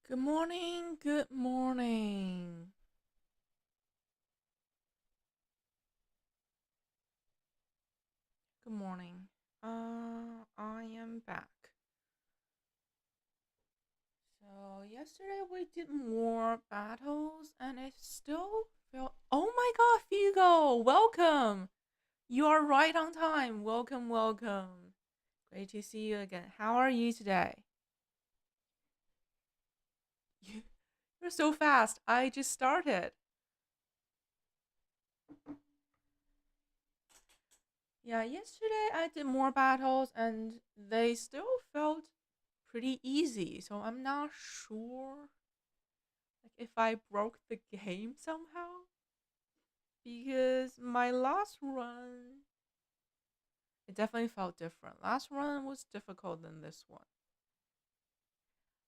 Good morning, good morning. Good morning. I am back. So yesterday we did more battles and it still felt Oh my god, Figo, welcome. You are right on time. Welcome, welcome. Great to see you again. How are you today? You're so fast. I just started. Yeah, yesterday I did more battles and they still felt pretty easy. So I'm not sure like if I broke the game somehow because my last run it definitely felt different. Last run was difficult than this one.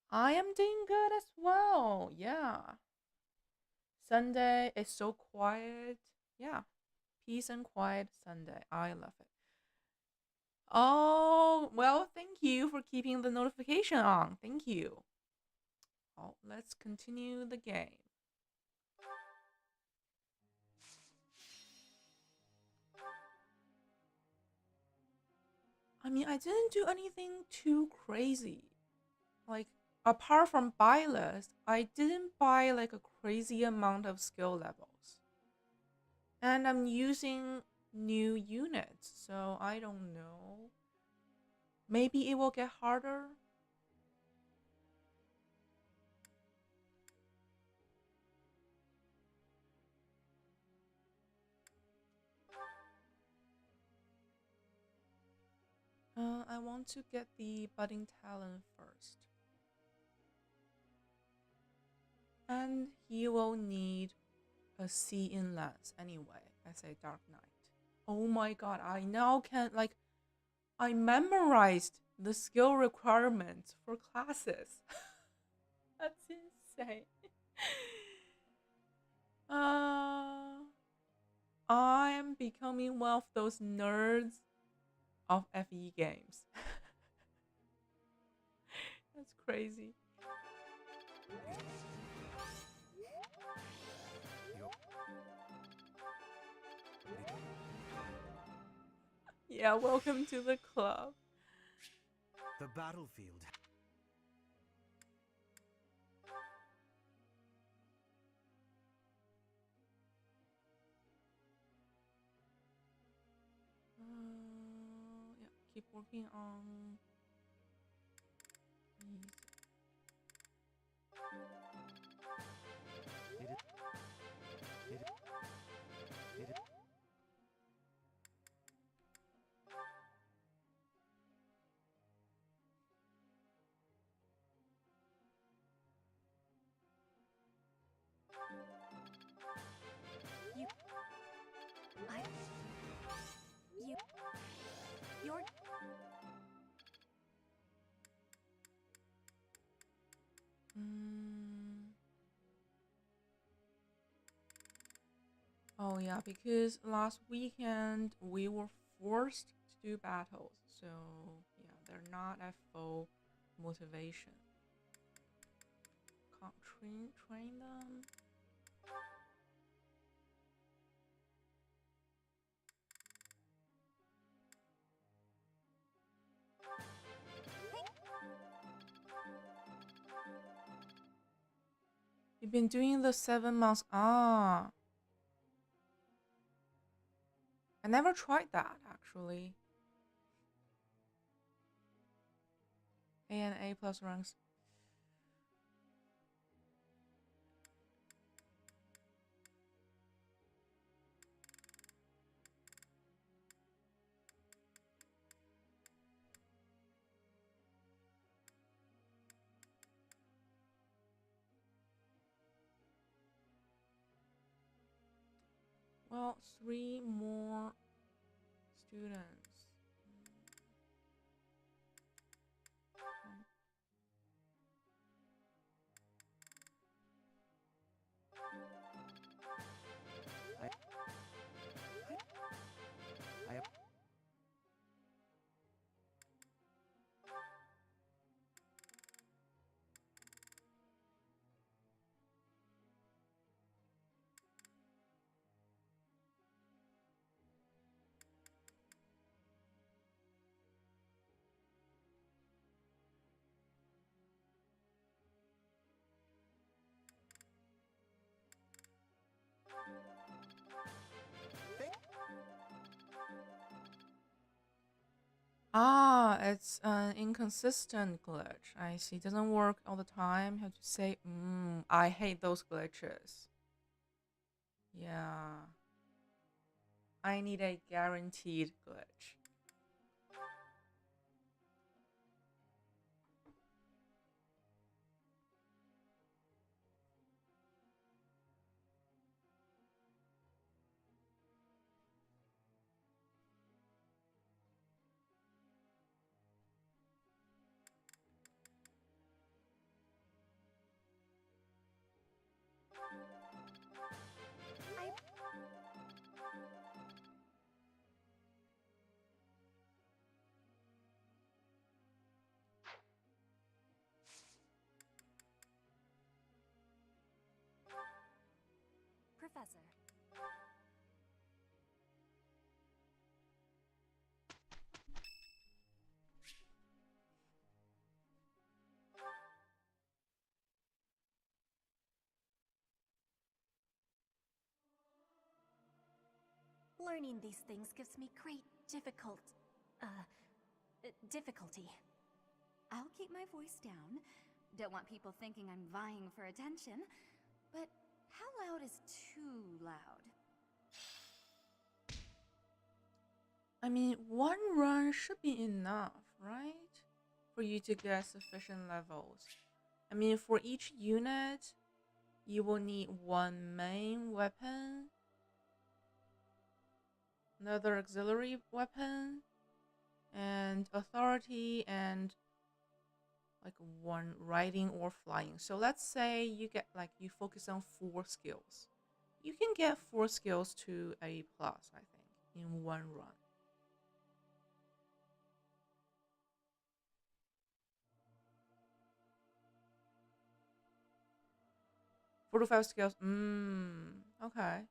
I am doing good as well. Yeah. Sunday is so quiet. Yeah. Peace and quiet Sunday. I love it. Oh, well, thank you for keeping the notification on. Thank you. Oh, let's continue the game. I mean, I didn't do anything too crazy. Like, apart from buy list, I didn't buy like a crazy amount of skill levels. And I'm using new units, so I don't know. Maybe it will get harder. I want to get the budding talent first. And he will need a C in lens anyway, as a Dark Knight. Oh my god, I now can, like, I memorized the skill requirements for classes. That's insane. uh, I'm becoming one of those nerds of FE games. That's crazy. Yeah, welcome to the club. The battlefield. Yeah, keep working on these. It is. It is. It is. You, I, you, you're. Mm. Oh yeah, because last weekend we were forced to do battles, so yeah, they're not at full motivation. Can't train them. You've been doing the 7 months. Ah, I never tried that actually. A and A plus ranks. Well, three more students. I. I. Ah, it's an inconsistent glitch. I see. Doesn't work all the time. You have to say, I hate those glitches. Yeah. I need a guaranteed glitch. I Professor. Learning these things gives me great difficulty. I'll keep my voice down. Don't want people thinking I'm vying for attention. But how loud is too loud? I mean, one run should be enough, right? For you to get sufficient levels. I mean, for each unit, you will need one main weapon, another auxiliary weapon, and authority, and like one riding or flying. So let's say you get like you focus on 4 skills. You can get 4 skills to a plus, I think, in one run. 4 to 5 skills. Okay.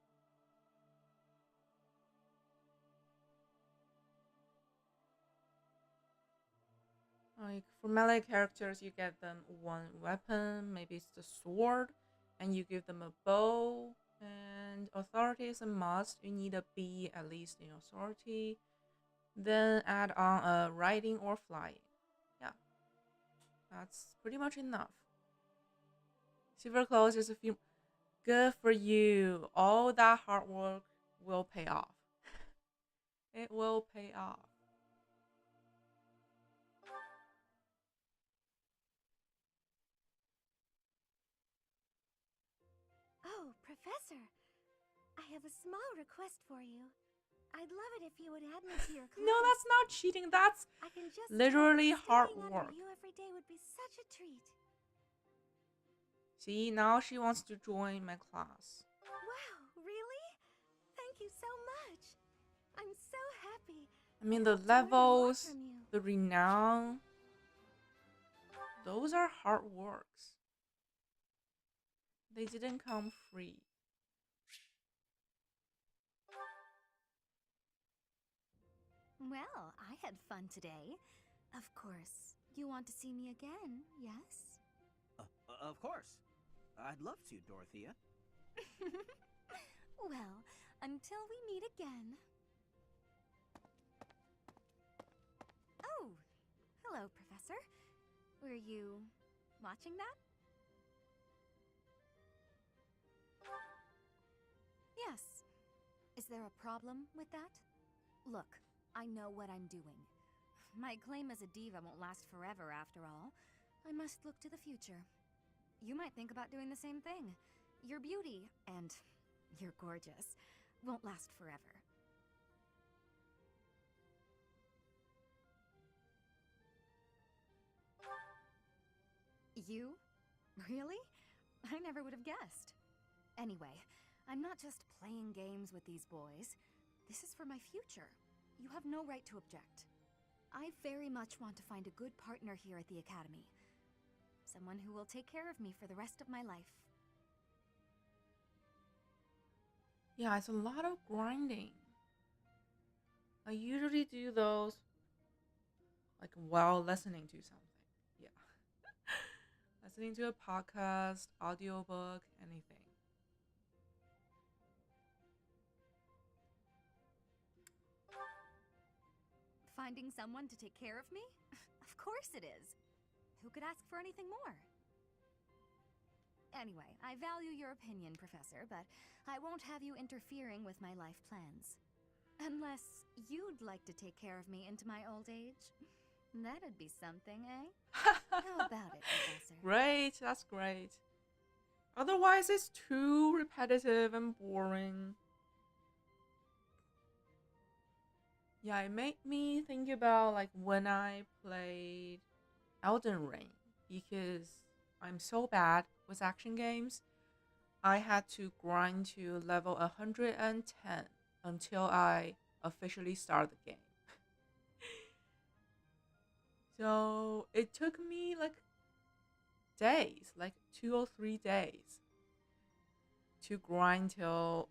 Like for melee characters, you get them one weapon, maybe it's the sword, and you give them a bow. And authority is a must. You need a B at least in authority. Then add on a riding or flying. Yeah, that's pretty much enough. Silver clothes is a few. Good for you. All that hard work will pay off. It will pay off. Oh, Professor, I have a small request for you. I'd love it if you would add me to your class. No, that's not cheating. That's I can just literally hard staying work. under you every day would be such a treat. See, now she wants to join my class. Wow, really? Thank you so much. I'm so happy. I mean, I the hope to learn a lot levels, from you. the renown, those are hard works. They didn't come free. Well, I had fun today. Of course, you want to see me again, yes? Of course. I'd love to, Dorothea. Well, until we meet again. Oh, hello, Professor. Were you watching that? Yes. Is there a problem with that? Look, I know what I'm doing. My claim as a diva won't last forever, after all. I must look to the future. You might think about doing the same thing. Your beauty, and you're gorgeous, won't last forever. You? Really? I never would have guessed. Anyway, I'm not just playing games with these boys. This is for my future. You have no right to object. I very much want to find a good partner here at the Academy. Someone who will take care of me for the rest of my life. Yeah, it's a lot of grinding. I usually do those like while listening to something. Yeah. Listening to a podcast, audiobook, anything. Finding someone to take care of me? Of course it is. Who could ask for anything more? Anyway, I value your opinion, Professor, but I won't have you interfering with my life plans. Unless you'd like to take care of me into my old age. That'd be something, eh? How about it, Professor? Great, that's great. Otherwise, it's too repetitive and boring. Yeah, it made me think about like when I played Elden Ring, because I'm so bad with action games. I had to grind to level 110 until I officially start the game. So it took me like days, like 2 or 3 days, to grind till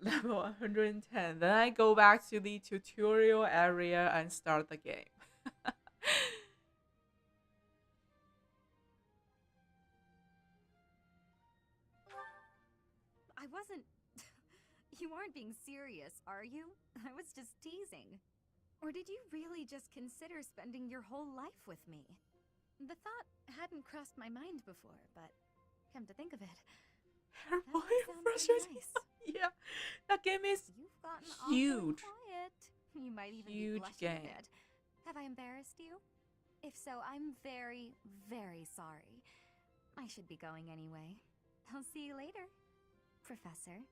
level 110. Then I go back to the tutorial area and start the game. I wasn't... You aren't being serious, are you? I was just teasing. Or did you really just consider spending your whole life with me? The thought hadn't crossed my mind before, but come to think of it, Her that boy does sound pretty frustrating. nice. Yeah, that game is You've gotten awfully huge. quiet. You might even be Huge blushing a game. bit. Have I embarrassed you? If so, I'm very, very sorry. I should be going anyway. I'll see you later, Professor.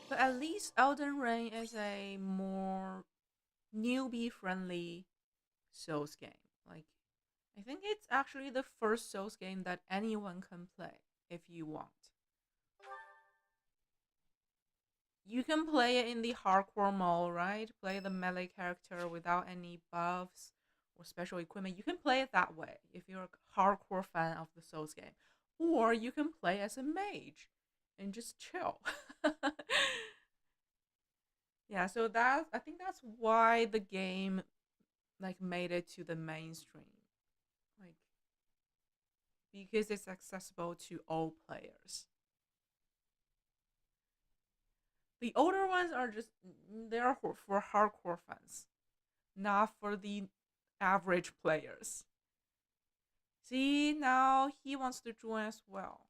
But at least Elden Ring is a more newbie-friendly Souls game. Like, I think it's actually the first Souls game that anyone can play if you want. You can play it in the hardcore mode, right? Play the melee character without any buffs or special equipment. You can play it that way if you're a hardcore fan of the Souls game. Or you can play as a mage and just chill. Yeah, so that I think that's why the game like made it to the mainstream. Like because it's accessible to all players. The older ones are just they're for hardcore fans, not for the average players. See, now he wants to join as well.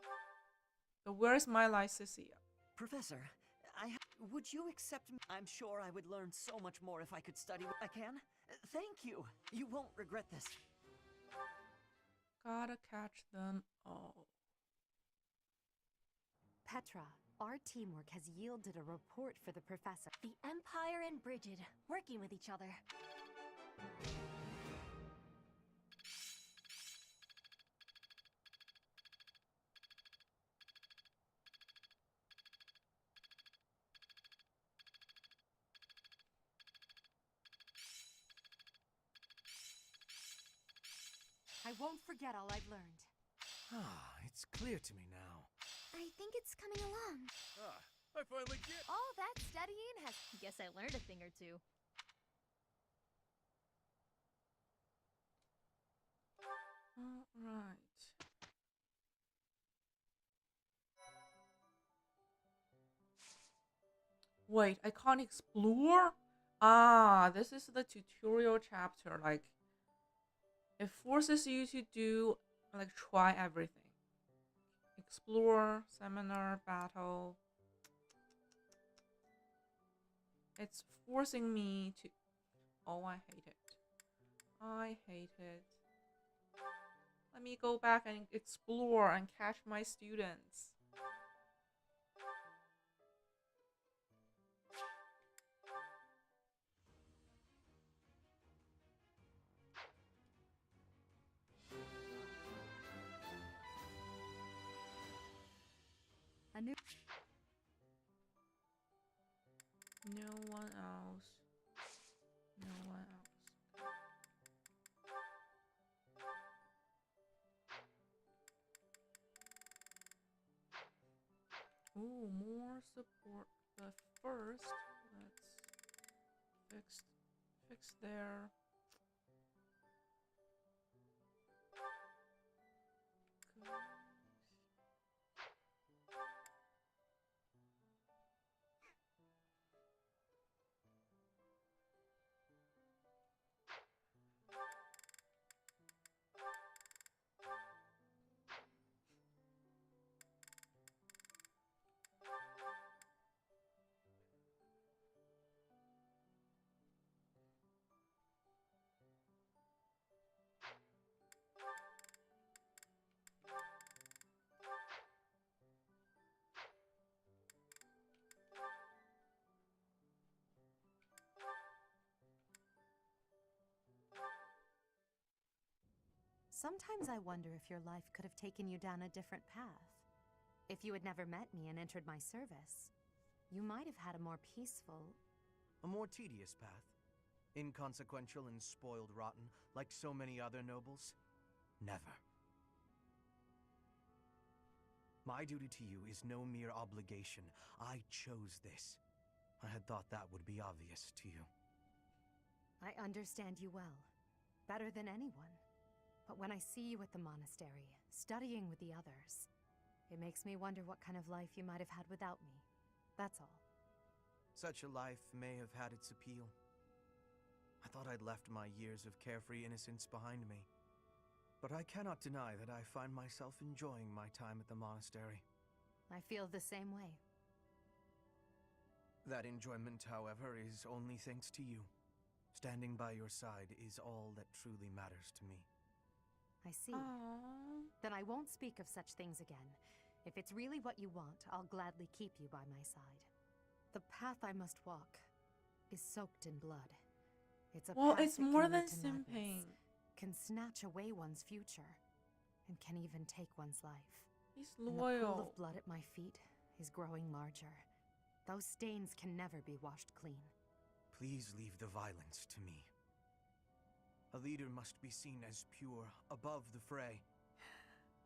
So where's my Lycicia? Professor, would you accept me? I'm sure I would learn so much more if I could study. I can? Thank you. You won't regret this. Gotta catch them all. Petra, our teamwork has yielded a report for the professor. The Empire and Brigid, working with each other. I won't forget all I've learned. Ah, it's clear to me now. I think it's coming along. Ah, I finally get. All that studying has... Guess I learned a thing or two. Alright. Wait, I can't explore? Ah, this is the tutorial chapter. Like, it forces you to do, like, try everything. Explore, seminar, battle. It's forcing me to... Oh, I hate it. I hate it. Let me go back and explore and catch my students. A new... No one else. No one else. Ooh, more support. But first, let's fix their... Sometimes I wonder if your life could have taken you down a different path. If you had never met me and entered my service, you might have had a more peaceful... A more tedious path. Inconsequential and spoiled rotten, like so many other nobles? Never. My duty to you is no mere obligation. I chose this. I had thought that would be obvious to you. I understand you well, better than anyone. But when I see you at the monastery, studying with the others, it makes me wonder what kind of life you might have had without me. That's all. Such a life may have had its appeal. I thought I'd left my years of carefree innocence behind me. But I cannot deny that I find myself enjoying my time at the monastery. I feel the same way. That enjoyment, however, is only thanks to you. Standing by your side is all that truly matters to me. I see. Aww. Then I won't speak of such things again. If it's really what you want, I'll gladly keep you by my side. The path I must walk is soaked in blood. It's a Well, path it's that more can than lead to madness, simping. can snatch away one's future, and can even take one's life. He's And the pool loyal. of blood at my feet is growing larger. Those stains can never be washed clean. Please leave the violence to me. A leader must be seen as pure, above the fray.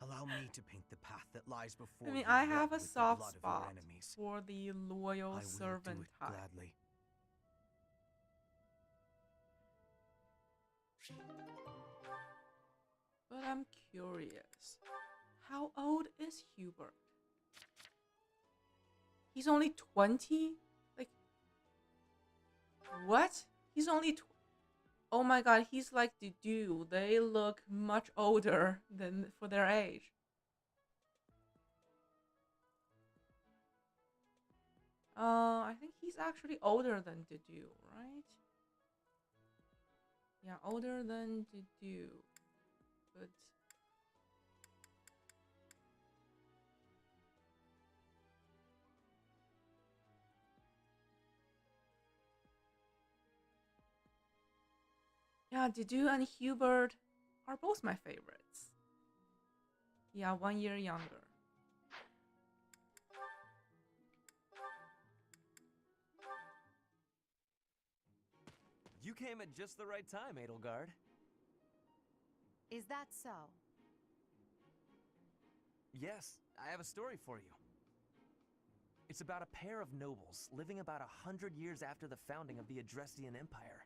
Allow me to paint the path that lies before I mean, you, I red have a with the soft blood of your spot enemies. for the loyal I will servant do it type. gladly. But I'm curious. How old is Hubert? He's only 20? Like, what? He's only oh my god, he's like Dudu. They look much older than for their age. I think he's actually older than Dudu, right? Yeah, older than Dudu. But yeah, Dudu and Hubert are both my favorites. Yeah, 1 year younger. You came at just the right time, Edelgard. Is that so? Yes, I have a story for you. It's about a pair of nobles living about 100 years after the founding of the Adrestian Empire.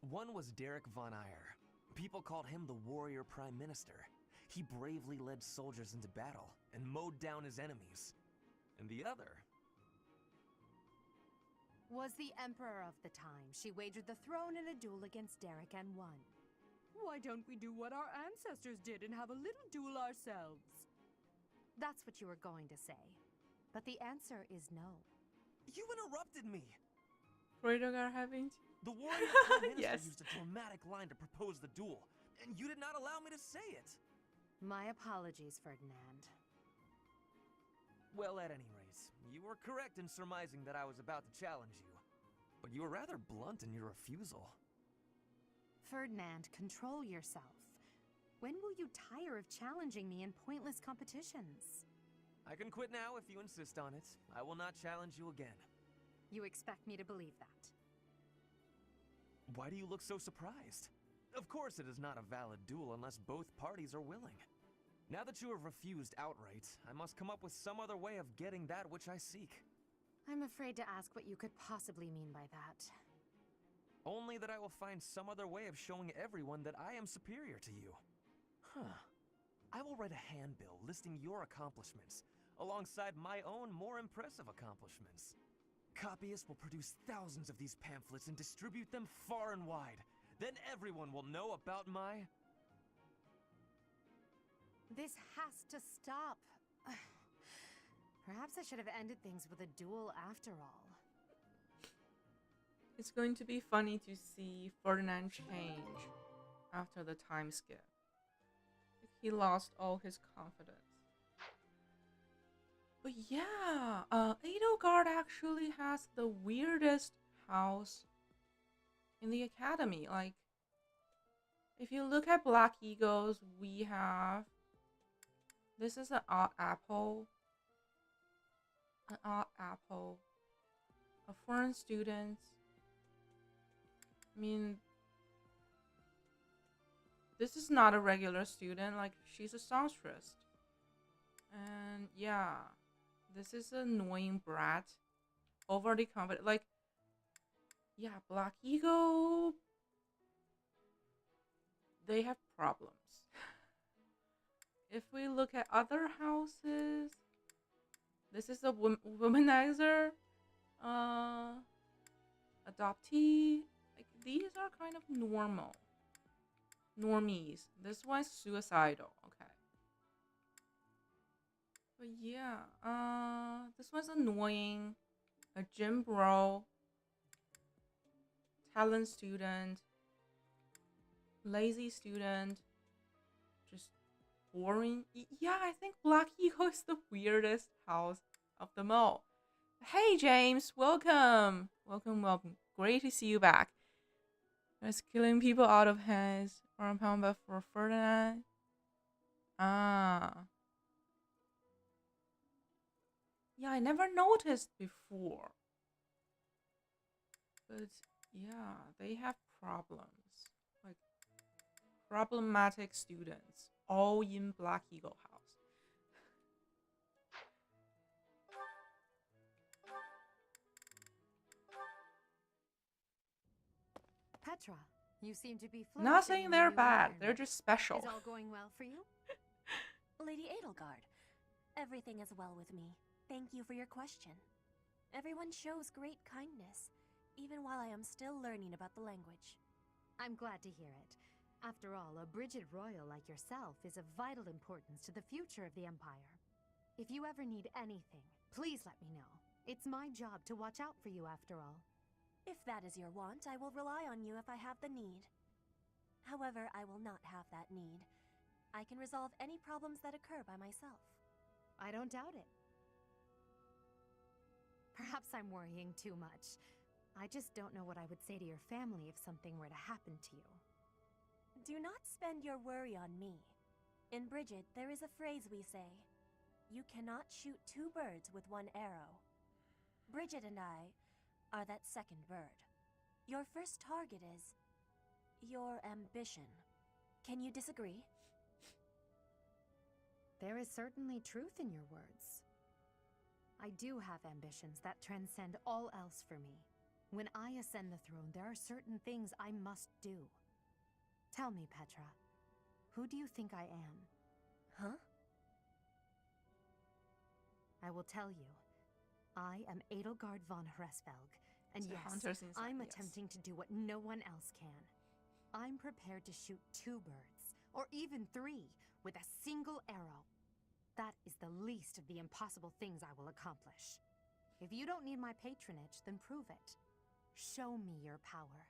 One was Derek von Eyre. People called him the warrior prime minister. He bravely led soldiers into battle and mowed down his enemies. And the other... Was the emperor of the time. She wagered the throne in a duel against Derek and won. Why don't we do what our ancestors did and have a little duel ourselves? That's what you were going to say. But the answer is no. You interrupted me! Freedom are having The warrior prime minister Yes. used a dramatic line to propose the duel, and you did not allow me to say it! My apologies, Ferdinand. Well, at any rate, you were correct in surmising that I was about to challenge you. But you were rather blunt in your refusal. Ferdinand, control yourself. When will you tire of challenging me in pointless competitions? I can quit now if you insist on it. I will not challenge you again. You expect me to believe that? Why do you look so surprised? Of course it is not a valid duel unless both parties are willing. Now that you have refused outright, I must come up with some other way of getting that which I seek. I'm afraid to ask what you could possibly mean by that. Only that I will find some other way of showing everyone that I am superior to you. Huh. I will write a handbill listing your accomplishments, alongside my own more impressive accomplishments. Copyists will produce thousands of these pamphlets and distribute them far and wide. Then everyone will know about my... This has to stop. Perhaps I should have ended things with a duel after all. It's going to be funny to see Ferdinand change after the time skip. He lost all his confidence. But yeah, Edelgard actually has the weirdest house in the academy. Like, If you look at Black Eagles, we have this is an odd apple. An odd apple. A foreign student. I mean, this is not a regular student. Like, she's a songstress. And yeah, this is an annoying brat. Overly confident. Like, yeah, Black Eagle. They have problems. If we look at other houses, this is a womanizer, adoptee. Like, these are kind of normies. This one's suicidal. Okay. But yeah, this one's annoying. A gym bro, talent student, lazy student, just boring. Yeah, I think Black Eagle is the weirdest house of them all. Hey James, welcome. Welcome. Great to see you back. Just killing people out of hands or a pound for Ferdinand. Ah. Yeah, I never noticed before. But yeah, they have problems. Like, problematic students. All in Black Eagle house. Petra, you seem to be Not flourishing saying in they're your new bad. They're environment. just special. Is all going well for you? Lady Edelgard, everything is well with me. Thank you for your question. Everyone shows great kindness, even while I am still learning about the language. I'm glad to hear it. After all, a Brigid royal like yourself is of vital importance to the future of the Empire. If you ever need anything, please let me know. It's my job to watch out for you after all. If that is your want, I will rely on you if I have the need. However, I will not have that need. I can resolve any problems that occur by myself. I don't doubt it. Perhaps I'm worrying too much. I just don't know what I would say to your family if something were to happen to you. Do not spend your worry on me. In Brigid, there is a phrase we say. You cannot shoot two birds with one arrow. Brigid and I are that second bird. Your first target is your ambition. Can you disagree? There is certainly truth in your words. I do have ambitions that transcend all else for me. When I ascend the throne, there are certain things I must do. Tell me, Petra, who do you think I am? Huh? I will tell you. I am Edelgard von Hresvelg, and So yes, hunters inside, I'm yes. attempting to do what no one else can. I'm prepared to shoot 2 birds, or even 3, with a single arrow. That is the least of the impossible things I will accomplish. If you don't need my patronage, then prove it. Show me your power.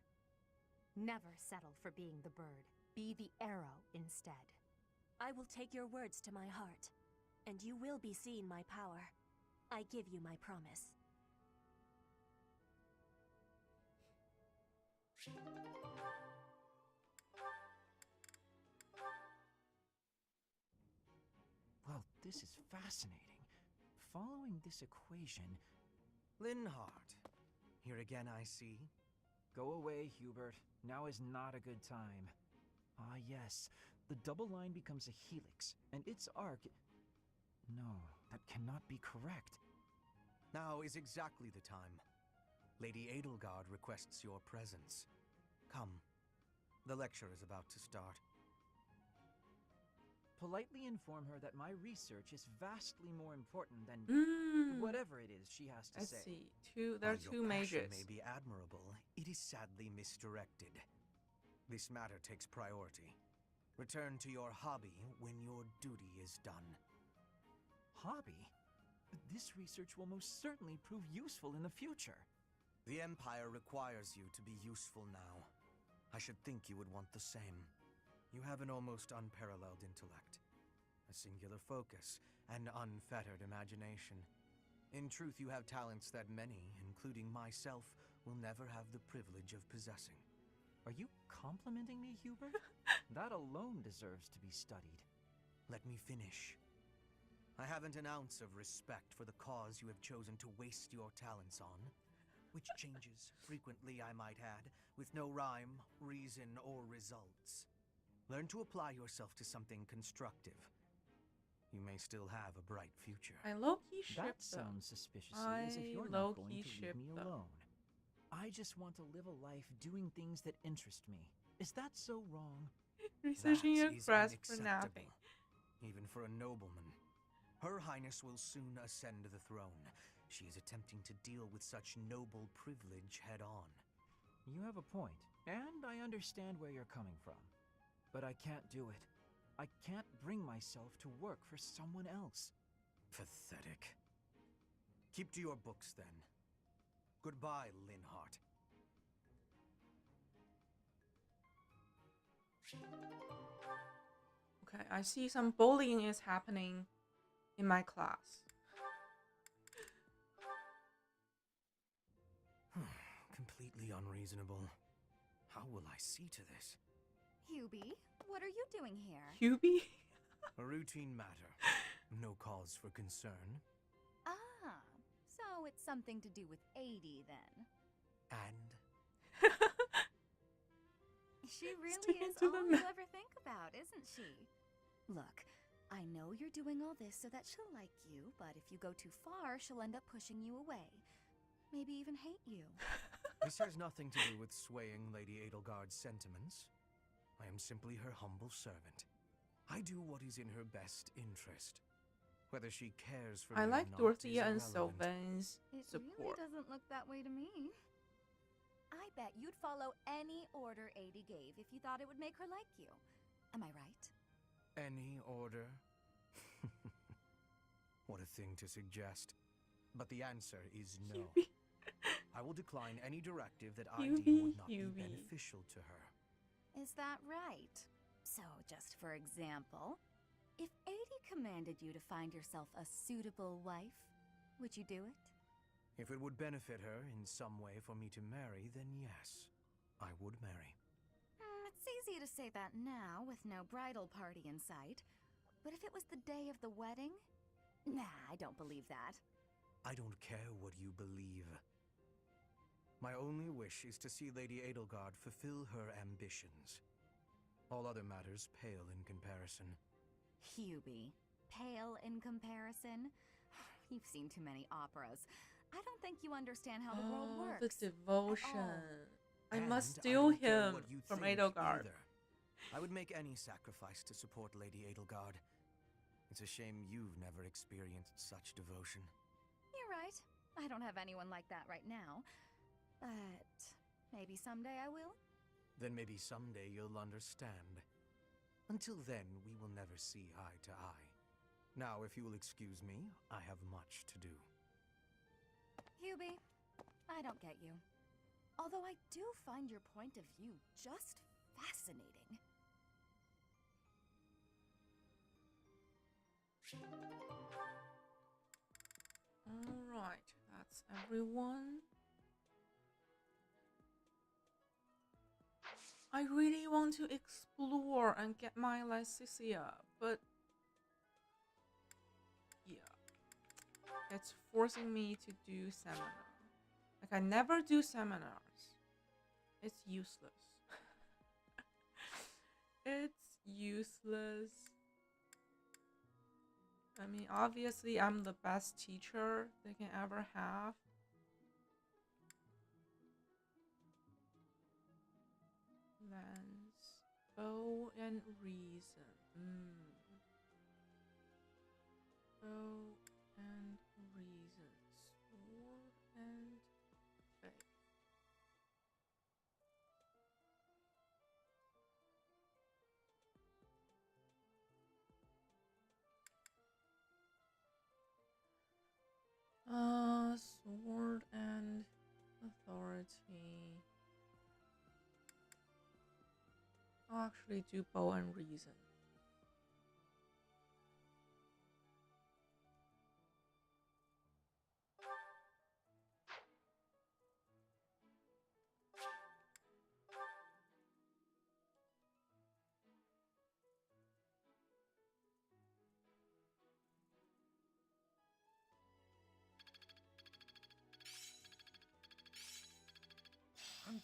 Never settle for being the bird. Be the arrow instead. I will take your words to my heart, and you will be seeing my power. I give you my promise. Well, this is fascinating. Following this equation... Linhardt. Here again, I see. Go away, Hubert. Now is not a good time. Ah, yes. The double line becomes a helix, and its arc... No, that cannot be correct. Now is exactly the time. Lady Edelgard requests your presence. Come. The lecture is about to start. Politely inform her that my research is vastly more important than whatever it is she has to Let's say. see. There are While two your passion mages. may be admirable, it is sadly misdirected. This matter takes priority. Return to your hobby when your duty is done. Hobby? This research will most certainly prove useful in the future. The Empire requires you to be useful now. I should think you would want the same. You have an almost unparalleled intellect, a singular focus, and unfettered imagination. In truth, you have talents that many, including myself, will never have the privilege of possessing. Are you complimenting me, Hubert? That alone deserves to be studied. Let me finish. I haven't an ounce of respect for the cause you have chosen to waste your talents on, which changes frequently, I might add, with no rhyme, reason, or results. Learn to apply yourself to something constructive. You may still have a bright future. I low-key ship That them. sounds suspiciously as if you're not going to leave me alone. I just want to live a life doing things that interest me. Is that so wrong? Researching your That is crest for unacceptable, napping. even for a nobleman. Her Highness will soon ascend the throne. She is attempting to deal with such noble privilege head-on. You have a point, and I understand where you're coming from. But I can't do it. I can't bring myself to work for someone else. Pathetic. Keep to your books, then. Goodbye, Linhart. Okay, I see some bullying is happening in my class. Completely unreasonable. How will I see to this? Hubie, what are you doing here? Hubie? A routine matter. No cause for concern. Ah, so it's something to do with 80 then. And? She really Sticking is to all the you ma- ever think about, isn't she? Look, I know you're doing all this so that she'll like you, but if you go too far, she'll end up pushing you away. Maybe even hate you. This has nothing to do with swaying Lady Edelgard's sentiments. I am simply her humble servant. I do what is in her best interest. Whether she cares for I me like or not Dorothea and is irrelevant. Sylvain's It support. really doesn't look that way to me. I bet you'd follow any order 80 gave if you thought it would make her like you. Am I right? Any order? What a thing to suggest. But the answer is no. Hubie. I will decline any directive that I Hubie, deem would not be Hubie. beneficial to her. Is that right? So, just for example, if 80 commanded you to find yourself a suitable wife, would you do it? If it would benefit her in some way for me to marry, then yes, I would marry. It's easy to say that now with no bridal party in sight. But if it was the day of the wedding? Nah, I don't believe that. I don't care what you believe. My only wish is to see Lady Edelgard fulfill her ambitions. All other matters pale in comparison. Hubie, pale in comparison? You've seen too many operas. I don't think you understand how the world works. The devotion. I And must I steal don't care him what you from think Edelgard. either. I would make any sacrifice to support Lady Edelgard. It's a shame you've never experienced such devotion. You're right. I don't have anyone like that right now. But maybe someday I will. Then maybe someday you'll understand. Until then, we will never see eye to eye. Now, if you will excuse me, I have much to do. Hubie, I don't get you. Although I do find your point of view just fascinating. Alright, that's everyone. I really want to explore and get my Lycicia, but yeah, it's forcing me to do seminar. Like, I never do seminars. It's useless. It's useless. I mean, obviously, I'm the best teacher they can ever have. Lens, bow, and reason. Bow and reason. Sword and faith. Sword and authority. I'll actually do bow and reason.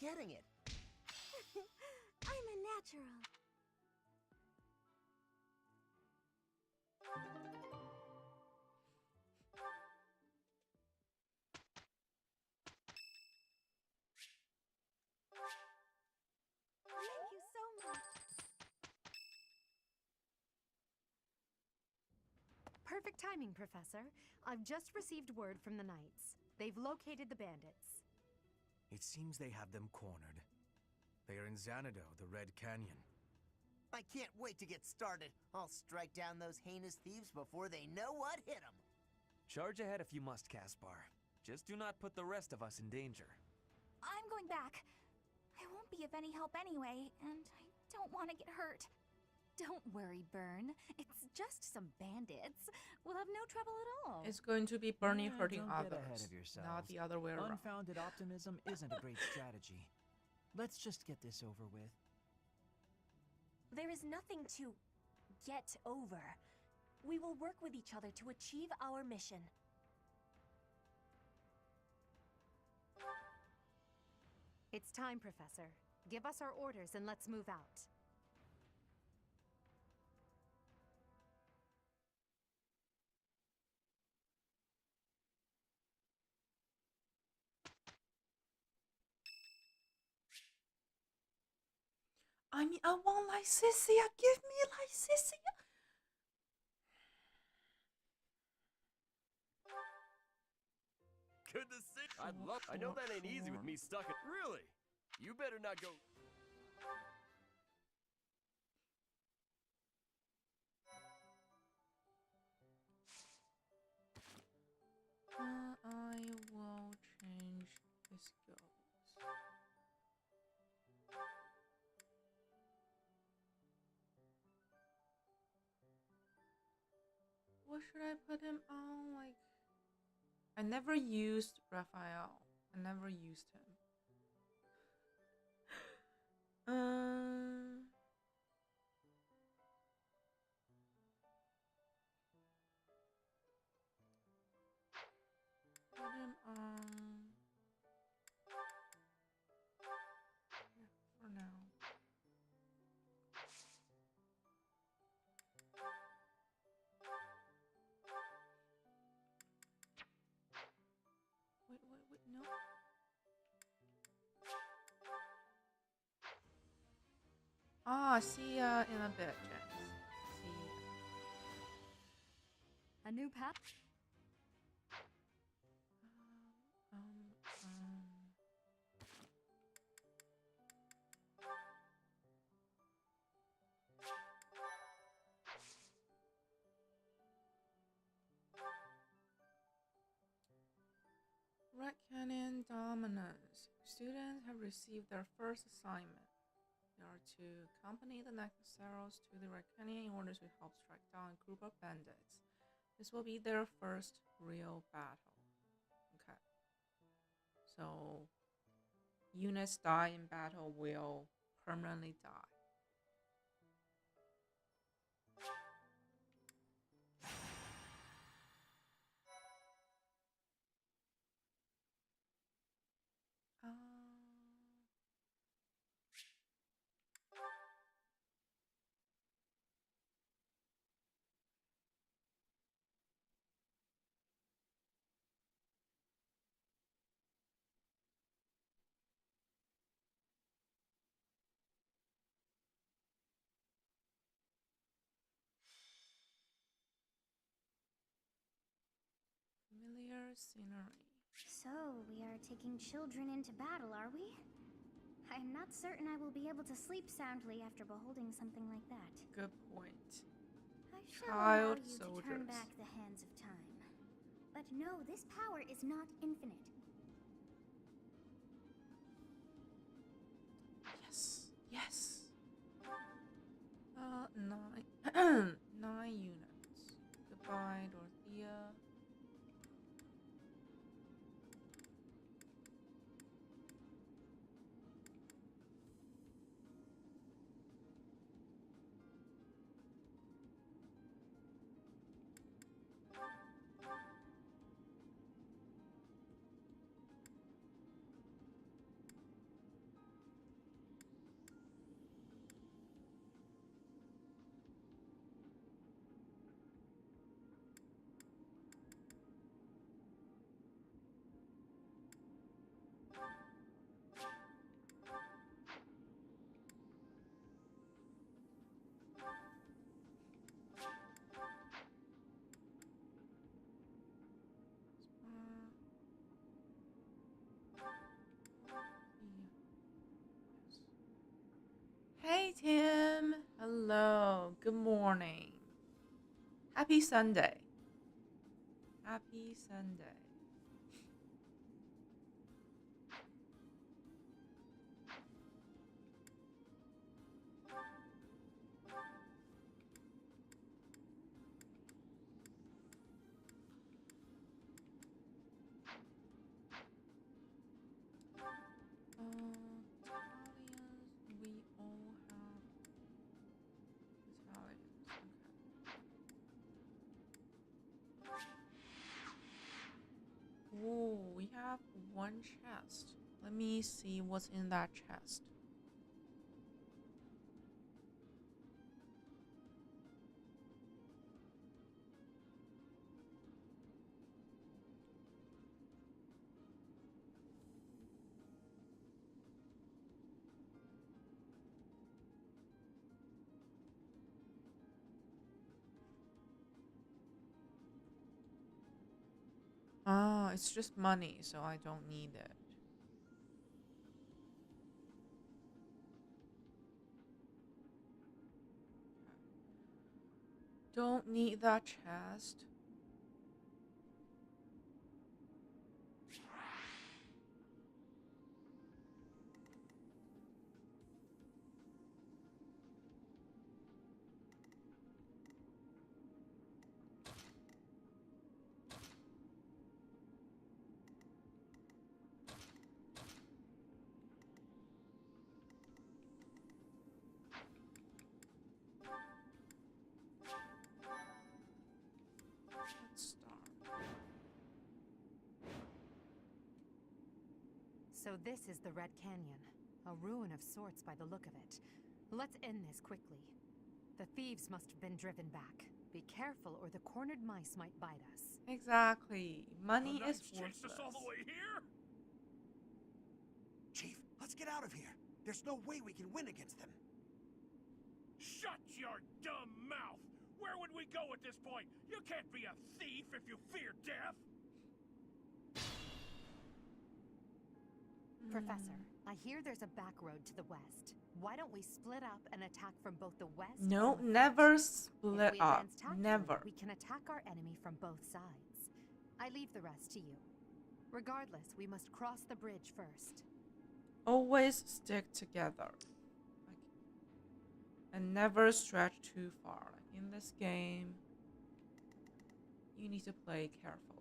getting it. I'm a natural. Thank you so much. Perfect timing, Professor. I've just received word from the Knights. They've located the bandits. It seems they have them cornered. They are in Xanadu, the Red Canyon. I can't wait to get started. I'll strike down those heinous thieves before they know what hit them. Charge ahead if you must, Caspar. Just do not put the rest of us in danger. I'm going back. I won't be of any help anyway, and I don't want to get hurt. Don't worry, Bern. It's just some bandits. We'll have no trouble at all. It's going to be Bernie Yeah, hurting don't others, get ahead of yourselves. not the other way around. Unfounded optimism isn't a great strategy. Let's just get this over with. There is nothing to get over. We will work with each other to achieve our mission. It's time, Professor. Give us our orders and let's move out. I mean, I want Lycicia. Give me Lycicia. Good to see. I know that ain't easy with me stuck in. Really? You better not go. I will change the skills. What should I put him on? Like, I never used Raphael. I never used him. Put him on. Yeah, for now. Wait, no. Ah, see ya in a bit, James. See ya. A new path? Red Canyon Dominance. Students have received their first assignment. They are to accompany the Necroceros to the Red Canyon in order to help strike down a group of bandits. This will be their first real battle. Okay. So, units die in battle will permanently die. Familiar scenery. So, we are taking children into battle, are we? I'm not certain I will be able to sleep soundly after beholding something like that. Good point. I shall allow Child you to soldiers. turn back the hands of time. But no, this power is not infinite. Yes. Yes. 9 9 units. Goodbye, Dorothea. Hello, good morning. Happy Sunday. Happy Sunday. Italians, we all have Italians. Okay. Ooh, we have one chest. Let me see what's in that chest. Ah, it's just money, so I don't need it. Don't need that chest. Let's start. So this is the Red Canyon. A ruin of sorts by the look of it. Let's end this quickly. The thieves must have been driven back. Be careful or the cornered mice might bite us. Exactly. Money is Chased us all the worthless. way here? Chief, let's get out of here. There's no way we can win against them. Shut your dumb mouth! Where would we go at this point? You can't be a thief if you fear death! Professor, I hear there's a back road to the west. Why don't we split up and attack from both the west No, and the never front? split If we up. advance tactfully, Never. we can attack our enemy from both sides. I leave the rest to you. Regardless, we must cross the bridge first. Always stick together. And never stretch too far. Like in this game, you need to play carefully.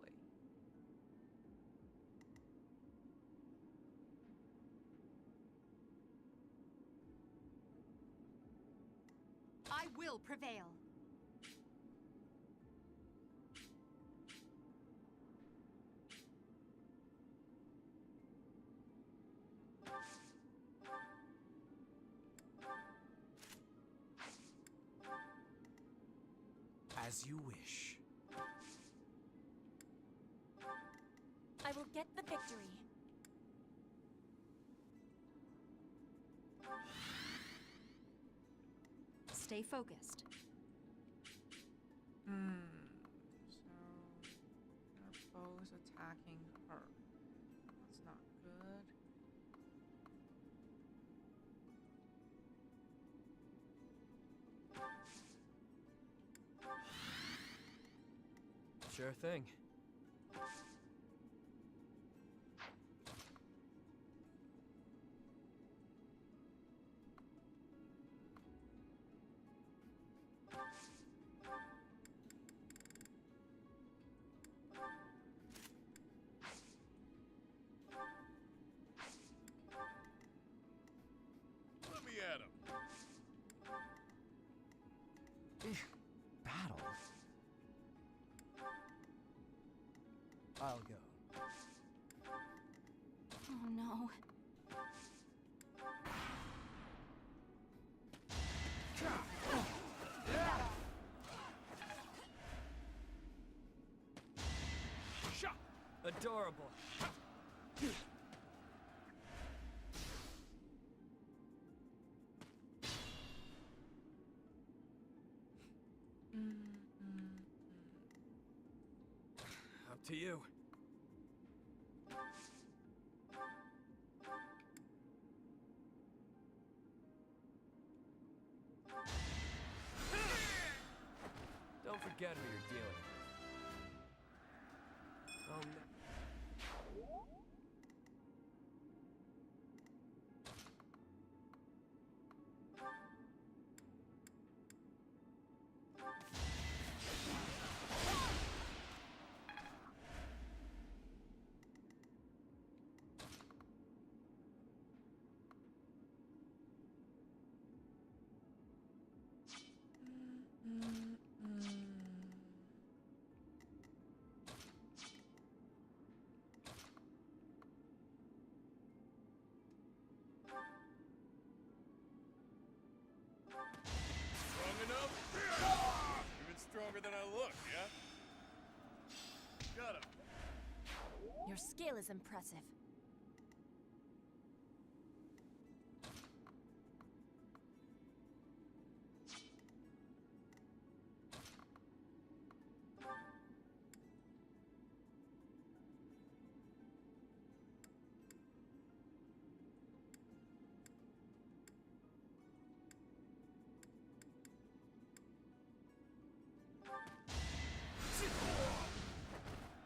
I will prevail. As you wish. I will get the victory. Stay focused. So our foe's attacking her. That's not good. Sure thing. Let me at him. Battle? I'll go. Oh no. Shot! Adorable. Up to you. Forget who you're dealing with. Oh no. Strong enough? Even stronger than I look, yeah? Got him. Your skill is impressive.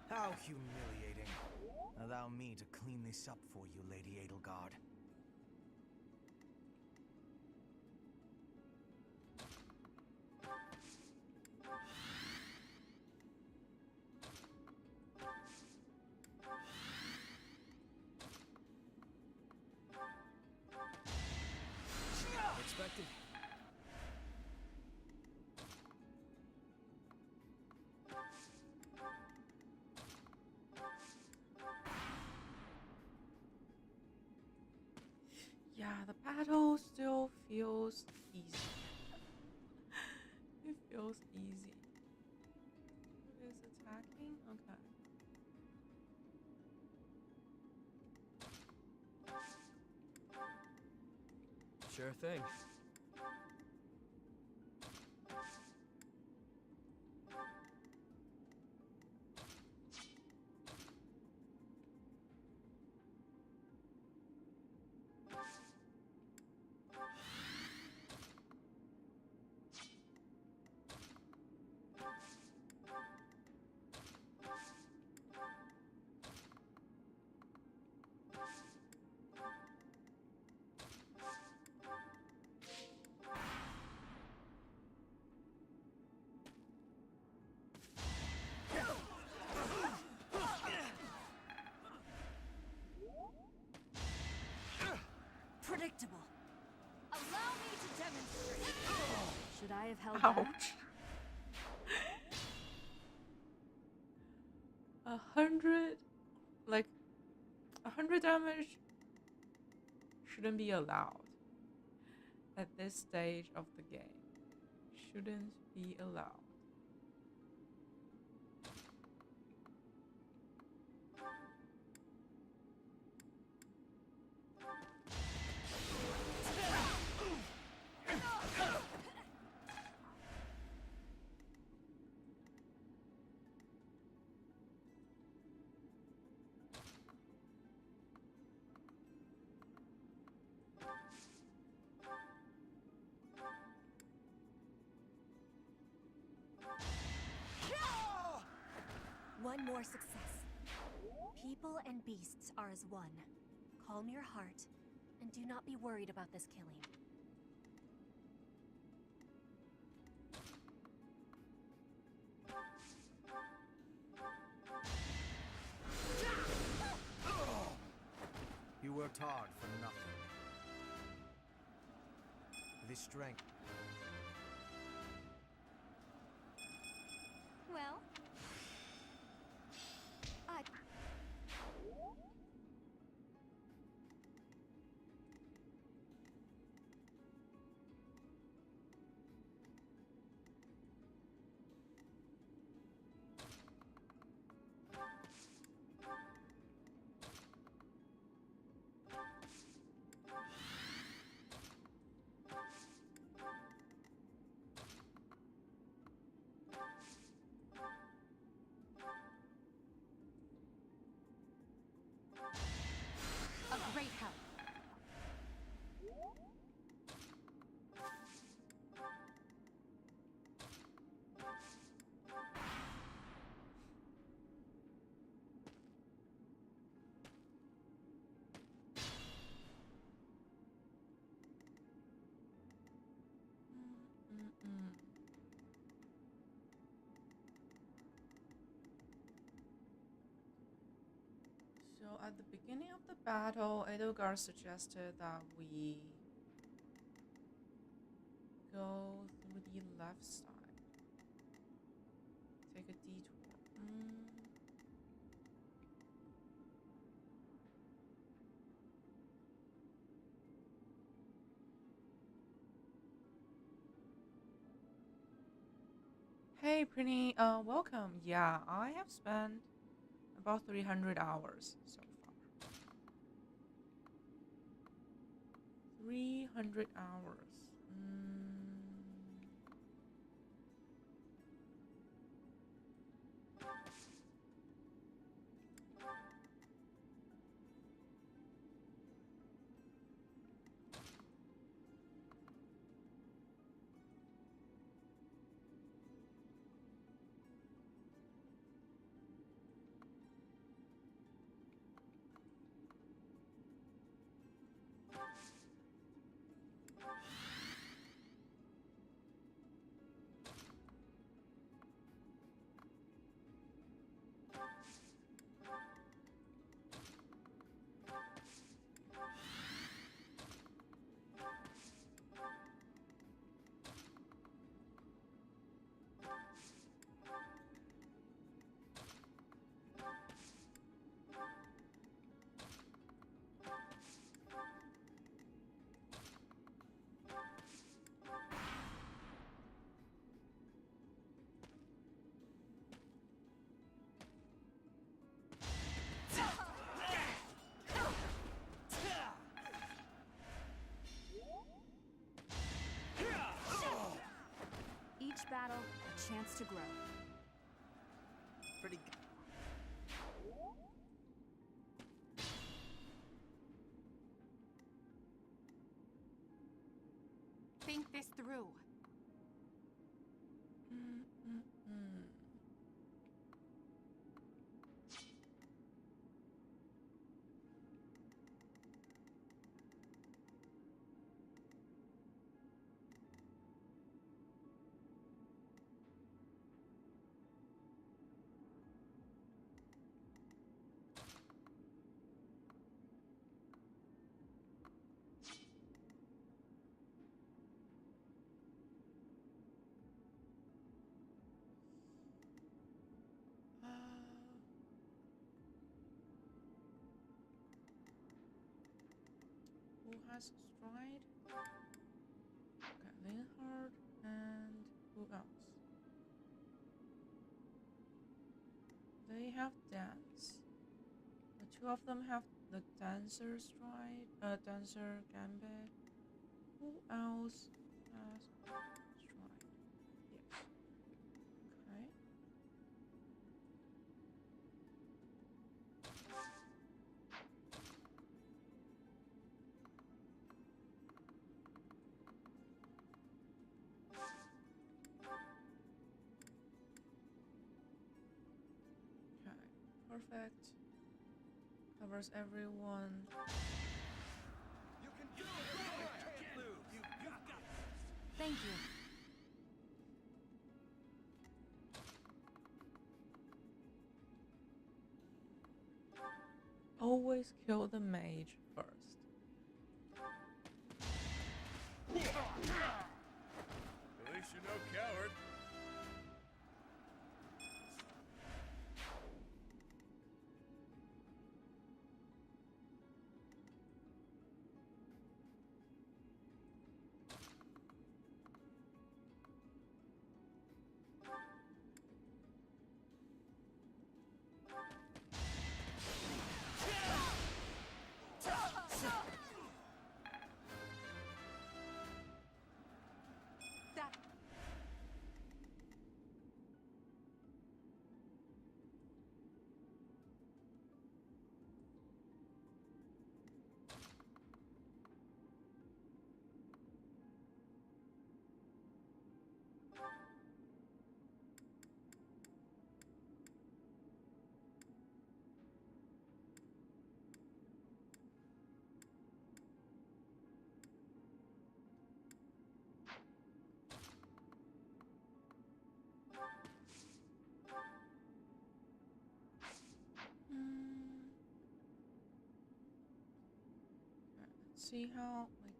How humiliating. Allow me to clean this up for you, Lady Edelgard. Expected. Yeah, the battle still feels easy. It feels easy. Who is attacking? Okay. Sure thing. Predictable. Allow me to demonstrate. Should I have held back? Ouch. 100, like 100 damage shouldn't be allowed at this stage of the game. Shouldn't be allowed. One more success. People and beasts are as one. Calm your heart, and do not be worried about this killing. You worked hard for nothing. This strength. Well, I... at the beginning of the battle, Edelgard suggested that we go through the left side. Take a detour. Hey, Prinny, welcome. Yeah, I have spent about 300 hours so far. 300 hours. Each battle, a chance to grow. Pretty good. Think this through. Who has stride? Okay, Linhard and who else? They have dance. The two of them have the dancer stride, dancer gambit. Who else has stride? Yes. Okay. Perfect. Covers everyone. You can do it! Can't lose! You got this! Thank you. Always kill the mage first. At least you're no coward. see how like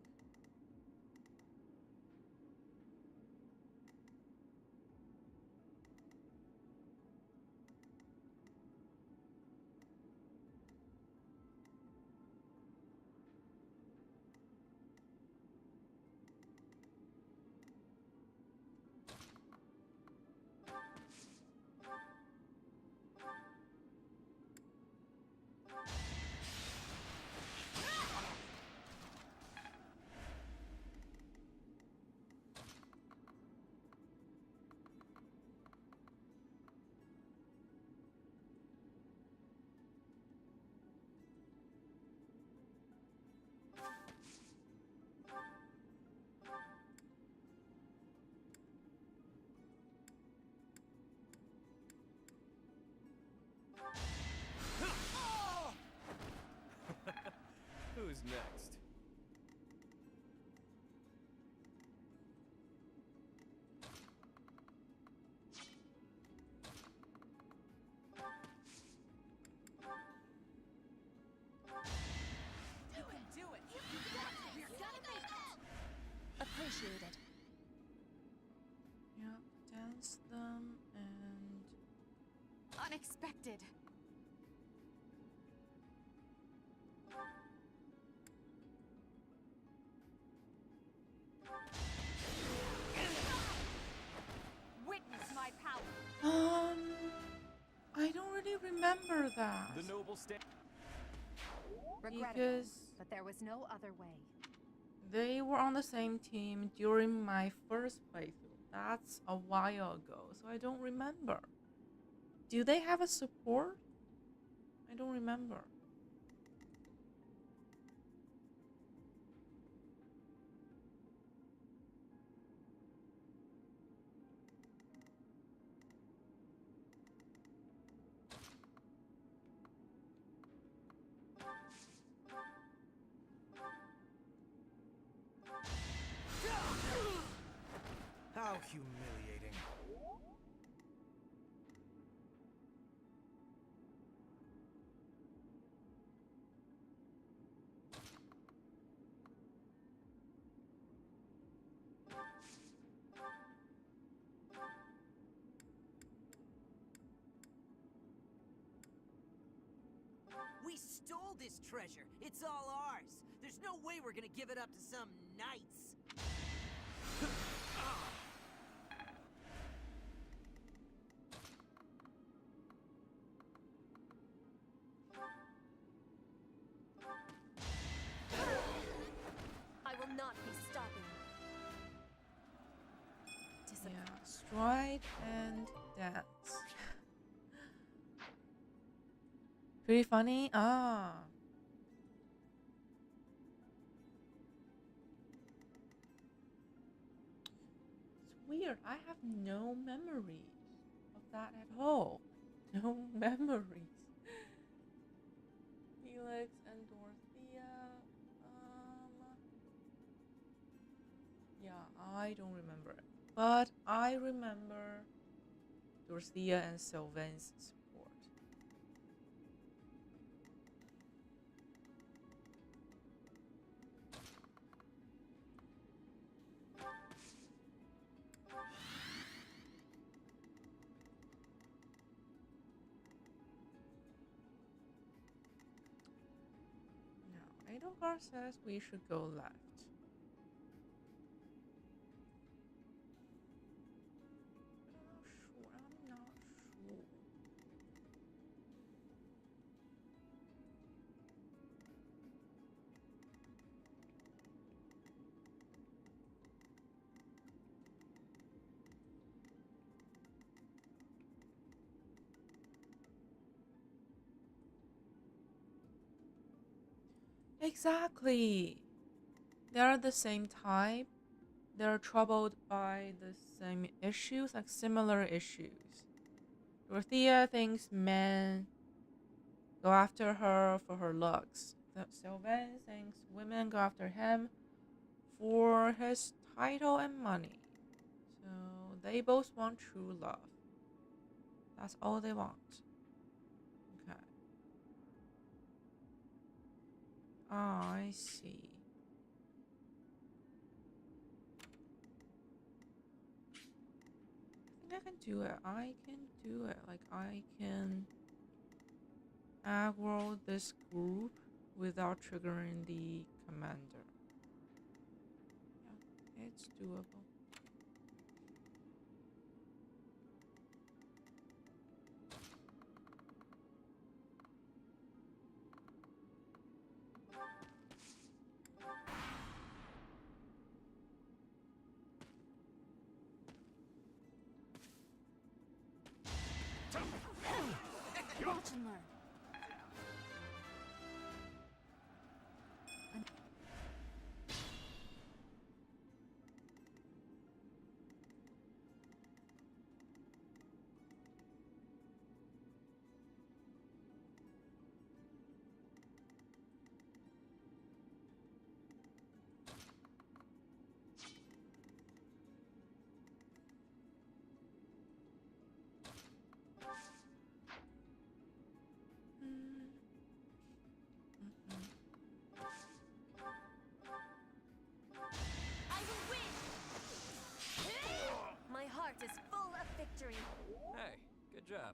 Who's next? You can do it! Appreciated. yeah, dance them and Unexpected. Witness my power. I don't really remember that. The noble Regrettable, Because but there was no other way. they were on the same team during my first playthrough. That's a while ago, so I don't remember. Do they have a support? I don't remember. How humiliating. We stole this treasure. It's all ours. There's no way we're gonna give it up to some knights. I will not be stopping. Yeah, stride and dance. Pretty funny. Ah. It's weird. I have no memories of that at all. No memories. Felix and Dorothea. Yeah, I don't remember it. But I remember Dorothea and Sylvain's support. Now, Edelgar says we should go left. But I'm not sure. Exactly. They're the same type. They're troubled by the same issues, like similar issues. Dorothea thinks men go after her for her looks. Sylvain thinks women go after him for his title and money. So they both want true love. That's all they want. Okay. Oh, I see. I can do it. I can do it. Like, I can aggro this group without triggering the commander. Yeah, it's doable. Watch and learn. I will win! My heart is full of victory. Hey, good job.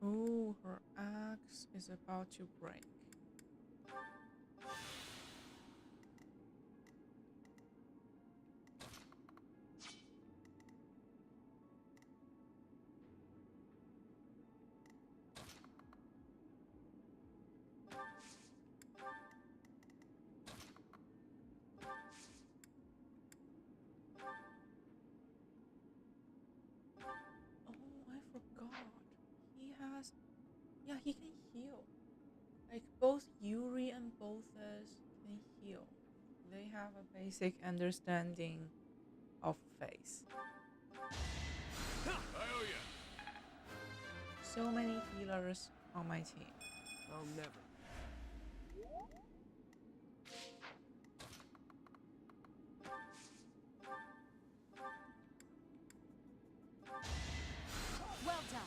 Oh, her axe is about to break. Oh, I forgot. He has... Yeah, he can heal. Like, both Yuri and Bothus can heal. They have a basic understanding of face. I owe ya. So many healers on my team. I'll never. Well done.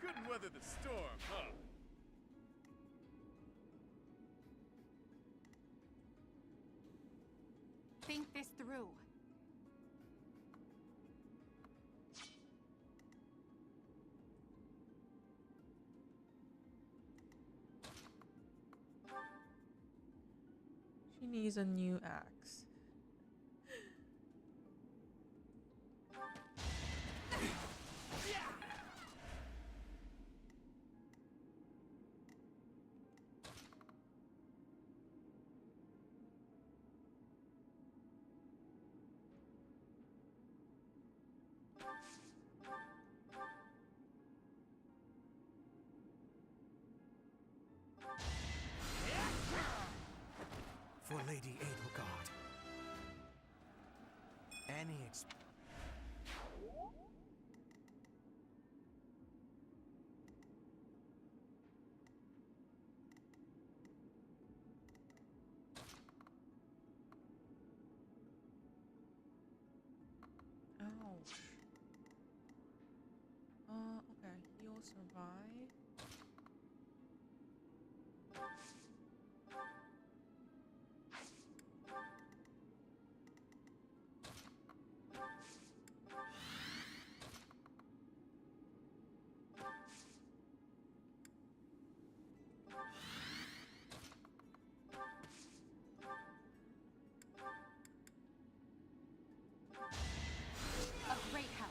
Couldn't weather the storm, huh? Think this through. She needs a new axe. For Lady Edelgard. Any survive. A great help.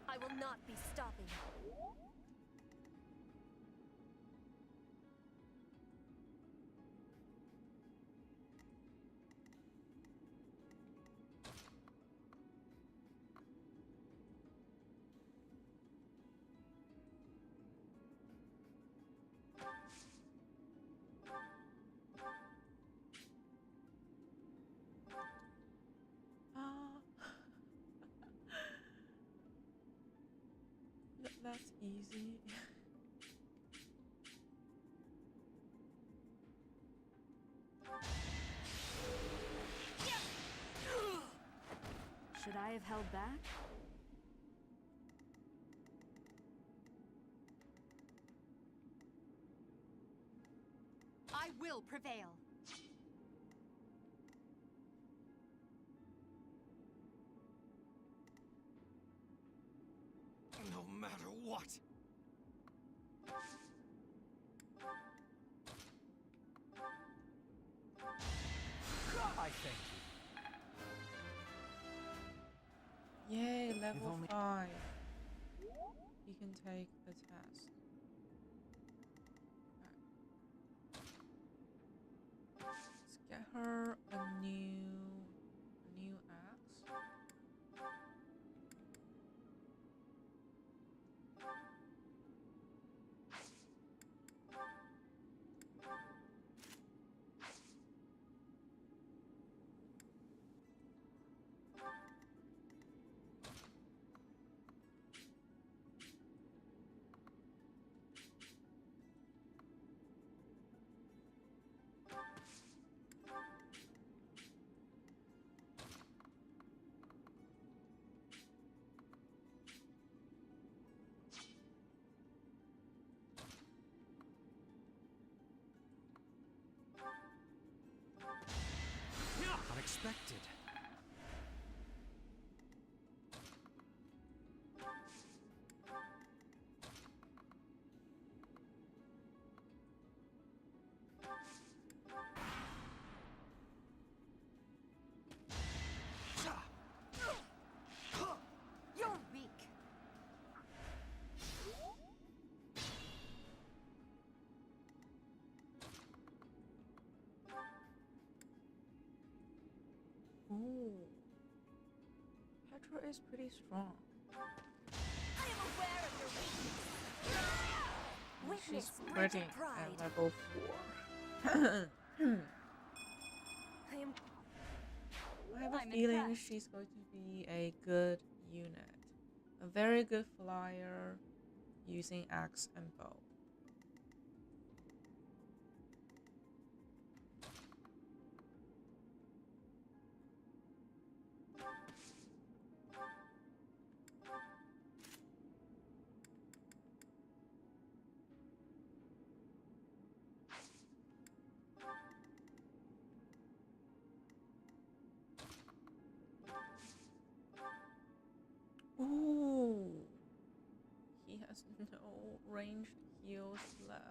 I will not be stopping. That's easy. Should I have held back? I will prevail. No matter what. I thank you. Yay, level only- 5. You can take the test. Okay. Let's get her a new axe. Unexpected. You're weak. Ooh. Petra is pretty strong. I am aware of your weakness. And Witness she's Bridget critting Pride. at level 4. I have a I'm feeling impressed. she's going to be a good unit. A very good flyer using axe and bow. Ooh. He has no ranged heals left.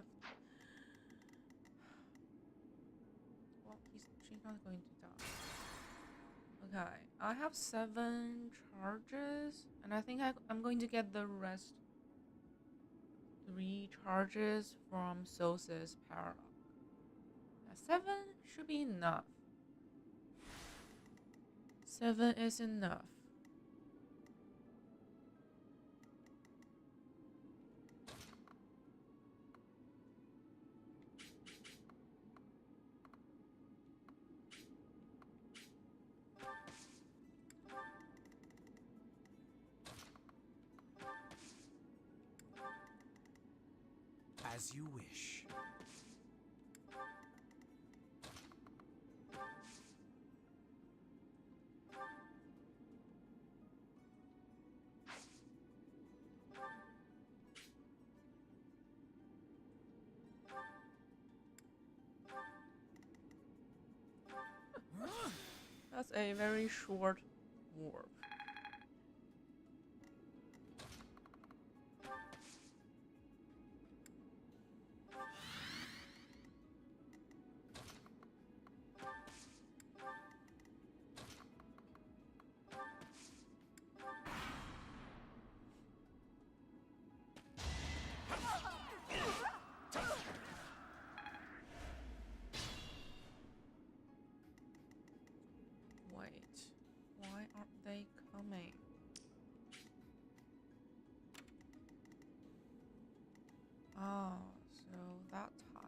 Well, she's not going to die. Okay, I have 7 charges, and I think I'm going to get the rest 3 charges from Sosa's power up. 7 should be enough. 7 is enough. As you wish. That's a very short warp. Wait, why aren't they coming? Ah, so that tile.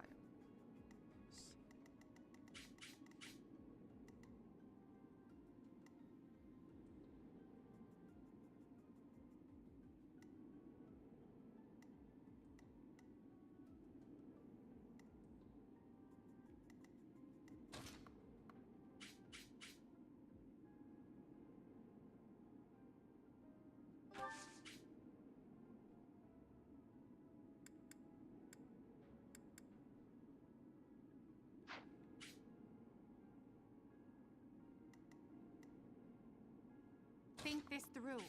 Think this through.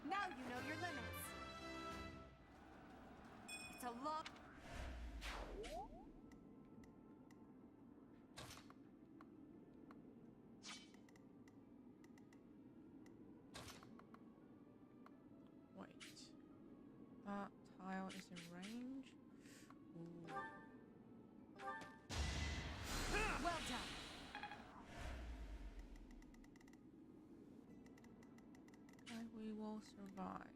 Now you know your limits. It's a lot. Wait, that tile is in range. Ooh. Well done. And we will survive.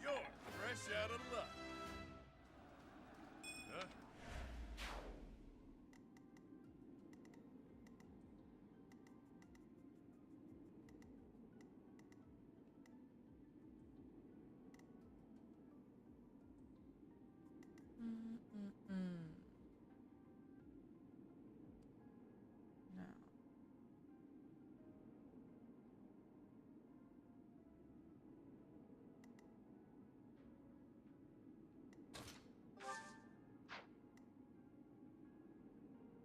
You're fresh out of luck. Huh? No.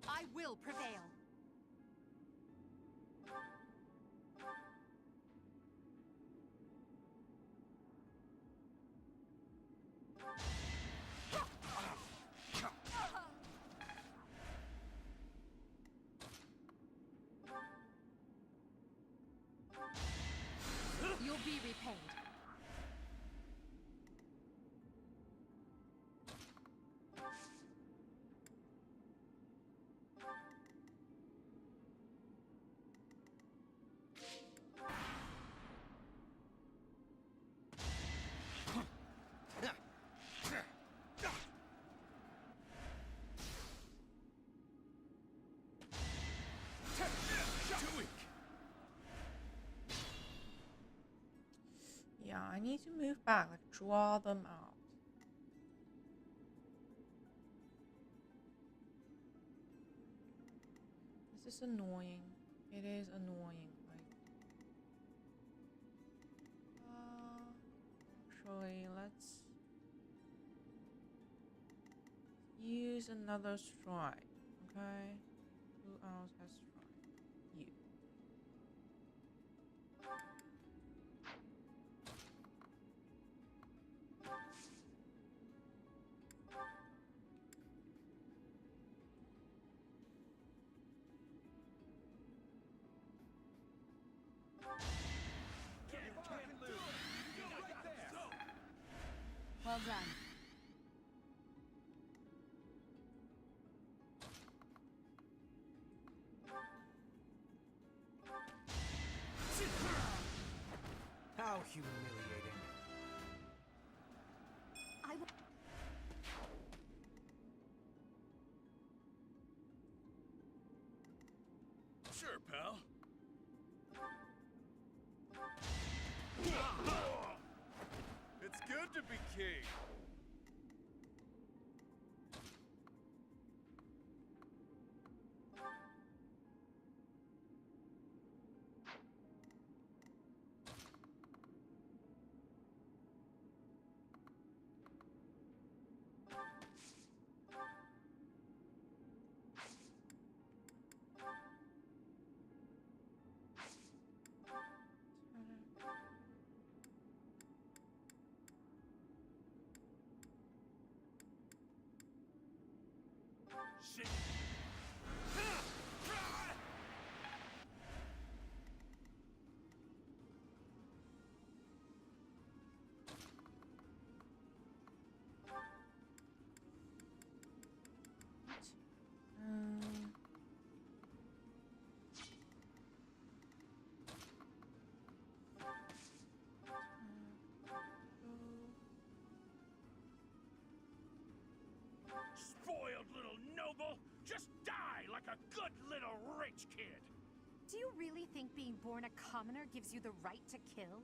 I will prevail. You'll be repaid. I need to move back, like draw them out. This is annoying. It is annoying. Actually, let's use another strike. Okay. Who else has strike? You. Well done. How humiliating. I will. Sure, pal. It's good to be king. Shit. Spoiled little noble! Just die like a good little rich kid! Do you really think being born a commoner gives you the right to kill?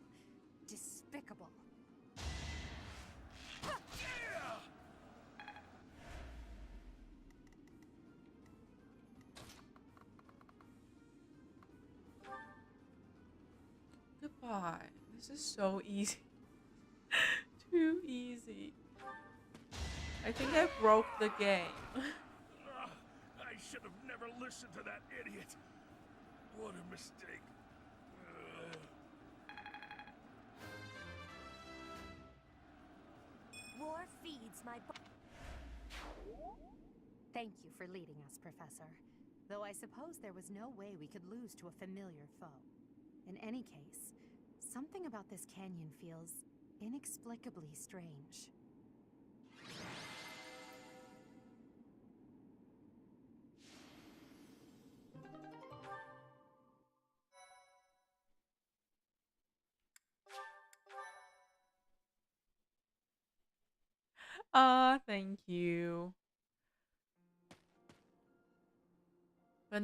Despicable. Yeah! Goodbye. This is so easy. Too easy. I think I broke the game. I should have never listened to that idiot. What a mistake. War feeds my Thank you for leading us, Professor. Though I suppose there was no way we could lose to a familiar foe. In any case, something about this canyon feels inexplicably strange. Thank you. But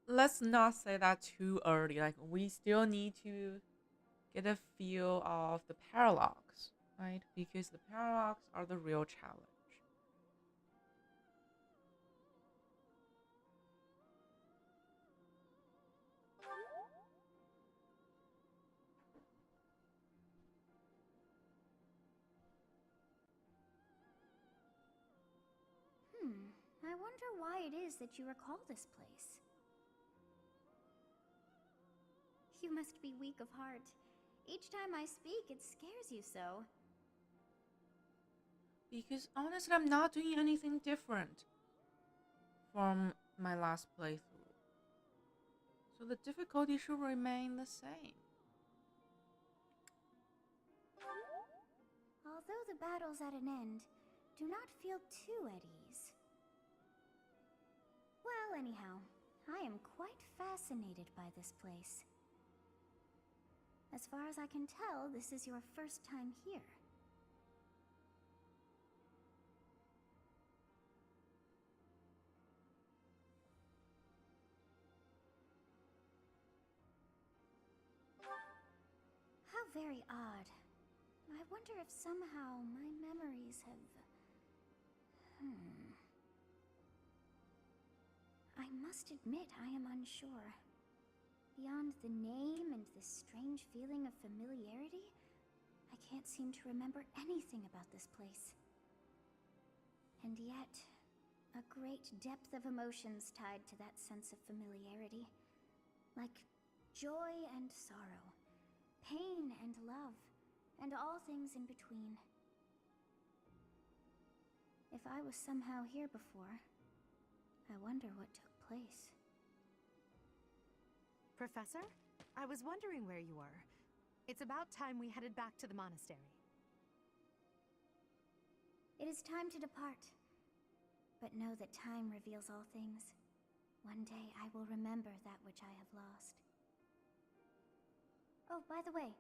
let's not say that too early. Like, we still need to get a feel of the paradox, right? Because the paradox are the real challenge. I wonder why it is that you recall this place. You must be weak of heart. Each time I speak, it scares you so. Because honestly, I'm not doing anything different from my last playthrough. So the difficulty should remain the same. Although the battle's at an end, do not feel too at ease. Well, anyhow, I am quite fascinated by this place. As far as I can tell, this is your first time here. How very odd. I wonder if somehow my memories have... I must admit I am unsure. Beyond the name and this strange feeling of familiarity, I can't seem to remember anything about this place. And yet, a great depth of emotions tied to that sense of familiarity. Like joy and sorrow, pain and love, and all things in between. If I was somehow here before, I wonder what took place. Professor, I was wondering where you were. It's about time we headed back to the monastery. It is time to depart. But know that time reveals all things. One day I will remember that which I have lost. Oh, by the way,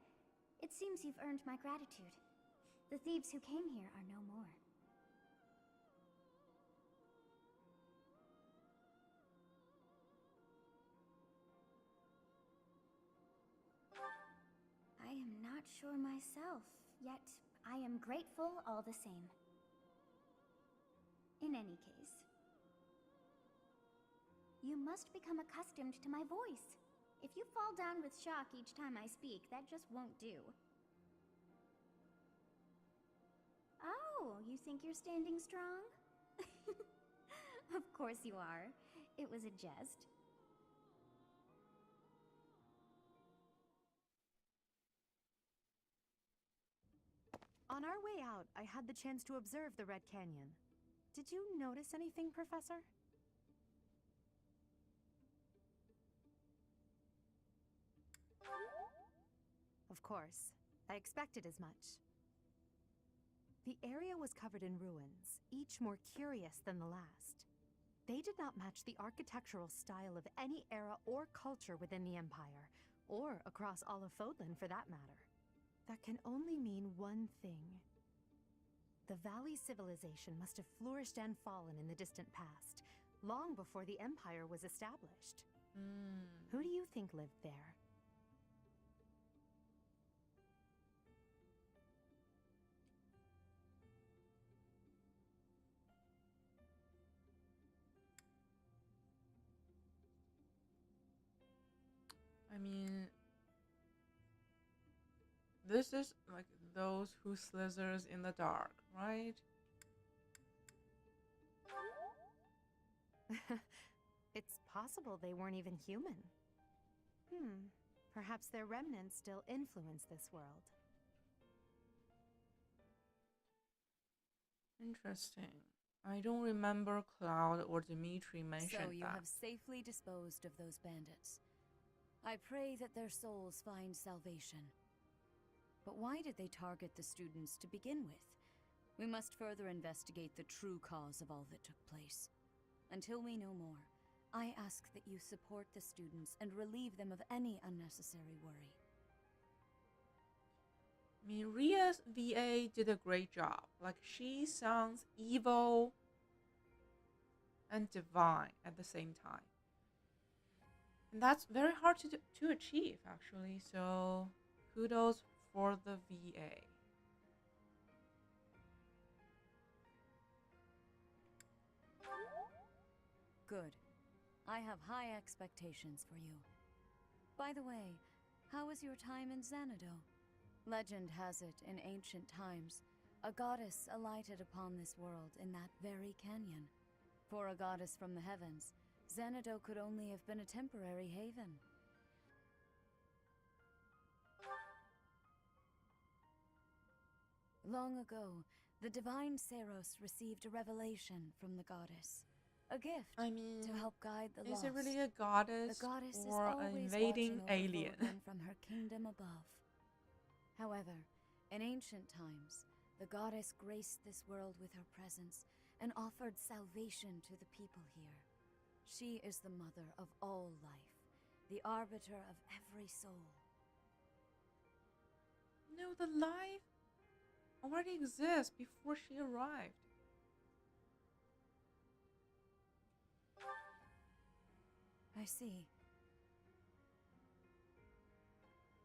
it seems you've earned my gratitude. The thieves who came here are no more. I am not sure myself, yet I am grateful all the same. In any case, you must become accustomed to my voice. If you fall down with shock each time I speak, that just won't do. Oh, you think you're standing strong? Of course you are. It was a jest. On our way out, I had the chance to observe the Red Canyon. Did you notice anything, Professor? Of course. I expected as much. The area was covered in ruins, each more curious than the last. They did not match the architectural style of any era or culture within the Empire, or across all of Fodlan for that matter. That can only mean one thing. The Valley civilization must have flourished and fallen in the distant past, long before the Empire was established. Who do you think lived there? I mean, this is like those who slithers in the dark, right? It's possible they weren't even human. Perhaps their remnants still influence this world. Interesting. I don't remember Cloud or Dimitri mentioned So you that. have safely disposed of those bandits. I pray that their souls find salvation. But why did they target the students to begin with? We must further investigate the true cause of all that took place. Until we know more, I ask that you support the students and relieve them of any unnecessary worry. I mean, Ria's VA did a great job. Like, she sounds evil and divine at the same time. And that's very hard to achieve, actually. So, kudos for the VA. Good. I have high expectations for you. By the way, how was your time in Xanadu? Legend has it, in ancient times, a goddess alighted upon this world in that very canyon. For a goddess from the heavens, Xanadu could only have been a temporary haven. Long ago, the divine Saros received a revelation from the goddess. A gift to help guide the lost. Is it really a goddess, the goddess or is an always invading watching over alien? Fodlan from her kingdom above. However, in ancient times, the goddess graced this world with her presence and offered salvation to the people here. She is the mother of all life, the arbiter of every soul. No, the life already exists before she arrived. I see.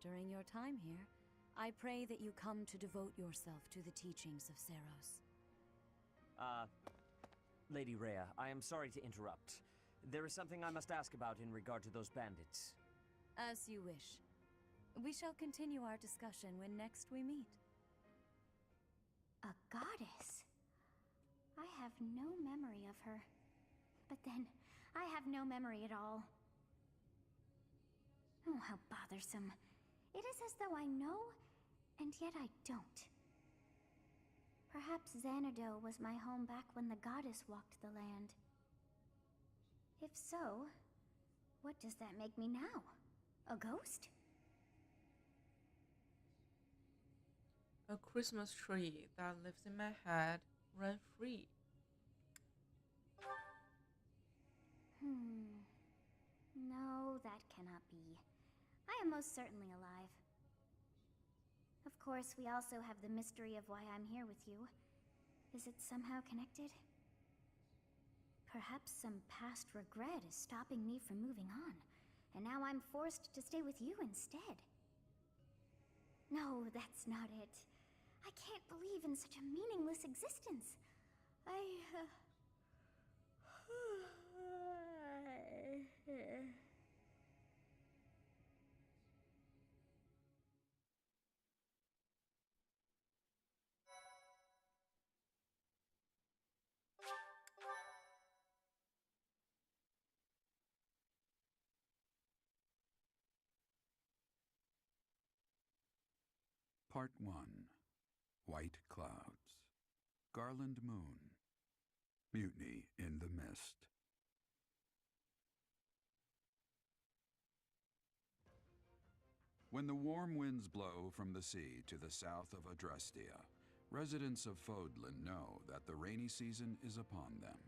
During your time here, I pray that you come to devote yourself to the teachings of Seros. Lady Rhea, I am sorry to interrupt. There is something I must ask about in regard to those bandits. As you wish. We shall continue our discussion when next we meet. A goddess? I have no memory of her. But then, I have no memory at all. Oh, how bothersome. It is as though I know, and yet I don't. Perhaps Xanadu was my home back when the goddess walked the land. If so, what does that make me now? A ghost? A Christmas tree that lives in my head, rent free. No, that cannot be. I am most certainly alive. Of course, we also have the mystery of why I'm here with you. Is it somehow connected? Perhaps some past regret is stopping me from moving on, and now I'm forced to stay with you instead. No, that's not it. I can't believe in such a meaningless existence. Part 1. White Clouds. Garland Moon. Mutiny in the Mist. When the warm winds blow from the sea to the south of Adrestia, residents of Fodlan know that the rainy season is upon them.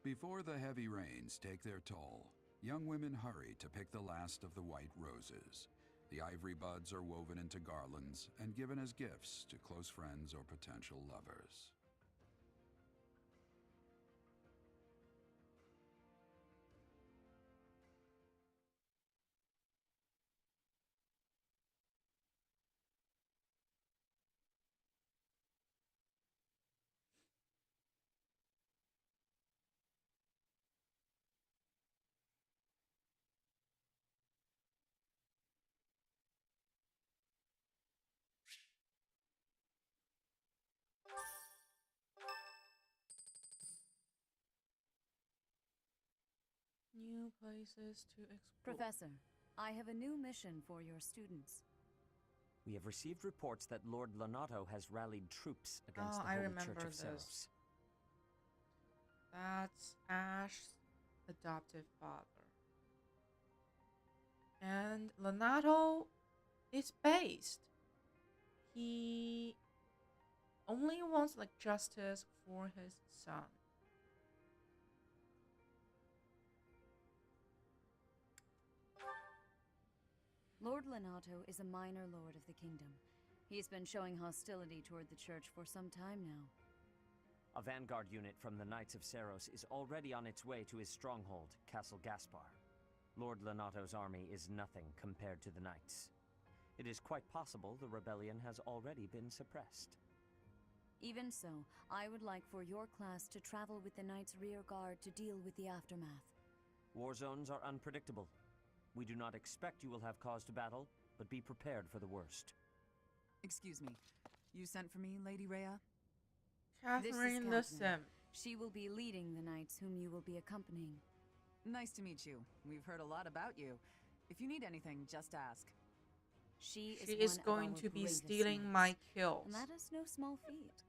Before the heavy rains take their toll, young women hurry to pick the last of the white roses. The ivory buds are woven into garlands and given as gifts to close friends or potential lovers. New places to explore. Professor, I have a new mission for your students. We have received reports that Lord Lonato has rallied troops against the I Holy remember Church of this. Seros. That's Ash's adoptive father. And Lonato is based. He only wants like justice for his son. Lord Lonato is a minor lord of the kingdom. He's been showing hostility toward the church for some time now. A vanguard unit from the Knights of Seros is already on its way to his stronghold, Castle Gaspar. Lord Lonato's army is nothing compared to the Knights. It is quite possible the rebellion has already been suppressed. Even so, I would like for your class to travel with the Knights' rear guard to deal with the aftermath. War zones are unpredictable. We do not expect you will have cause to battle, but be prepared for the worst. Excuse me. You sent for me, Lady Rhea? Catherine the Sim. She will be leading the knights whom you will be accompanying. Nice to meet you. We've heard a lot about you. If you need anything, just ask. She is going to be stealing my kills. And that is no small feat.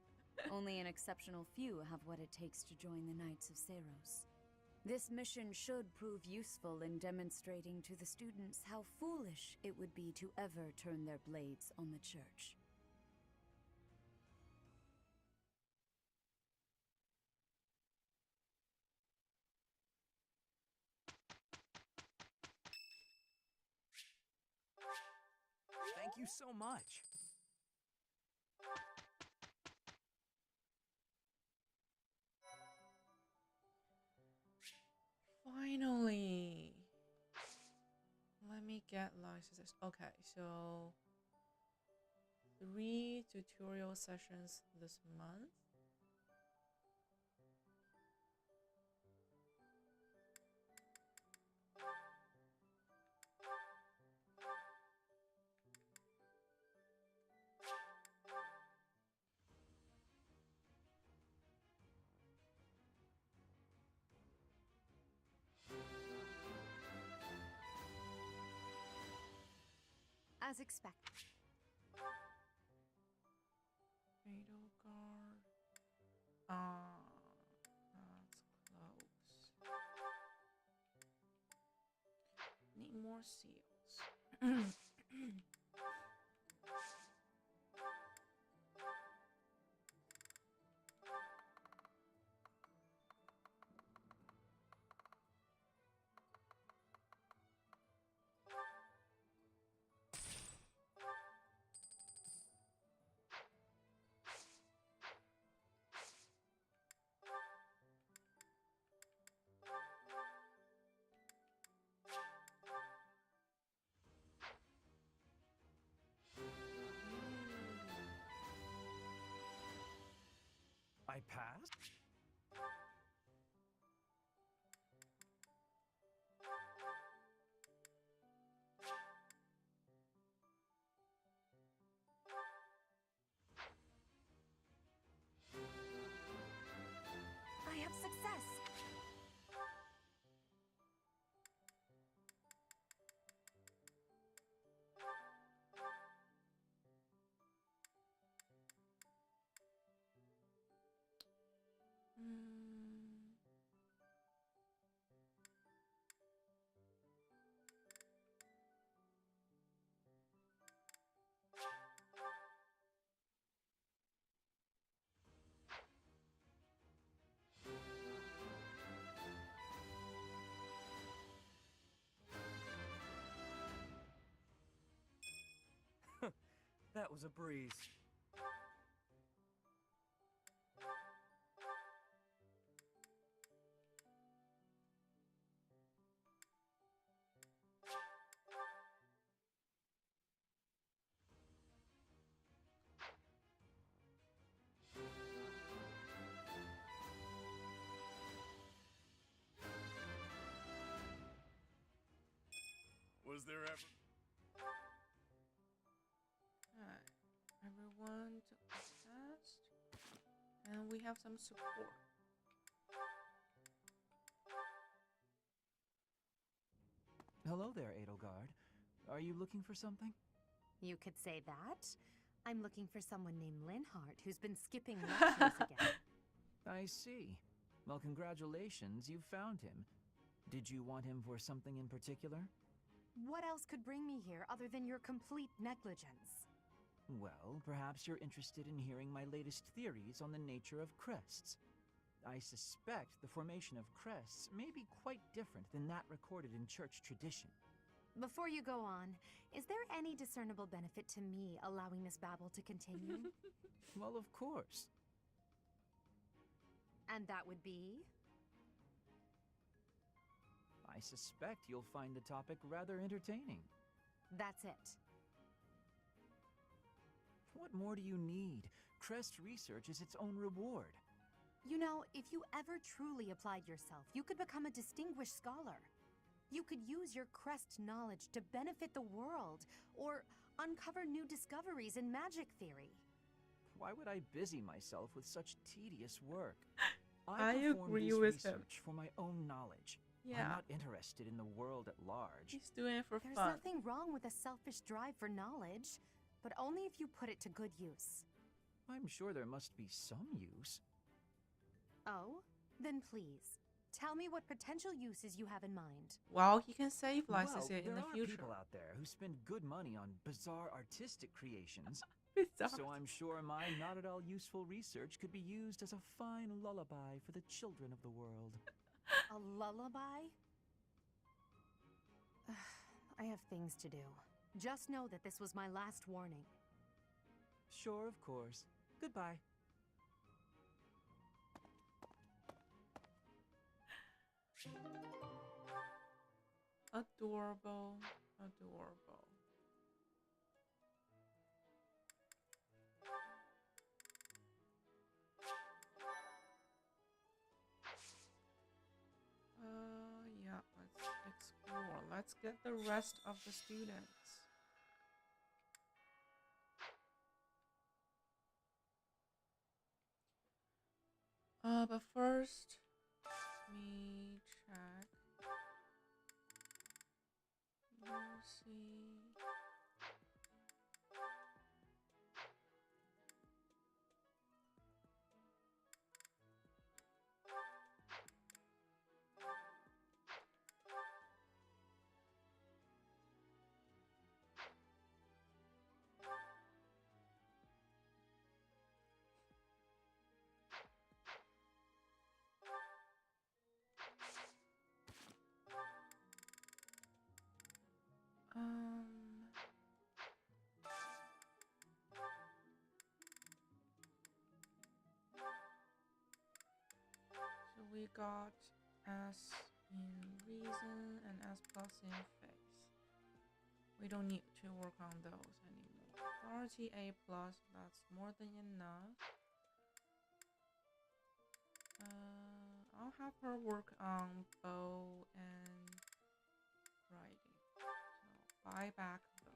Only an exceptional few have what it takes to join the Knights of Seros. This mission should prove useful in demonstrating to the students how foolish it would be to ever turn their blades on the church. Thank you so much. Finally. Let me get licenses. Okay, so 3 tutorial sessions this month. As expected. Fatal guard. That's close. Need more seals. I passed? I have success. That was a breeze. Was there ever... Alright, everyone took the test, and we have some support. Hello there, Edelgard. Are you looking for something? You could say that. I'm looking for someone named Linhart who's been skipping lectures again. I see. Well, congratulations, you found him. Did you want him for something in particular? What else could bring me here other than your complete negligence? Well, perhaps you're interested in hearing my latest theories on the nature of crests. I suspect the formation of crests may be quite different than that recorded in church tradition. Before you go on, is there any discernible benefit to me allowing this babble to continue? Well, of course. And that would be? I suspect you'll find the topic rather entertaining. That's it. What more do you need? Crest research is its own reward. You know, if you ever truly applied yourself, you could become a distinguished scholar. You could use your crest knowledge to benefit the world, or uncover new discoveries in magic theory. Why would I busy myself with such tedious work? I perform agree this with him. research for my own knowledge. Yeah. I'm not interested in the world at large. He's doing it for There's fun. nothing wrong with a selfish drive for knowledge, but only if you put it to good use. I'm sure there must be some use. Oh? Then please, tell me what potential uses you have in mind. Well, he can save Well, license in there the are future. people out there who spend good money on bizarre artistic creations. Bizarre. So I'm sure my not at all useful research could be used as a fine lullaby for the children of the world. A lullaby? I have things to do. Just know that this was my last warning. Sure, of course. Goodbye. Adorable. Adorable. explore. Let's get the rest of the students. But first, let me check. Mercy. So we got S in reason and S plus in face. We don't need to work on those anymore. Authority A plus, that's more than enough. I'll have her work on bow and writing. So buy back those.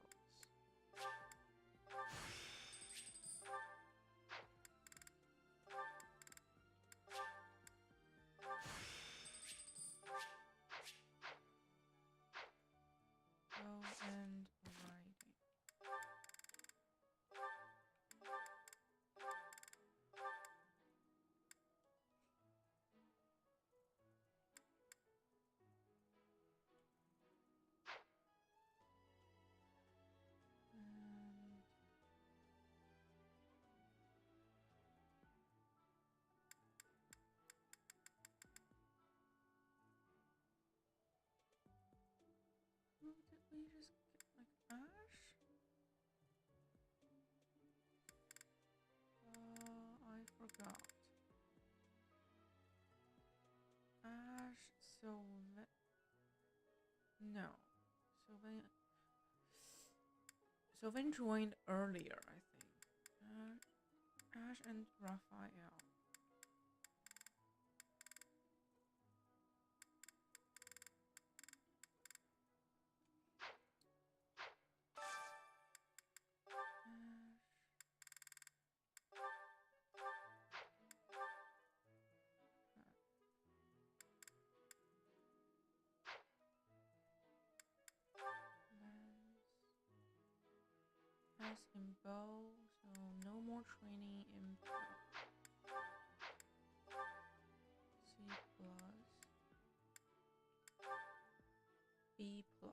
Bow and writing. Who did we just get? Like Ash? I forgot. Ash, Sylvan. No. Sylvan joined earlier, I think. Ash and Raphael. S in bow, so no more training in bow. C plus. B plus.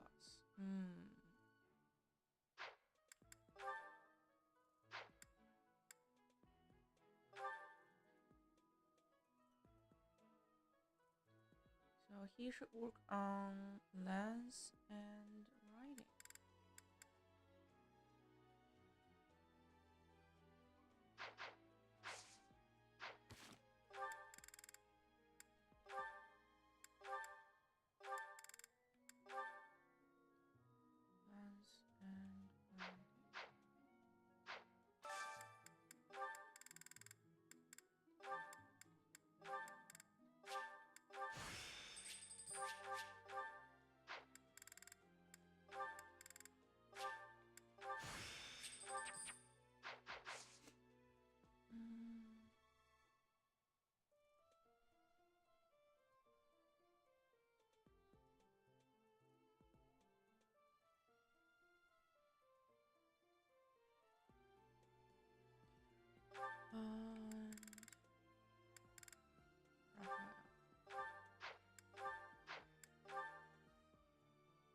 So he should work on lens and writing. Lens and writing.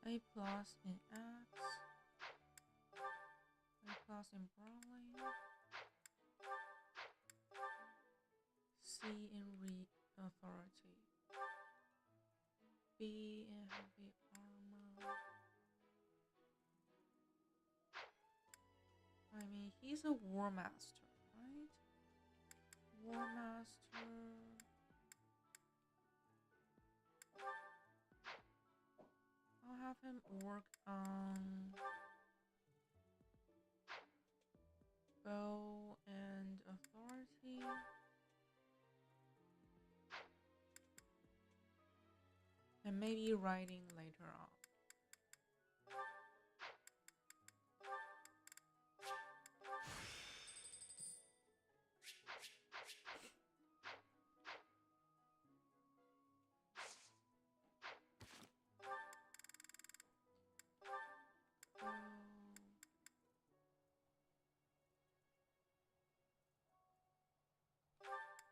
A plus in X. A plus in brawling. C in read authority. B in heavy armor. I mean, he's a war master, right? War master. I'll have him work on bow and authority. And and maybe writing later on.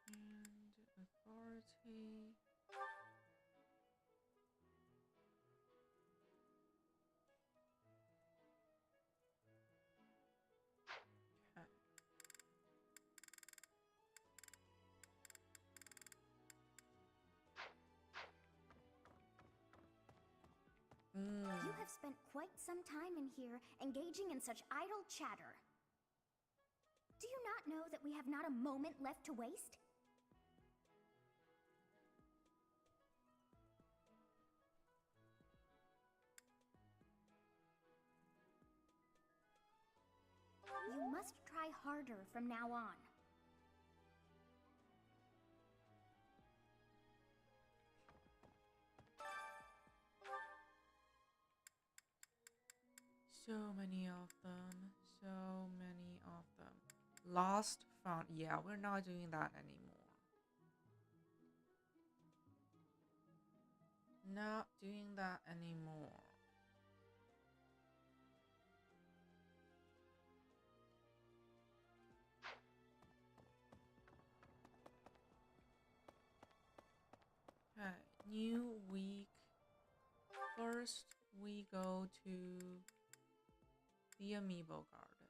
And authority. Okay. You have spent quite some time in here, engaging in such idle chatter. Do you not know that we have not a moment left to waste? You must try harder from now on. So many of them. So many of them. Lost, found. Yeah, we're not doing that anymore. Not doing that anymore. Okay, new week. First, we go to the Amiibo Garden.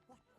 What the?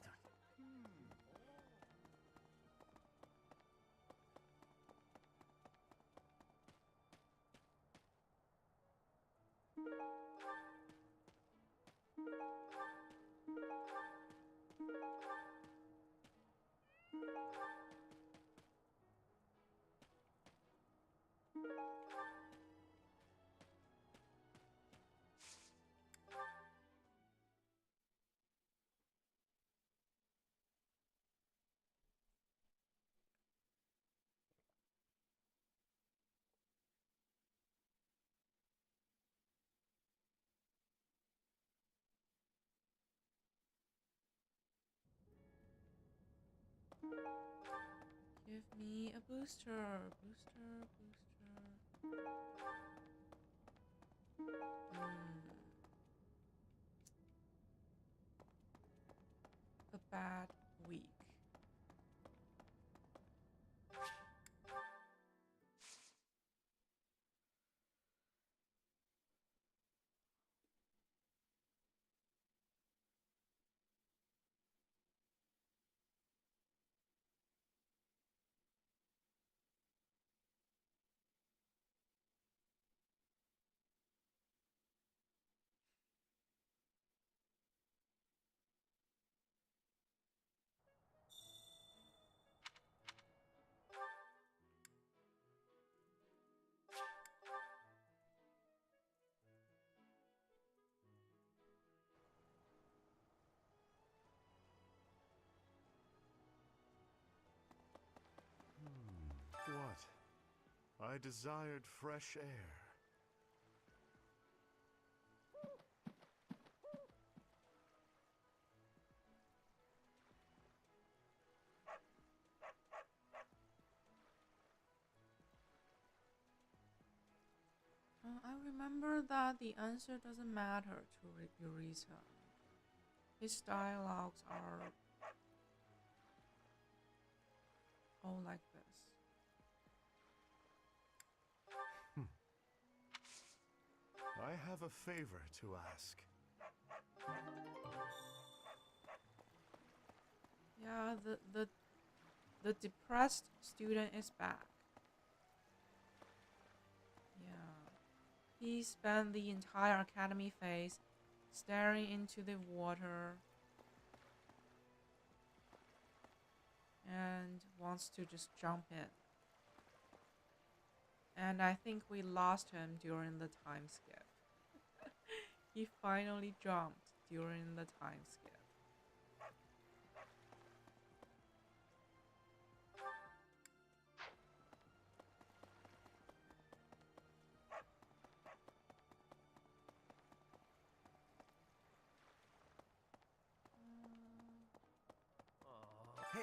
Give me a booster. Booster, booster. A bad week. What? I desired fresh air. I remember that the answer doesn't matter to Eureka. His dialogues are all like this. I have a favor to ask. Yeah, the depressed student is back. Yeah. He spent the entire academy phase staring into the water and wants to just jump in. And I think we lost him during the time skip. He finally jumped during the time skip.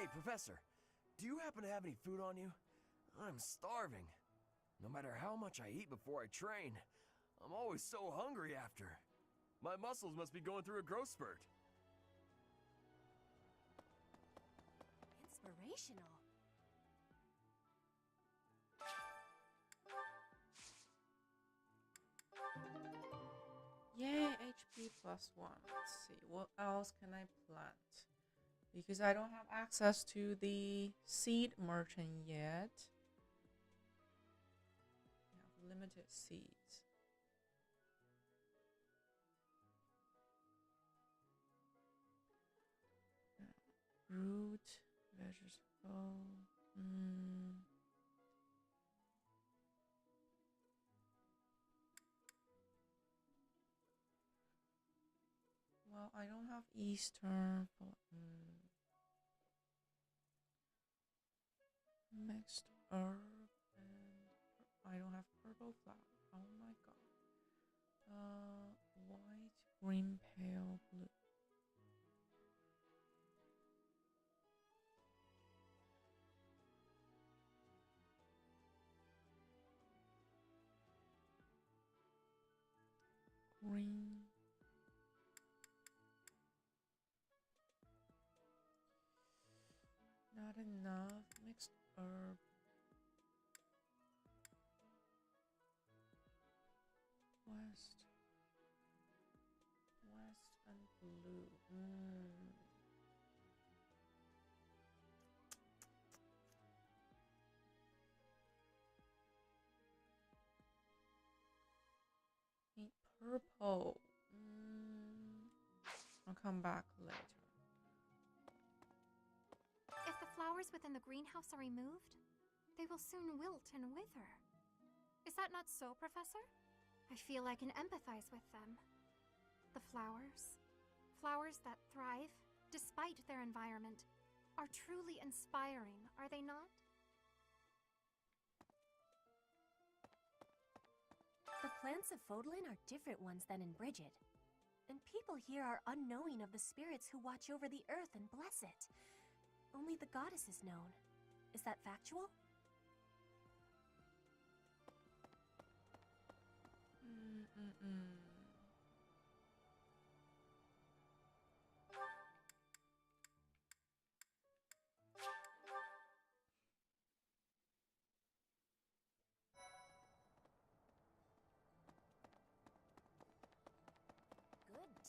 Hey, Professor, do you happen to have any food on you? I'm starving. No matter how much I eat before I train, I'm always so hungry after. My muscles must be going through a growth spurt. Inspirational. Yay, HP +1. Let's see, what else can I plant? Because I don't have access to the seed merchant yet. I have limited seeds. Root, vegetable. Well, I don't have Eastern. Mixed herb and I don't have purple flower. Oh my god. White, green, pale, blue. Green. Not enough. Mixed herb. West. West and blue. Need purple. I'll come back later. If the flowers within the greenhouse are removed, they will soon wilt and wither. Is that not so, Professor? I feel I can empathize with them. The flowers that thrive despite their environment, are truly inspiring, are they not? The plants of Fodlan are different ones than in Bridget. And people here are unknowing of the spirits who watch over the earth and bless it. Only the goddess is known. Is that factual?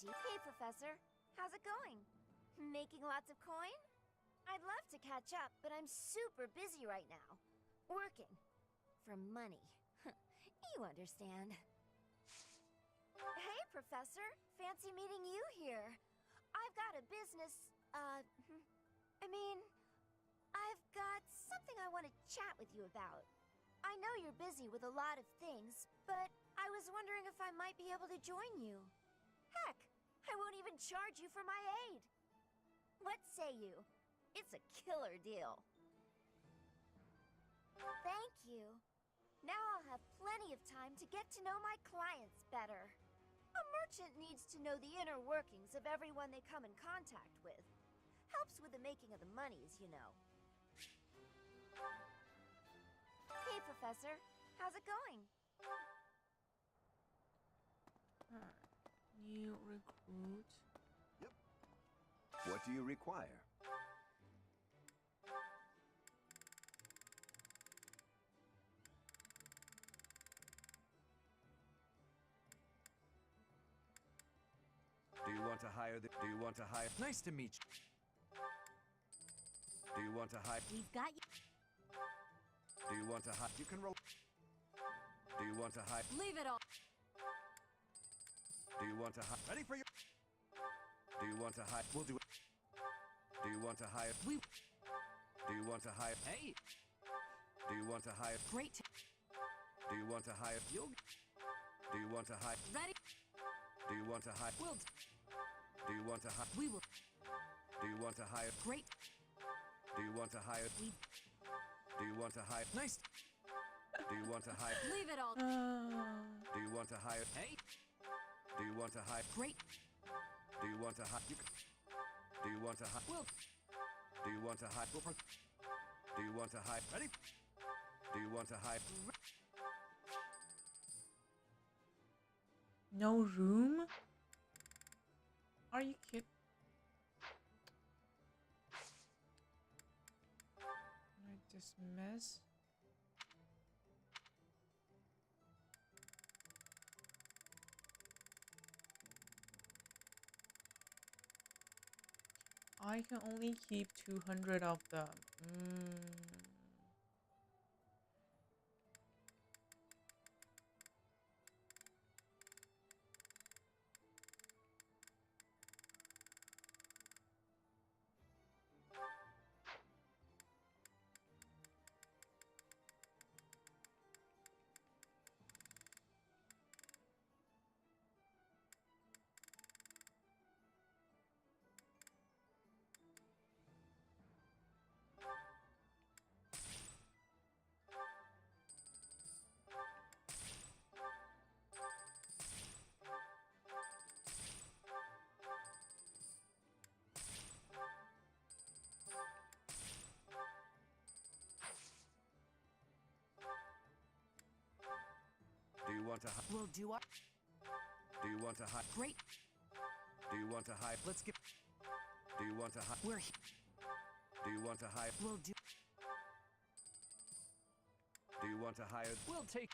Hey, Professor. How's it going? Making lots of coin? I'd love to catch up, but I'm super busy right now. Working. For money. You understand. Hey, Professor. Fancy meeting you here. I've got a business, I've got something I want to chat with you about. I know you're busy with a lot of things, but I was wondering if I might be able to join you. Heck, I won't even charge you for my aid. What say you? It's a killer deal. Thank you. Now I'll have plenty of time to get to know my clients better. A merchant needs to know the inner workings of everyone they come in contact with. Helps with the making of the monies, you know. Hey, Professor. How's it going? New recruit. Yep. What do you require? Do you want to hire the... Do you want to hire... Nice to meet you. Do you want to hire... We've got you. Do you want to hire... You can roll... Do you want to hire... Leave it all. Do you want to hire... Ready for your... Do you want to hire... We'll do it. Do you want to hire... We... Do you want to hire... Hey! Do you want to hire... Great. Do you want to hire... You'll... Do you want to hire... Ready? Do you want to hire... We'll... Do you want to hire... We will... Do you want to hire... Great. Do you want to hire... We... Do you want to hire... Nice. Do you want to hire... Leave it all. Do you want to hire... Hey! Do you want to hire... Great. Do you want to hire... Do you want to hire... We'll... Do Do you want to hide? Do you want to hide? Ready? Do you want to hide? No room? Are you kidding? I dismiss. I can only keep 200 of them. Do you want to hide? We'll do our... Do you want to hide? Great. Do you want to hide? Let's get... Do you want to hide? We're... Do you want to hide? We'll do... Do you want to hire? We'll take...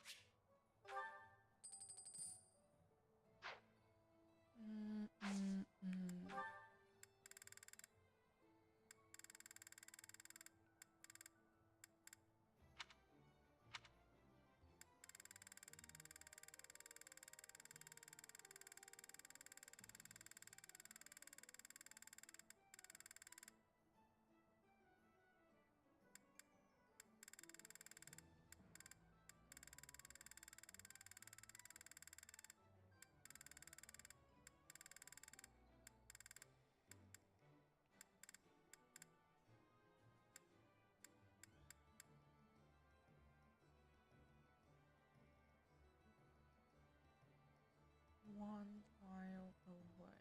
One tile away.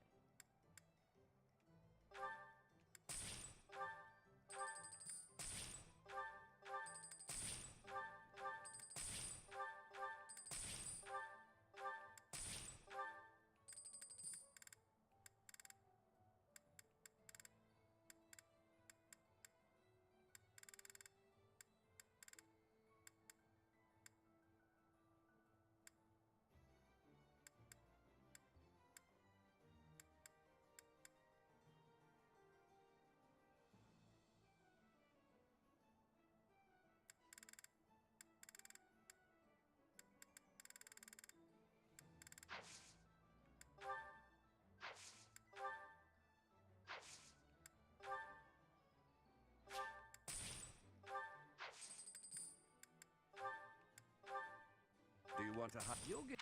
Do you want to hide? You'll get.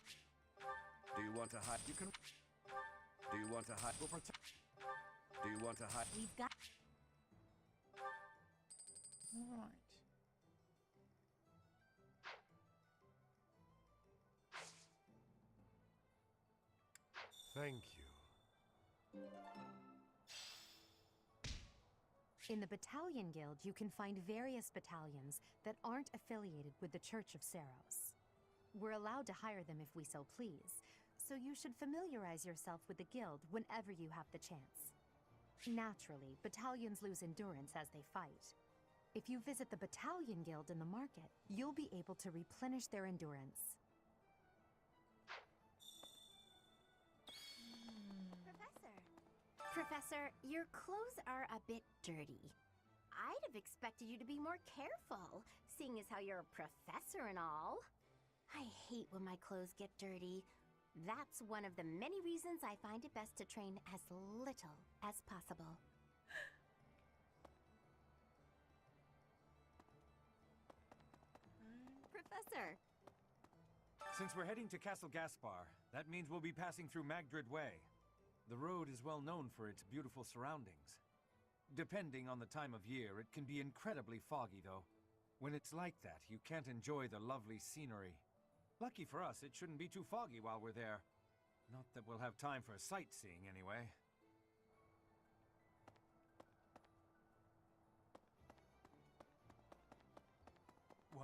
Do you want to hide? You can. Do you want to hide? We'll protect. Do you want to hide? We've got... Alright. Thank you. In the Battalion Guild, you can find various battalions that aren't affiliated with the Church of Seros. We're allowed to hire them if we so please, so you should familiarize yourself with the guild whenever you have the chance. Naturally, battalions lose endurance as they fight. If you visit the Battalion Guild in the market, you'll be able to replenish their endurance. Professor, your clothes are a bit dirty. I'd have expected you to be more careful, seeing as how you're a professor and all. I hate when my clothes get dirty. That's one of the many reasons I find it best to train as little as possible. Professor! Since we're heading to Castle Gaspar, that means we'll be passing through Magdred Way. The road is well known for its beautiful surroundings. Depending on the time of year, it can be incredibly foggy, though. When it's like that, you can't enjoy the lovely scenery. Lucky for us, it shouldn't be too foggy while we're there. Not that we'll have time for sightseeing, anyway.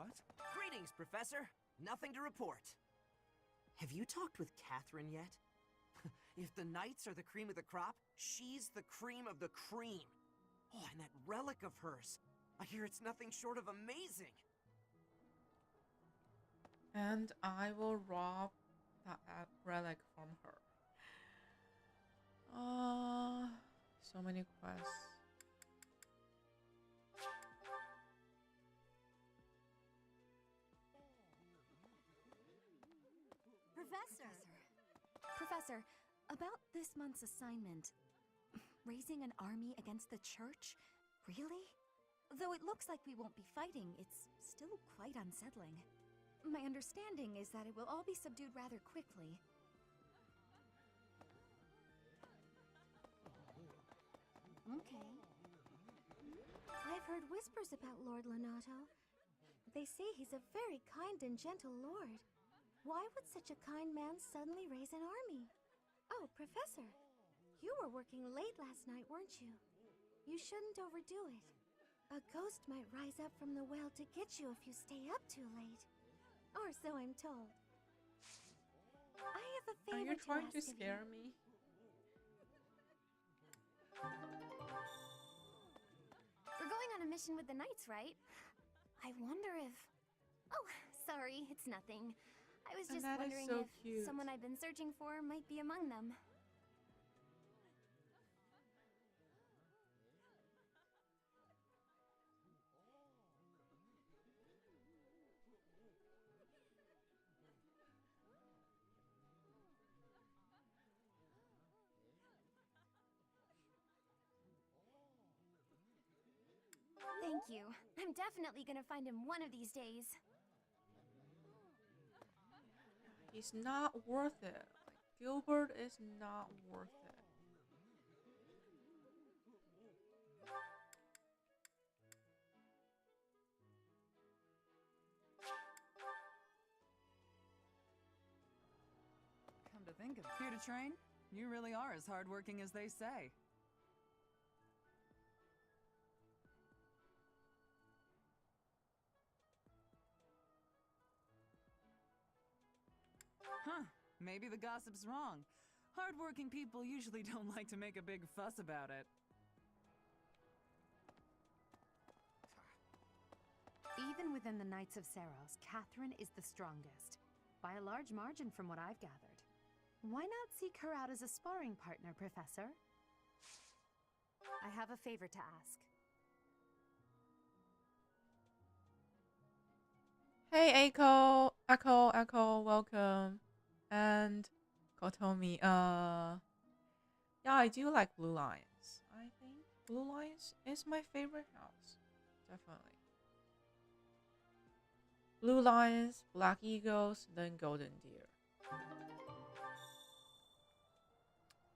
What? Greetings, Professor. Nothing to report. Have you talked with Catherine yet? If the knights are the cream of the crop, she's the cream of the cream. Oh, and that relic of hers. I hear it's nothing short of amazing. And I will rob that relic from her. So many quests. Professor, about this month's assignment, raising an army against the church? Really? Though it looks like we won't be fighting, it's still quite unsettling. My understanding is that it will all be subdued rather quickly. Okay. I've heard whispers about Lord Lenato. They say he's a very kind and gentle lord. Why would such a kind man suddenly raise an army? Oh, Professor, you were working late last night, weren't you? You shouldn't overdo it. A ghost might rise up from the well to get you if you stay up too late. Or so I'm told. I have a favor Are you trying to ask of scare you. me? We're going on a mission with the knights, right? I wonder if... Oh, sorry, it's nothing. I was And just that is wondering so if cute. someone I've been searching for might be among them. Thank you. I'm definitely gonna find him one of these days. He's not worth it. Like, Gilbert is not worth it. Come to think of it. Here to train? You really are as hardworking as they say. Huh. Maybe the gossip's wrong. Hardworking people usually don't like to make a big fuss about it. Even within the Knights of Saros, Catherine is the strongest. By a large margin from what I've gathered. Why not seek her out as a sparring partner, Professor? I have a favor to ask. Hey, Echo, welcome. And Kotomi, yeah, I do like Blue Lions. I think Blue Lions is my favorite house. Definitely. Blue Lions, Black Eagles, then Golden Deer.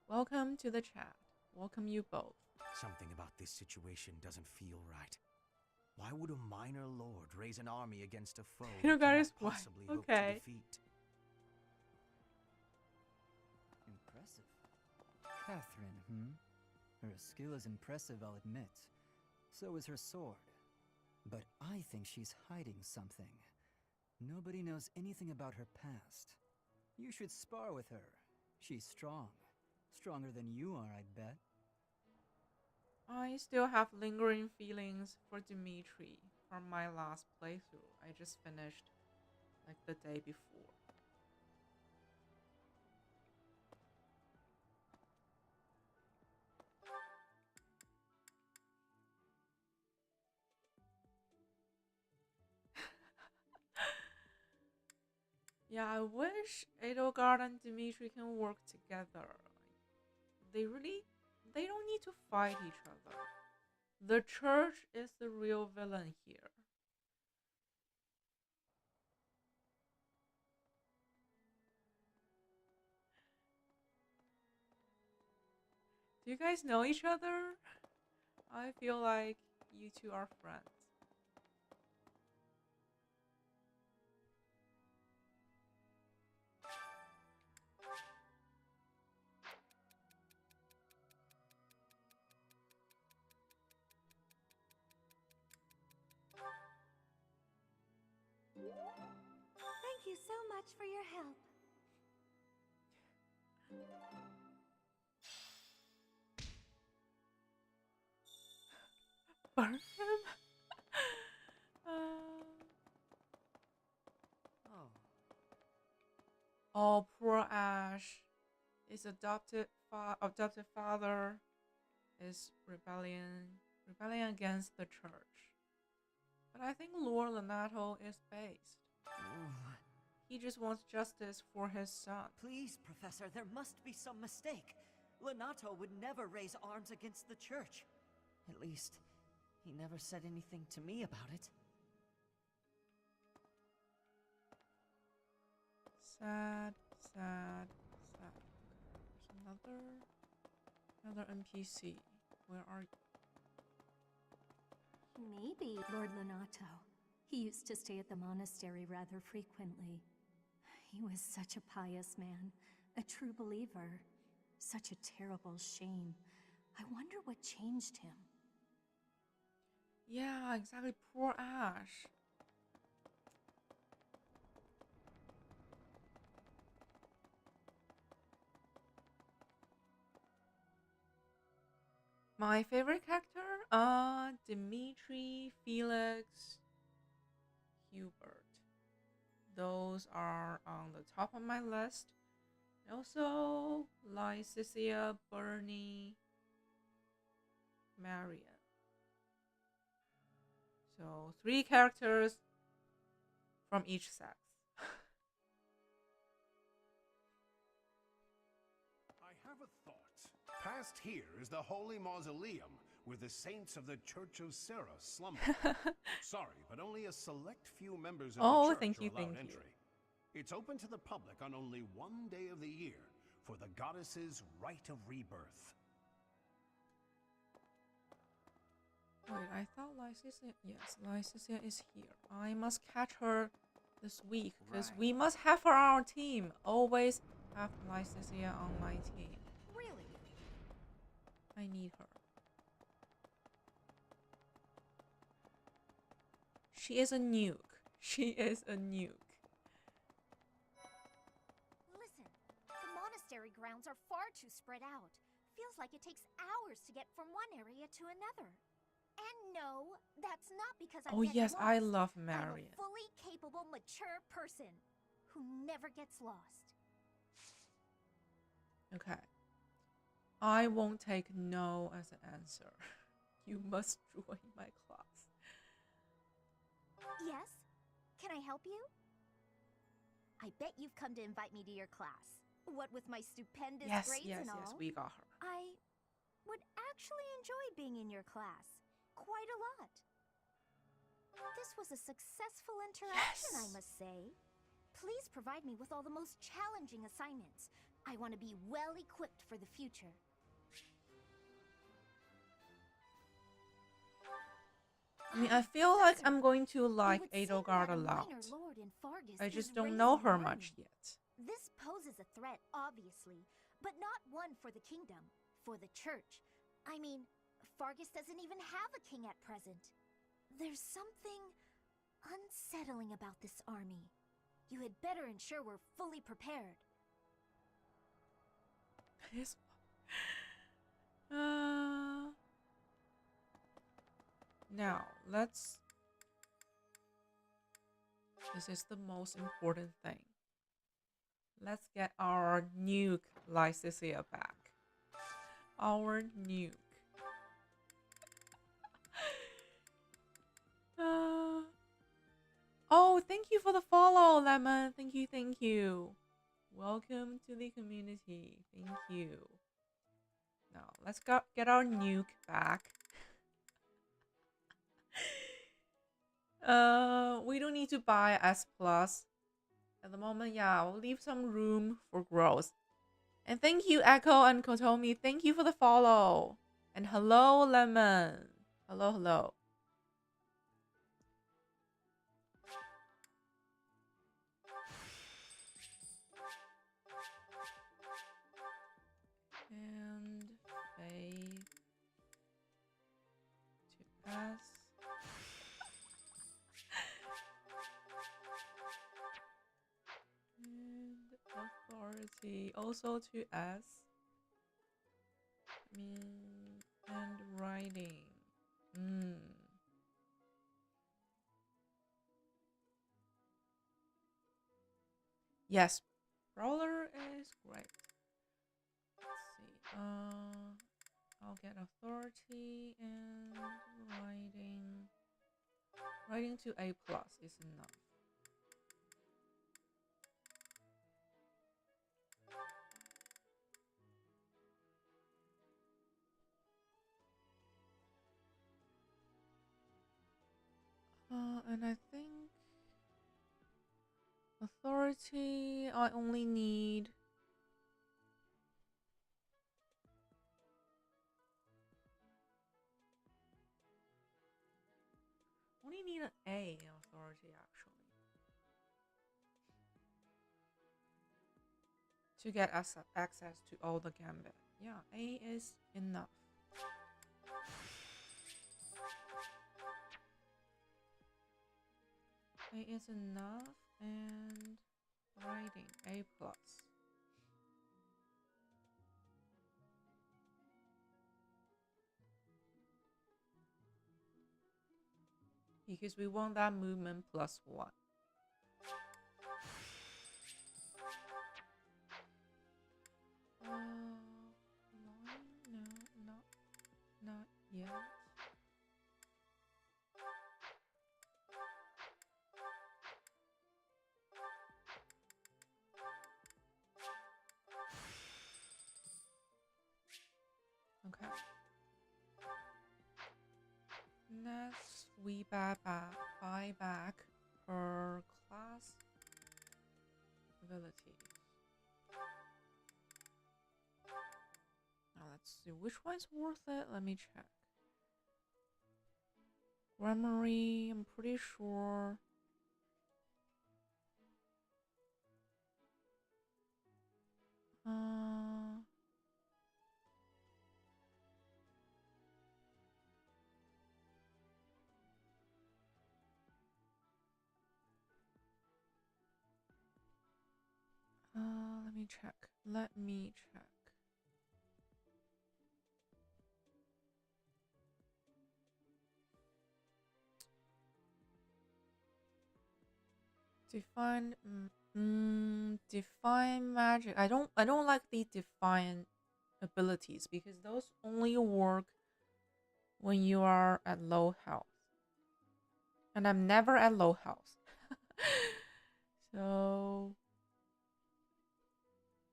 Welcome to the chat. Welcome you both. Something about this situation doesn't feel right. Why would a minor lord raise an army against a foe You he got cannot his wife. possibly hope Okay. to defeat? Impressive. Catherine, hmm? Her skill is impressive, I'll admit. So is her sword. But I think she's hiding something. Nobody knows anything about her past. You should spar with her. She's strong. Stronger than you are, I'd bet. I still have lingering feelings for Dimitri from my last playthrough. I just finished like the day before. Yeah, I wish Edelgard and Dimitri can work together. They don't need to fight each other. The church is the real villain here. Do you guys know each other? I feel like you two are friends. much for your help. Burn him? Oh, poor Ash. His adopted father is rebelling against the church. But I think Lord Lenato is based. He just wants justice for his son. Please, Professor, there must be some mistake. Lenato would never raise arms against the church. At least, he never said anything to me about it. Sad, sad, sad. There's another NPC. Where are you? Maybe Lord Lenato. He used to stay at the monastery rather frequently. He was such a pious man, a true believer. Such a terrible shame. I wonder what changed him. Yeah, exactly. Poor Ash. My favorite character? Dimitri, Felix, Hubert. Those are on the top of my list. And also, Lycicia, Bernie, Marion. So, 3 characters from each sex. I have a thought. Past here is the Holy Mausoleum, where the saints of the Church of Sarah slumber. Sorry, but only a select few members of the church are allowed entry. It's open to the public on only one day of the year, for the goddess's rite of rebirth. Wait, I thought Lycicia... Yes, Lycicia is here. I must catch her this week, because we must have her on our team. Always have Lycicia on my team. Really? I need her. She is a nuke. She is a nuke. Listen, the monastery grounds are far too spread out. Feels like it takes hours to get from one area to another. And no, that's not because I'm getting yes, lost. I love I'm Marion. a fully capable, mature person who never gets lost. Okay. I won't take no as an answer. You must join my class. Yes? Can I help you? I bet you've come to invite me to your class. What with my stupendous grades and all. Yes, we got her. I would actually enjoy being in your class. Quite a lot. This was a successful interaction, I must say. Please provide me with all the most challenging assignments. I want to be well equipped for the future. I mean, I feel like I'm going to like Edelgard a lot. I just don't know her much yet. This poses a threat, obviously, but not one for the kingdom, for the church. I mean, Fargus doesn't even have a king at present. There's something unsettling about this army. You had better ensure we're fully prepared. Yes. Now, let's... This is the most important thing. Let's get our nuke Lycicia back. Our nuke. Oh, thank you for the follow, Lemon. Thank you, thank you. Welcome to the community. Thank you. Now, let's get our nuke back. We don't need to buy S+. At the moment, yeah, we'll leave some room for growth. And thank you, Echo and Kotomi. Thank you for the follow. And hello, Lemon. Hello, hello. And fade to S. authority also to S. And writing. Yes, brawler is great. Let's see. I'll get authority and writing. Writing to A+ is enough. And I think authority, I only need an A in authority actually to get access to all the gambit. Yeah, A is enough. A is enough, and writing A+. Because we want that movement +1. No, not yet. Okay. Next, we buy back her class abilities. Now let's see which one's worth it. Let me check. Grammary, I'm pretty sure. Let me check. Let me check. Define define magic. I don't like the define abilities because those only work when you are at low health. And I'm never at low health. So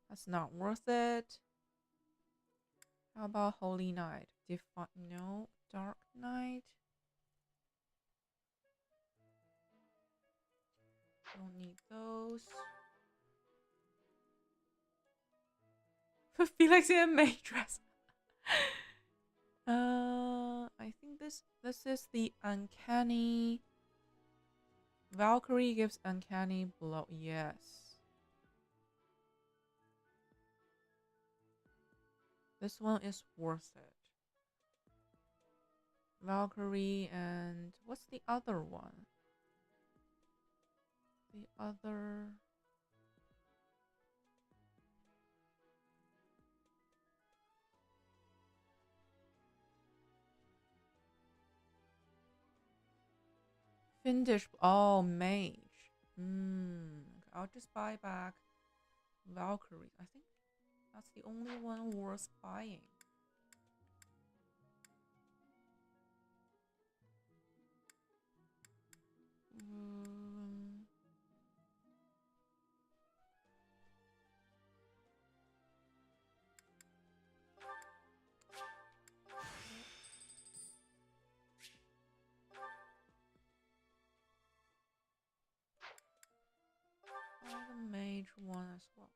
that's not worth it. How about Holy Night? No, Dark Night. Don't need those. Felix in a maid dress. I think this is the uncanny. Valkyrie gives uncanny blow. Yes. This one is worth it. Valkyrie and what's the other one? The other. Findish. Oh, mage. I'll just buy back Valkyrie. I think that's the only one worth buying. The mage one as well.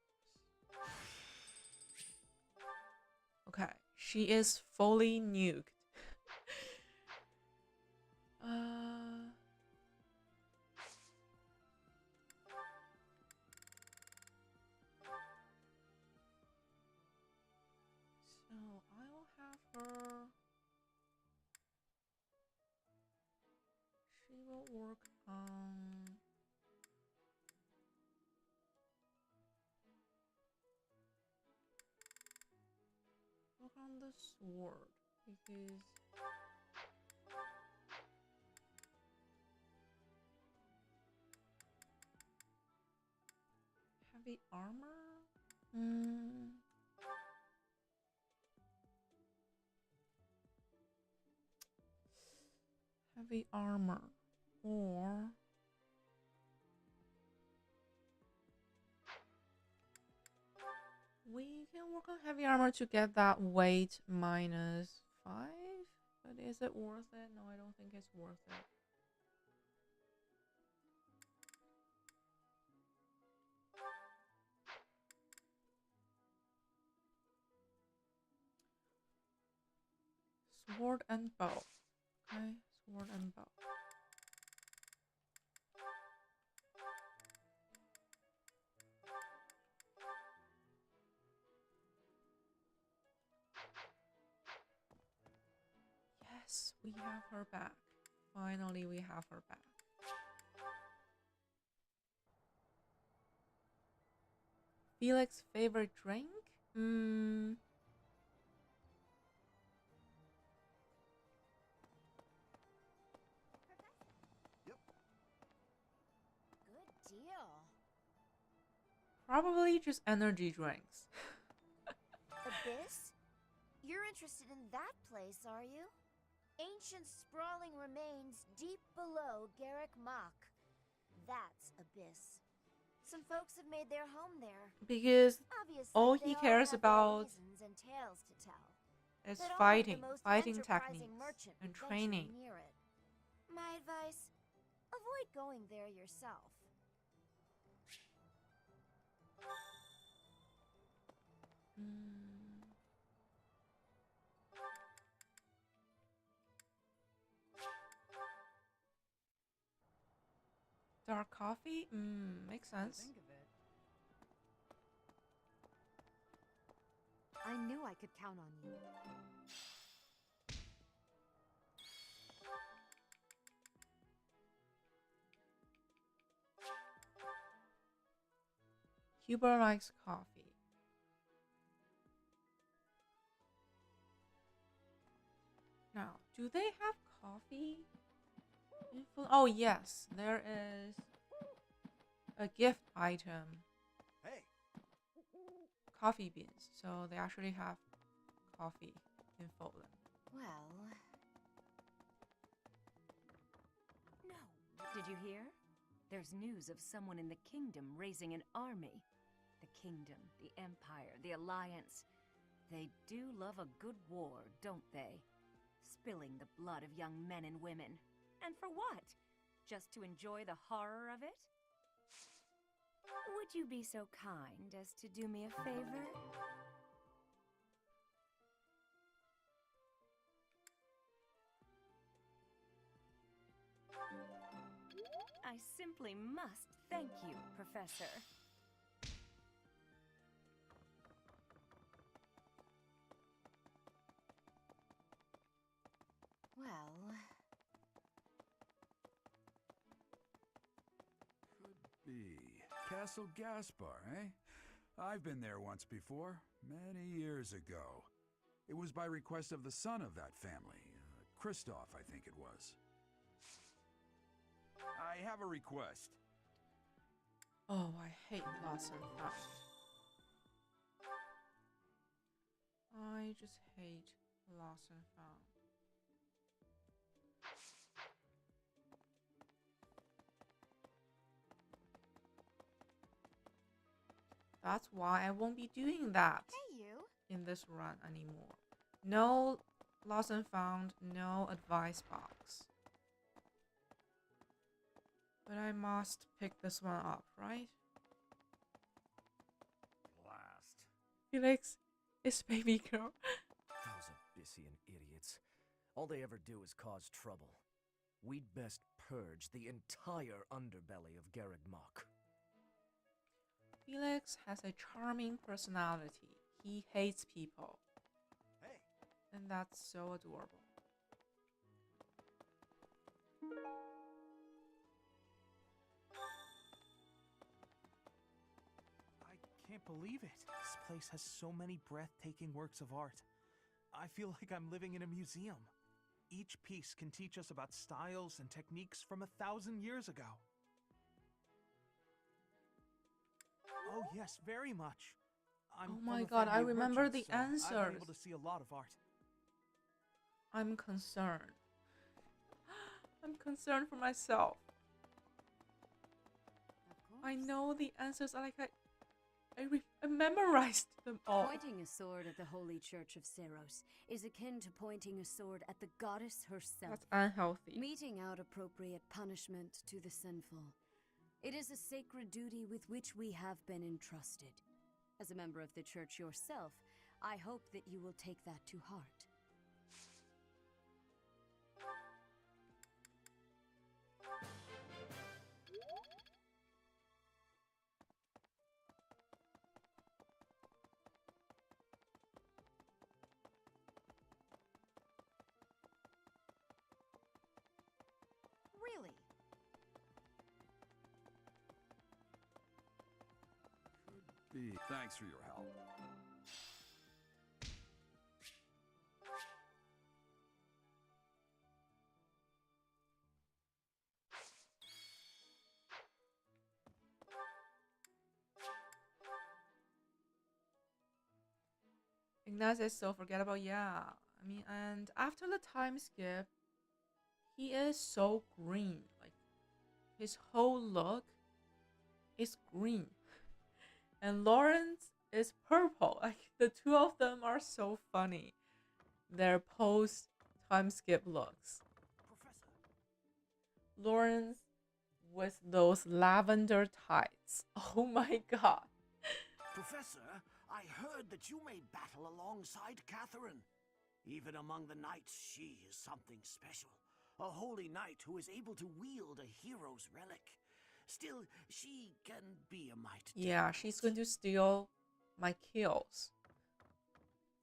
Okay, she is fully nuked. So I'll have her. She will work on. on the sword because heavy armor? Heavy armor or we can work on heavy armor to get that weight -5, but is it worth it? No, I don't think it's worth it. Sword and bow. Okay, sword and bow. Yes, we have her back. Finally, we have her back. Felix's favorite drink? Good deal. Probably just energy drinks. Abyss? You're interested in that place, are you? Ancient sprawling remains deep below Garrick Mach. That's Abyss. Some folks have made their home there. Because Obviously, all they he cares have their about reasons and tales to tell. is But I'll be fighting, the most fighting enterprising techniques, merchant and who ventured training. near it. My advice: avoid going there yourself. Dark coffee? Makes sense. Think of it. I knew I could count on you. Hubert likes coffee. Now, do they have coffee? Oh yes, there is a gift item. Hey. Coffee beans. So they actually have coffee in Fulton. Well... No. Did you hear? There's news of someone in the kingdom raising an army. The kingdom, the empire, the alliance. They do love a good war, don't they? Spilling the blood of young men and women. And for what? Just to enjoy the horror of it? Would you be so kind as to do me a favor? I simply must thank you, Professor. Well... Could be. Castle Gaspar, eh? I've been there once before, many years ago. It was by request of the son of that family. Christoph, I think it was. I have a request. Oh, I hate lost and found. I just hate lost and found. That's why I won't be doing that in this run anymore. No lost and found, no advice box. But I must pick this one up, right? Blast. Felix is baby girl. Those Abyssian idiots. All they ever do is cause trouble. We'd best purge the entire underbelly of Garrick Mach. Felix has a charming personality. He hates people. Hey. And that's so adorable. I can't believe it. This place has so many breathtaking works of art. I feel like I'm living in a museum. Each piece can teach us about styles and techniques from 1,000 years ago. Oh yes, very much. I'm Oh my from a god, I family of remember merchants, the so I've been answers. able to see a lot of art. I'm concerned. I'm concerned for myself. I know the answers. I memorized them all. Pointing a sword at the Holy Church of Seros is akin to pointing a sword at the goddess herself. That's unhealthy. Meting out appropriate punishment to the sinful. It is a sacred duty with which we have been entrusted. As a member of the church yourself, I hope that you will take that to heart. Really? Thanks for your help. Ignaz is so forgettable, yeah. I mean, and after the time skip, he is so green. Like, his whole look is green. And Lawrence is purple. Like, the two of them are so funny. Their post time skip looks. Lawrence with those lavender tights. Oh my god. Professor, I heard that you may battle alongside Catherine. Even among the knights, she is something special. A holy knight who is able to wield a hero's relic. Still, she can be a mite. Yeah, she's going to steal my kills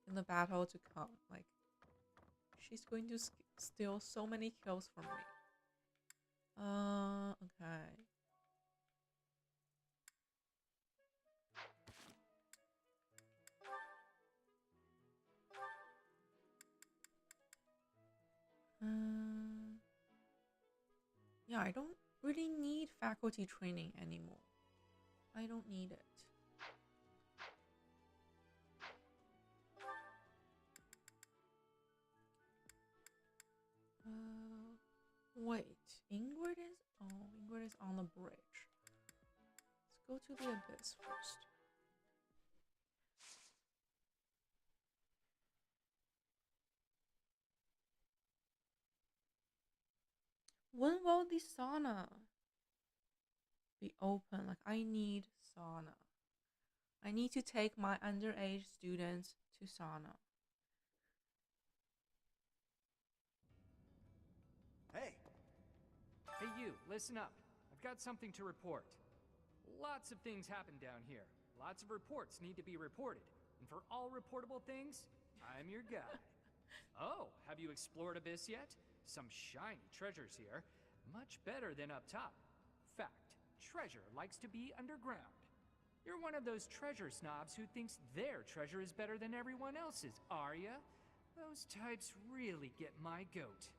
in the battle to come. Like, she's going to steal so many kills from me. Okay. Yeah, I don't really need faculty training anymore. I don't need it. Wait, Ingrid is on the bridge. Let's go to the abyss first. When will the sauna be open? Like, I need sauna. I need to take my underage students to sauna. Hey! Hey you, listen up. I've got something to report. Lots of things happen down here. Lots of reports need to be reported. And for all reportable things, I'm your guy. Oh, have you explored Abyss yet? Some shiny treasures here. Much better than up top. Fact, treasure likes to be underground. You're one of those treasure snobs who thinks their treasure is better than everyone else's, are ya? Those types really get my goat.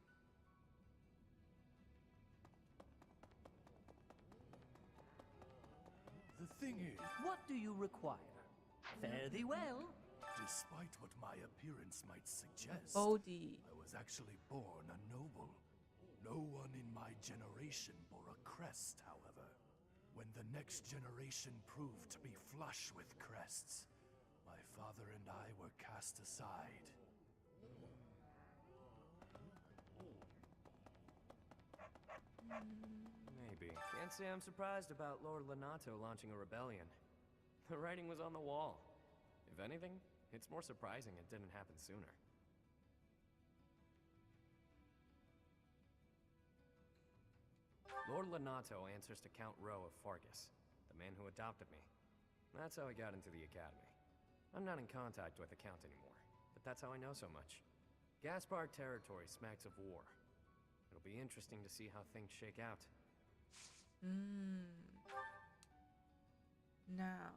The thing is, What do you require? Fare thee well. despite what my appearance might suggest, Bodhi. I was actually born a noble. No one in my generation bore a crest, however. When the next generation proved to be flush with crests, my father and I were cast aside. Maybe. Can't say I'm surprised about Lord Lenato launching a rebellion. The writing was on the wall. If anything, it's more surprising it didn't happen sooner. Lord Lenato answers to Count Rowe of Fargus, the man who adopted me. That's how I got into the academy. I'm not in contact with the Count anymore, but that's how I know so much. Gaspar territory smacks of war. It'll be interesting to see how things shake out. Now.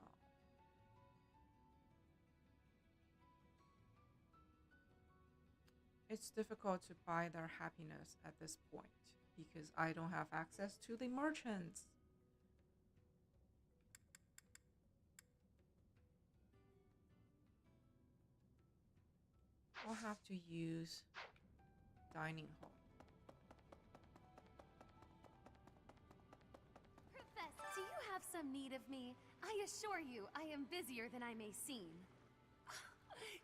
It's difficult to buy their happiness at this point because I don't have access to the merchants. I'll have to use dining hall. Professor, do you have some need of me? I assure you, I am busier than I may seem.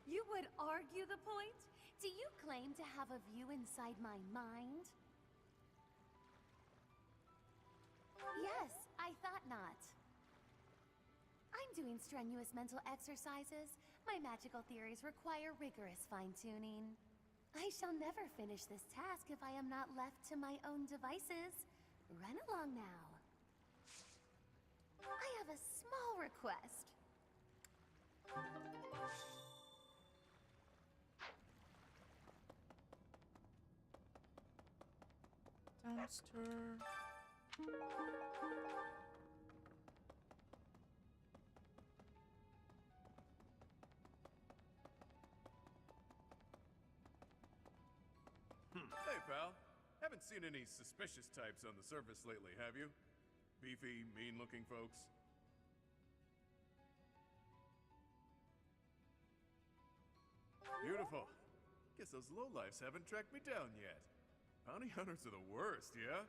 You would argue the point? Do you claim to have a view inside my mind? Yes, I thought not. I'm doing strenuous mental exercises. My magical theories require rigorous fine-tuning. I shall never finish this task if I am not left to my own devices. Run along now. I have a small request. Dumpster. Hey, pal. Haven't seen any suspicious types on the surface lately, have you? Beefy, mean-looking folks? Beautiful. Guess those lowlifes haven't tracked me down yet. Bounty hunters are the worst, yeah?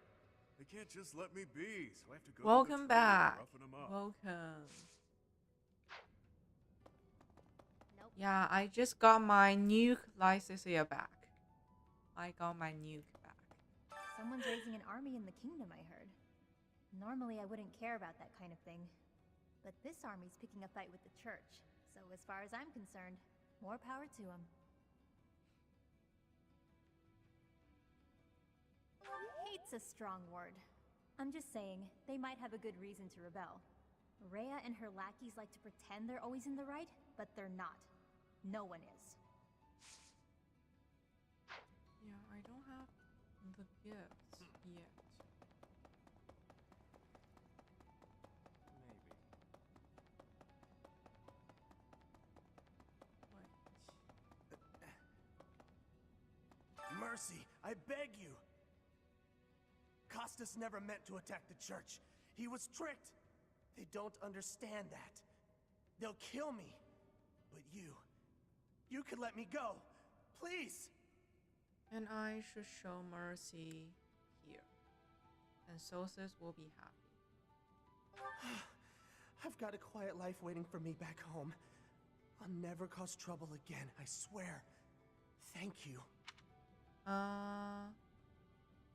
They can't just let me be, so I have to go Welcome to the trouble of back. roughing 'em up. Welcome. Yeah, I just got my nuke licensure back. I got my nuke back. Someone's raising an army in the kingdom, I heard. Normally, I wouldn't care about that kind of thing. But this army's picking a fight with the church. So as far as I'm concerned, more power to them. Hate's a strong word. I'm just saying, they might have a good reason to rebel. Rhea and her lackeys like to pretend they're always in the right, but they're not. No one is. Yeah, I don't have the gifts yet. Mercy, I beg you! Costas never meant to attack the church. He was tricked. They don't understand that. They'll kill me. But you could let me go. Please! And I should show mercy here. And Solstice will be happy. I've got a quiet life waiting for me back home. I'll never cause trouble again, I swear. Thank you.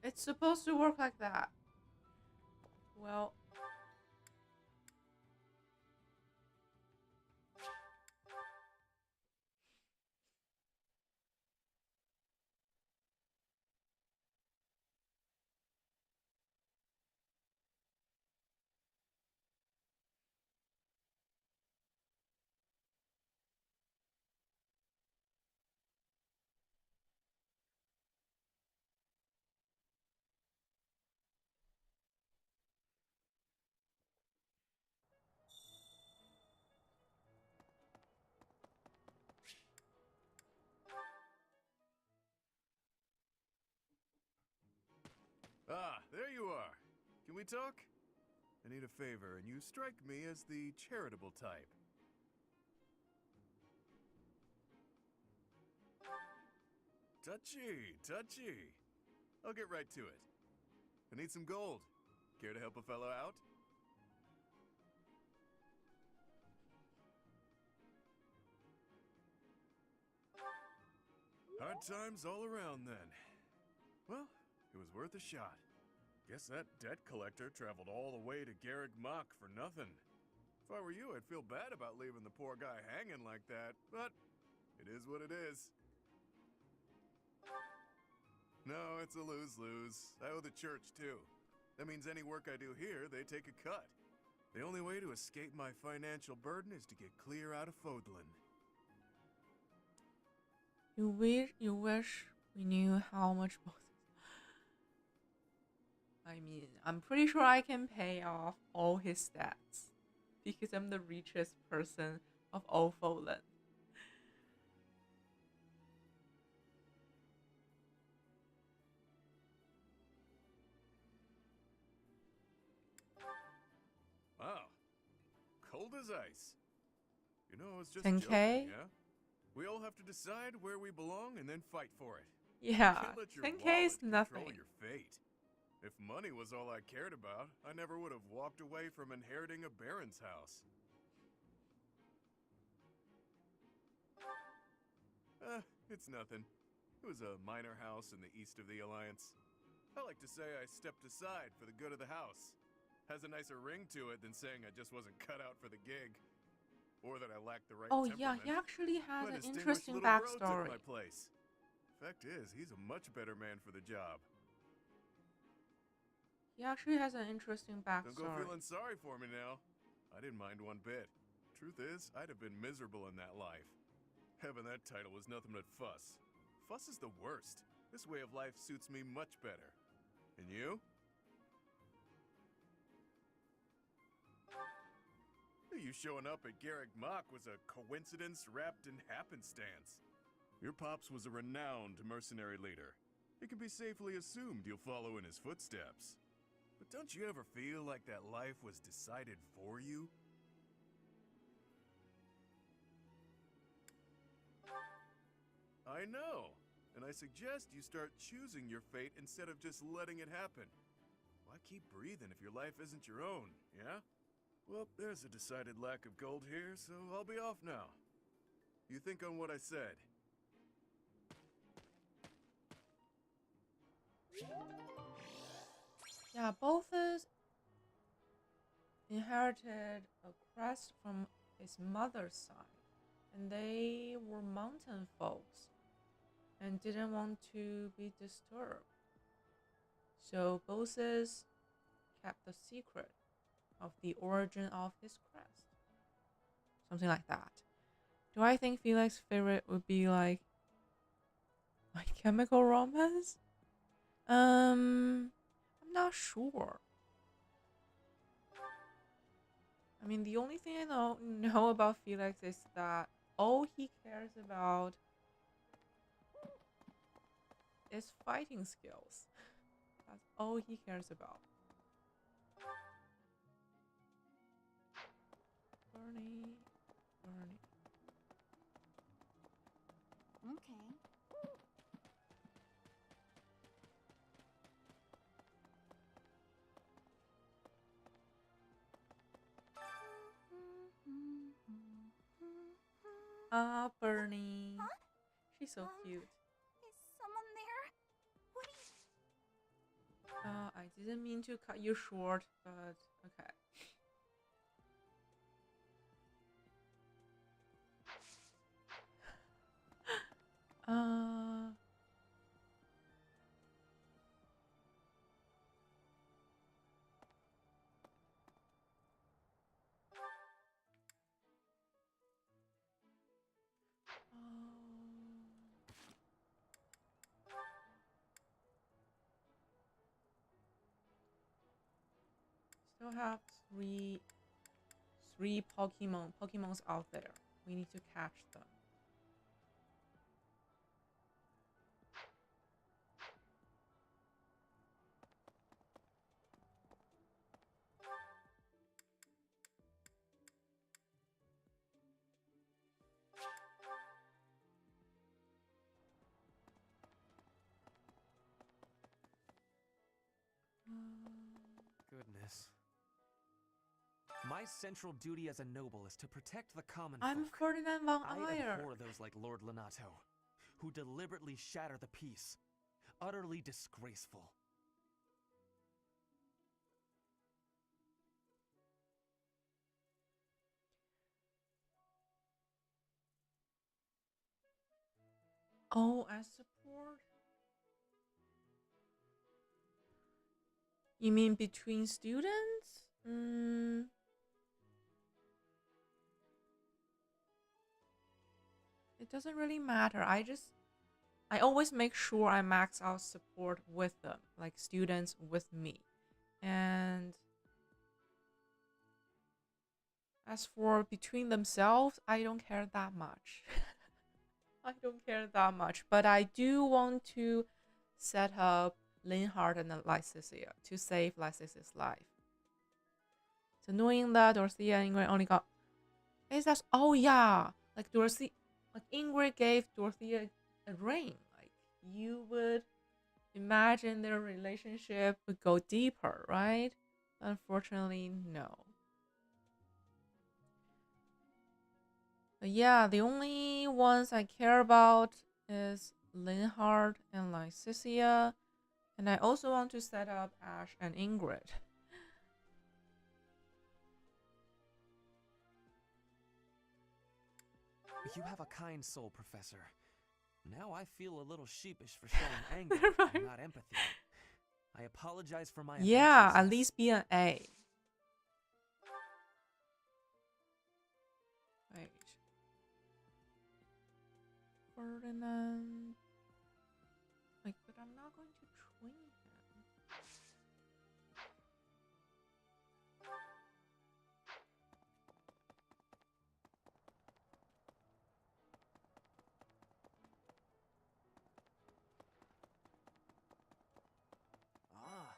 It's supposed to work like that. Well, Ah, there you are. Can we talk? I need a favor, and you strike me as the charitable type. Touchy, touchy. I'll get right to it. I need some gold. Care to help a fellow out? Hard times all around then. Well, it was worth a shot. Guess that debt collector traveled all the way to Garrick Mach for nothing. If I were you, I'd feel bad about leaving the poor guy hanging like that, but it is what it is. No, it's a lose-lose. I owe the church, too. That means any work I do here, they take a cut. The only way to escape my financial burden is to get clear out of Fodlan. you wish we knew how much both. I mean, I'm pretty sure I can pay off all his debts because I'm the richest person of all Fodlan. cold as ice. You know, it's just 10K? joking, yeah? We all have to decide where we belong and then fight for it. Yeah, You can't let your 10K is wallet control nothing. your fate. If money was all I cared about, I never would have walked away from inheriting a baron's house. It's nothing. It was a minor house in the east of the Alliance. I like to say I stepped aside for the good of the house. Has a nicer ring to it than saying I just wasn't cut out for the gig. Or that I lacked the right Oh temperament. yeah, he actually has My an distinguished interesting little bro took backstory. my place. Fact is, he's a much better man for the job. He actually has an interesting Don't go backstory. feeling sorry for me now. I didn't mind one bit. Truth is, I'd have been miserable in that life. Having that title was nothing but fuss. Fuss is the worst. This way of life suits me much better. And you? You showing up at Garrick Mock was a coincidence wrapped in happenstance. Your pops was a renowned mercenary leader. It can be safely assumed you'll follow in his footsteps. But don't you ever feel like that life was decided for you? I know, and I suggest you start choosing your fate instead of just letting it happen. Why keep breathing if your life isn't your own, yeah? Well, there's a decided lack of gold here, so I'll be off now. You think on what I said. Yeah, Balthus inherited a crest from his mother's side, and they were mountain folks and didn't want to be disturbed. So Balthus kept the secret of the origin of his crest. Something like that. Do I think Felix's favorite would be like My Chemical Romance? I'm not sure. I mean, the only thing I know about Felix is that all he cares about is fighting skills. That's all he cares about. Bernie. Okay. Ah, Bernie. Huh? She's so cute. Is someone there? What do you... I didn't mean to cut you short, but okay. uh... Still have three Pokemons out there. We need to catch them. Goodness. My central duty as a noble is to protect the common I'm folk. Ferdinand von I Ayer. abhor those like Lord Lenato, who deliberately shatter the peace. Utterly disgraceful. Oh, as support? You mean between students? It doesn't really matter. I always make sure I max out support with them, like students with me. And as for between themselves, I don't care that much. I don't care that much, but I do want to set up Linhardt and Lycicia to save Lycicia's life. So knowing that Dorothea and Ingrid only got Is that? Oh yeah, like Dorothy, like Ingrid gave Dorothy a ring. Like you would imagine their relationship would go deeper, right? Unfortunately, no. But yeah, the only ones I care about is Linhard and Lycicia, and I also want to set up Ash and Ingrid. You have a kind soul, Professor. Now I feel a little sheepish for showing anger and not empathy. I apologize for my Yeah, at impetuousness. least be an A. Wait. Ferdinand. Like, but I'm not going to train him. Ah.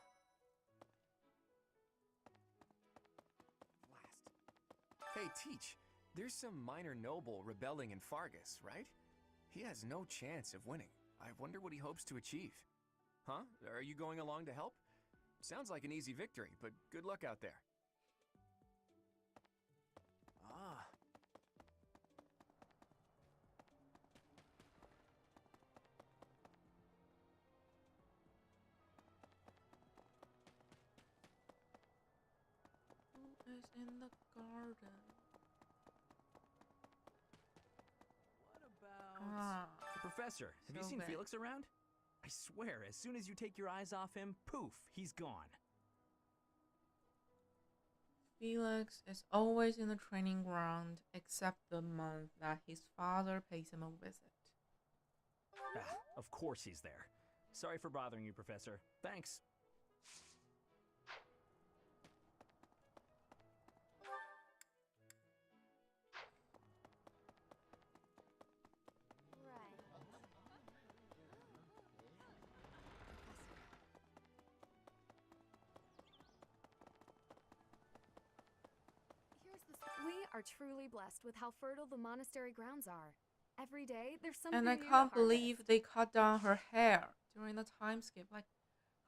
Hey, Teach, there's some minor noble rebelling in Fargus, right? He has no chance of winning. I wonder what he hopes to achieve. Huh? Are you going along to help? Sounds like an easy victory, but good luck out there. Ah. Who is in the garden? Professor, have you seen bad. Felix around? I swear, as soon as you take your eyes off him, poof, he's gone. Felix is always in the training ground except the month that his father pays him a visit. Ah, of course he's there. Sorry for bothering you, Professor. Thanks. We are truly blessed with how fertile the monastery grounds are. Every day, there's something And I new to can't harvest. believe they cut down her hair during the time skip. Like,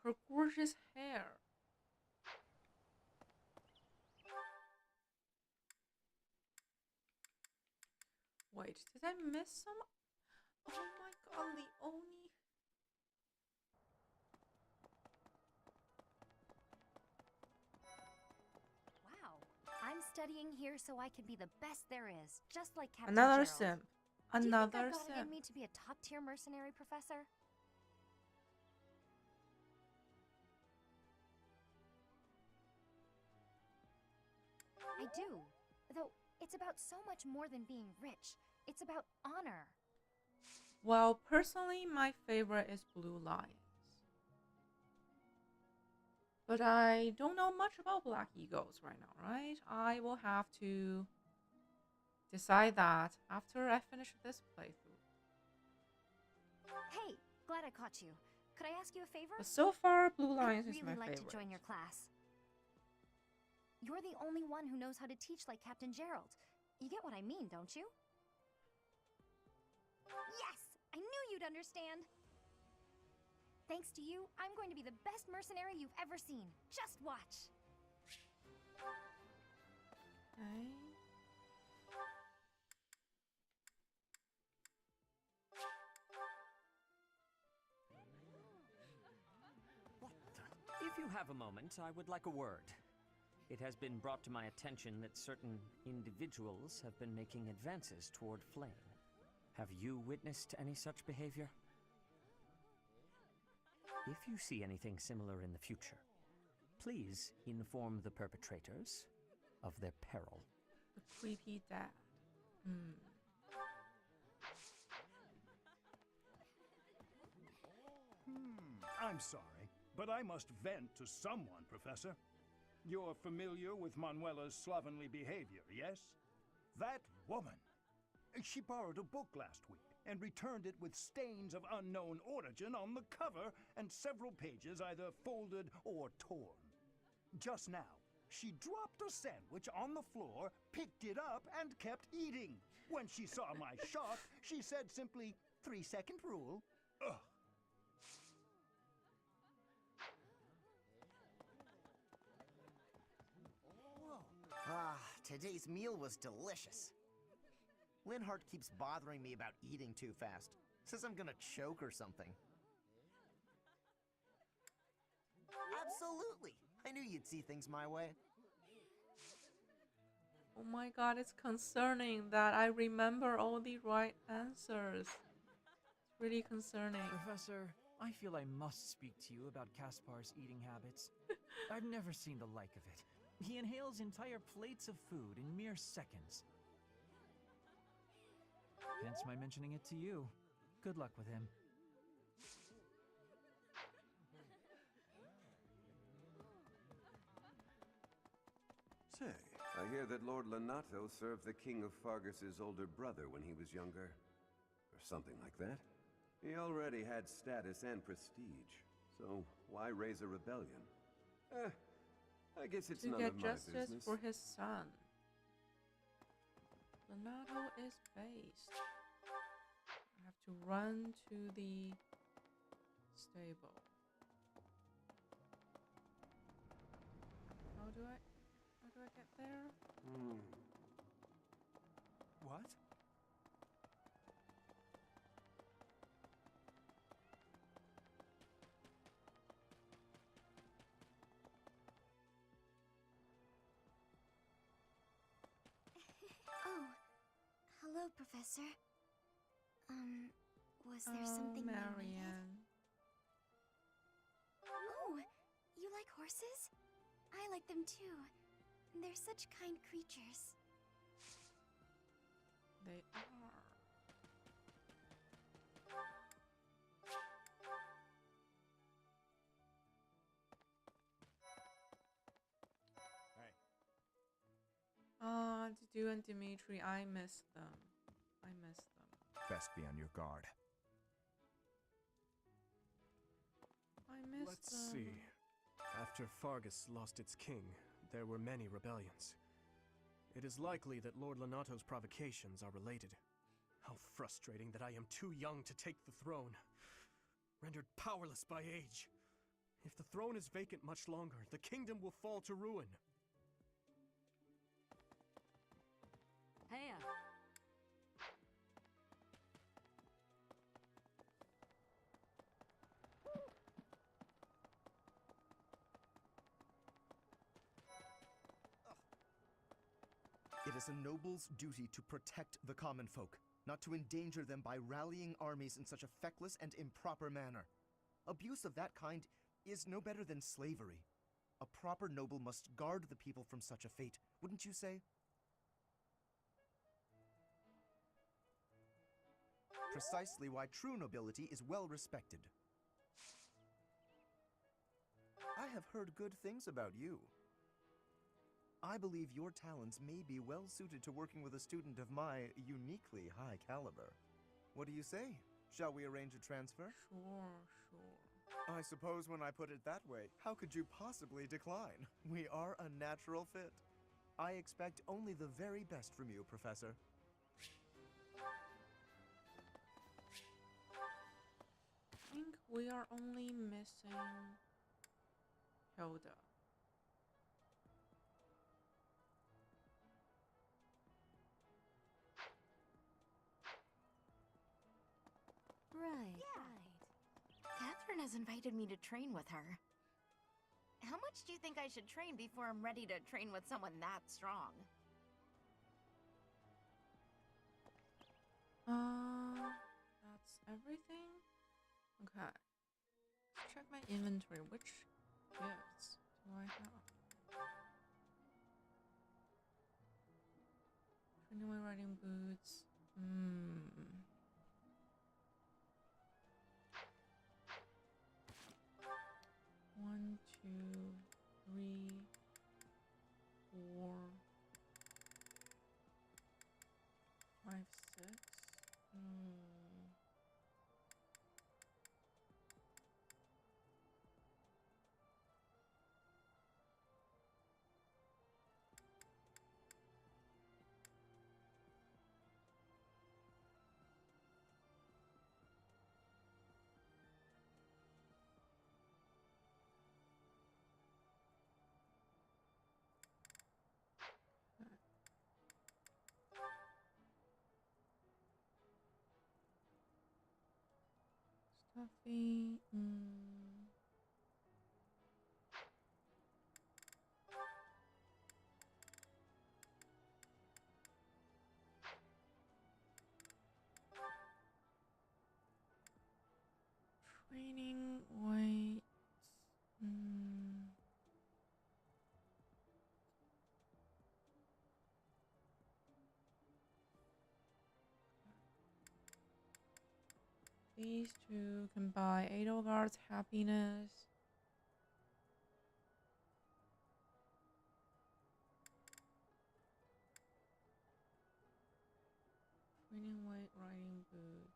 her gorgeous hair. Wait, did I miss some? Oh my god, Leonie. Wow. I'm studying here so I can be the best there is, just like Captain Another Gerald. simp. Do you think Another I've got it in simp. me to be a top-tier mercenary, Professor? I do. Though, it's about so much more than being rich. It's about honor. Well, personally, my favorite is Blue Lions. But I don't know much about Black Eagles right now, right? I will have to decide that after I finish this playthrough. Hey, glad I caught you. Could I ask you a favor? But so far, Blue Lions I'd is really my like favorite. to join your class. You're the only one who knows how to teach like Captain Gerald. You get what I mean, don't you? Yes! I knew you'd understand! Thanks to you, I'm going to be the best mercenary you've ever seen. Just watch! Okay. If you have a moment, I would like a word. It has been brought to my attention that certain individuals have been making advances toward Flame. Have you witnessed any such behavior? If you see anything similar in the future, please inform the perpetrators of their peril. The creepy dad. I'm sorry, but I must vent to someone, Professor. You're familiar with Manuela's slovenly behavior, yes? That woman! She borrowed a book last week and returned it with stains of unknown origin on the cover and several pages either folded or torn. Just now, She dropped a sandwich on the floor, picked it up, and kept eating. When she saw my shock, she said simply, 3-second rule. Ugh. Ah, today's meal was delicious. Linhart keeps bothering me about eating too fast. Says I'm gonna choke or something. Absolutely! I knew you'd see things my way. Oh my god, it's concerning that I remember all the right answers. It's really concerning. Professor, I feel I must speak to you about Kaspar's eating habits. I've never seen the like of it. He inhales entire plates of food in mere seconds. Hence my mentioning it to you. Good luck with him. Say, I hear that Lord Lonato served the King of Fargus's older brother when he was younger. Or something like that. He already had status and prestige. So why raise a rebellion? I guess it's none of my To get justice business. for his son. Lonato is based. I have to run to the stable. How do I get there? What? Oh, hello, Professor. Was there something you needed? Marianne. Oh, you like horses? I like them too. They're such kind creatures. They are. Dudu and Dimitri, I miss them. I miss them. Best be on your guard. I miss Let's them. see. After Fargus lost its king, there were many rebellions. It is likely that Lord Lonato's provocations are related. How frustrating that I am too young to take the throne, rendered powerless by age. If the throne is vacant much longer, the kingdom will fall to ruin. Heya. It is a noble's duty to protect the common folk, not to endanger them by rallying armies in such a feckless and improper manner. Abuse of that kind is no better than slavery. A proper noble must guard the people from such a fate, wouldn't you say? Precisely why true nobility is well respected. I have heard good things about you. I believe your talents may be well suited to working with a student of my uniquely high caliber. What do you say? Shall we arrange a transfer? Sure. I suppose when I put it that way, how could you possibly decline? We are a natural fit. I expect only the very best from you, Professor. I think we are only missing Hilda. Right. Catherine has invited me to train with her. How much do you think I should train before I'm ready to train with someone that strong? That's everything? Okay. Let's check my inventory. Which gifts do I have? Training my riding boots. One, two, three, four, five, six. coffee. Training weights. These two can buy Edelgard's happiness. Training weight riding boots.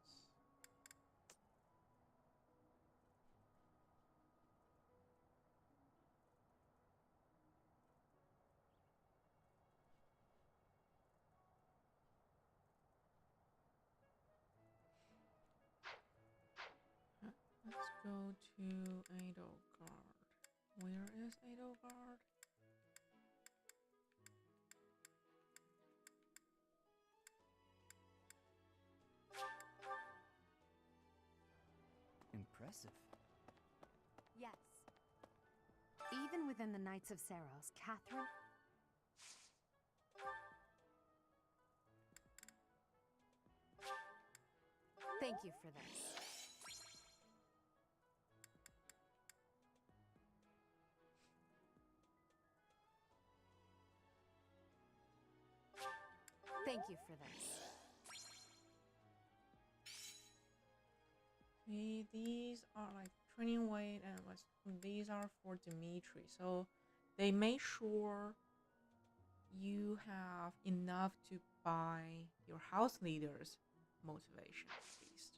Let's go to Edelgard. Where is Edelgard? Impressive. Yes. Even within the Knights of Saros, Catherine... Thank you for this. Thank you for this. See, these are like training weight, and these are for Dimitri. So they make sure you have enough to buy your house leader's motivation at least.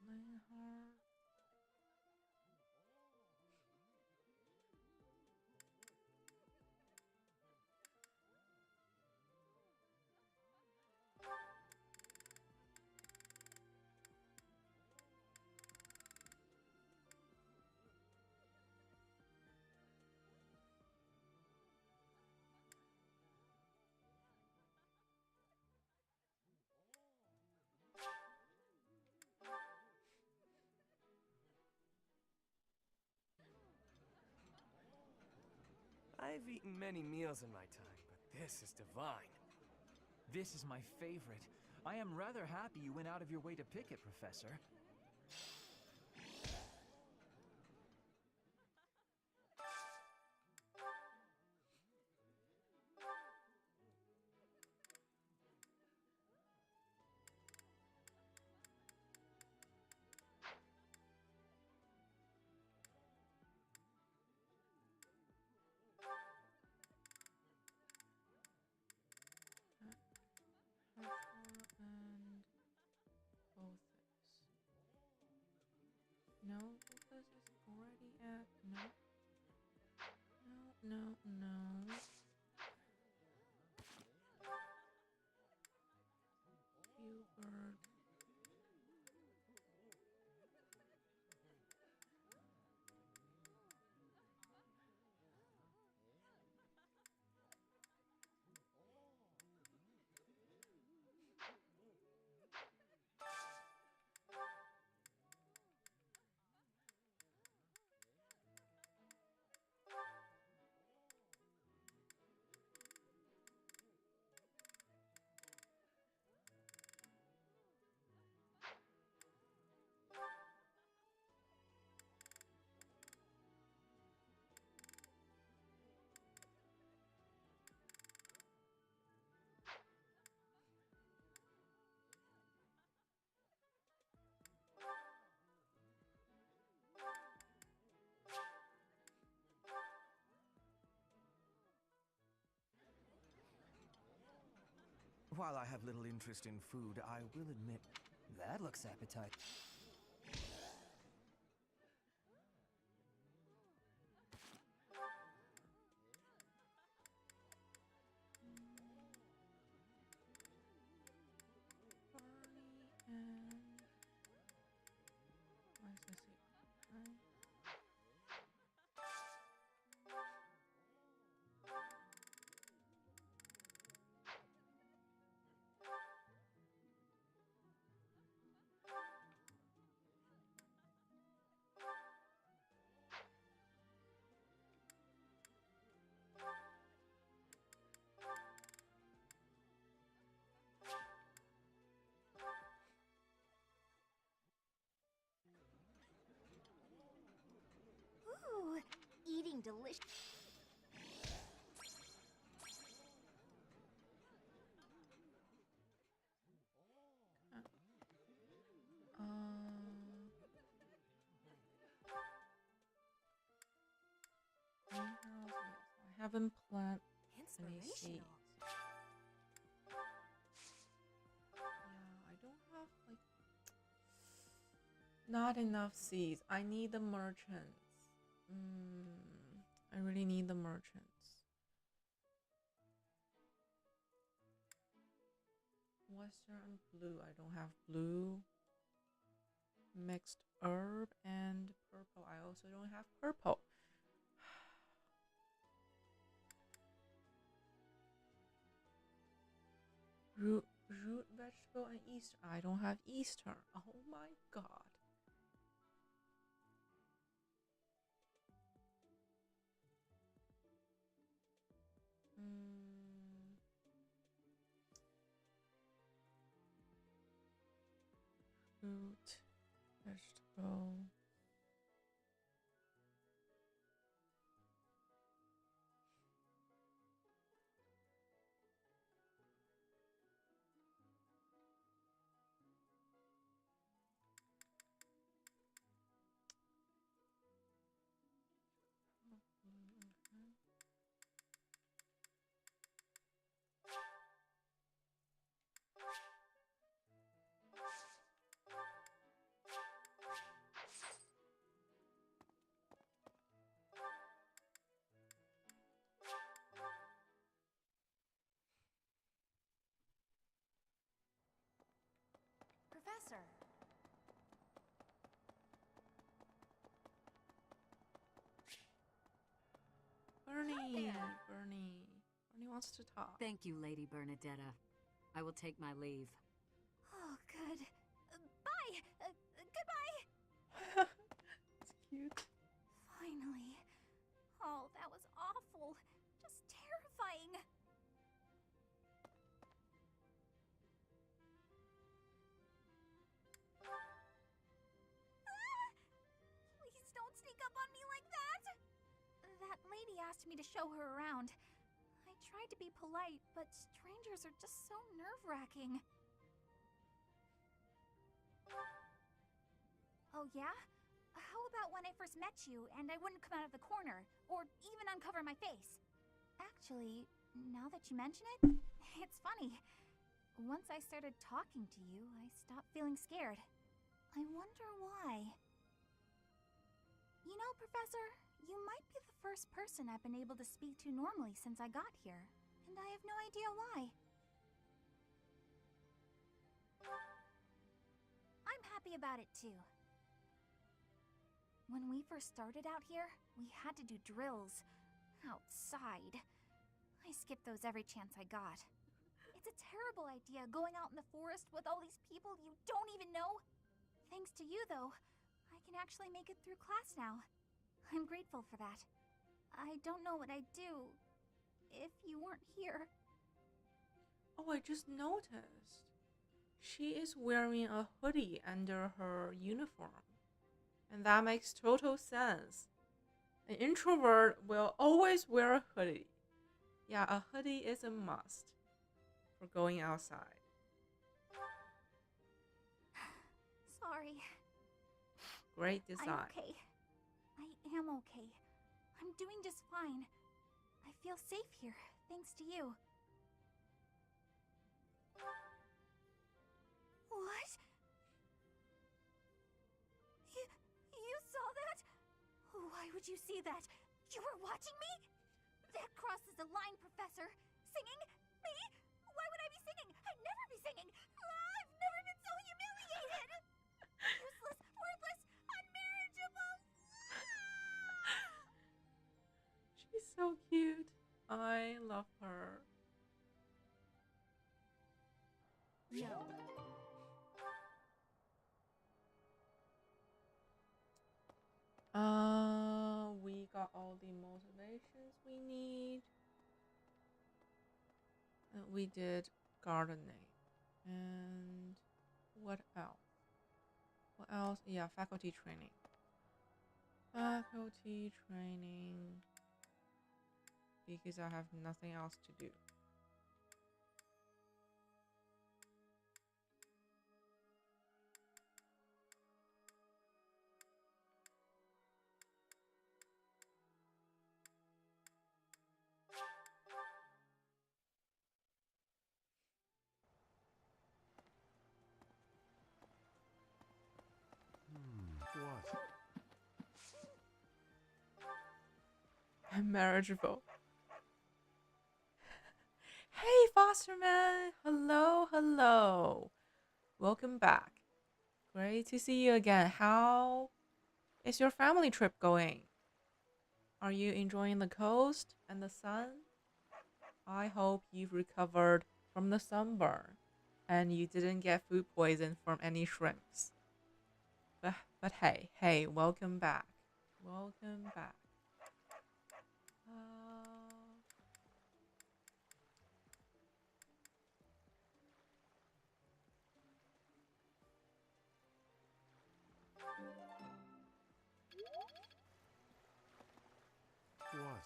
Linhardt. I've eaten many meals in my time, but this is divine. This is my favorite. I am rather happy you went out of your way to pick it, Professor. And Bothus. No, Bothus is already at no. Hubert. While I have little interest in food, I will admit... That looks appetizing. Barney and... Why is this it? I haven't planted any seeds. Yeah, I don't have like not enough seeds. I need the merchants. I really need the merchants. Western blue. I don't have blue. Mixed herb and purple. I also don't have purple. Root vegetable and Easter. I don't have Easter. Oh my god. Root vegetable. Professor! Bernie wants to talk. Thank you, Lady Bernadetta. I will take my leave. Oh, good. Bye! Goodbye! It's cute. Finally. Oh, that was awful. Just terrifying. Please don't sneak up on me like that! That lady asked me to show her around. I tried to be polite, but strangers are just so nerve-wracking. Oh, yeah? How about when I first met you and I wouldn't come out of the corner, or even uncover my face? Actually, now that you mention it, it's funny. Once I started talking to you, I stopped feeling scared. I wonder why. You know, Professor, you might be the first person I've been able to speak to normally since I got here, and I have no idea why. I'm happy about it, too. When we first started out here, we had to do drills. Outside. I skipped those every chance I got. It's a terrible idea going out in the forest with all these people you don't even know. Thanks to you, though, I can actually make it through class now. I'm grateful for that. I don't know what I'd do if you weren't here. Oh, I just noticed. She is wearing a hoodie under her uniform. And that makes total sense. An introvert will always wear a hoodie. Yeah, a hoodie is a must for going outside. Sorry. Great design. I'm okay. I am okay. I'm doing just fine. I feel safe here, thanks to you. What? You saw that? Why would you see that? You were watching me? That crosses a line, Professor. Singing? Me? Why would I be singing? I'd never be singing. I've never been so humiliated. Useless, worthless, unmarriageable. She's so cute. I love her. No. We got all the motivations we need. We did gardening. And what else? What else? Yeah, faculty training. Faculty training. because I have nothing else to do. What? Marriage vote. Hey, Fosterman! Hello, hello. Welcome back. Great to see you again. How is your family trip going? Are you enjoying the coast and the sun? I hope you've recovered from the sunburn and you didn't get food poison from any shrimps. But hey, welcome back. Welcome back. What?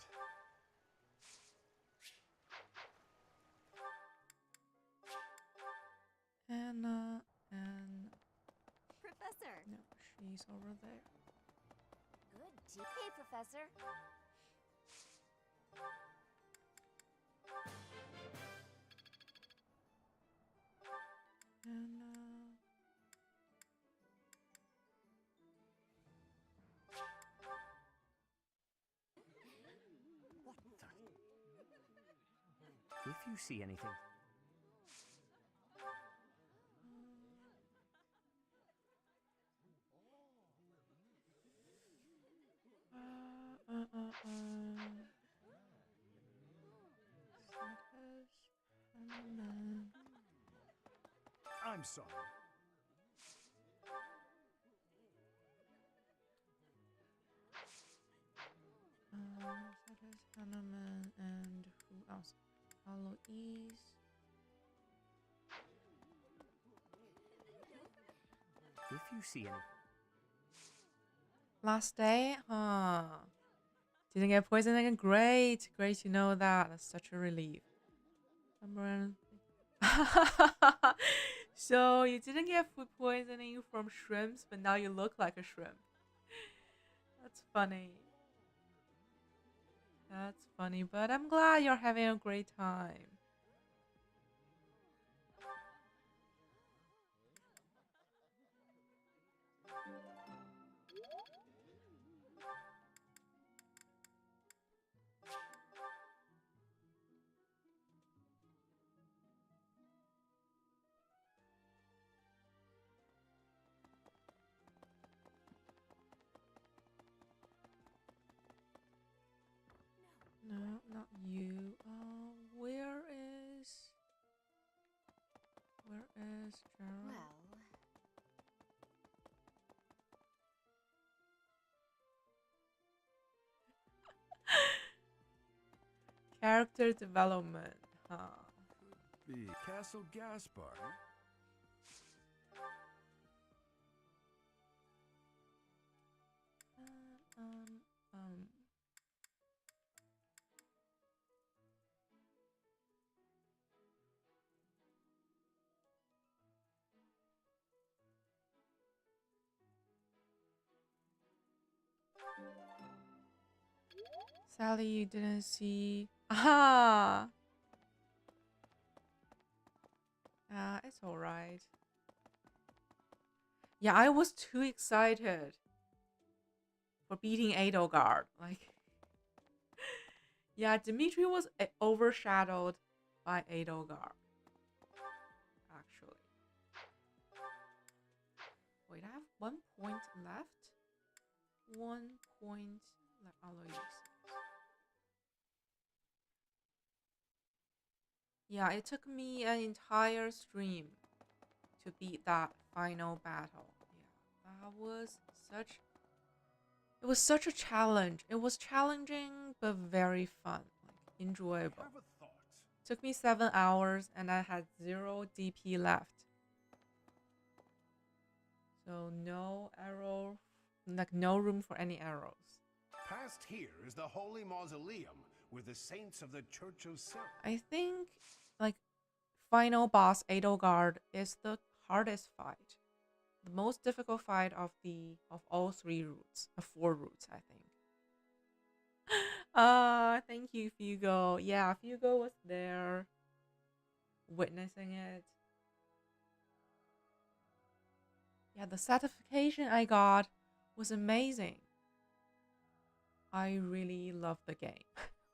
And Professor. no, she's over there. Good. Hey, Professor. And If you see anything. I'm sorry. Hanuman and who else? Alois. If you see any. Last day? Didn't get poisoned again? Great. Great to know that. That's such a relief. So you didn't get food poisoning from shrimps, but now you look like a shrimp. That's funny. That's funny, but I'm glad you're having a great time. No, not you. Where is Gerald? Well, Character development, huh? Be Castle Gaspar. Um. Sally, you didn't see. Ah. It's alright. Yeah, I was too excited for beating Edelgard. Like, yeah, Dimitri was overshadowed by Edelgard. Actually. Wait, I have 1 point left. 1 point left. Alois. Yeah, it took me an entire stream to beat that final battle. Yeah, that was such. It was such a challenge. It was challenging but very fun, like enjoyable. Took me 7 hours and I had 0 DP left. So no arrow, like no room for any arrows. Past here is the Holy Mausoleum, with the saints of the Church of Silk. I think, like, final boss Edelgard is the hardest fight. The most difficult fight of all 3 routes, 4 routes, I think. Thank you, Fugo. Yeah, Fugo was there witnessing it. Yeah, the certification I got was amazing. I really love the game.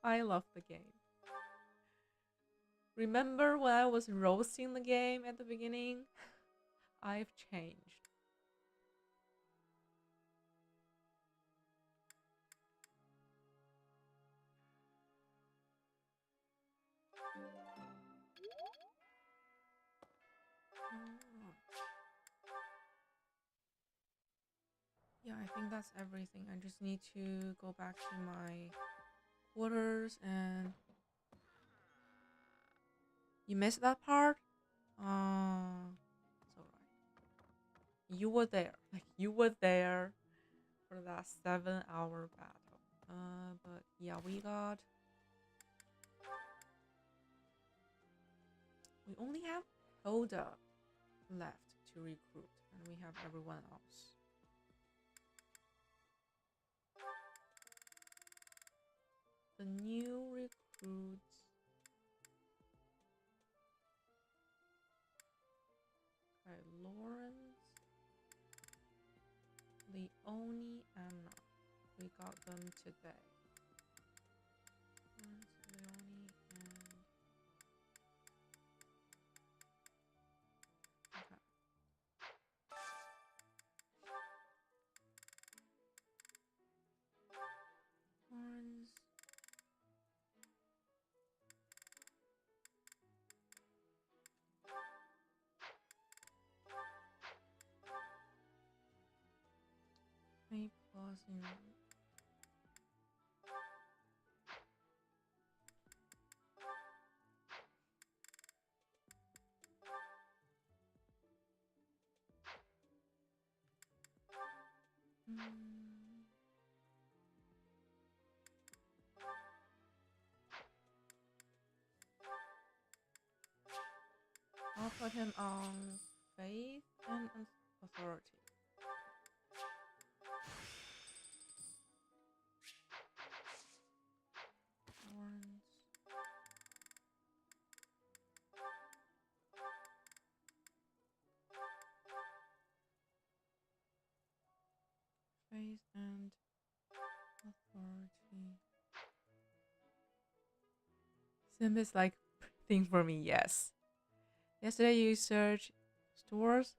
I love the game. Remember when I was roasting the game at the beginning? I've changed. Yeah, I think that's everything. I just need to go back to my quarters and... You missed that part? It's alright. You were there. Like, you were there for that 7-hour battle. But yeah, we only have Hilda left to recruit, and we have everyone else. The new recruits. Okay, Lawrence, Leone, Anna. We got them today. Lawrence, Leone, and... Okay. Lawrence. A plus in... I'll put him on faith and authority. Lawrence. Faith and authority. Sim is like thing for me, yes. Yesterday you searched stores.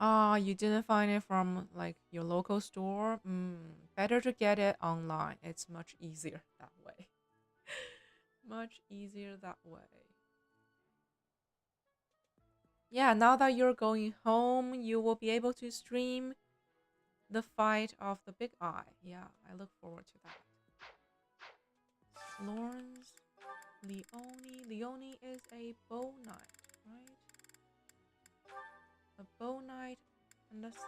You didn't find it from like your local store? Better to get it online. It's much easier that way. Much easier that way. Yeah, now that you're going home, you will be able to stream the fight of the big eye. Yeah, I look forward to that. Lawrence, Leone. Leone is a bow knight, right? A bow knight and a set.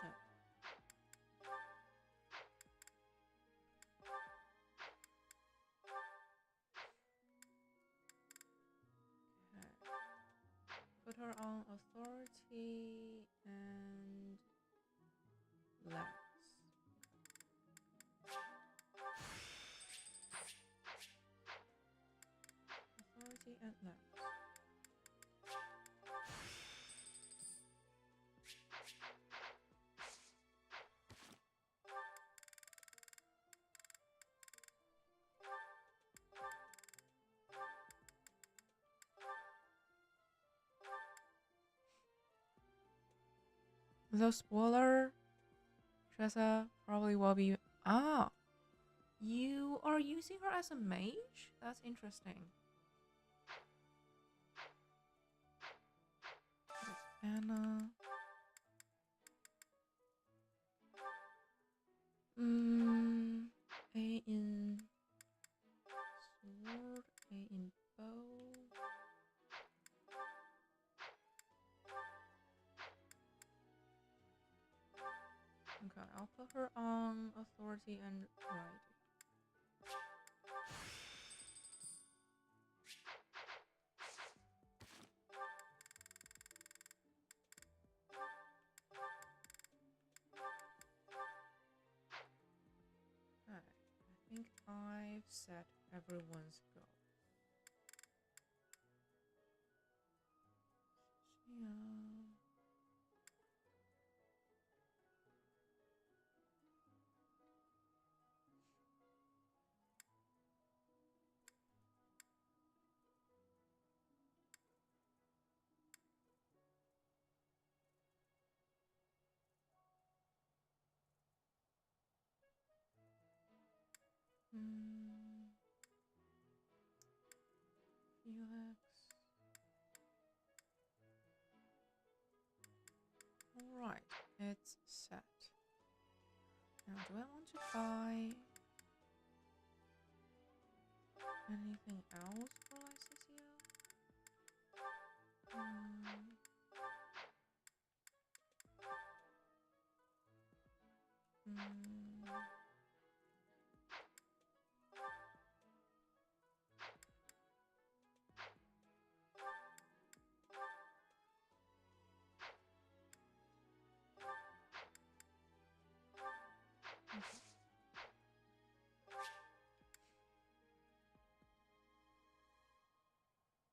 Okay. Put her on authority and lance. Authority and lance. The spoiler, Tressa probably will be... You are using her as a mage? That's interesting. Anna. A in sword, A in bow. Okay, I'll put her on authority authority and variety. Alright, I think I've set everyone's goal. Yeah. Felix. Alright, it's set. Now, do I want to buy anything else for Lycesia?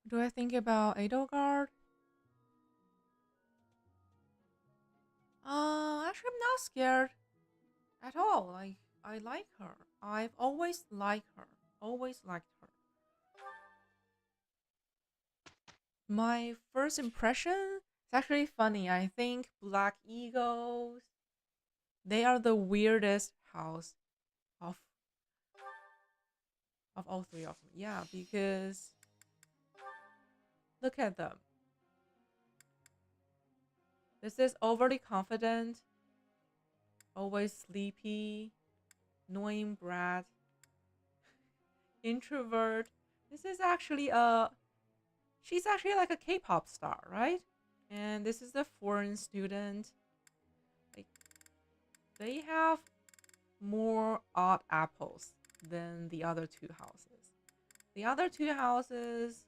Do I think about Edelgard? Actually, I'm not scared at all. I like her. I've always liked her. Always liked her. My first impression is actually funny. I think Black Eagles, they are the weirdest house of all three of them. Yeah, because look at them. This is overly confident, always sleepy, annoying brat, introvert. This is actually she's actually like a K-pop star, right? And this is the foreign student. Like, they have more odd apples than the other two houses. The other two houses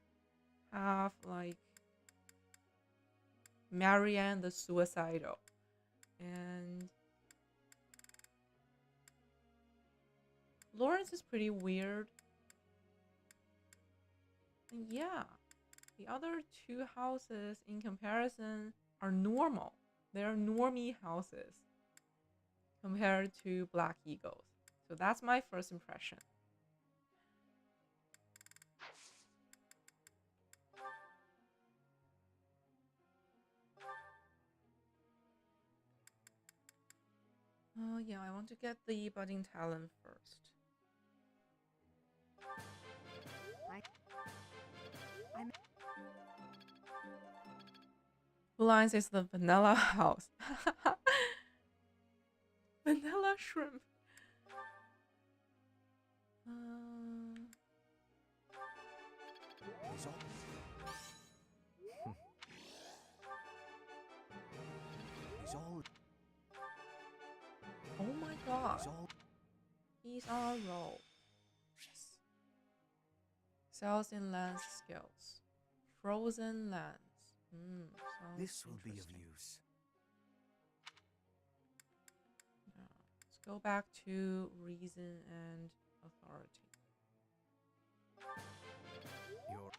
have like Marianne the Suicidal, and Lawrence is pretty weird. And yeah, the other two houses in comparison are normal. They're normie houses compared to Black Eagles. So that's my first impression. Oh yeah, I want to get the budding talent first. Blue Lines is the vanilla house. Vanilla shrimp. He's all... He's all... Oh my god. He's on a roll. Yes. Cells in lens skills. Frozen lens. This will be of use. Yeah. Let's go back to reason and authority. Your...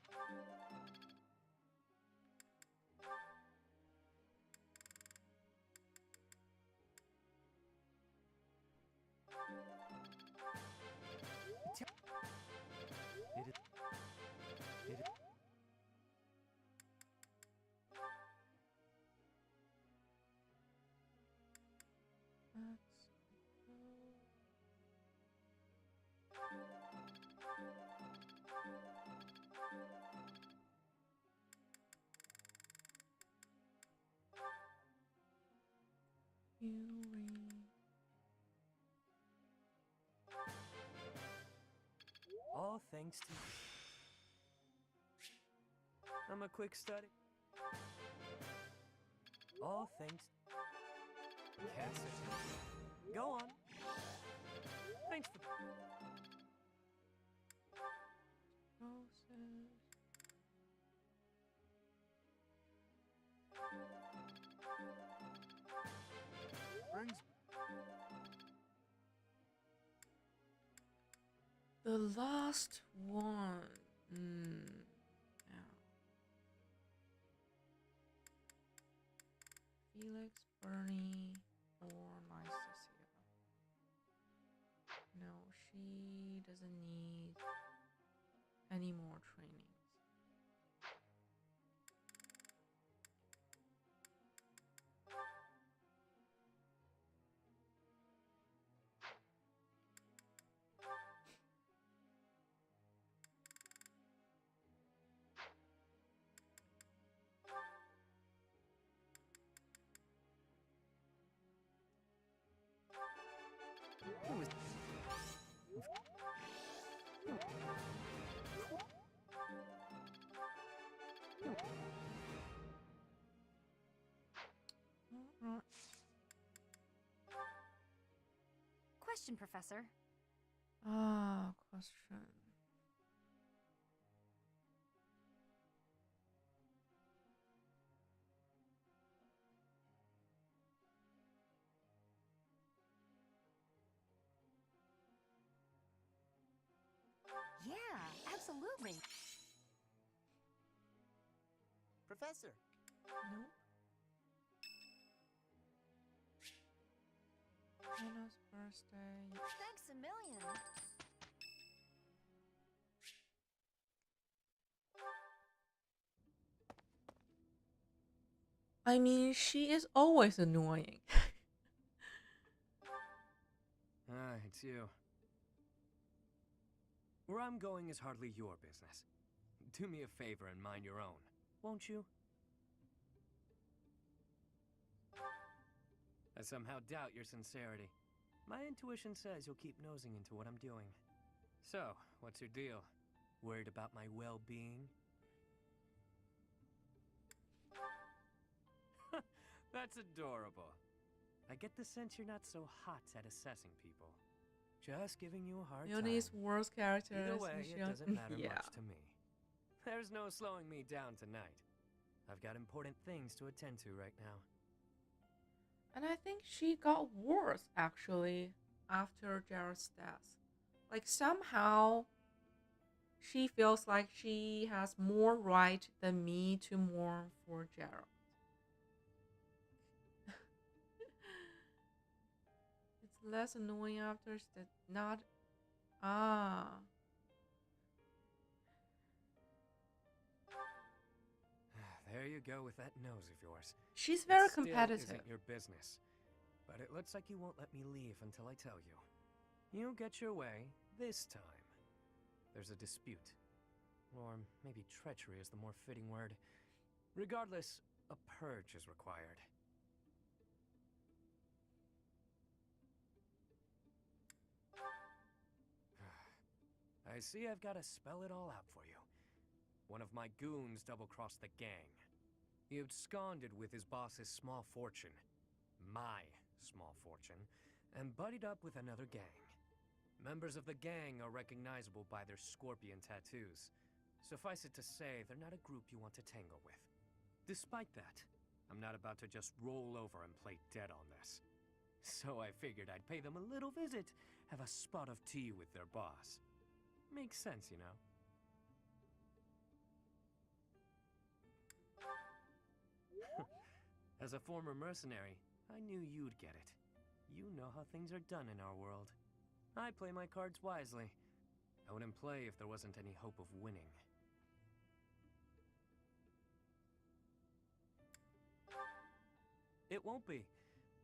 All thanks to you. I'm a quick study. All thanks. Can't sit. Go on. The last one. Yeah. Felix, Bernie, or Lycia. No, she doesn't need any more trainings. Question, Professor. Question. Yeah, absolutely. Professor. No. Hannah's birthday. Thanks a million. I mean, she is always annoying. It's you. Where I'm going is hardly your business. Do me a favor and mind your own, won't you? I somehow doubt your sincerity. My intuition says you'll keep nosing into what I'm doing. So, what's your deal? Worried about my well-being? That's adorable. I get the sense you're not so hot at assessing people. Just giving you a hard time. Leonie's worst character. Either way, it doesn't matter Yeah. much to me. There's no slowing me down tonight. I've got important things to attend to right now. And I think she got worse, actually, after Jared's death. Like, somehow, she feels like she has more right than me to mourn for Jared. It's less annoying after that not... There you go with that nose of yours. She's very It still competitive. Isn't your business. But it looks like you won't let me leave until I tell you. You get your way this time. There's a dispute. Or maybe treachery is the more fitting word. Regardless, a purge is required. I see I've got to spell it all out for you. One of my goons double-crossed the gang. He absconded with his boss's small fortune, my small fortune, and buddied up with another gang. Members of the gang are recognizable by their scorpion tattoos. Suffice it to say, they're not a group you want to tangle with. Despite that, I'm not about to just roll over and play dead on this. So I figured I'd pay them a little visit, have a spot of tea with their boss. Makes sense, you know? As a former mercenary, I knew you'd get it. You know how things are done in our world. I play my cards wisely. I wouldn't play if there wasn't any hope of winning. It won't be.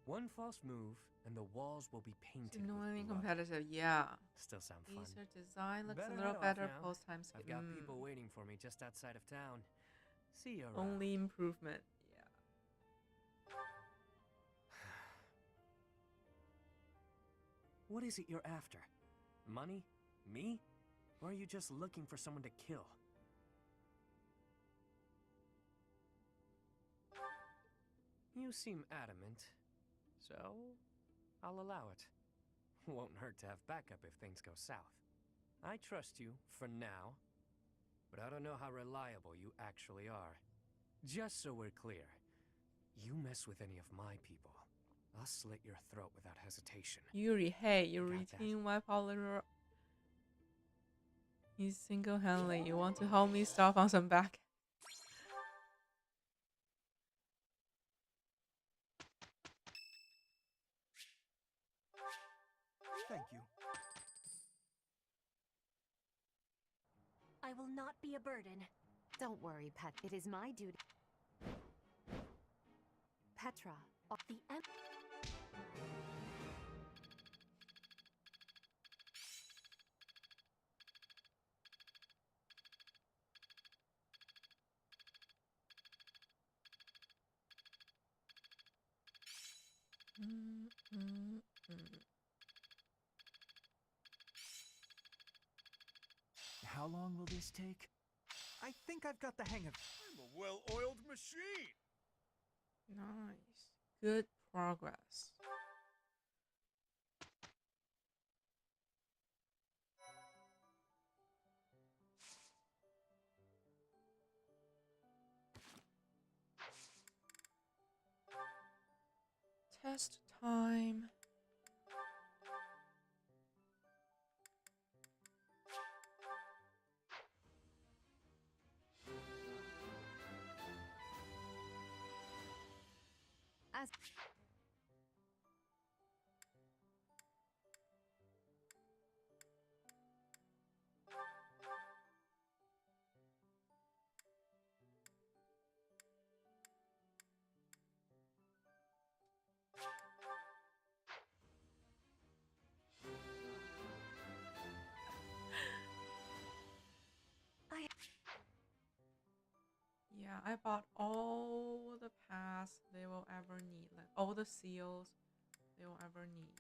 One false move, and the walls will be painted with Annoying blood. competitive, yeah. Still sound fun. Easier design looks Better a little head off better now. post time skip. I've got people waiting for me just outside of town. See you around. Only improvement. Yeah. What is it you're after? Money? Me? Or are you just looking for someone to kill? You seem adamant, so I'll allow it. Won't hurt to have backup if things go south. I trust you for now, but I don't know how reliable you actually are. Just so we're clear, you mess with any of my people, I'll slit your throat without hesitation. Yuri, hey, your Got that? routine bipolar. He's single-handedly. You want to help me stop on some back? Thank you. I will not be a burden. Don't worry, Pet. It is my duty. Petra, the em- How long will this take? I think I've got the hang of it. I'm a well-oiled machine. Nice. Good progress. Test time. as Yeah, I bought all the paths they will ever need, like all the seals they will ever need.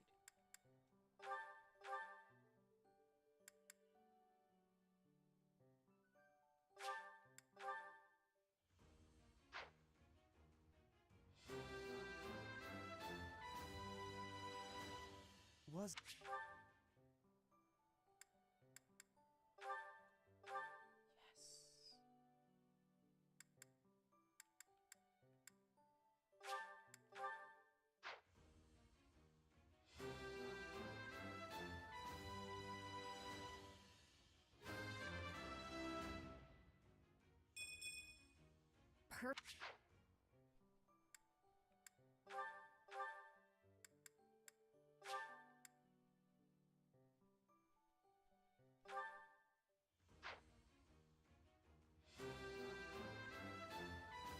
Was per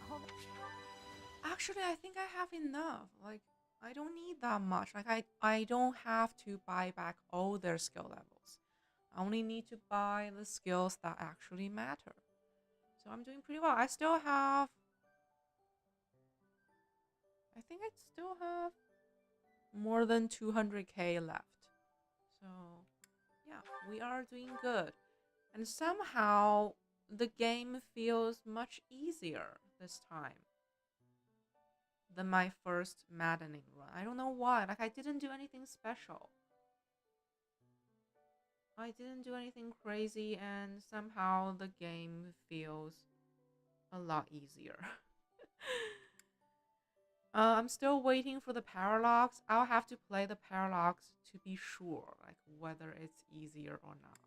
hold Actually, I think I have enough. Like, I don't need that much. Like, I don't have to buy back all their skill levels. I only need to buy the skills that actually matter. So I'm doing pretty well. I still have. I think I still have more than 200k left. So, yeah, we are doing good. And somehow the game feels much easier this time than my first maddening run. I don't know why. Like, I didn't do anything special. I didn't do anything crazy, and somehow the game feels a lot easier. I'm still waiting for the parallax. I'll have to play the parallax to be sure, like whether it's easier or not.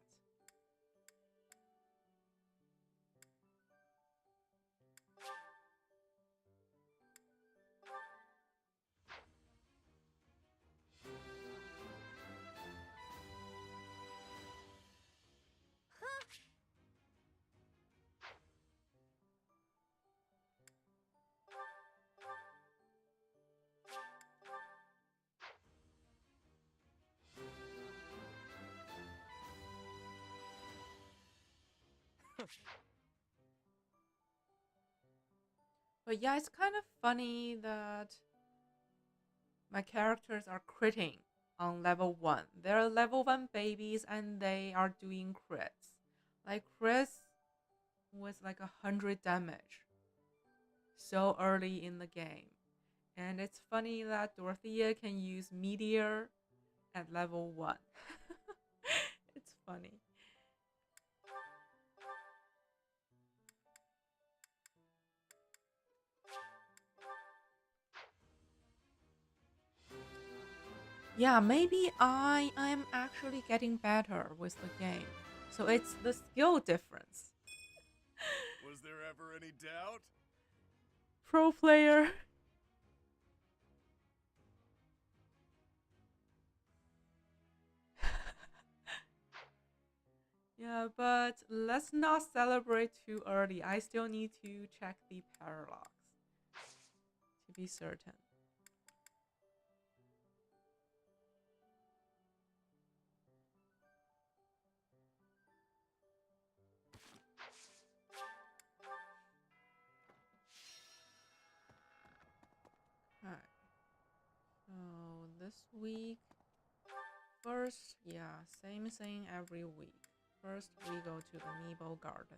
But yeah, it's kind of funny that my characters are critting on level 1. They're level 1 babies and they are doing crits. Like Chris with like 100 damage so early in the game. And it's funny that Dorothea can use Meteor at level 1. It's funny. Yeah, maybe I am actually getting better with the game. So it's the skill difference. Was there ever any doubt? Pro player. Yeah, but let's not celebrate too early. I still need to check the parallax to be certain. Alright. So this week, first, yeah, same thing every week. First, we go to the Amiibo Garden.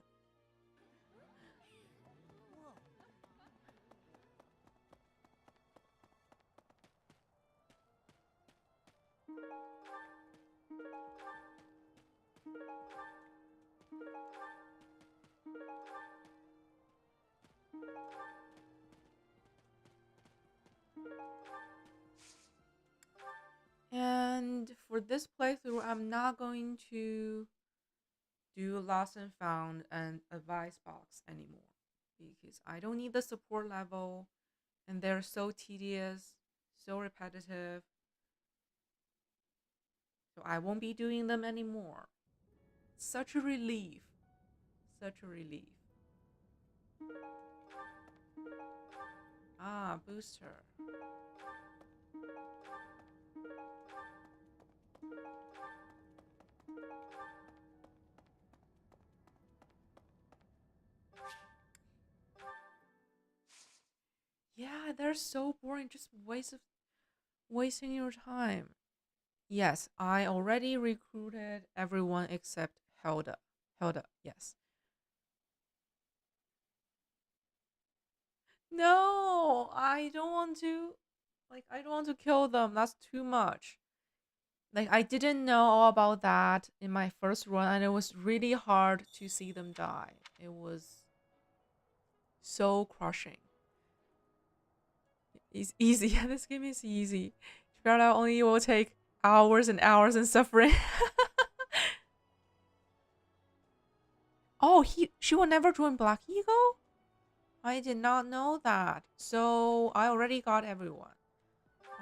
And for this playthrough, I'm not going to do Lost and Found and Advice Box anymore because I don't need the support level and they're so tedious, so repetitive. So I won't be doing them anymore. Such a relief. Such a relief. Ah, booster. Yeah, they're so boring. Just wasting your time. Yes, I already recruited everyone except Helda. Helda, yes. No, I don't want to. Like, I don't want to kill them. That's too much. Like, I didn't know all about that in my first run, and it was really hard to see them die. It was so crushing. It's easy. Yeah, this game is easy. Trivia only will take hours and hours and suffering. Oh, she will never join Black Eagle? I did not know that. So I already got everyone.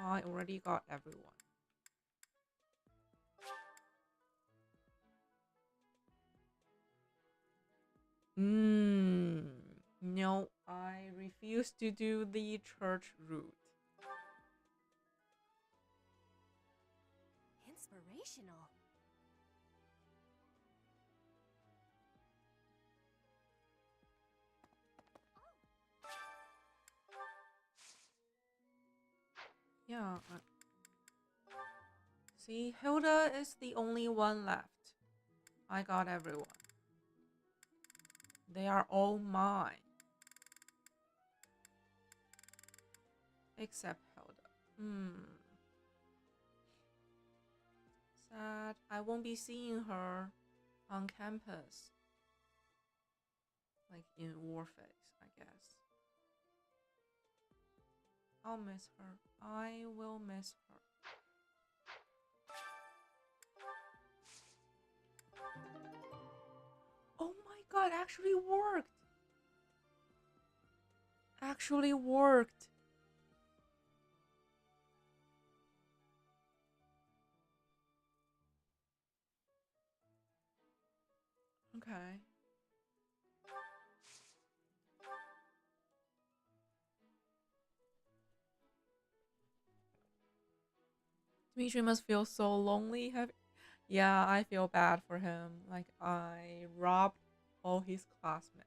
I already got everyone. No, I refuse to do the church route. Inspirational. Yeah. See, Hilda is the only one left. I got everyone. They are all mine. Except Hilda. Sad. I won't be seeing her on campus. Like in Warface, I guess. I'll miss her. I will miss her. Oh my god, actually worked. Actually worked. Okay. Dimitri must feel so lonely. Yeah, I feel bad for him. Like, I robbed all his classmates.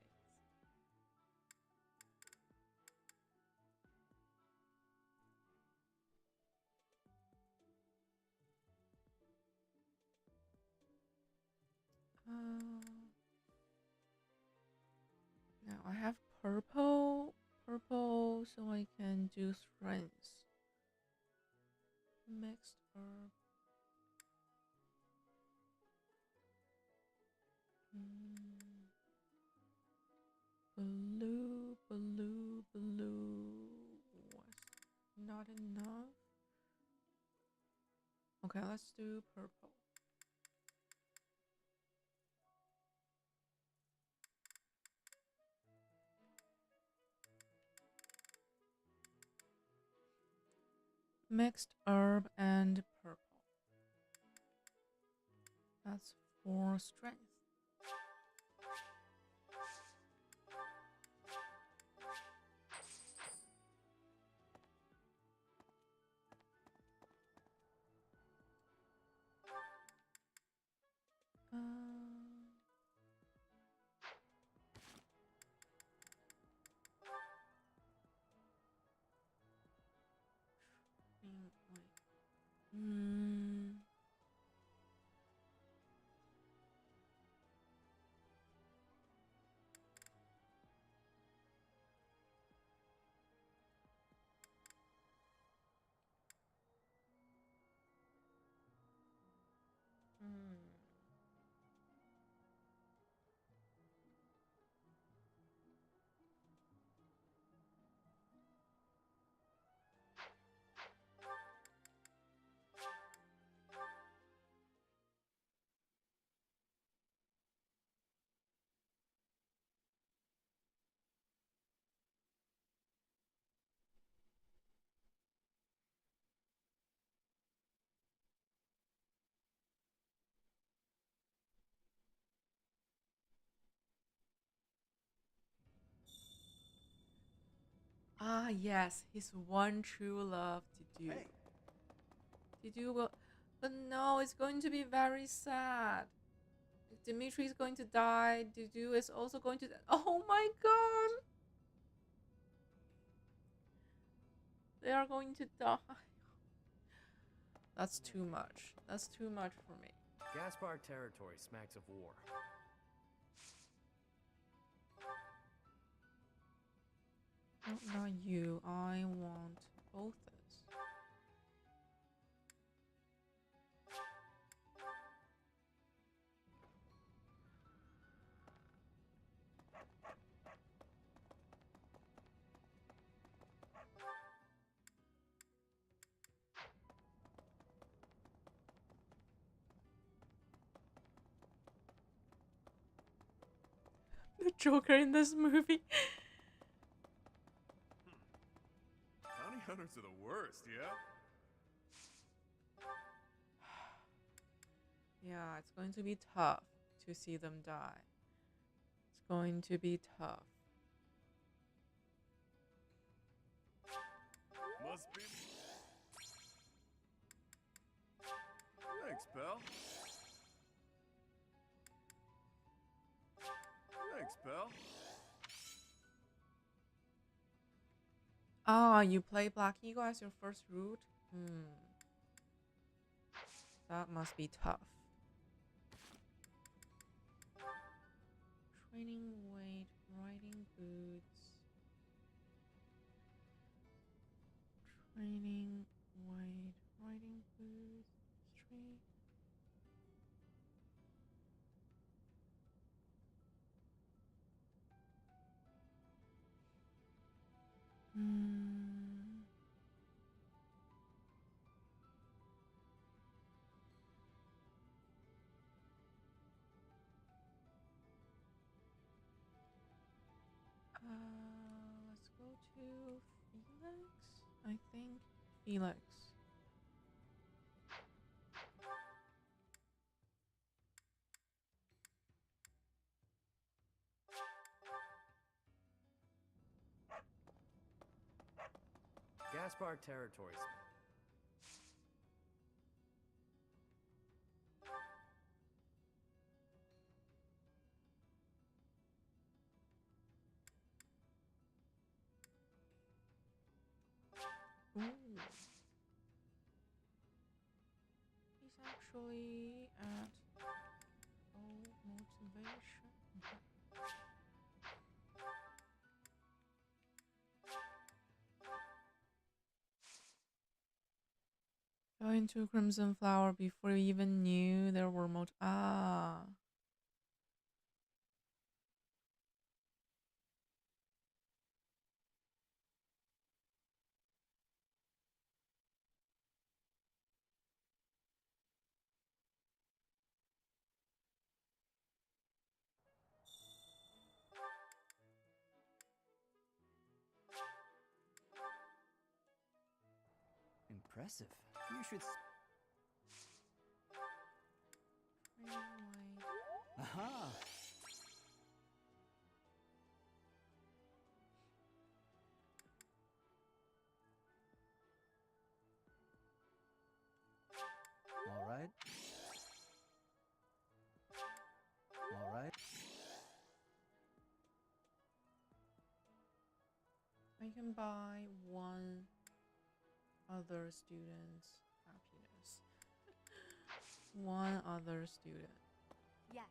Now I have purple. Purple, so I can do strengths. Mixed herb. Blue, blue, blue. Was not enough. Okay, let's do purple. Mixed herb and purple. That's 4 strength. Wait. Ah, yes, his one true love to do. To do well, but no, it's going to be very sad. Dimitri is going to die. Dudu is also going to. Oh my god! They are going to die. That's too much. That's too much for me. Gaspar territory smacks of war. No, not you. I want both. The Joker in this movie. Bounty hunters are the worst, yeah? Yeah, it's going to be tough to see them die. It's going to be tough. Must be. Thanks, pal. Thanks, pal. Ah, you play Black Eagle as your first route? That must be tough. Training weight, riding boots. Training weight, riding boots. Street. Let's go to Felix. I think Felix. Gaspar territories. Ooh. He's actually at motivation. Going to Crimson Flower before you even knew there were Ah. Impressive. You should. Aha! All right. All right. I can buy one other student's happiness. One other student. Yes.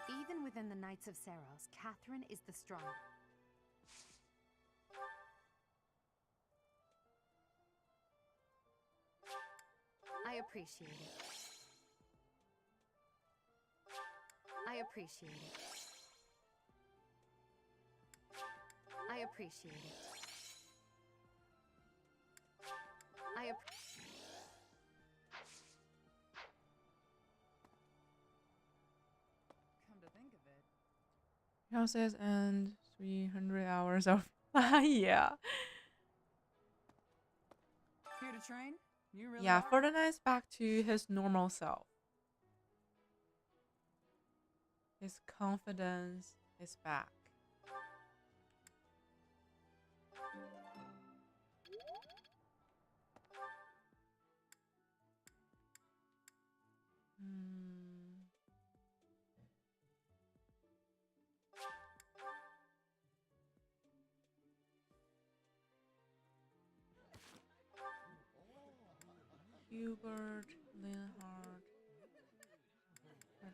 Even within the Knights of Saros, Catherine is the strongest. I appreciate it. I appreciate it. I appreciate it. I appreciate Come to think of it. Houses and 300 hours of yeah. Here to train? You really Yeah, are? Ferdinand's back to his normal self. His confidence is back. Hubert, Linhard, Petra.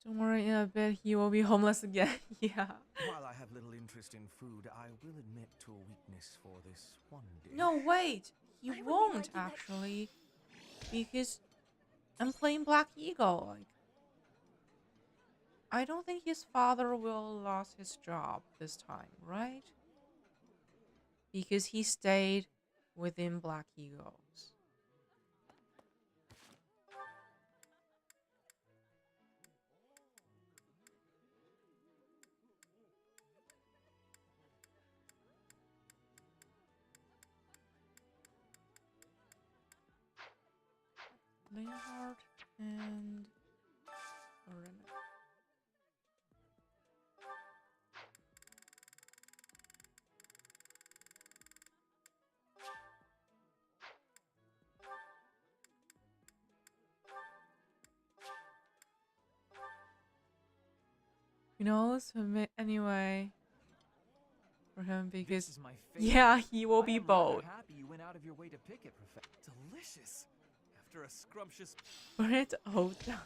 Don't worry, in a bit he will be homeless again. Yeah. While I have little interest in food, I will admit to a weakness for this one dish. No, wait. He won't actually, because I'm playing Black Eagle. Like, I don't think his father will lose his job this time, right? Because he stayed within Black Eagles. Leonhard and René. Who knows? Anyway, for him because This is my favorite. yeah, he will be I am rather bold. happy you went out of your way to pick it, Professor. Delicious. After a scrumptious. But it's old. Okay.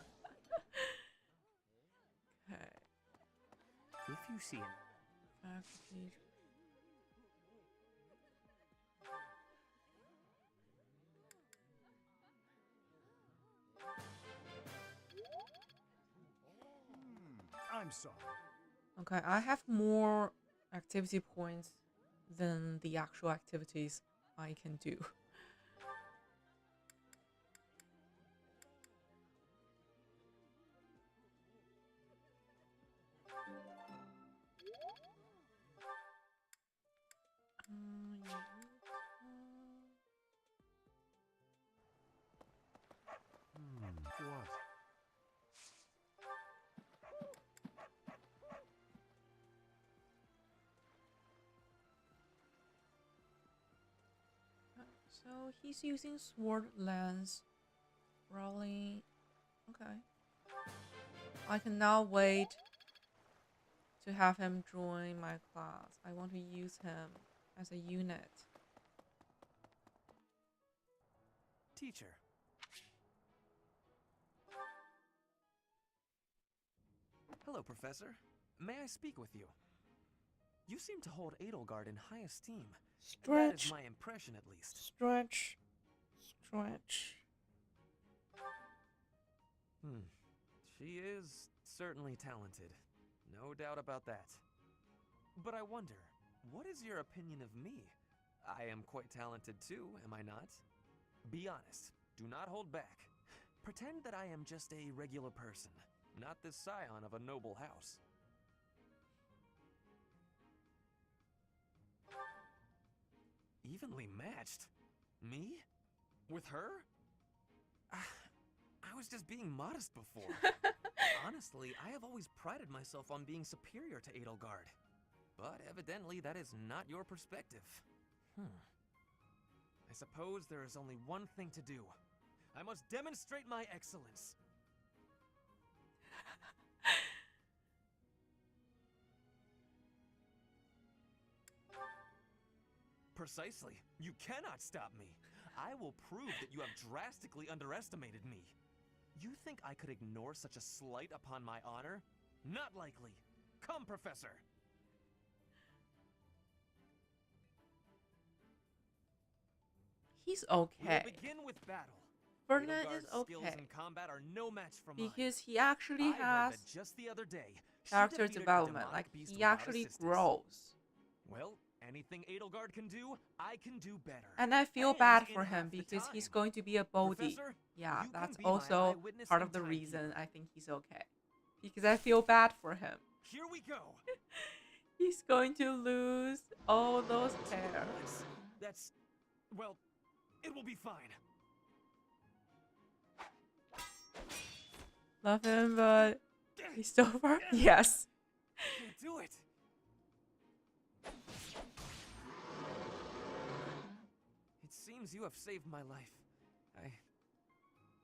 If you see it. Faculty. I'm sorry. Okay, I have more activity points than the actual activities I can do. What? So he's using sword lance, rolling. Okay. I can now wait to have him join my class. I want to use him as a unit. Teacher. Hello, Professor. May I speak with you? You seem to hold Edelgard in high esteem. That is Stretch. my impression, at least. Stretch. Stretch. She is certainly talented. No doubt about that. But I wonder, what is your opinion of me? I am quite talented too, am I not? Be honest. Do not hold back. Pretend that I am just a regular person, not the scion of a noble house. Evenly matched? Me? With her? I was just being modest before. Honestly, I have always prided myself on being superior to Edelgard. But evidently that is not your perspective. I suppose there is only one thing to do. I must demonstrate my excellence. Precisely. You cannot stop me. I will prove that you have drastically underestimated me. You think I could ignore such a slight upon my honor? Not likely. Come, Professor. He's okay. We'll begin with battle. Ferdinand is Edelgard's skills okay. in combat are no match for mine. Because he actually I heard has that just the other day, she character defeated a development. demonic Like, beast he without actually assistance. grows. Well, anything Edelgard can do, I can do better. And I feel And bad in for half him the because he's time. going to be a Bodhi. Professor, Yeah, you that's can be my also eyewitness part and of the timekeeper. reason I think he's okay. Because I feel bad for him. Here we go. He's going to lose all those hairs. That's, well, it will be fine. Love him, but he's still far. Yes. Can't do it. It seems you have saved my life. I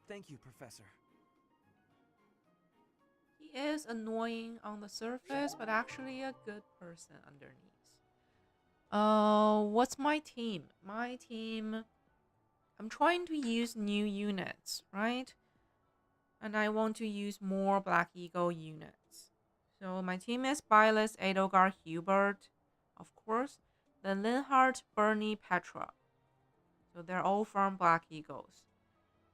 thank you, Professor. He is annoying on the surface, but actually a good person underneath. What's my team? My team, I'm trying to use new units, right? And I want to use more Black Eagle units. So my team is Byleth, Edelgard, Hubert, of course. Then Linhardt, Bernie, Petra. So they're all from Black Eagles.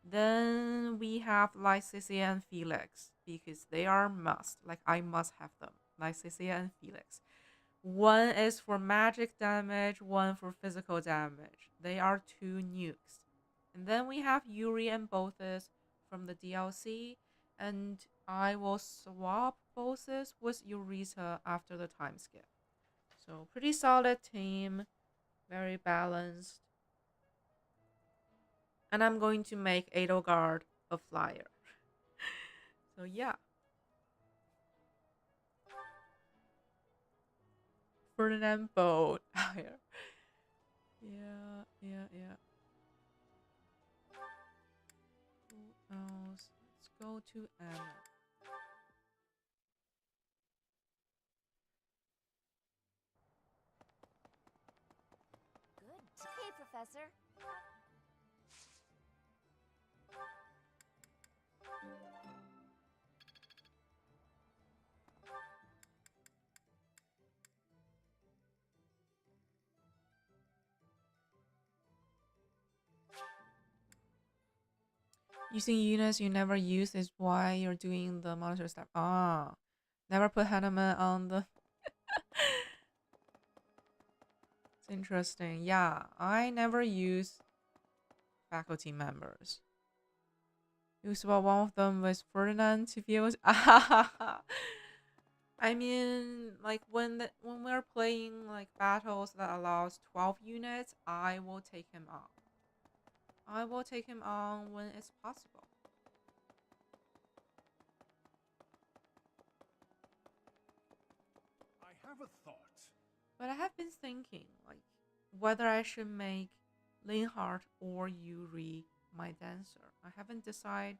Then we have Lycicia and Felix, because they are must. Like, I must have them. Lycicia and Felix. One is for magic damage, one for physical damage. They are two nukes. And then we have Yuri and Bothus from the DLC. And I will swap Bothus with Eureka after the time skip. So pretty solid team. Very balanced. And I'm going to make Edelgard a flyer. So yeah. Ferdinand boat higher. Yeah. Who else? Let's go to Anna. Good. Hey, Professor. Using units you never use is why you're doing the monitor stuff. Ah, never put Hanuman on the. It's interesting. Yeah, I never use faculty members. You swap one of them with Ferdinand to be able to. I mean, like when we're playing like battles that allows 12 units, I will take him on. I will take him on when it's possible. I have a thought. But I have been thinking, like, whether I should make Linhardt or Yuri my dancer. I haven't decided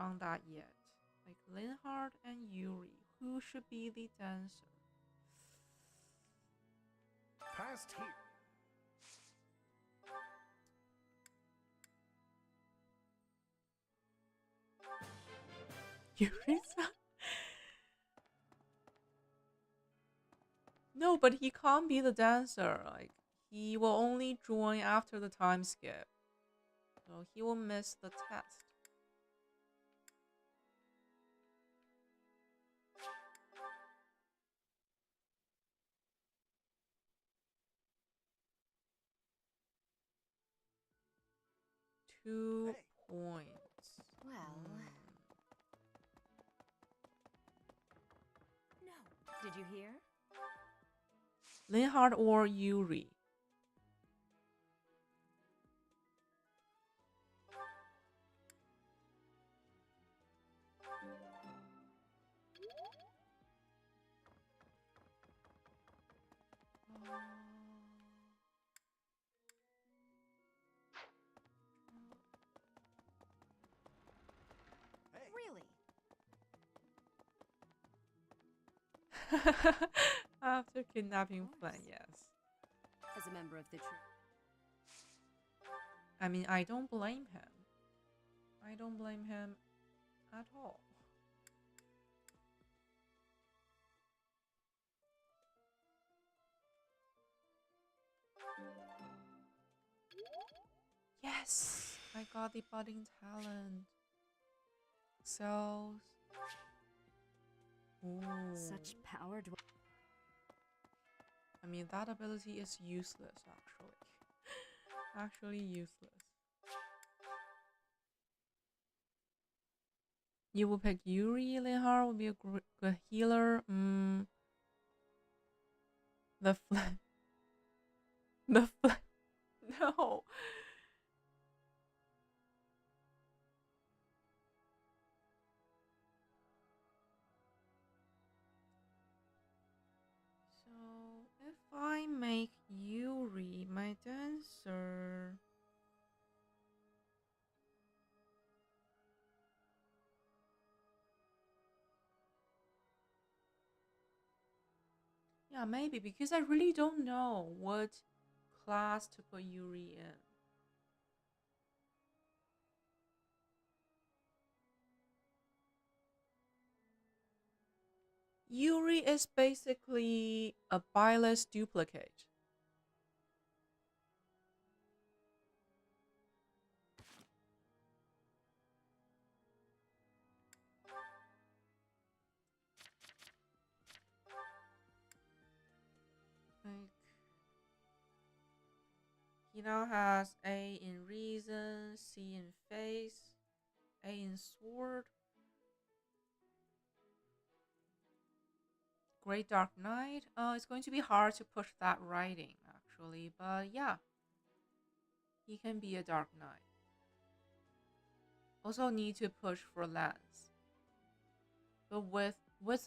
on that yet. Like Linhardt and Yuri, who should be the dancer? Past here. Yuri-san? No, but he can't be the dancer. Like, he will only join after the time skip. So he will miss the test. Two points. Well... No. Did you hear? Linhard or Yuri? Really? After kidnapping Flynn, yes. As a member of the troop. I mean, I don't blame him. I don't blame him at all. Yes, I got the budding talent. Cells. Ooh. Such power. I mean, that ability is useless, actually. Actually useless. You will pick Yuri. Linhar will be a good healer. The Flynn. The Flynn. No. So, if I make Yuri my dancer... Yeah, maybe, because I really don't know what class to put Yuri in. Yuri is basically a Byless duplicate. Like, he now has A in reason, C in face, A in sword. Great Dark Knight. It's going to be hard to push that writing, actually, but yeah, he can be a Dark Knight. Also need to push for Lance, but with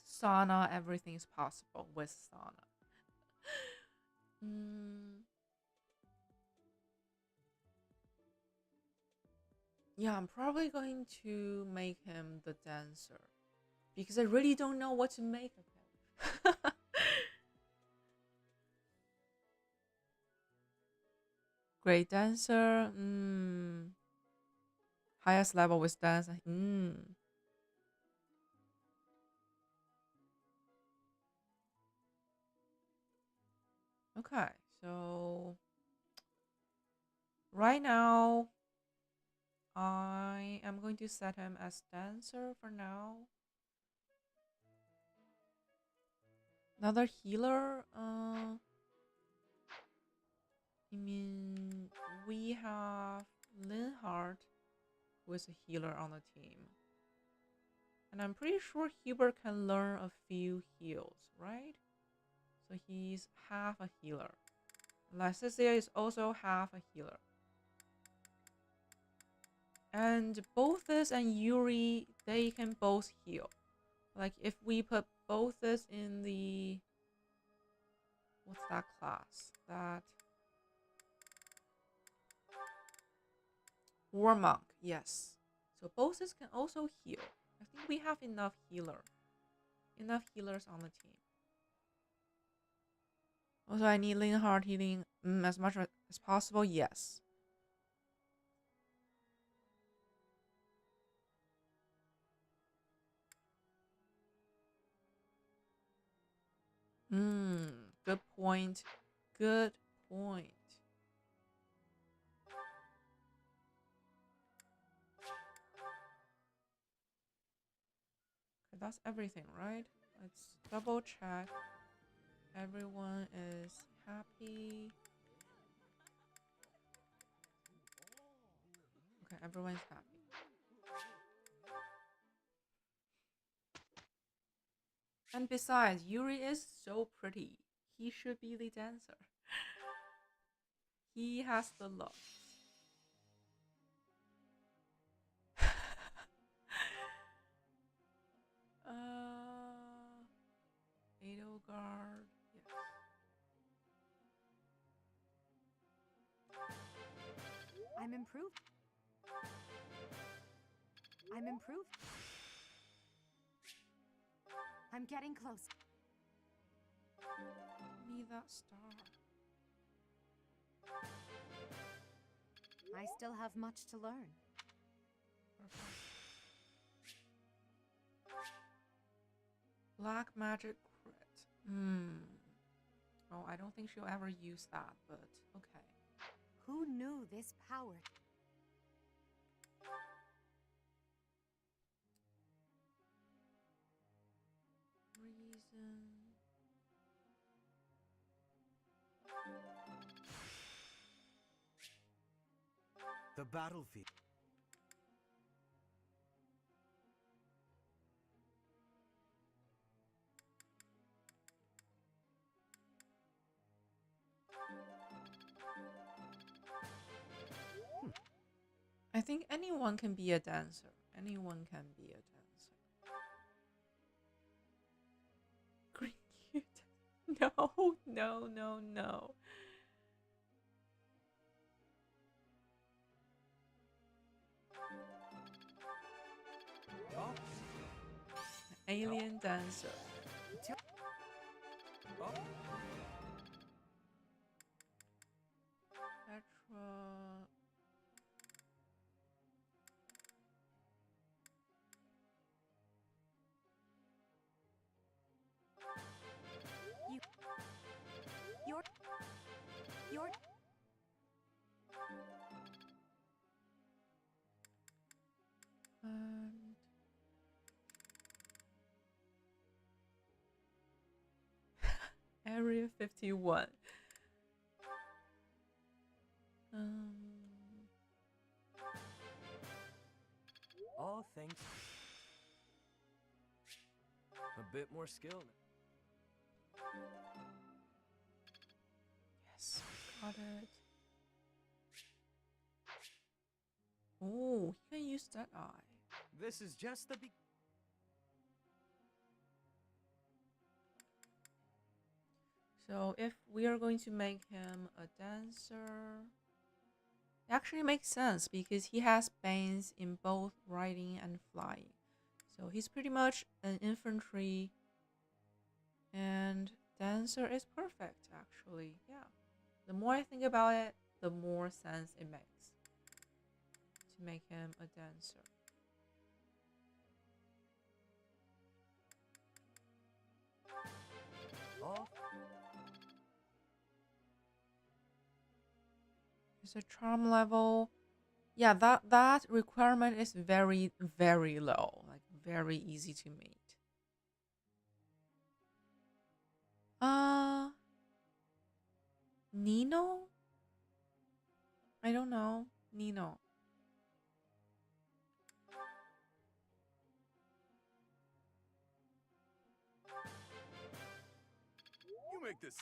Sana, everything is possible with Sana. Yeah, I'm probably going to make him the dancer because I really don't know what to make of him. Great dancer. Highest level with dance. Okay, so right now I am going to set him as dancer for now. Another healer. I mean, we have Linhart, who is a healer on the team. And I'm pretty sure Hubert can learn a few heals, right? So he's half a healer. Lycicia is also half a healer. And Bothus and Yuri, they can both heal. Like if we put Bothus in the... What's that class? That... War Monk, yes. So Bothus can also heal. I think we have enough healer. enough healers on the team. Also, I need Linhardt healing as much as possible. Yes. Good point. Good point. Okay, that's everything, right? Let's double check. Everyone is happy. Okay, everyone's happy. And besides, Yuri is so pretty. He should be the dancer. He has the looks. Edelgard. Yes. I'm improved. I'm improved. I'm getting close. Give me that star. I still have much to learn. Perfect. Black magic crit. Oh, I don't think she'll ever use that, but okay. Who knew this power? Reason. The battlefield. I think anyone can be a dancer. Anyone can be a dancer. Green cute. No, no, no, no. Oh. Alien dancer. Oh. Petra. You're And Area 51. All thanks. A bit more skill. Yes, got it. Oh, he can use that eye. This is just the beginning. So if we are going to make him a dancer, it actually makes sense because he has bands in both riding and flying. So he's pretty much an infantry, and dancer is perfect actually. Yeah. The more I think about it, the more sense it makes to make him a dancer. Oh. Is a charm level. Yeah, that requirement is very, very low. Like very easy to meet. Nino? I don't know. Nino. You make this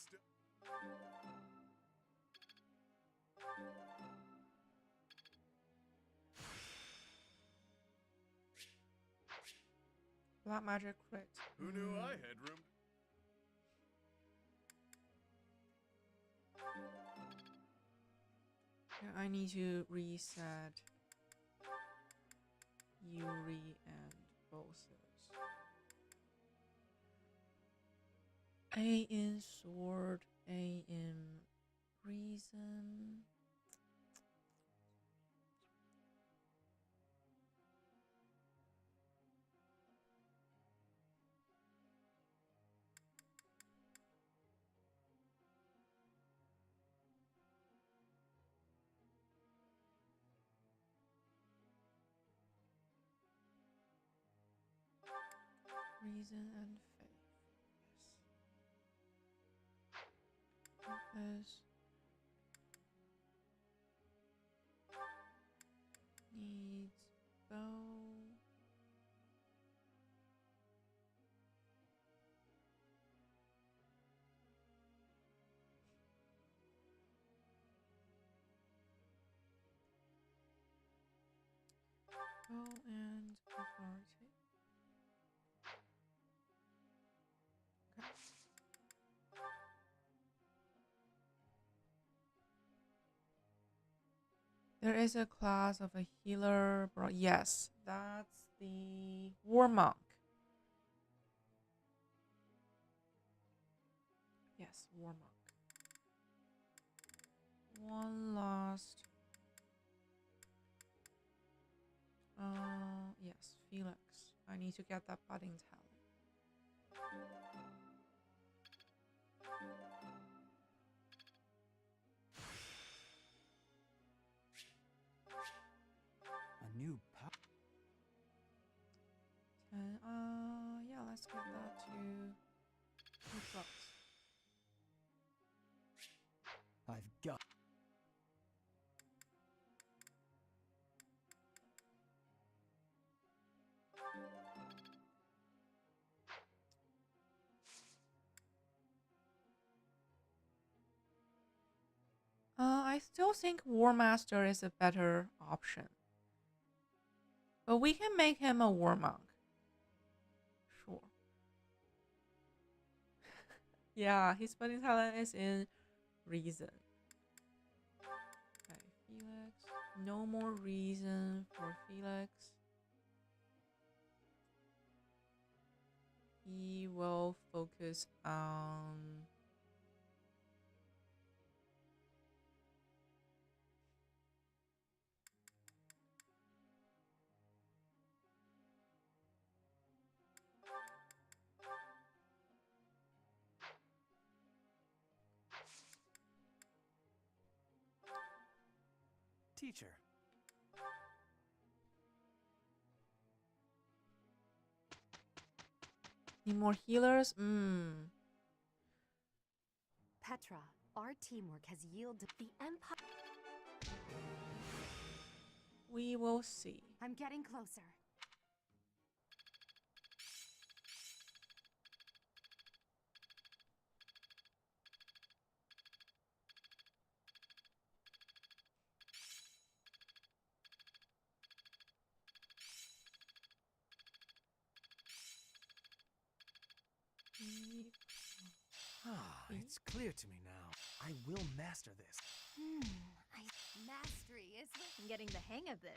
Black magic crit. Who knew I had room? Yeah, I need to reset Yuri and Bosus. A in sword, A in reason. Reason and faith. Yes. Needs bow. Bow and authority. Okay. There is a class of a healer. Yes, that's the war monk. Yes, war monk. One last. Yes, Felix. I need to get that budding talent. A new power. And yeah, let's get that to 2 bucks. I've got. I still think War Master is a better option. But we can make him a War Monk. Sure. Yeah, his budding talent is in reason. Okay, Felix. No more reason for Felix. He will focus on Teacher. need more healers. Petra, our teamwork has yielded the Empire. We will see. I'm getting closer. It's clear to me now. I will master this. Mastery is what I'm getting the hang of this.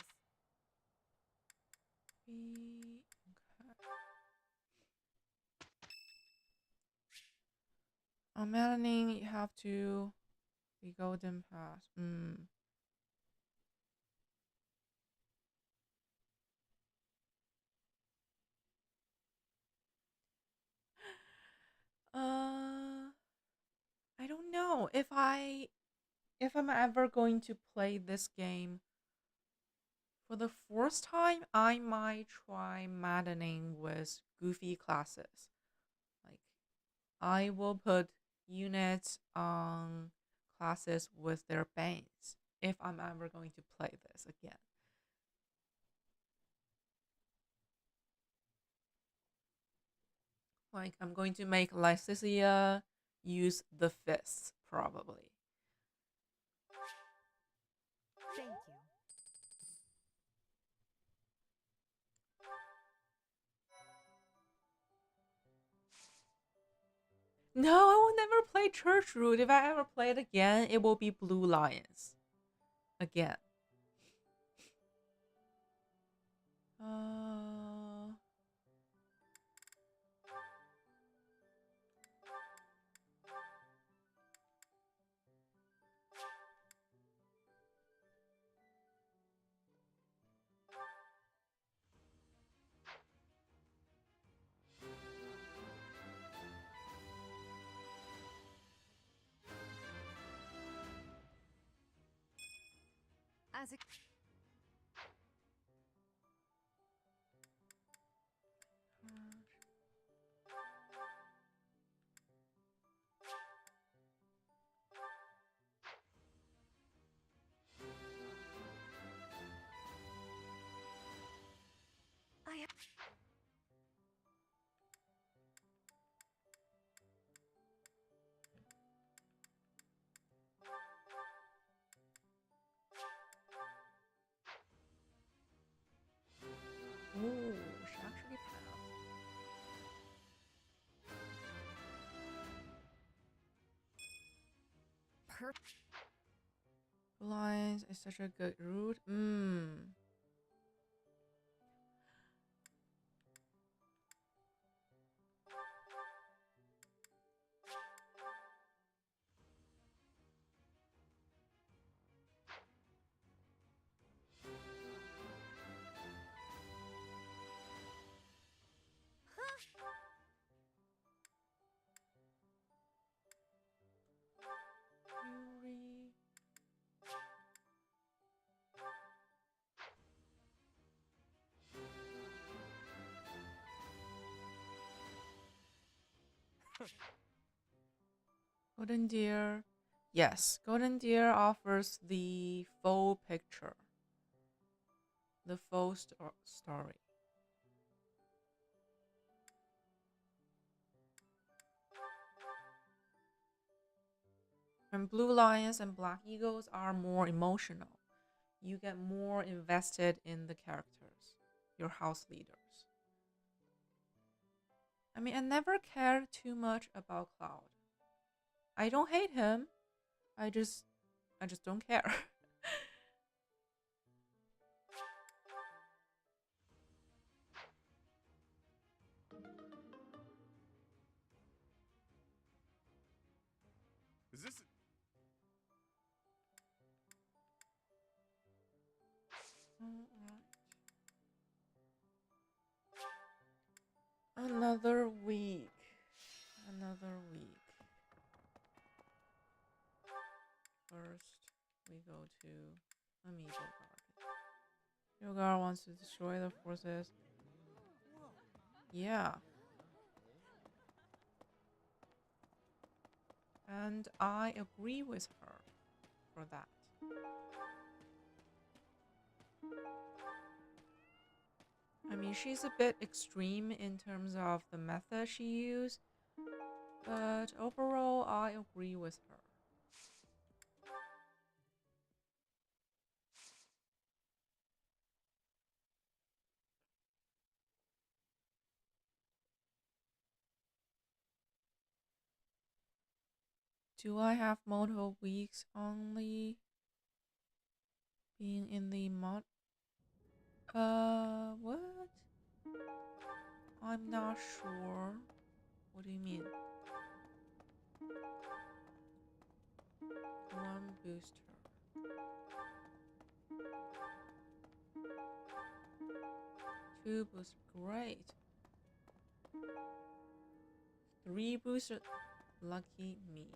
Okay. On Maddening, you have to the golden pass. I don't know if I'm ever going to play this game for the first time. I might try Maddening with goofy classes. Like, I will put units on classes with their bands if I'm ever going to play this again. Like, I'm going to make Lycicia use the fists, probably. Thank you. No, I will never play Church Route. If I ever play it again, it will be Blue Lions. Again. As a I Ooh, she actually passed. Lines is such a good route. Yuri. Golden Deer. Yes, Golden Deer offers the full picture, the full story. And Blue Lions and Black Eagles are more emotional. You get more invested in the characters, your house leaders. I mean, I never cared too much about Cloud. I don't hate him. I just don't care. Is this... Another week. Another week. First, we go to Amiibo Garden. Yogar wants to destroy the forces. Yeah. And I agree with her for that. I mean, she's a bit extreme in terms of the method she used, but overall, I agree with her. Do I have multiple weeks only being in the mod? What? I'm not sure. What do you mean? One booster. Two booster. Great. Three booster. Lucky me.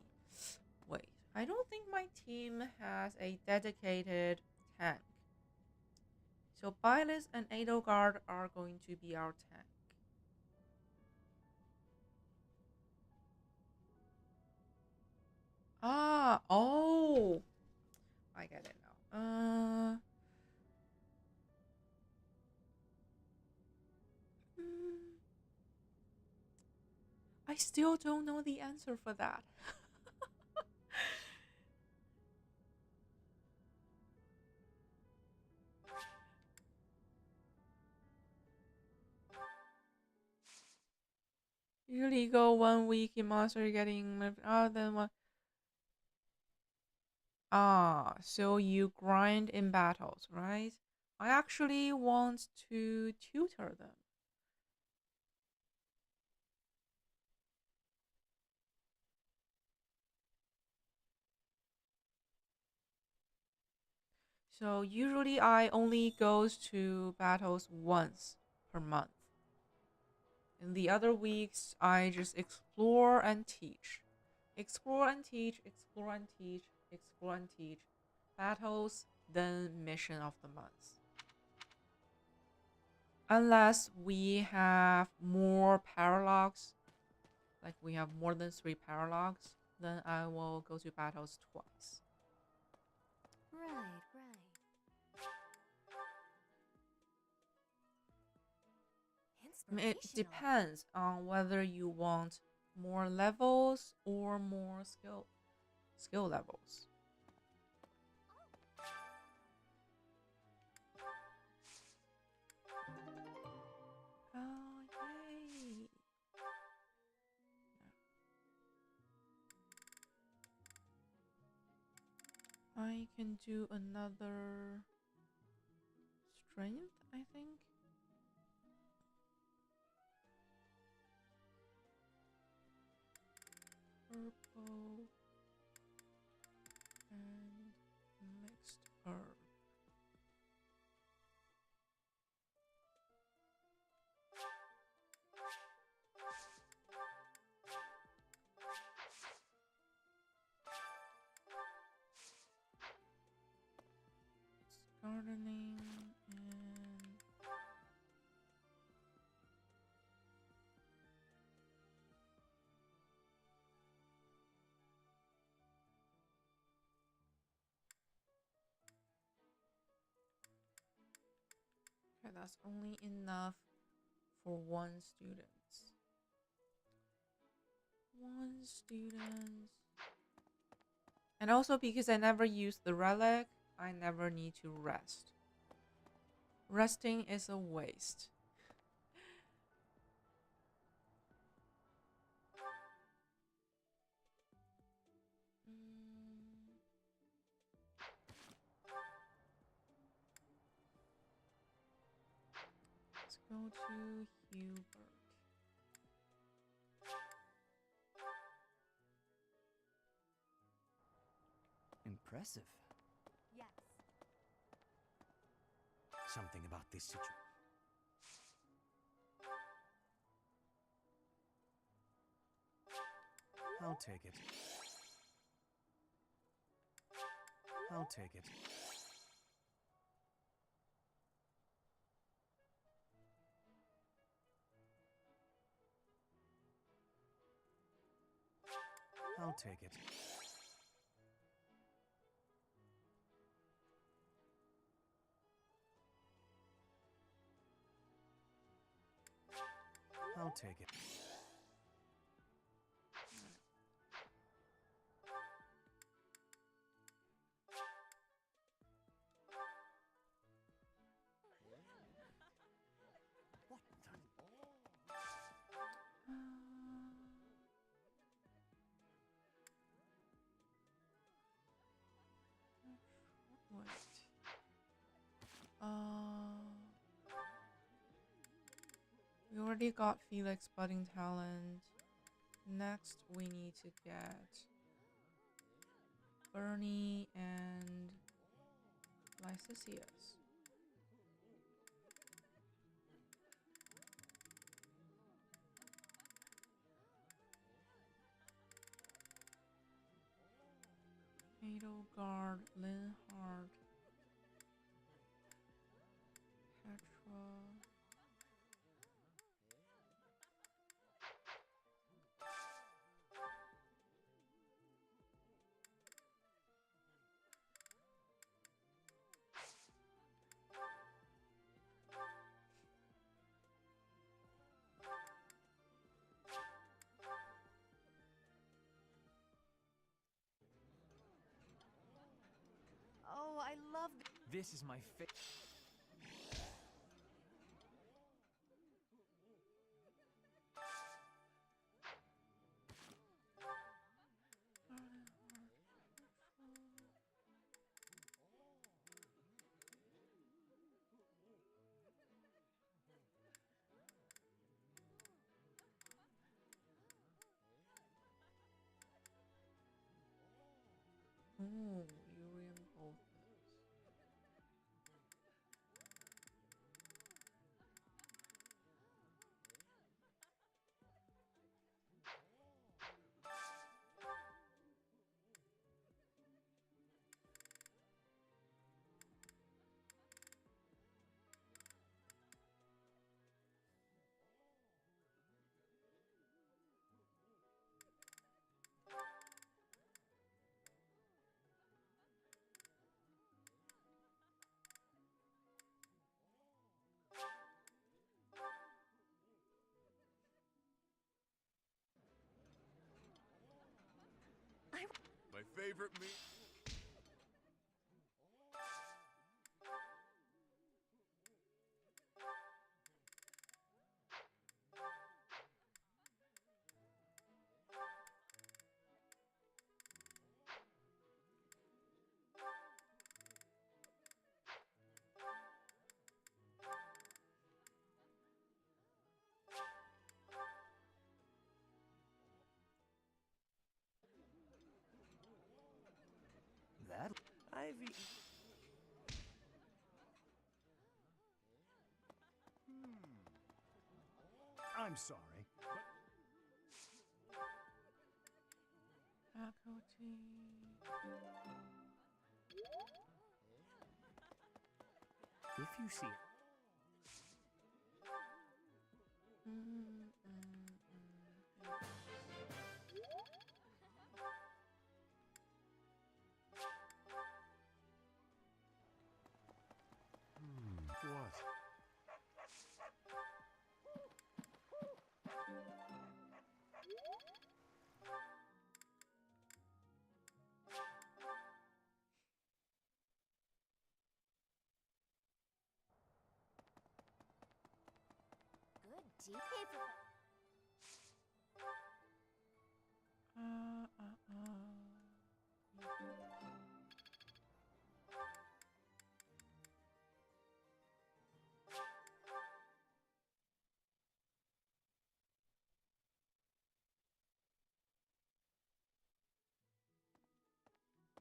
Wait, I don't think my team has a dedicated tank. So Byleth and Edelgard are going to be our tank. Ah, oh. I get it now. I still don't know the answer for that. Usually go 1 week in monster getting then what? So you grind in battles, right? I actually want to tutor them. So usually I only goes to battles once per month. In the other weeks, I just explore and teach. Explore and teach, explore and teach, explore and teach. Battles, then mission of the month. Unless we have more paralogs, like we have more than 3 paralogs, then I will go to battles twice. Right. I mean, it depends on whether you want more levels or more skill levels. Oh, yay! I can do another strength, I think. Purple and mixed herb. Gardening and okay, that's only enough for one student. And also because I never use the relic, I never need to rest. Resting is a waste. Let's go to Hubert. Impressive. Yes. Something about this situation. I'll take it. I'll take it. I'll take it. I'll take it. Wait. We already got Felix budding talent. Next, we need to get Bernie and Lysicius. Edelgard, Linhard, Petra. Oh, I love This is my favorite. Ooh, Urian Goldfish. favorite meal? That I've eaten. I'm sorry. Faculty. If you see it. What? Good DK for.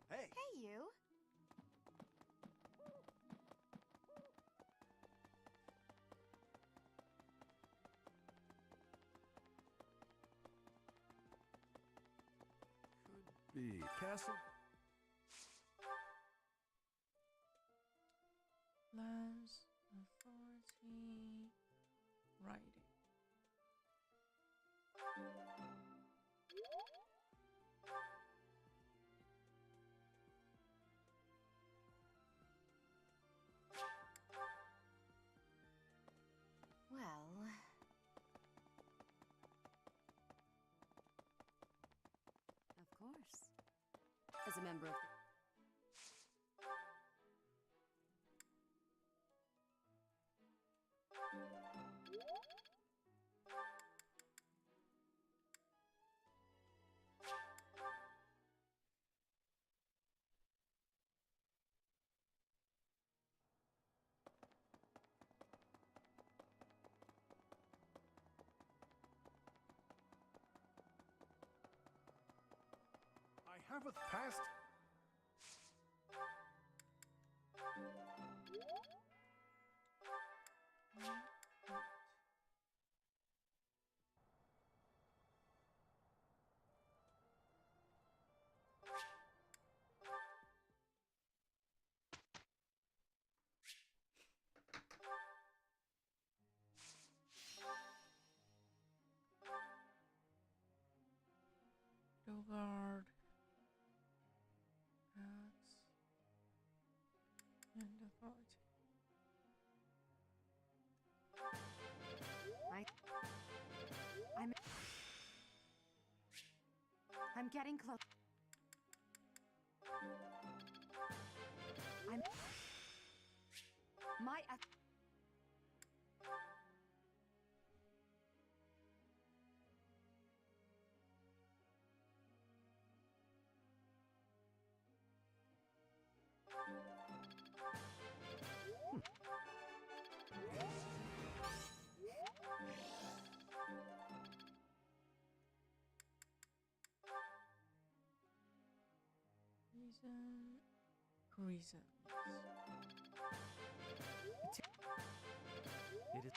Hey! Hey, you! The castle? Lands, authority, writing. Well... Of course. As a member of the... I have a past. Guard. Axe. And authority. I'm getting close. My Reason. It is.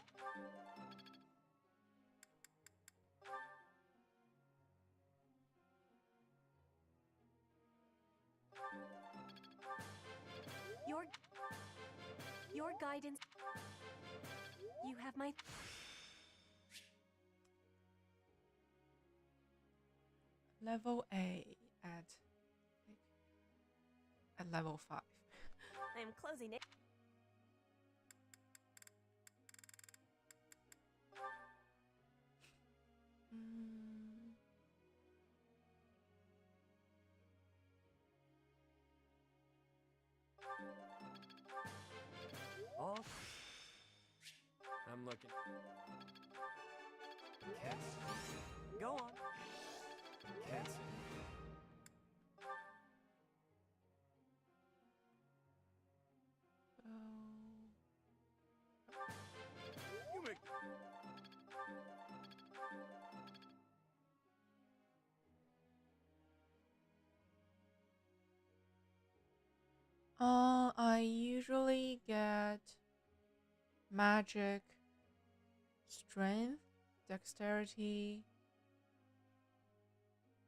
Your guidance. You have my... Level A at level 5. I'm closing it. looking. Can't see. Go on. Can't see. You make. I usually get magic, strength, dexterity,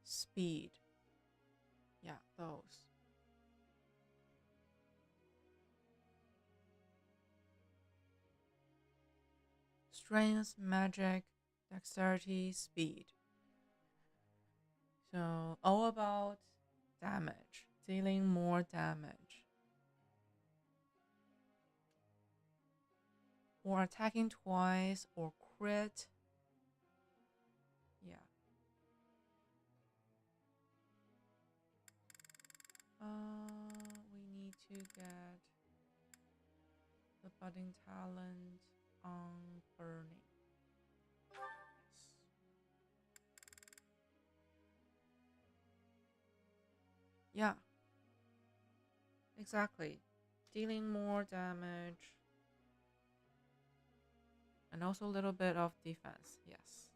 speed. Yeah, those. Strength, magic, dexterity, speed. So all about damage, dealing more damage. Or attacking twice, or crit. Yeah. We need to get the budding talent on burning. Yes. Yeah. Exactly. Dealing more damage. And also a little bit of defense, yes.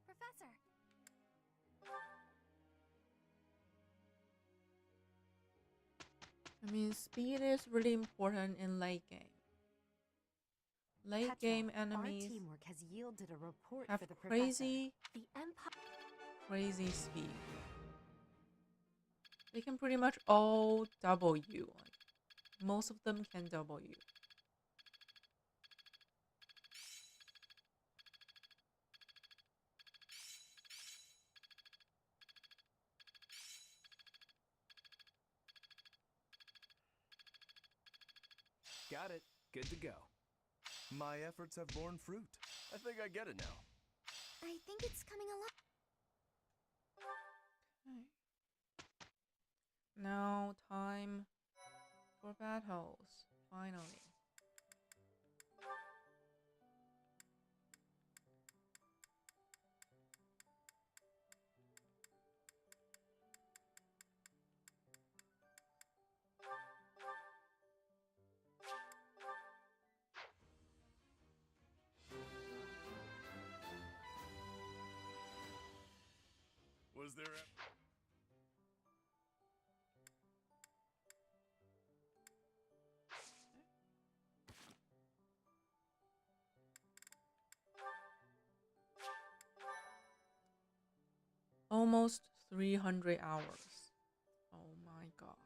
Professor. I mean, speed is really important in late game. Late game enemies our teamwork has yielded a report have for the crazy, professor. The Empire. crazy speed. They can pretty much all double you. Like, most of them can double you. Got it. Good to go. My efforts have borne fruit. I think I get it now. I think it's coming along. Okay. Now time for battles, finally. Was there a... Almost 300 hours. Oh my god.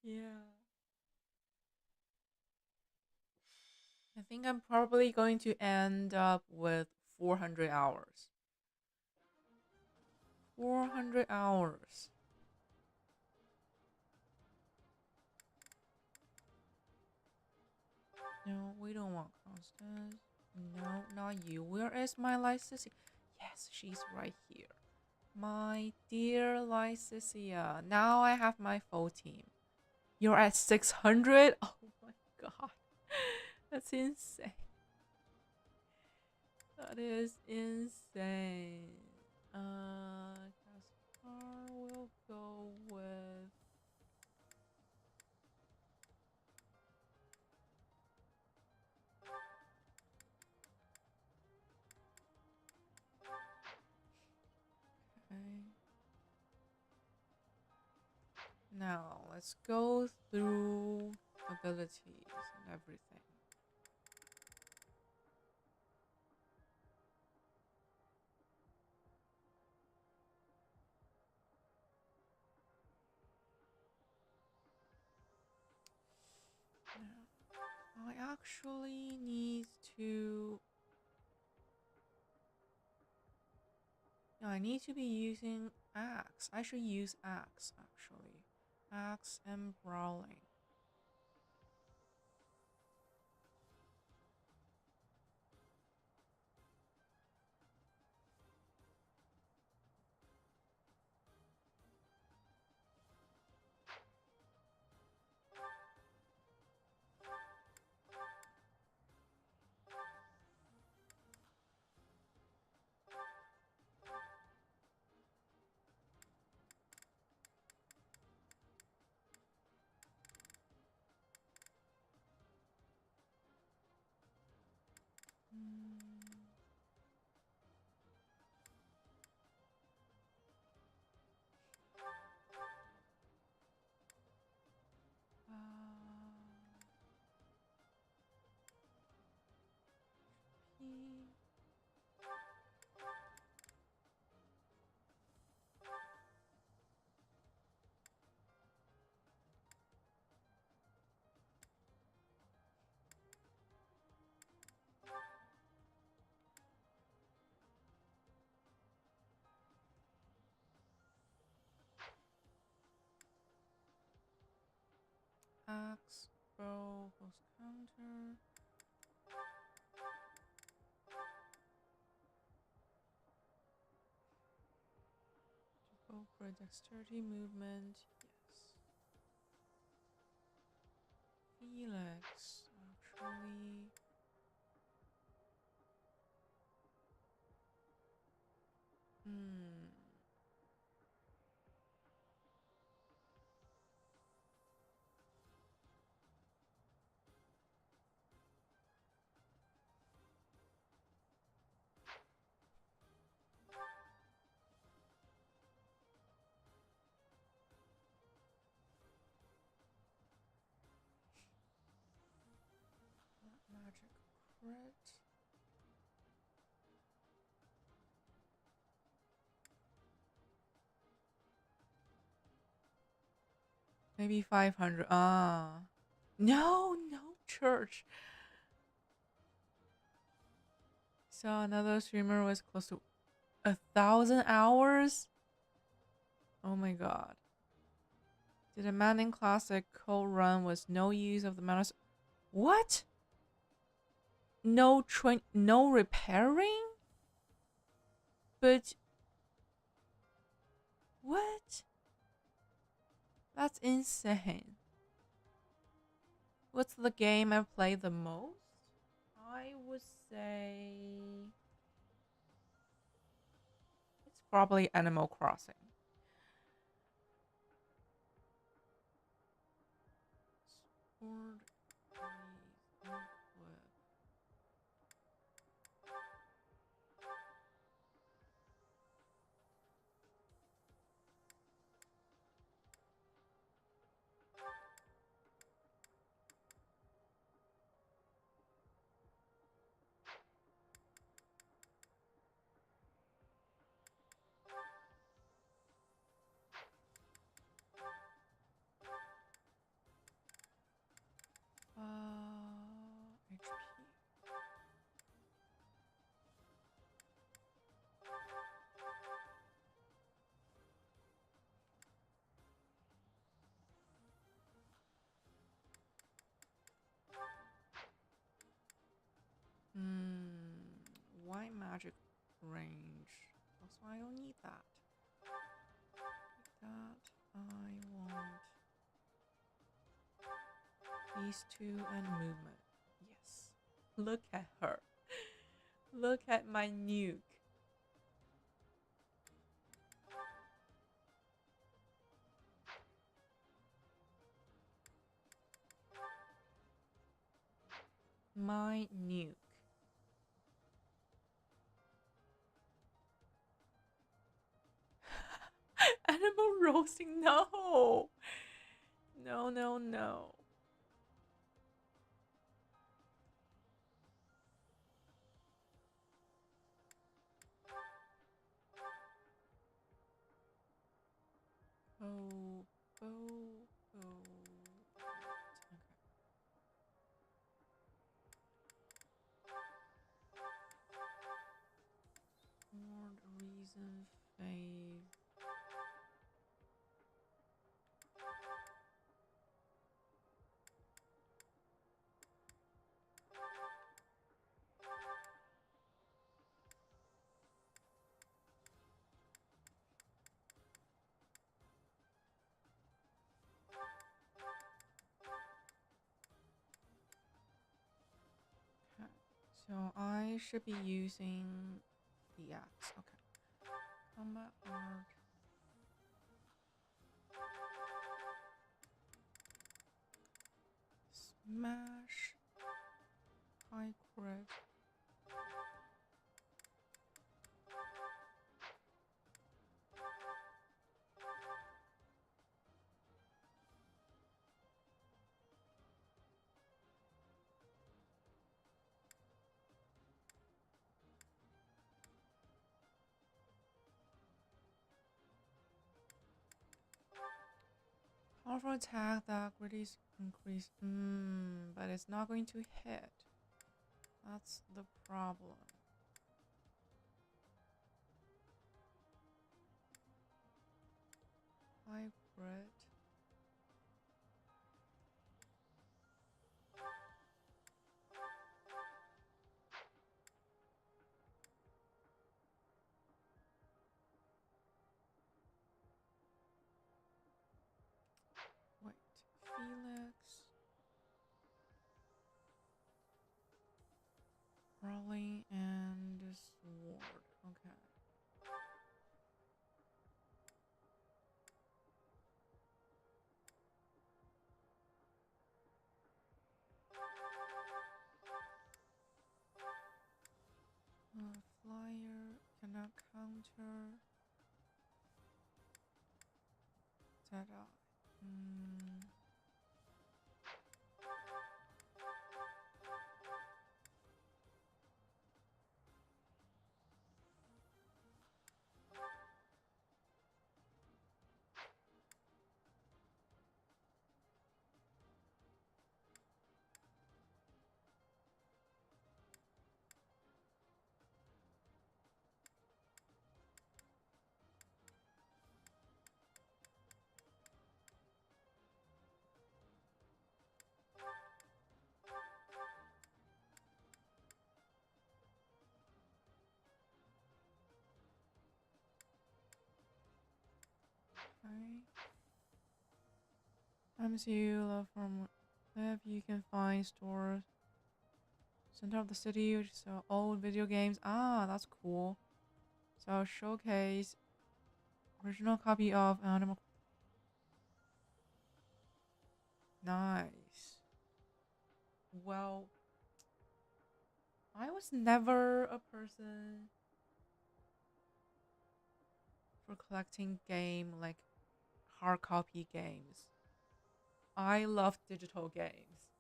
Yeah. I think I'm probably going to end up with 400 hours. 400 hours. No, we don't want Constance. No, not you. Where is my Lycicia? Yes, she's right here. My dear Lycicia. Now I have my full team. You're at 600? Oh my god. That's insane. That is insane. Caspar will go with Now, let's go through abilities and everything. Now, I actually need to... Yeah, I need to be using axe. I should use axe, actually. Axe and brawling. Axe, bow, close counter. Go for dexterity movement, yes. Felix, actually. Magic crit. Maybe 500. Ah. No, church. So another streamer was close to 1,000 hours? Oh my god. Did a Maddening Classic cold run with no use of the mouse? What? No repairing? But what? That's insane. What's the game I've played the most? I would say it's probably Animal Crossing. Sword, equip. HP. Why magic range? Also, I don't need that. I want these two and movement. Yes. Look at her. Look at my nuke. My nuke. Animal posting. No. No, no, no. Oh, oh, oh. Okay. Word reason fave. Okay. So I should be using the axe. Okay. Combat art. Smash. High crit. Powerful attack that greatly increase. But it's not going to hit. That's the problem. High crit. Wait, Felix. Rolling and the sword. Okay. Flyer cannot counter. Ta-da. Okay. MCU love from web you can find stores. Center of the city, which sell old video games. Ah, that's cool. So showcase original copy of Animal. Nice. Well, I was never a person for collecting game like hard copy games. I love digital games.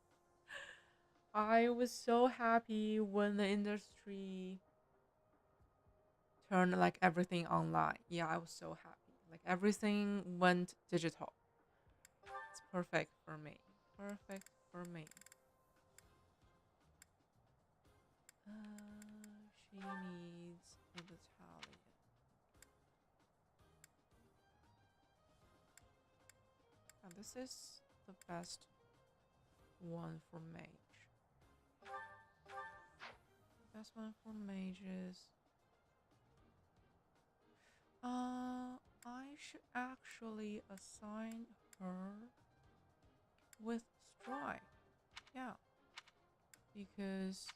I was so happy when the industry turned like everything online. Yeah, I was so happy. Like everything went digital. It's perfect for me. Perfect for me. She needs a battalion. And this is the best one for mage. Best one for mages. I should actually assign her with strike. Yeah. Because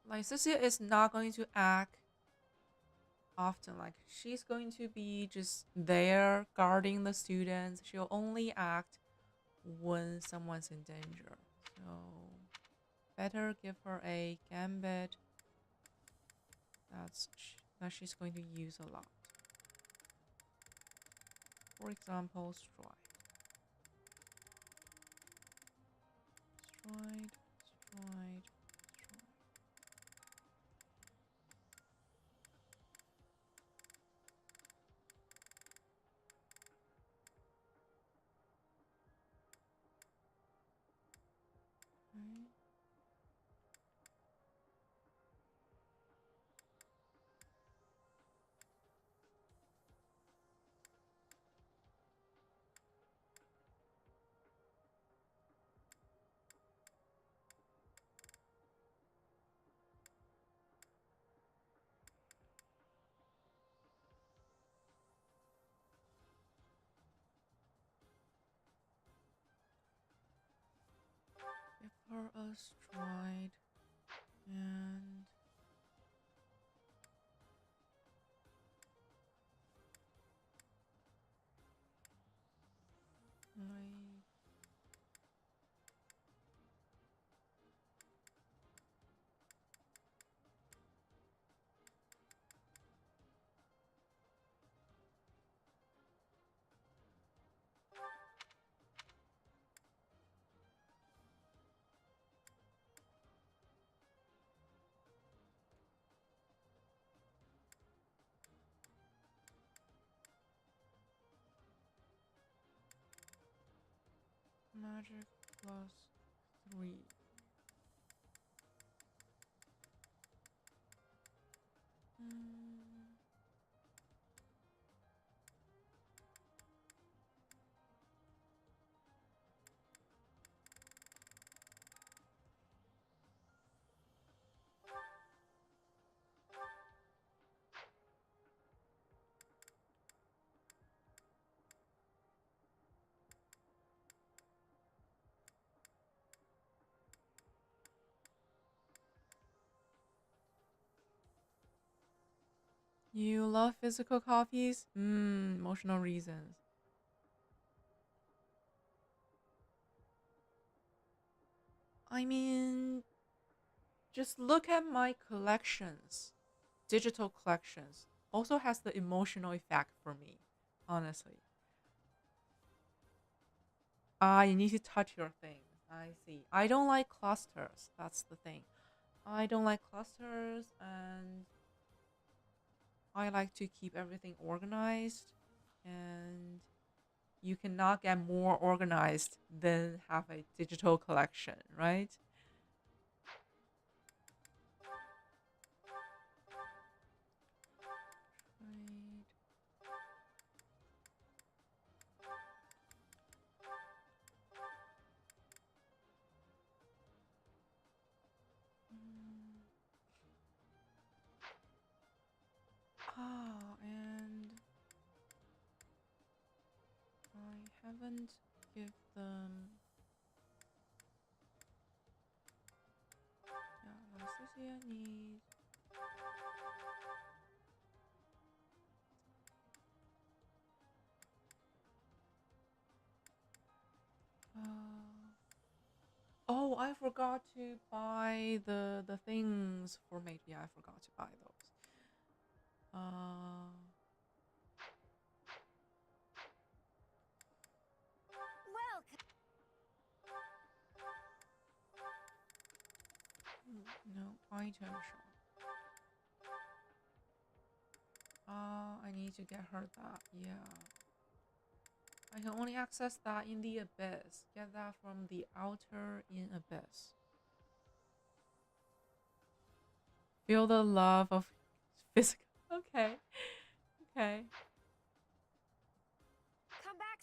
like Cecilia is not going to act often. Like she's going to be just there guarding the students. She'll only act when someone's in danger. So better give her a gambit. That's that she's going to use a lot. For example, stride. Stride, stride, stride. Right. Give her a stride and like magic plus 3. Mm. You love physical copies? Emotional reasons. I mean, just look at my collections. Digital collections also has the emotional effect for me, honestly. Ah, you need to touch your things. I see. I don't like clusters. That's the thing. I don't like clusters, and I like to keep everything organized. And you cannot get more organized than have a digital collection, right? Right. And I haven't give them. Yeah, Narcissia needs. Oh, I forgot to buy the things for mate. Yeah, I forgot to buy those. Welcome. No item shop. I need to get her that. Yeah. I can only access that in the abyss. Get that from the outer in abyss. Feel the love of physical. Okay. Okay. Come back.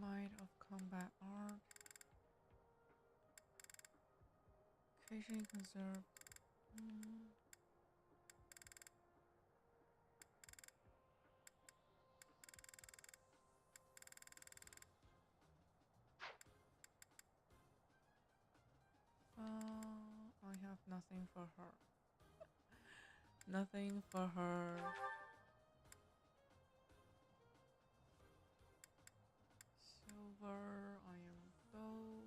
kind of combat art. Occasionally conserve. I have nothing for her. Nothing for her. Silver, iron bow.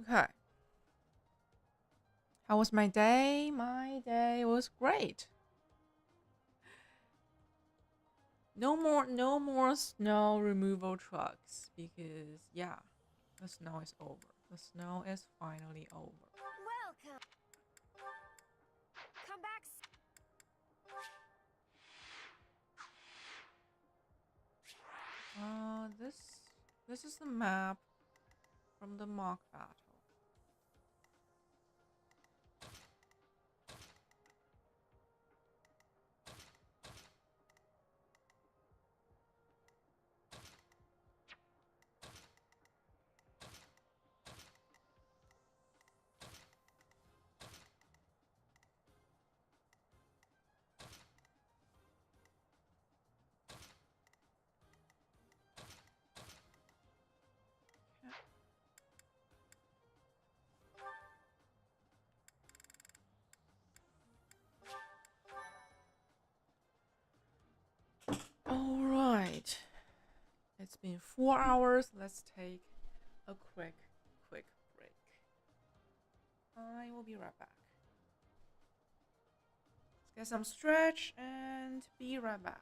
Okay. How was my day? My day was great. No more snow removal trucks because yeah, the snow is over. The snow is finally over. Welcome. Come back. This is the map from the mock battle. All right. It's been 4 hours. Let's take a quick break. I will be right back. Let's get some stretch and be right back.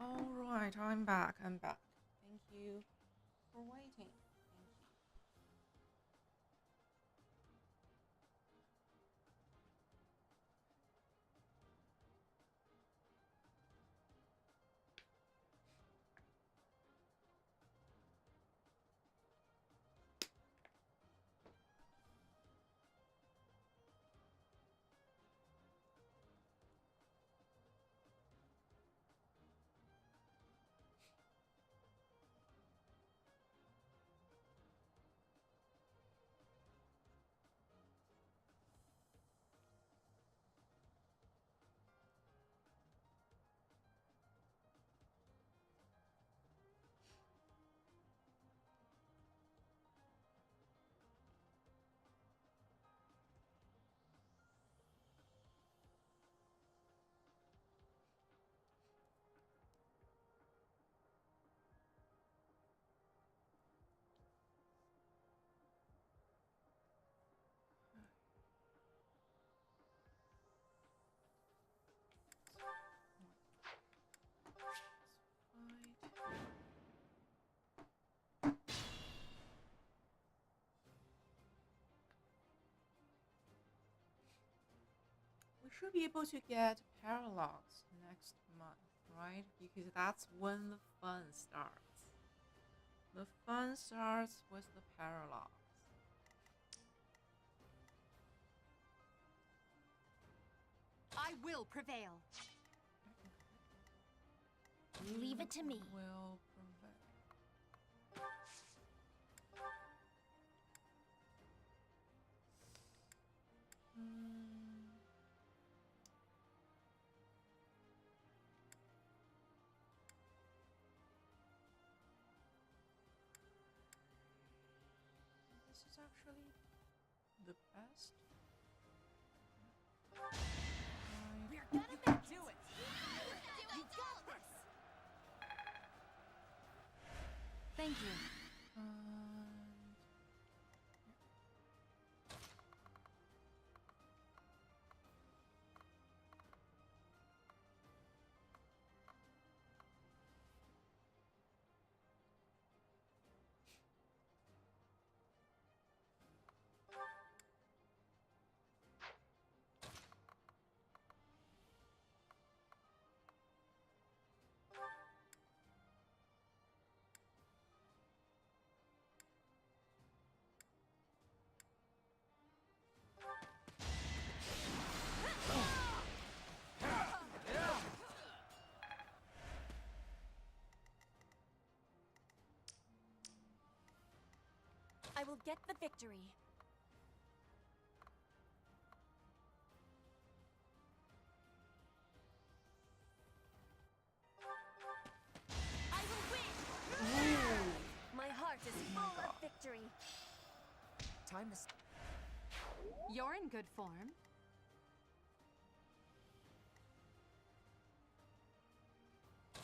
Alright, I'm back. I'm back. Thank you for waiting. Thank you. We should be able to get paralogs next month, right? Because that's when the fun starts. The fun starts with the paralogs. I will prevail. Leave it to me. Will prevail. This is actually the best. We're gonna make do it. You got this. Thank you. I will get the victory. I will win! My heart is full of victory. Time to... You're in good form.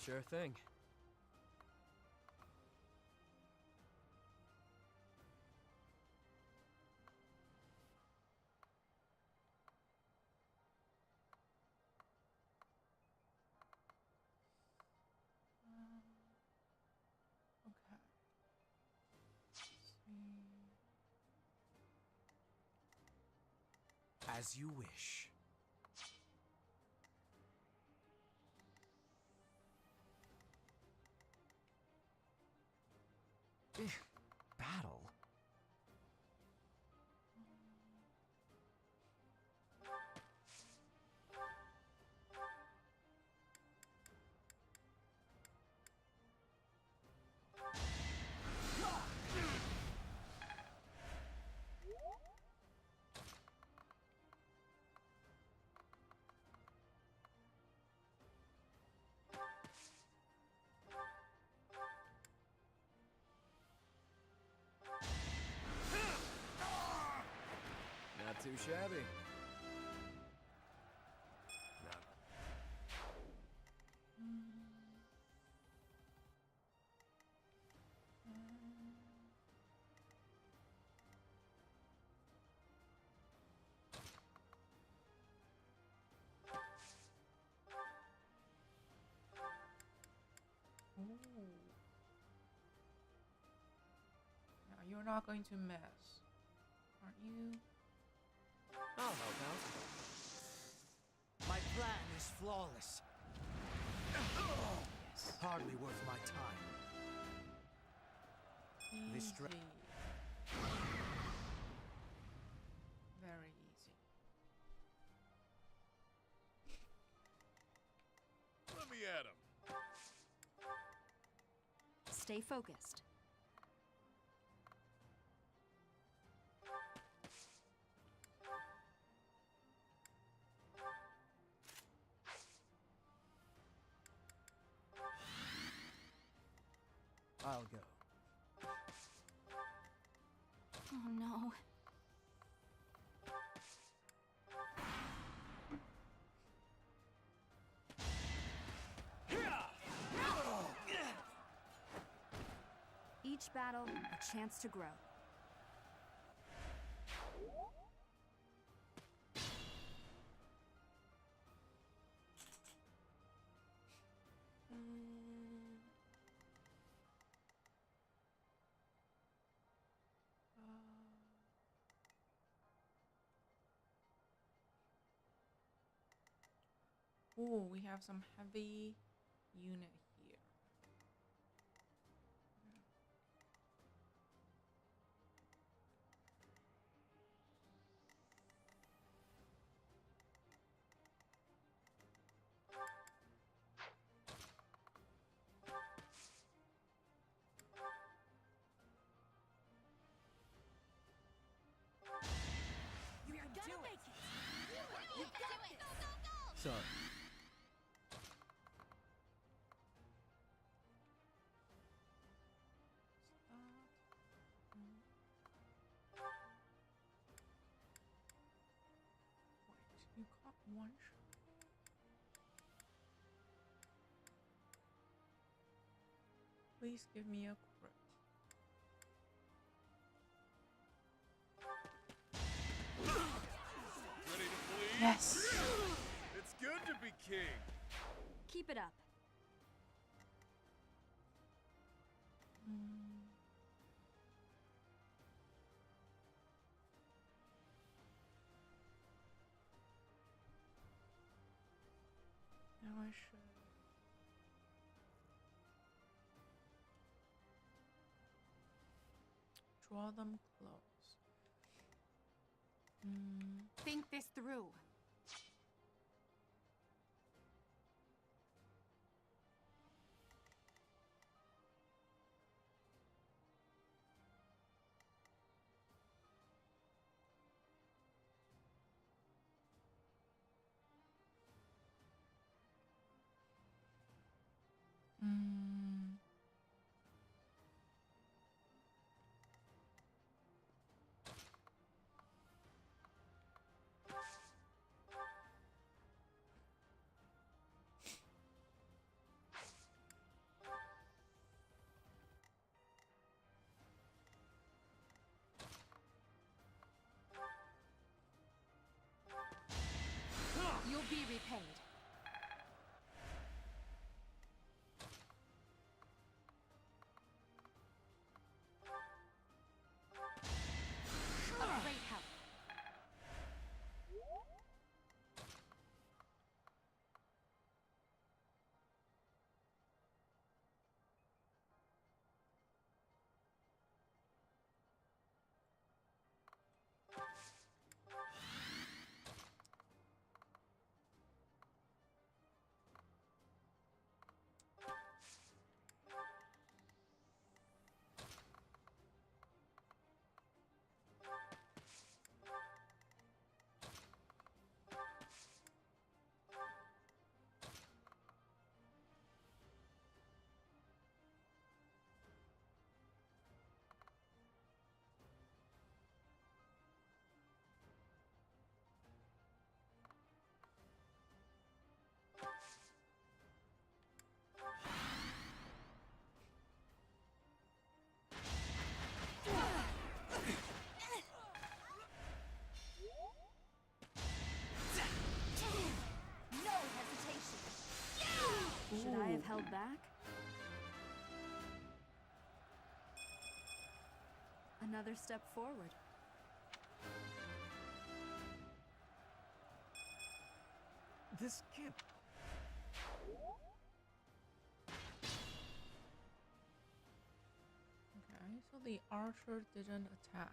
Sure thing. Okay. As you wish. Battle? Not too shabby. You're not going to miss, aren't you? I'll help out. My plan is flawless. Yes. Hardly worth my time. Easy. Very easy. Let me at him. Stay focused. I'll go. Oh no. Each battle, a chance to grow. Oh, we have some heavy unit here. You're gonna make it! You got it! Go, go, go! Sorry. Wait, you got one shot. Please give me a crit. Ready to bleed? Yes. It's good to be king. Keep it up. Now I should. Draw them close. Think this through. You'll be repaid. another step forward. This can't... Okay, so the archer didn't attack.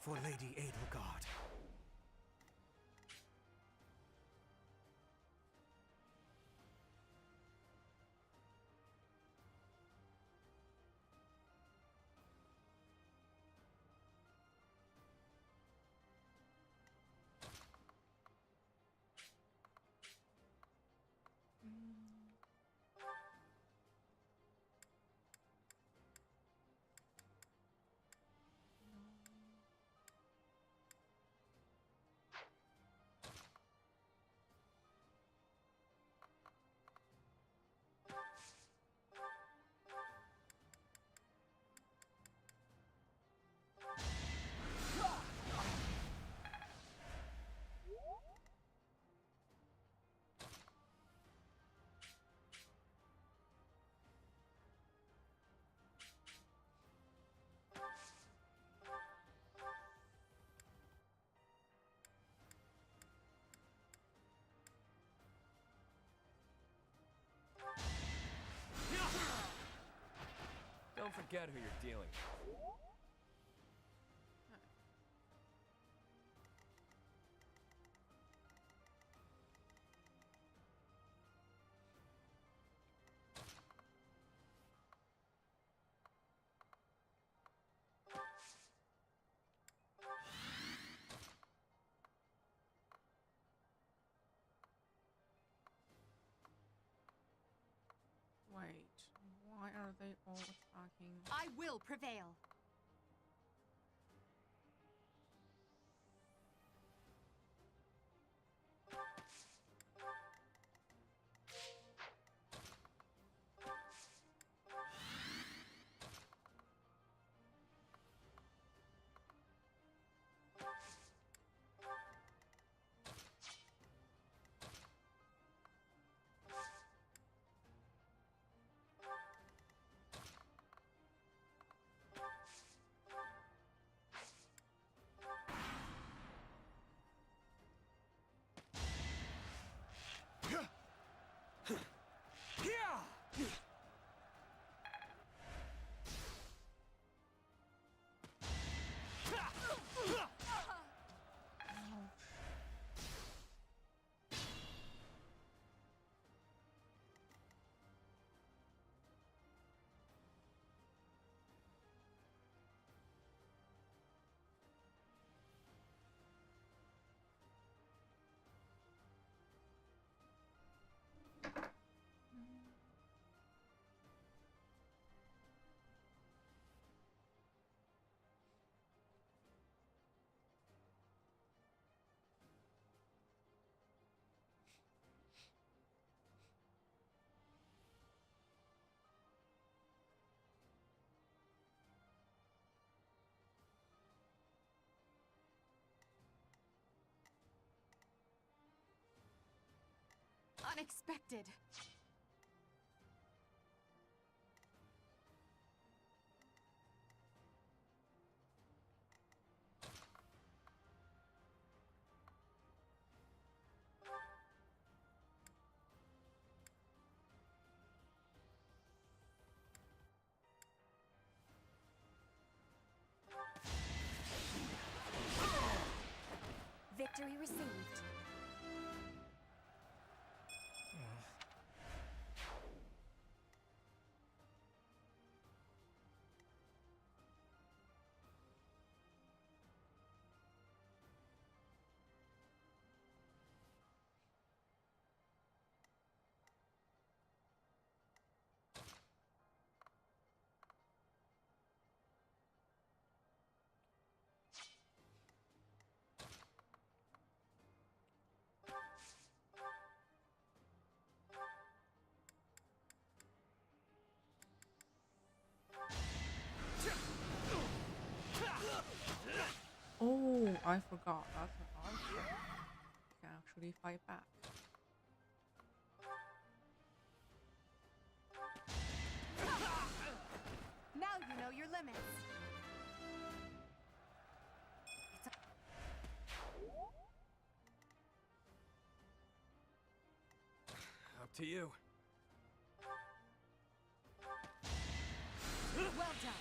For Lady Edelgard. Don't forget who you're dealing with. Wait, why are they all attacking? I will prevail. unexpected. Victory received. Oh, I forgot. That's an archer. You can actually fight back. Now you know your limits. Up to you. Well done.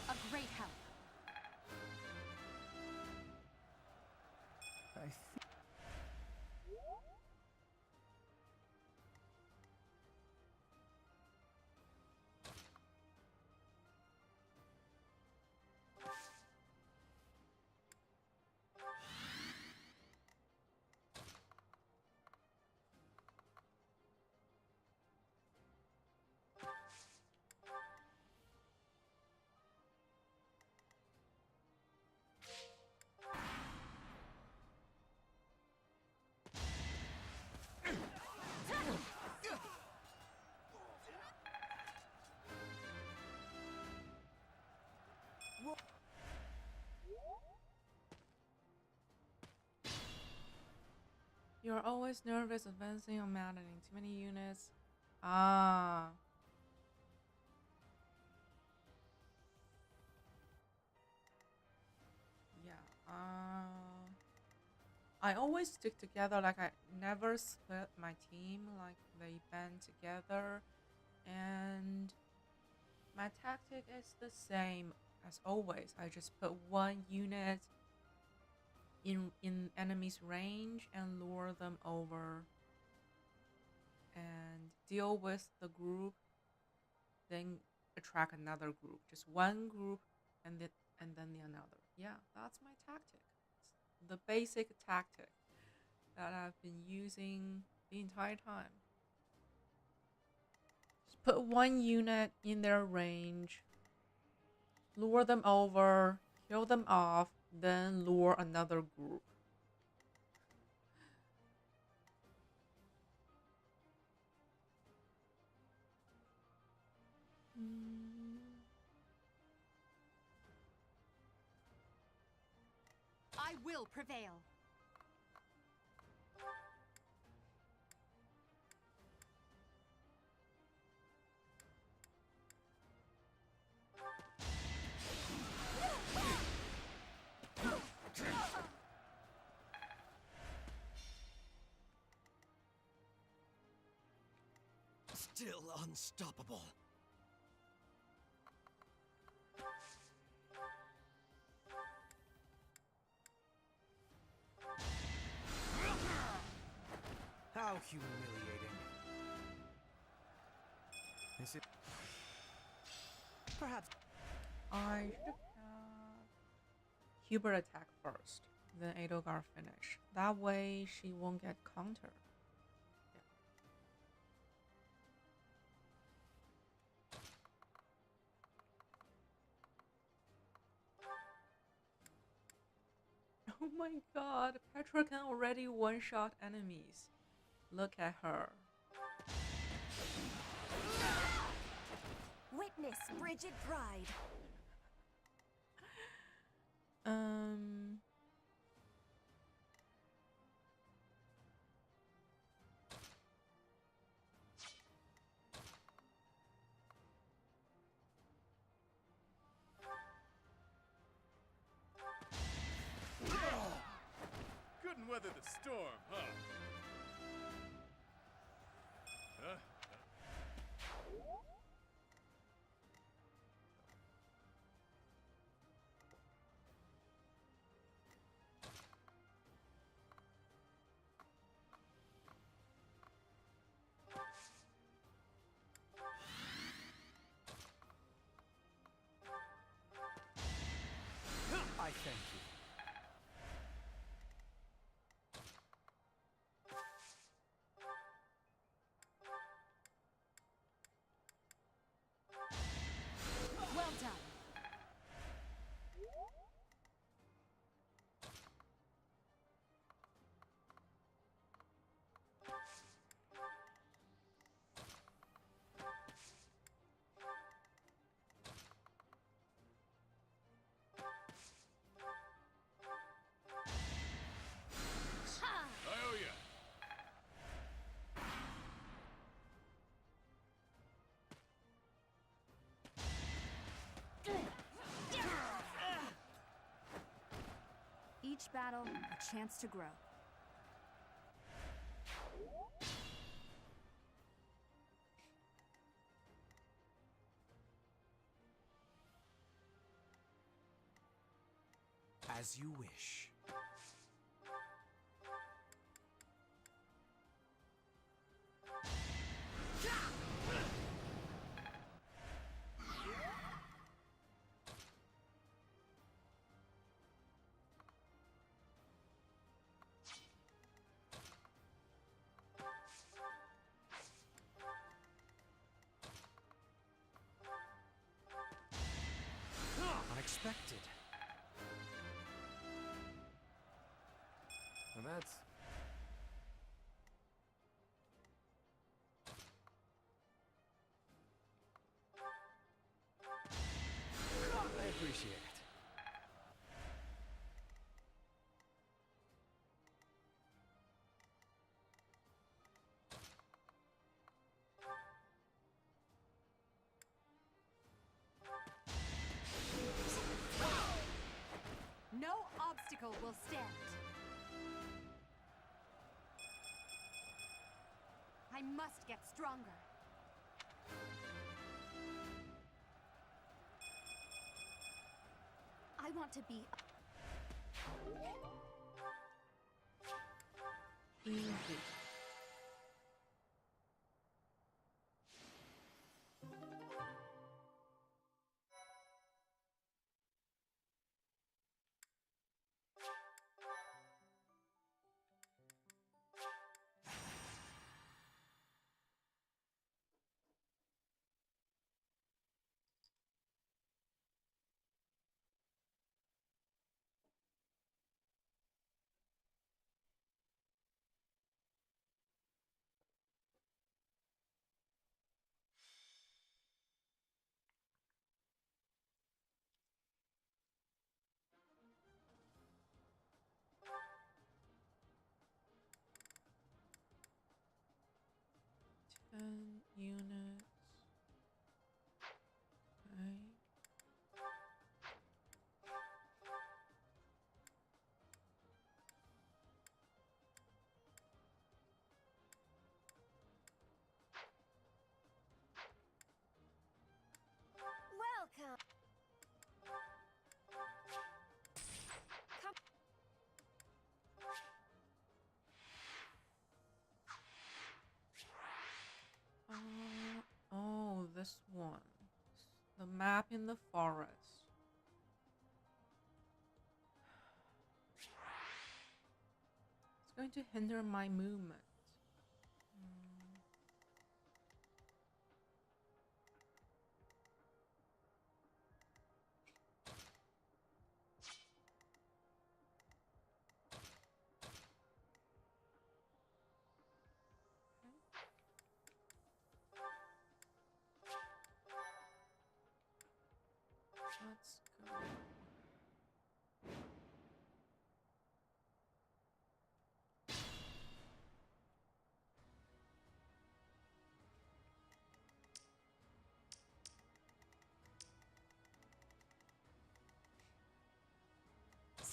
A great help. You're always nervous advancing on maddening. Too many units. Ah. Yeah. I always stick together. Like I never split my team. Like they band together, and my tactic is the same as always. I just put one unit in enemy's range and lure them over and deal with the group, then attract another group. Just one group and then the another. Yeah, that's my tactic. It's the basic tactic that I've been using the entire time. Just put one unit in their range, lure them over, kill them off, then lure another group. I will prevail. Still unstoppable. How humiliating. Is it? Perhaps I should have had Hubert attack first, then Edelgard finish. That way she won't get countered. Oh my god, Petra can already one-shot enemies. Look at her. Witness frigid pride. Couldn't weather the storm, huh? Huh? I thank you. Well done. I owe ya. Each battle, a chance to grow. As you wish. Unexpected. And that's... I appreciate it. No obstacle will stand. I must get stronger. I want to be Easy. Units. Okay. Welcome. Come. Oh, this one. The map in the forest. It's going to hinder my movement.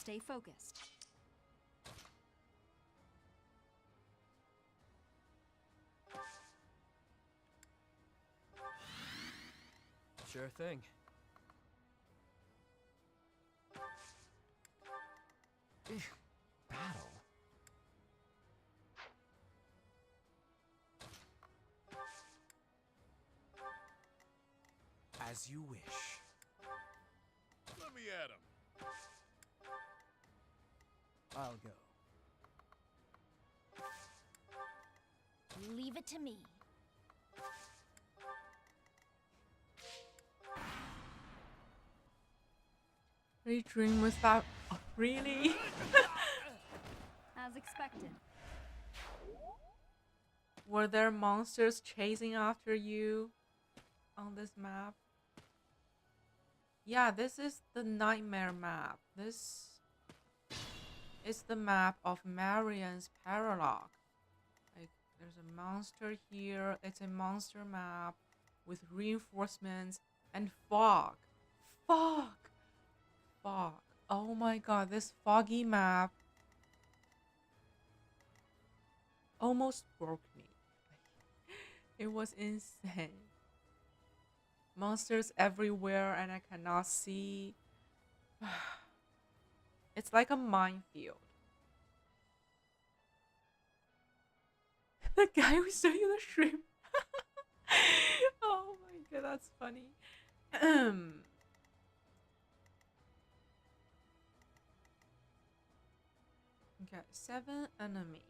stay focused. Sure thing. Battle? As you wish. Let me at him. I'll go. Leave it to me. Dream without. Oh, really? As expected. Were there monsters chasing after you on this map? Yeah, this is the nightmare map. This is the map of Marian's Paralog. Like, there's a monster here. It's a monster map with reinforcements and fog. Fog! Fog. Oh my god, this foggy map almost broke me. It was insane. Monsters everywhere and I cannot see. It's like a minefield. The guy who's selling the shrimp. Oh my god, that's funny. Okay, 7 enemies.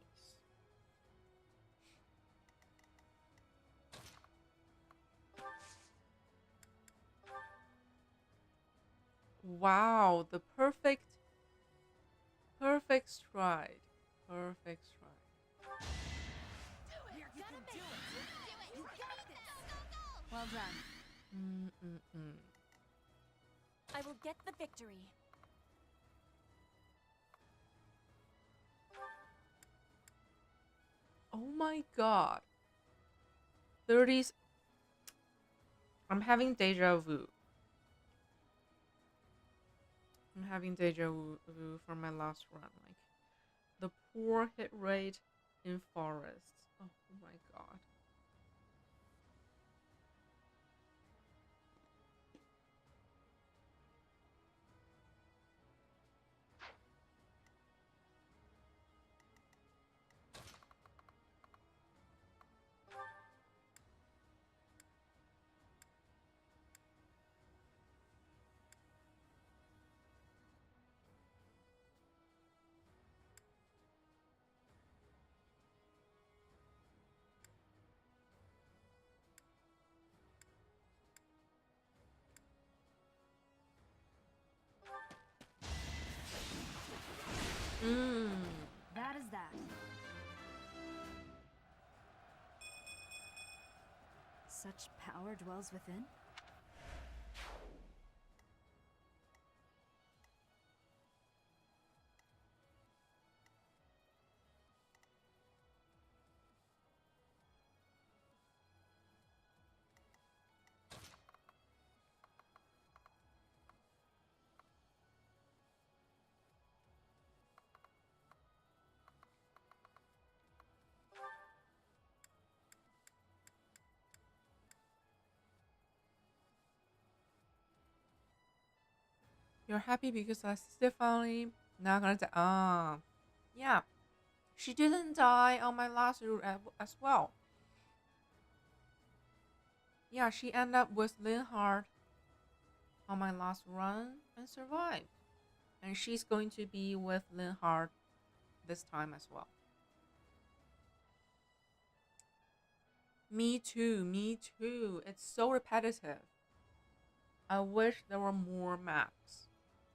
Wow, the perfect stride. Perfect stride. Well done. I will get the victory. Oh my god. 30s. I'm having deja vu. I'm having deja vu from my last run. Like, the poor hit rate in forests. Oh my god. That is that. Such power dwells within? You're happy because I finally not gonna die. Yeah. She didn't die on my last route as well. Yeah, she ended up with Linhardt on my last run and survived. And she's going to be with Linhardt this time as well. Me too, me too. It's so repetitive. I wish there were more maps.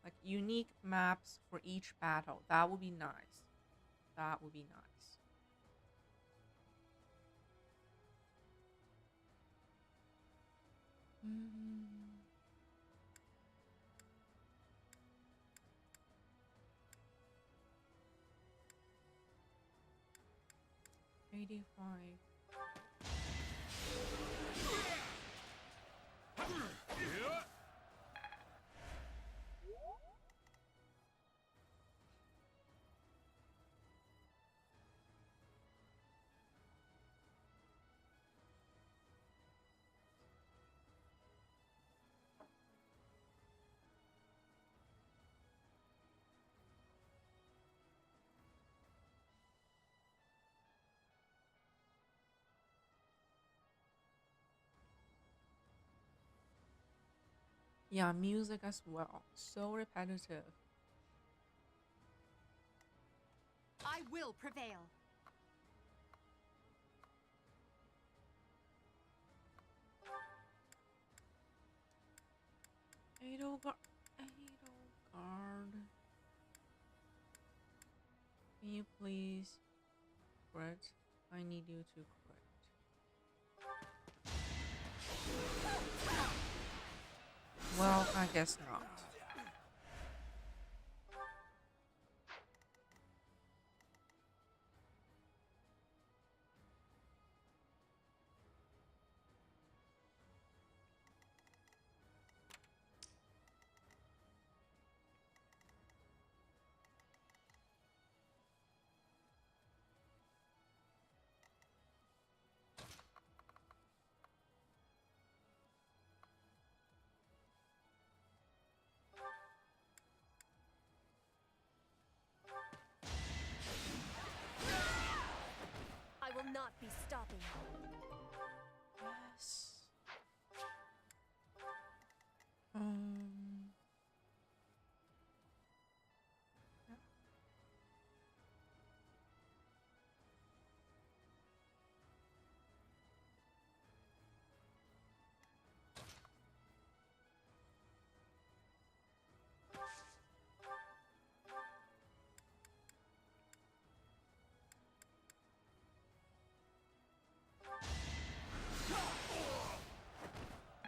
Like unique maps for each battle. That would be nice. That would be nice. Mm. 85. Yeah, music as well. So repetitive. I will prevail. Edelgard. Can you please quit? I need you to quit. Well, I guess not. I will not be stopping. Yes. Yeah.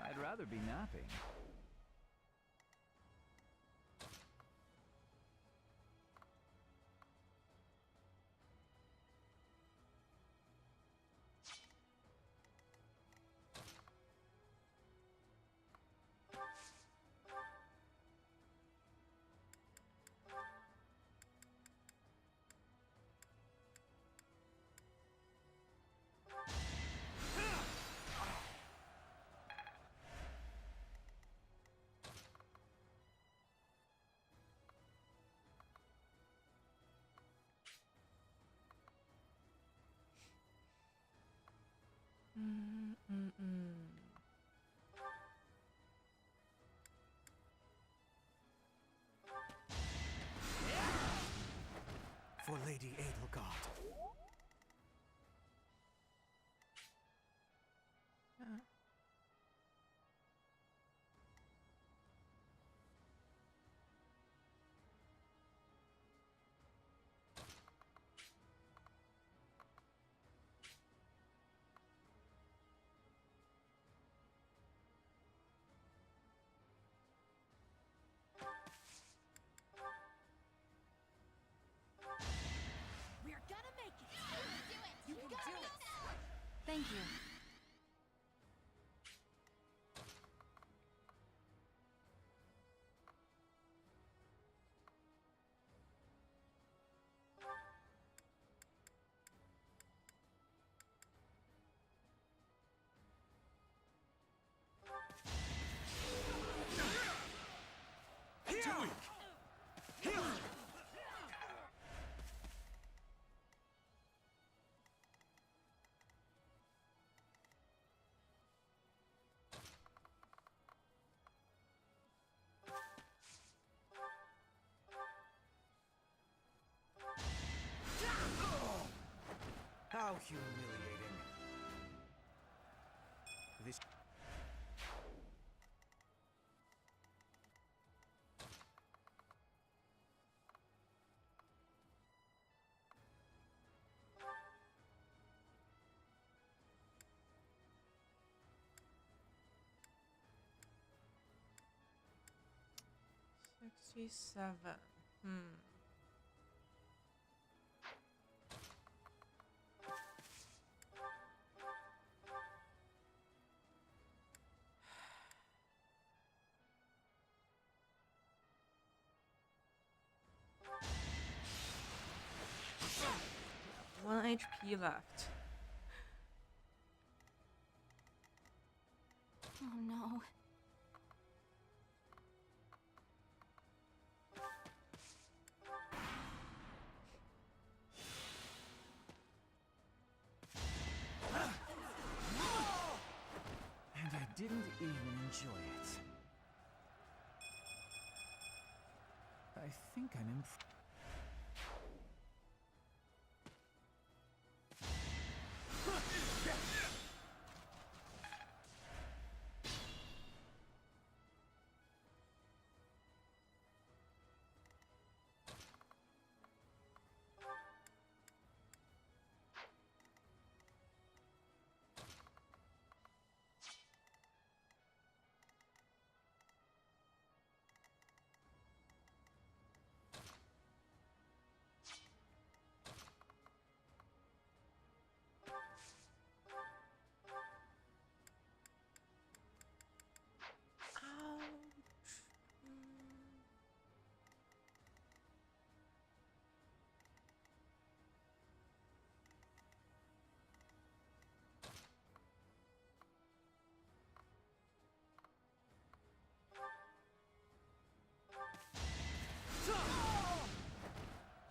I'd rather be napping. For Lady Edelgard. Yeah. We're gonna make it. You can do it. Thank you. How humiliating. This... $67. One HP left. Oh no. And I didn't even enjoy it. I think I'm impressed.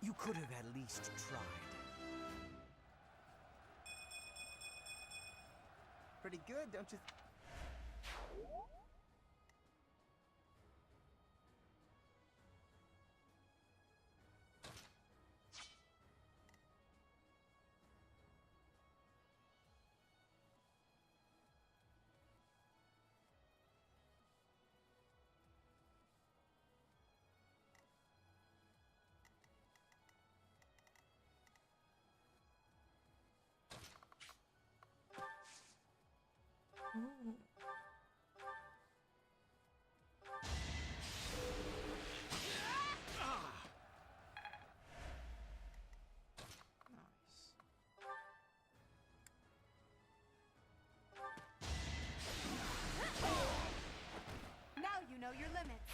You could have at least tried. Pretty good, don't you? Ooh. Nice. Now you know your limits.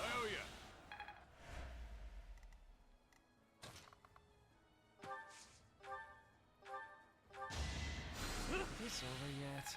Oh yeah. Is this over yet?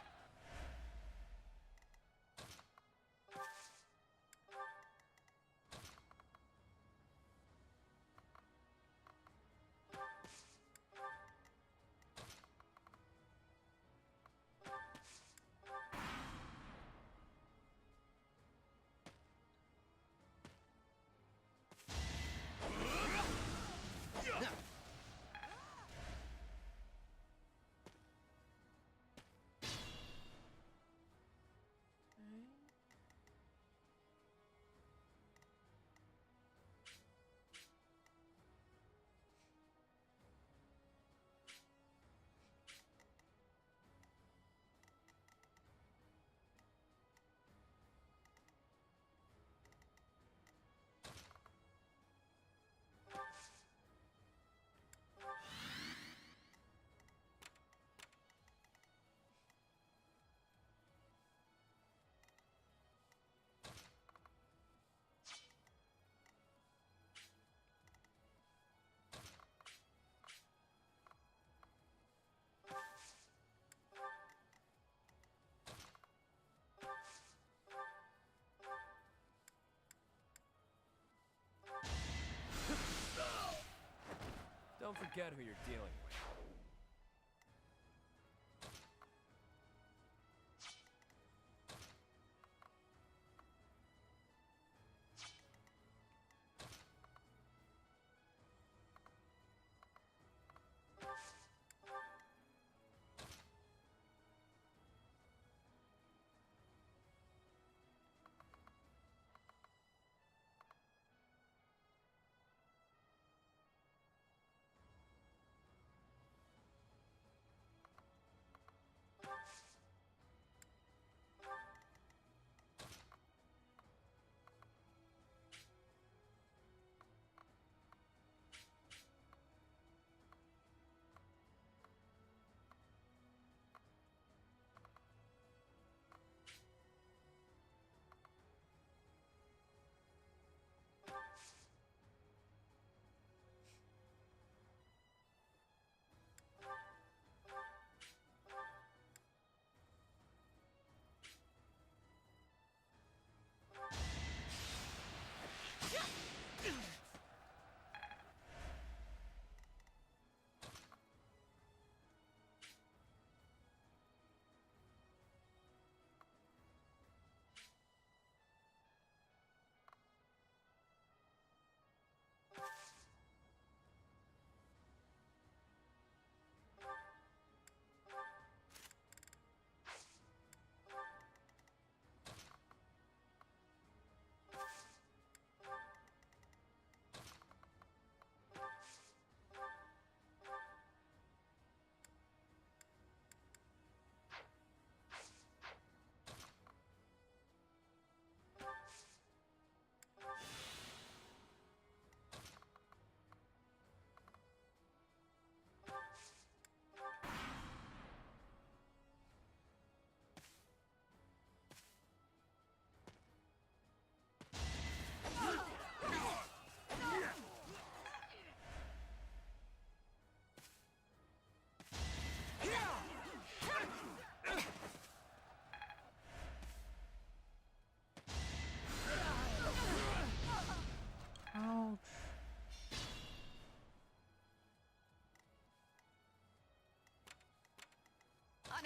Don't forget who you're dealing with.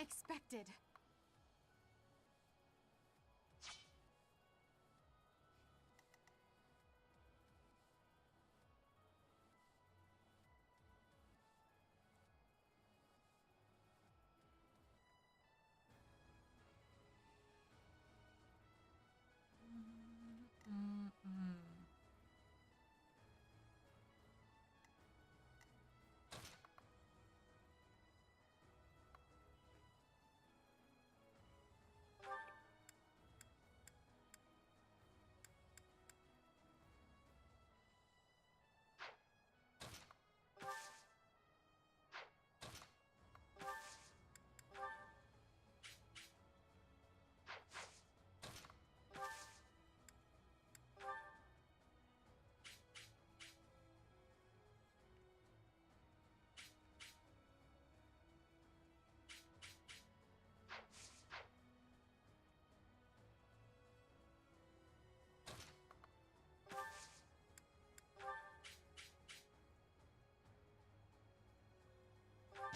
unexpected.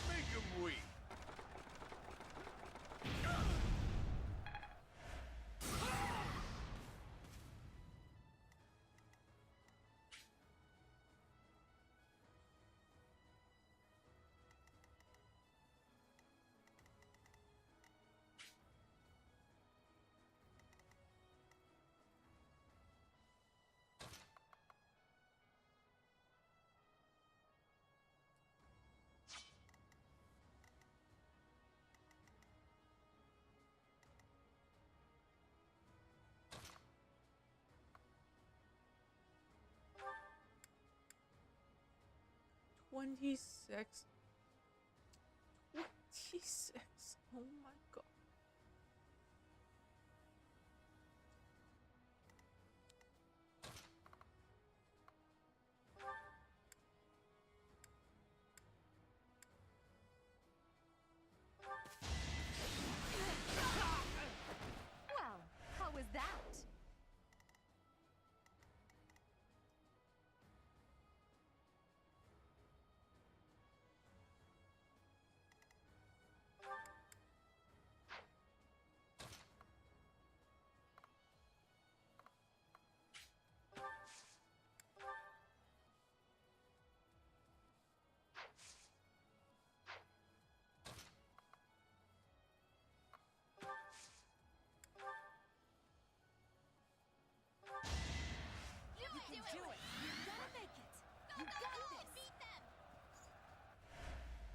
Make him weep. $26. Oh my god. Well, how was that? You can do it! You're gonna make it! You got this! Beat them!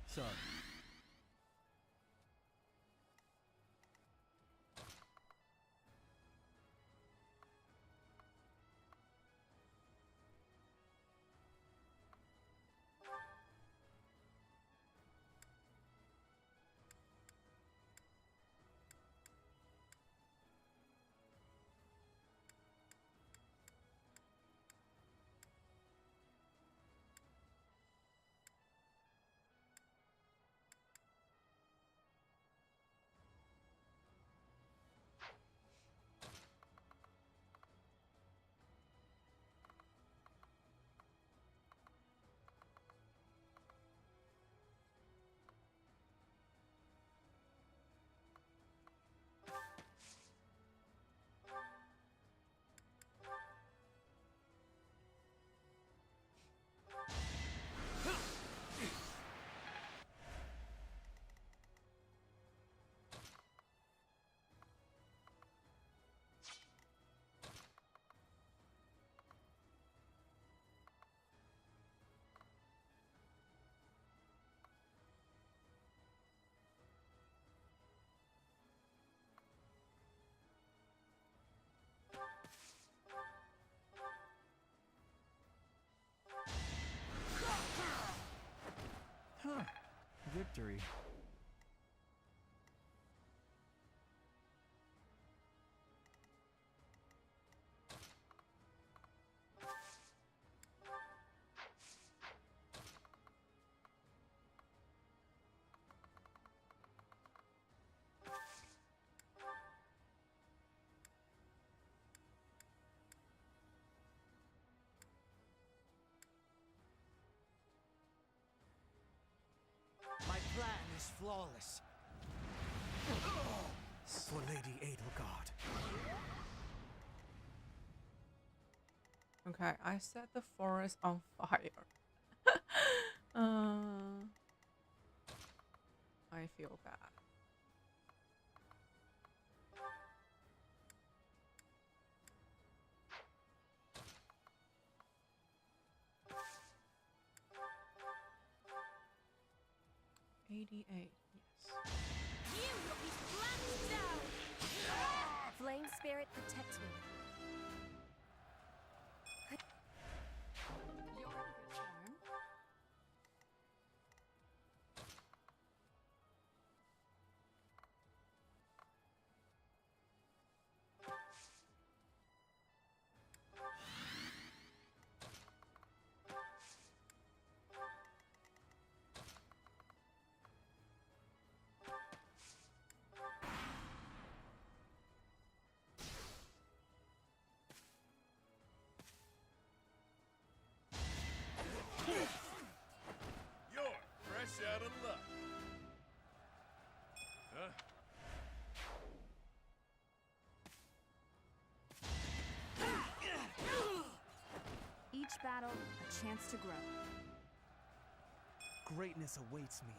Sorry. Huh. Victory. My plan is flawless. For Lady Edelgard. Okay, I set the forest on fire. I feel bad. $88, yes. You will be slashed down! Flame spirit protect me. Your turn. You're fresh out of luck. Huh? Each battle, a chance to grow. Greatness awaits me.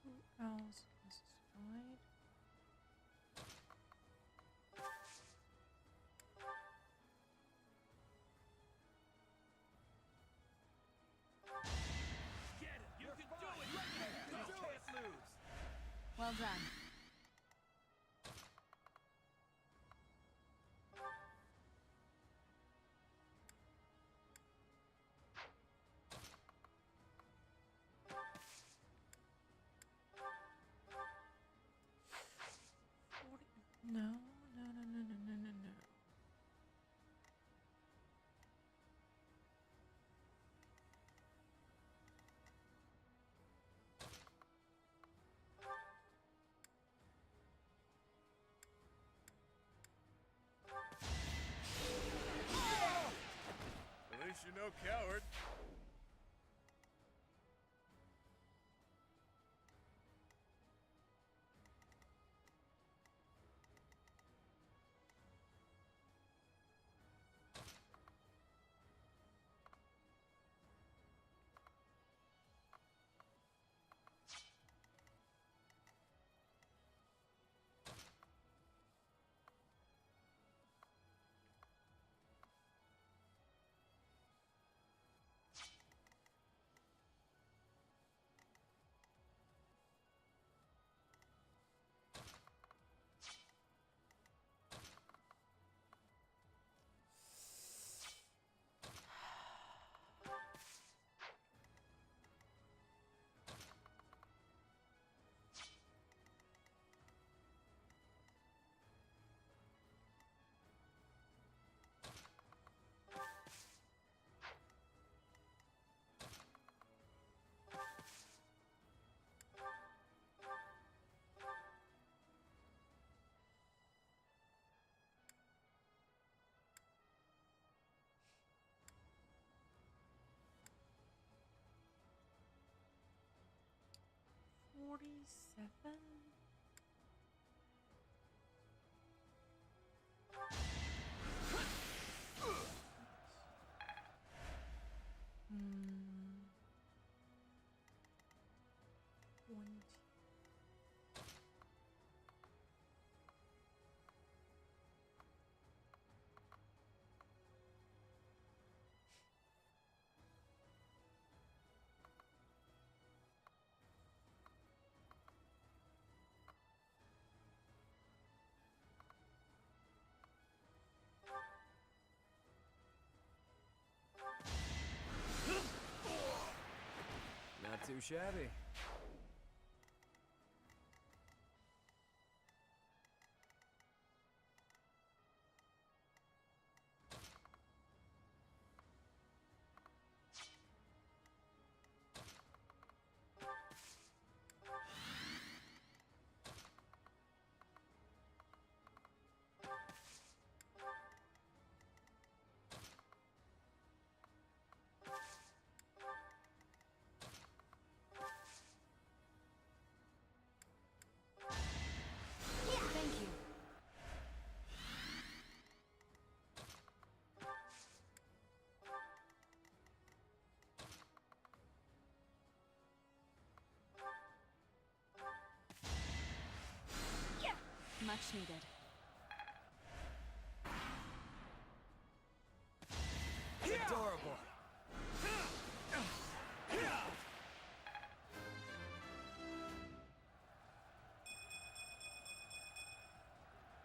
Who else is destroyed? Get it! You can do it! You can't lose! Well done. No, no, no, no, no, no, no, no. At least you're no coward. $47. Hmm. 20. Not too shabby. Much needed. Adorable.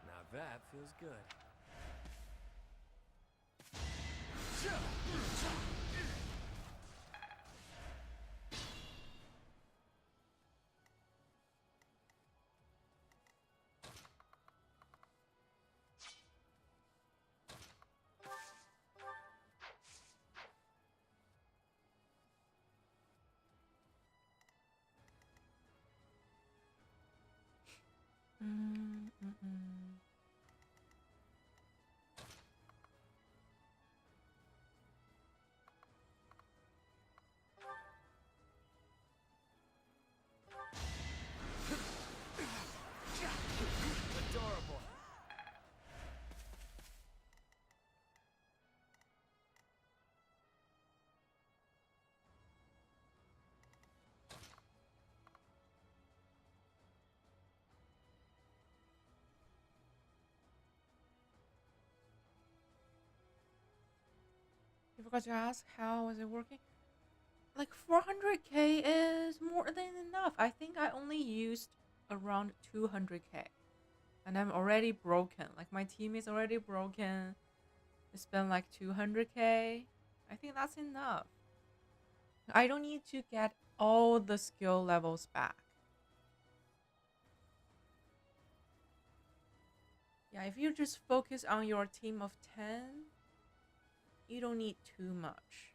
Now that feels good. Adorable. You forgot to ask how is it working? Like 400k is more than enough. I think I only used around 200k. And I'm already broken. Like my team is already broken. I spent like 200k. I think that's enough. I don't need to get all the skill levels back. Yeah, if you just focus on your team of 10, you don't need too much.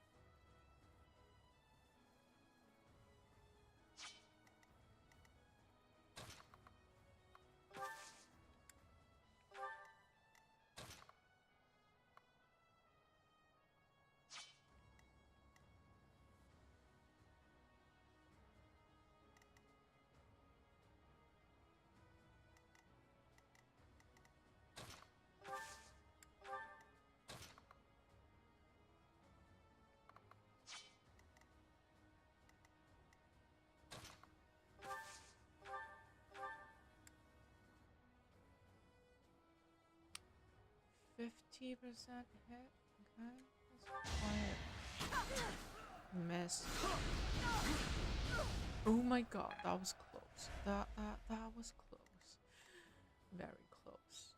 %50% hit. Okay, that's quiet. Miss. Oh my god, that was close. That was close. Very close.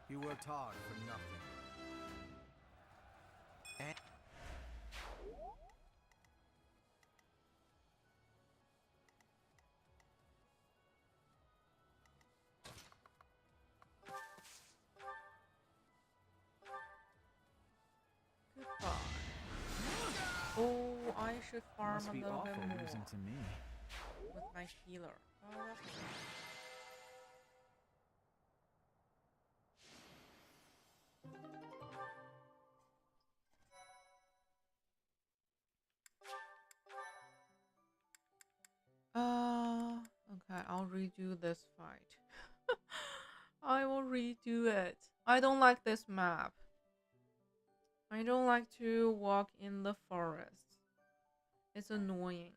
You worked hard for nothing. And Goodbye. Oh, I should farm Must a be little bit awful more losing to me. with my healer. Oh, that's okay. Okay, I'll redo this fight. I will redo it. I don't like this map. I don't like to walk in the forest. It's annoying.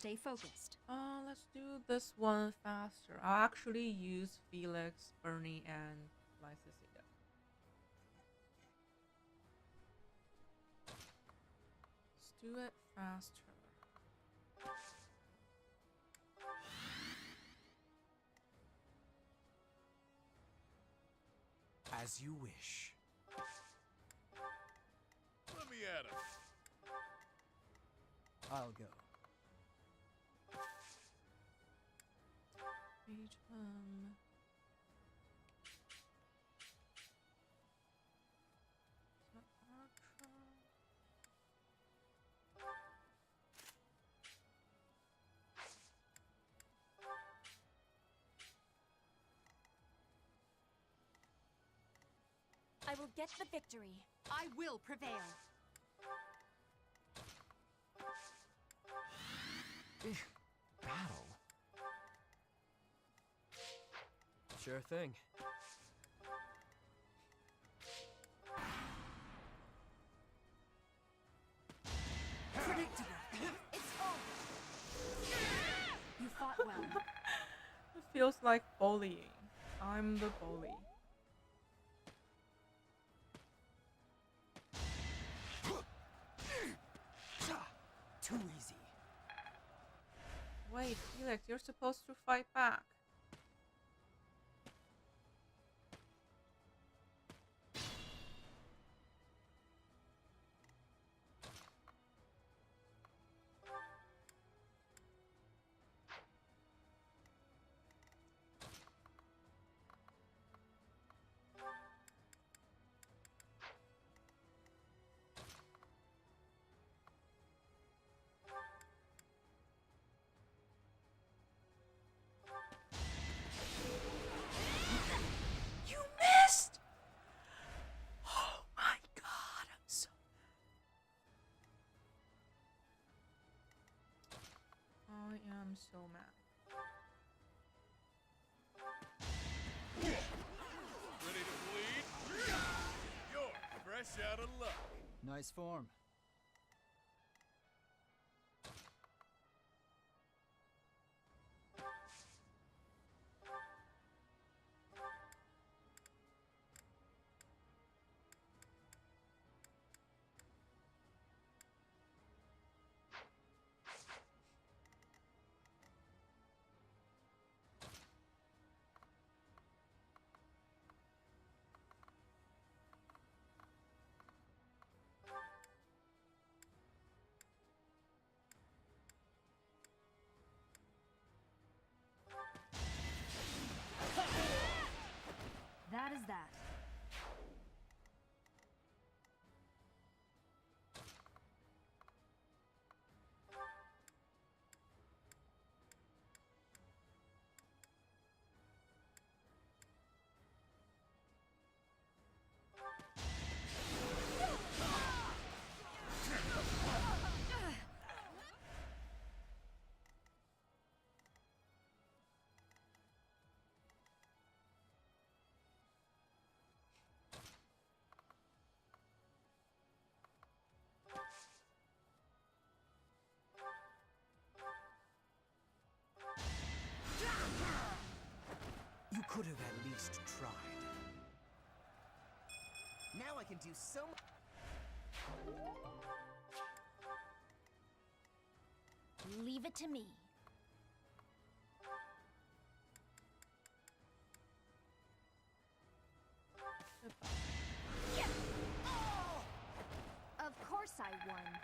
stay focused. Let's do this one faster. I'll actually use Felix, Bernie, and Lysicida. Let's do it faster. As you wish. Let me at him. I'll go. Page I will get the victory. I will prevail. Battle? Sure thing. Predictable. It's over. You fought well. It feels like bullying. I'm the bully. Too easy. Wait, Felix, you're supposed to fight back. You missed! Oh my god, I'm so... I am so mad. Ready to bleed? You're fresh out of luck. Nice form. That is that. You could have at least tried. Now I can do so much. Leave it to me. Of course I won.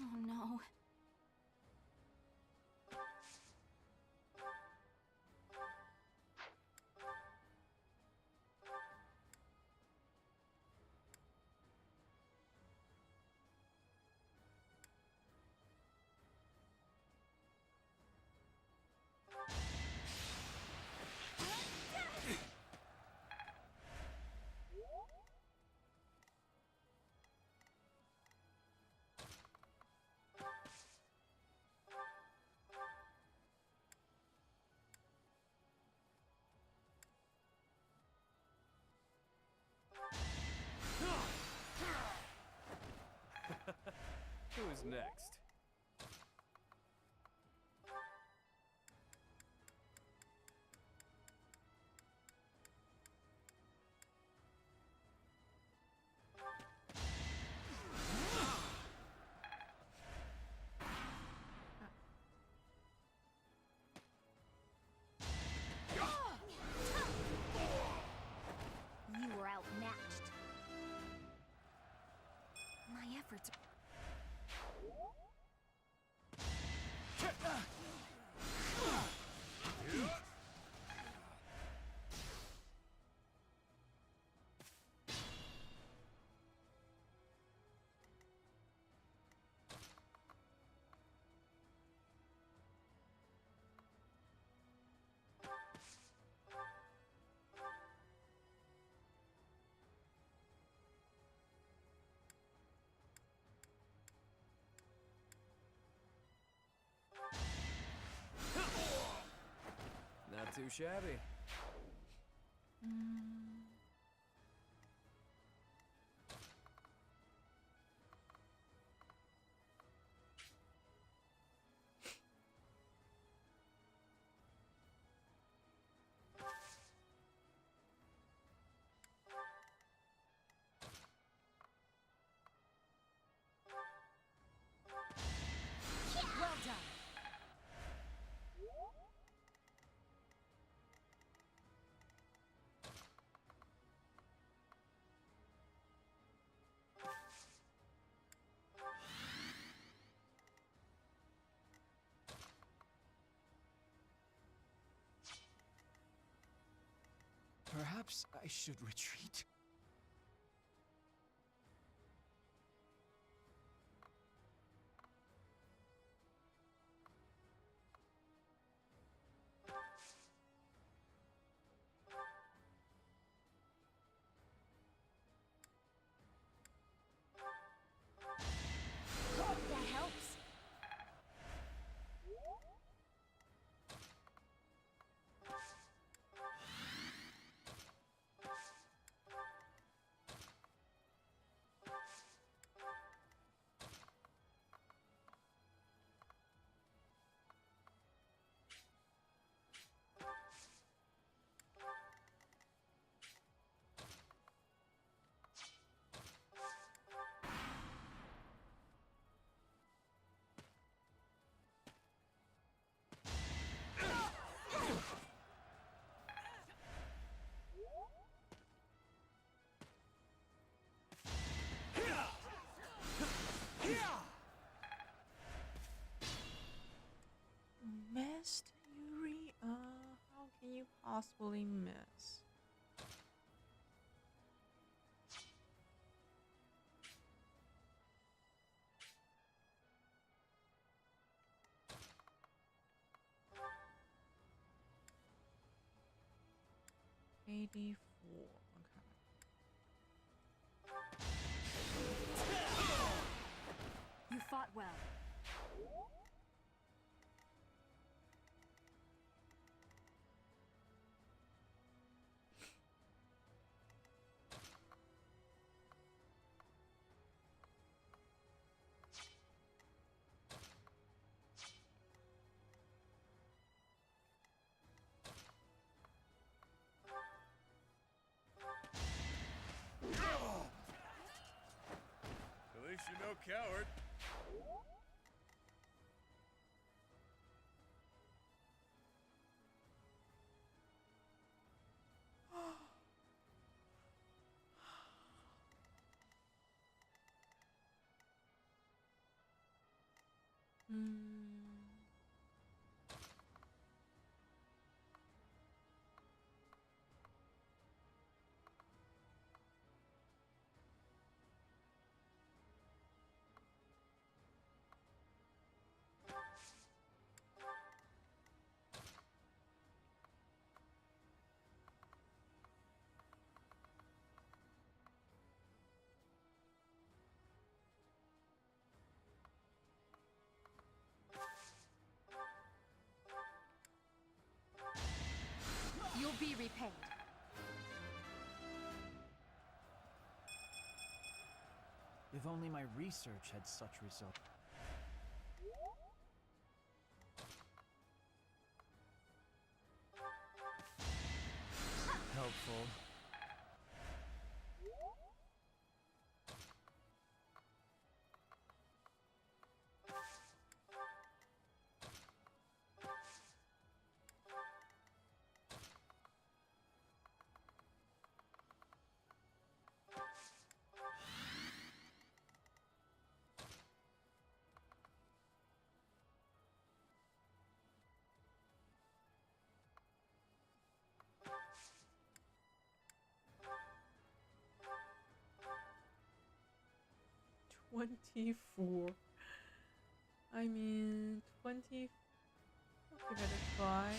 Oh no. Who's next? You were outmatched. My efforts. Not too shabby. Well done. Perhaps I should retreat. That helps. Missed, Yuri? How can you possibly miss? $84. You fought well. At least you're no coward. Hmm. You'll be repaid. If only my research had such results. Helpful. $24. I mean, 20. I'll give it a try.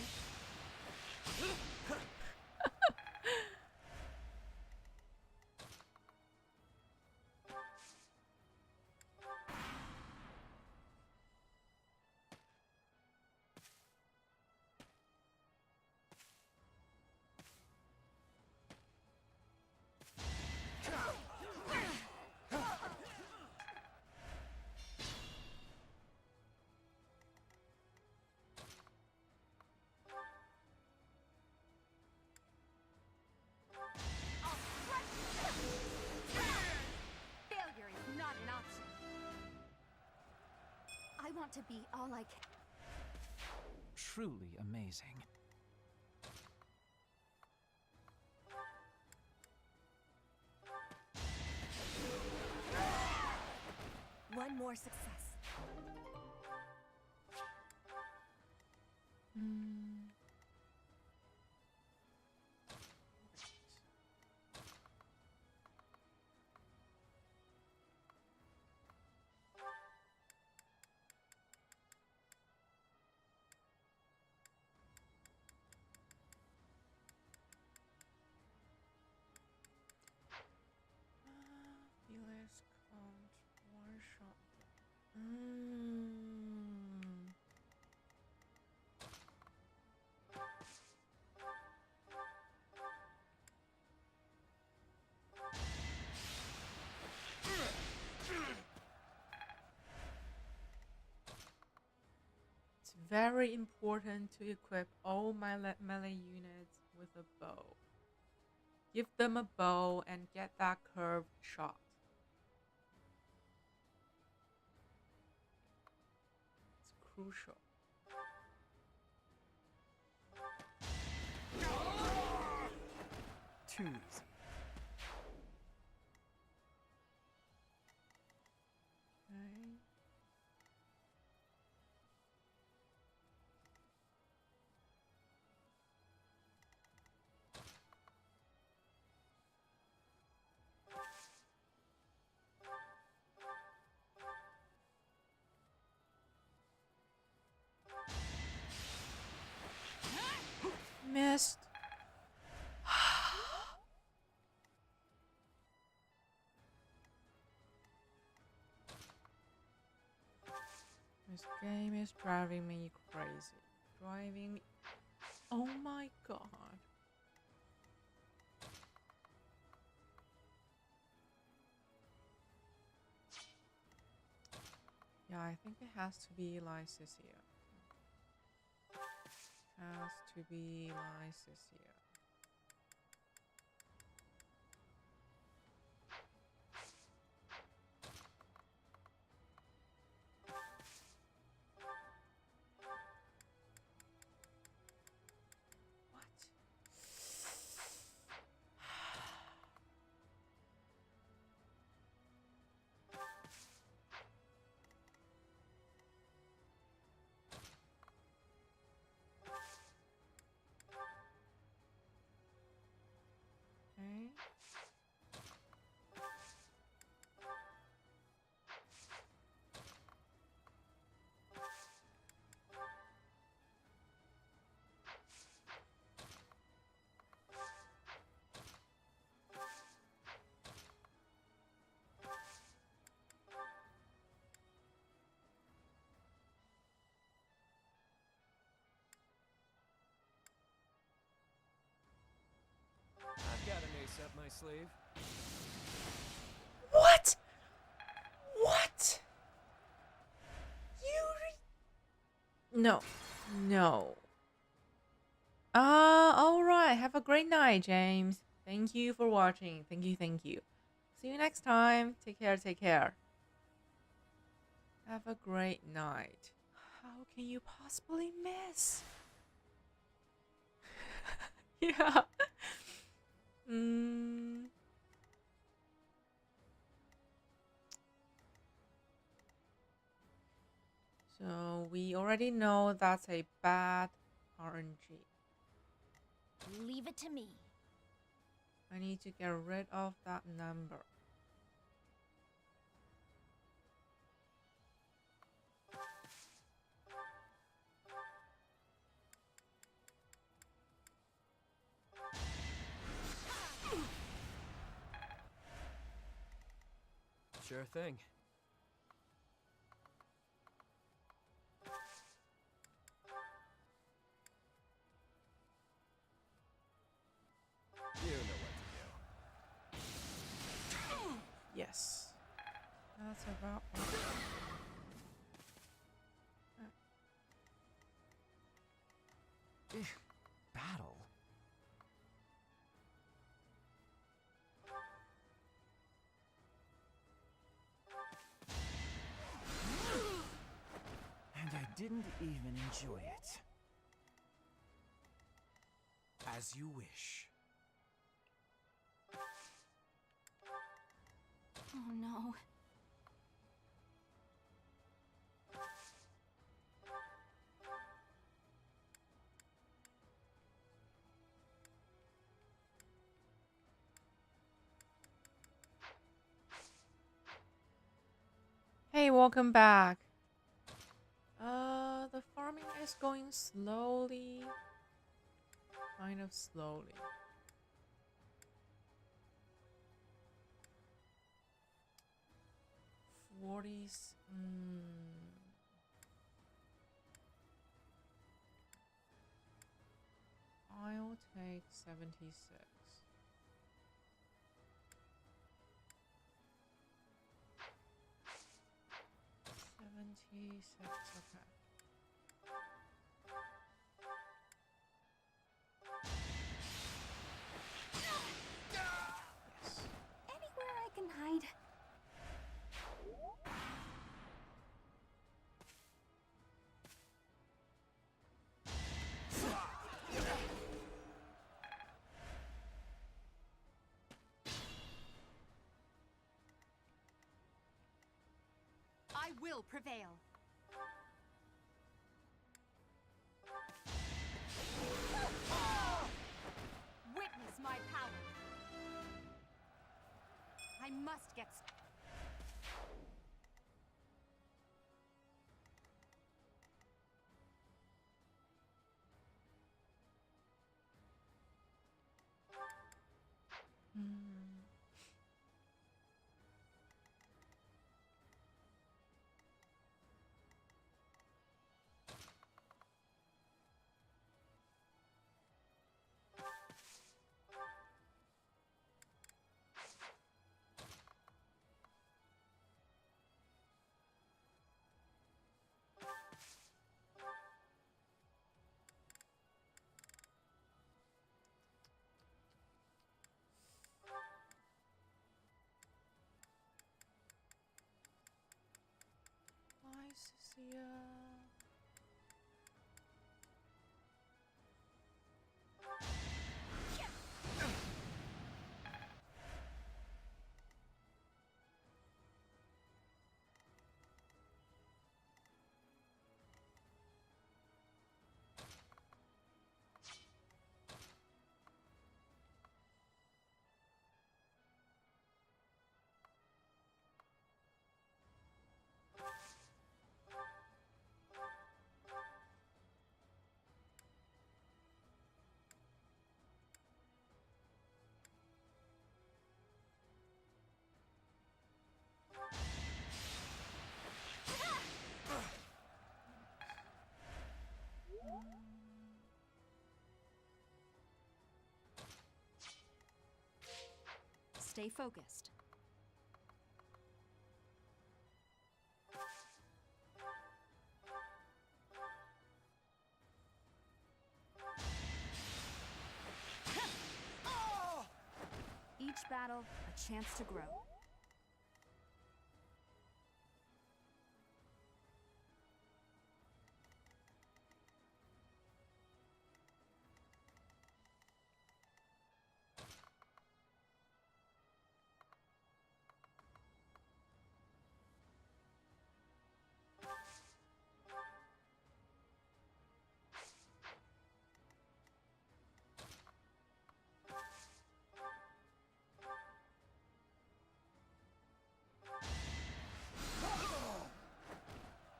Failure is not an option. I want to be all I can. Truly amazing. One more success. Felix count one shot. Mm. It's very important to equip all my melee units with a bow. Give them a bow and get that curved shot. It's crucial. Too easy. Okay. Missed. This game is driving me crazy. Driving me. Oh my god. Yeah, I think it has to be Lycicia. Has to be Lycicia. up my sleeve? What? What? No. No. Alright. Have a great night, James. Thank you for watching. Thank you, thank you. See you next time. Take care, take care. Have a great night. How can you possibly miss? Yeah. So we already know that's a bad RNG. Leave it to me. I need to get rid of that number. Sure thing. You know what to do. Yes. That's about Battle? And I didn't even enjoy it. As you wish. Oh no. Hey, welcome back. The farming is going slowly. Kind of slowly. I'll take 76. 76, okay. Anywhere I can hide. I will prevail. Witness my power. I must get... Hi, Cecilia. Stay focused. Each battle, a chance to grow.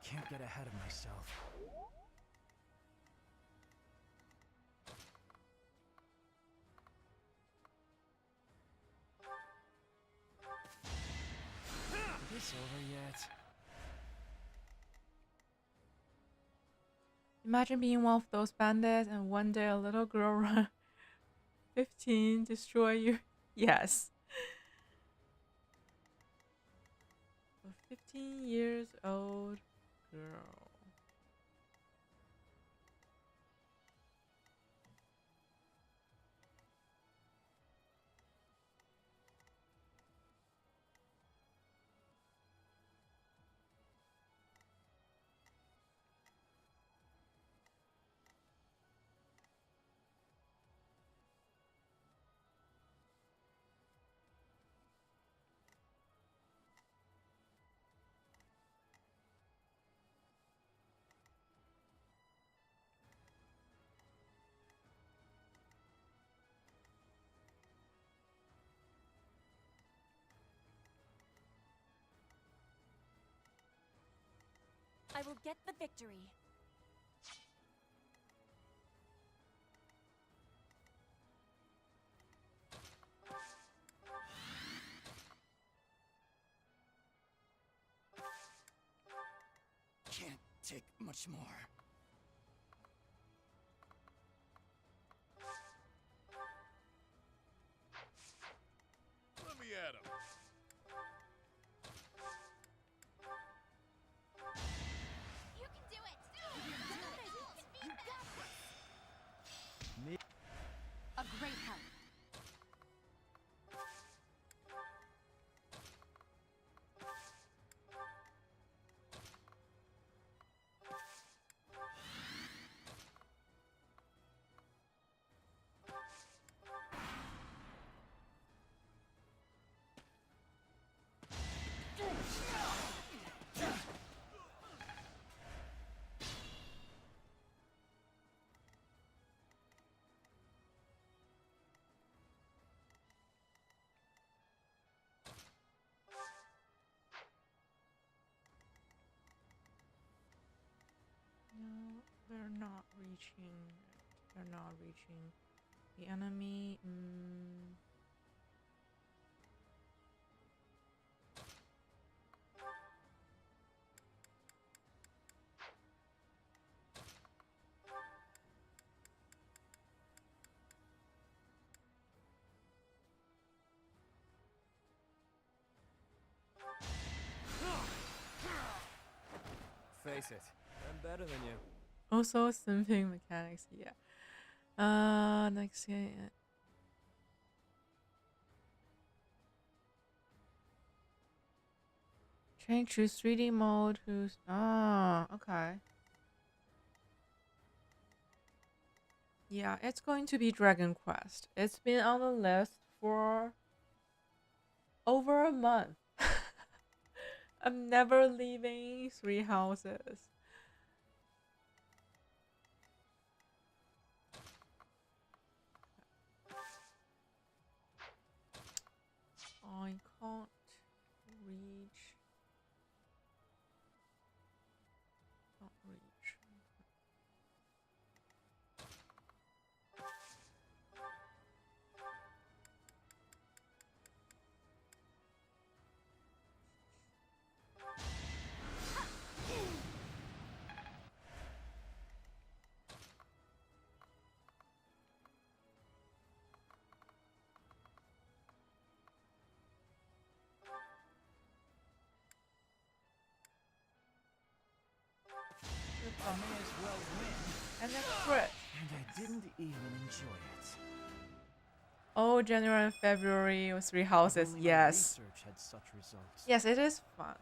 Can't get ahead of myself. Is this over yet? Imagine being one of those bandits and one day a little girl run 15 destroy you. Yes. A 15 years old girl. I will get the victory. Can't take much more. Let me at him. You can do it! You got this! Me? A great help. No, they're not reaching. They're not reaching the enemy. Face it, I'm better than you. Also, simping mechanics. Yeah. Next game. Change to 3D mode. Who's okay. Yeah, it's going to be Dragon Quest. It's been on the list for over a month. I'm never leaving Three Houses. I can't reach. Can't reach. I may as well win. And a crit. And I didn't even enjoy it. Oh, January and February with 3 houses. Only my Yes. research had such results. Yes, it is fun.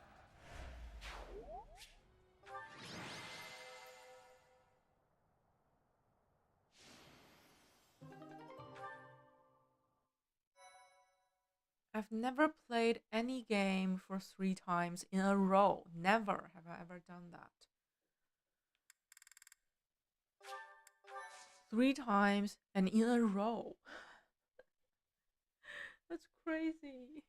I've never played any game for 3 times in a row. Never have I ever done that. 3 times and in a row. That's crazy.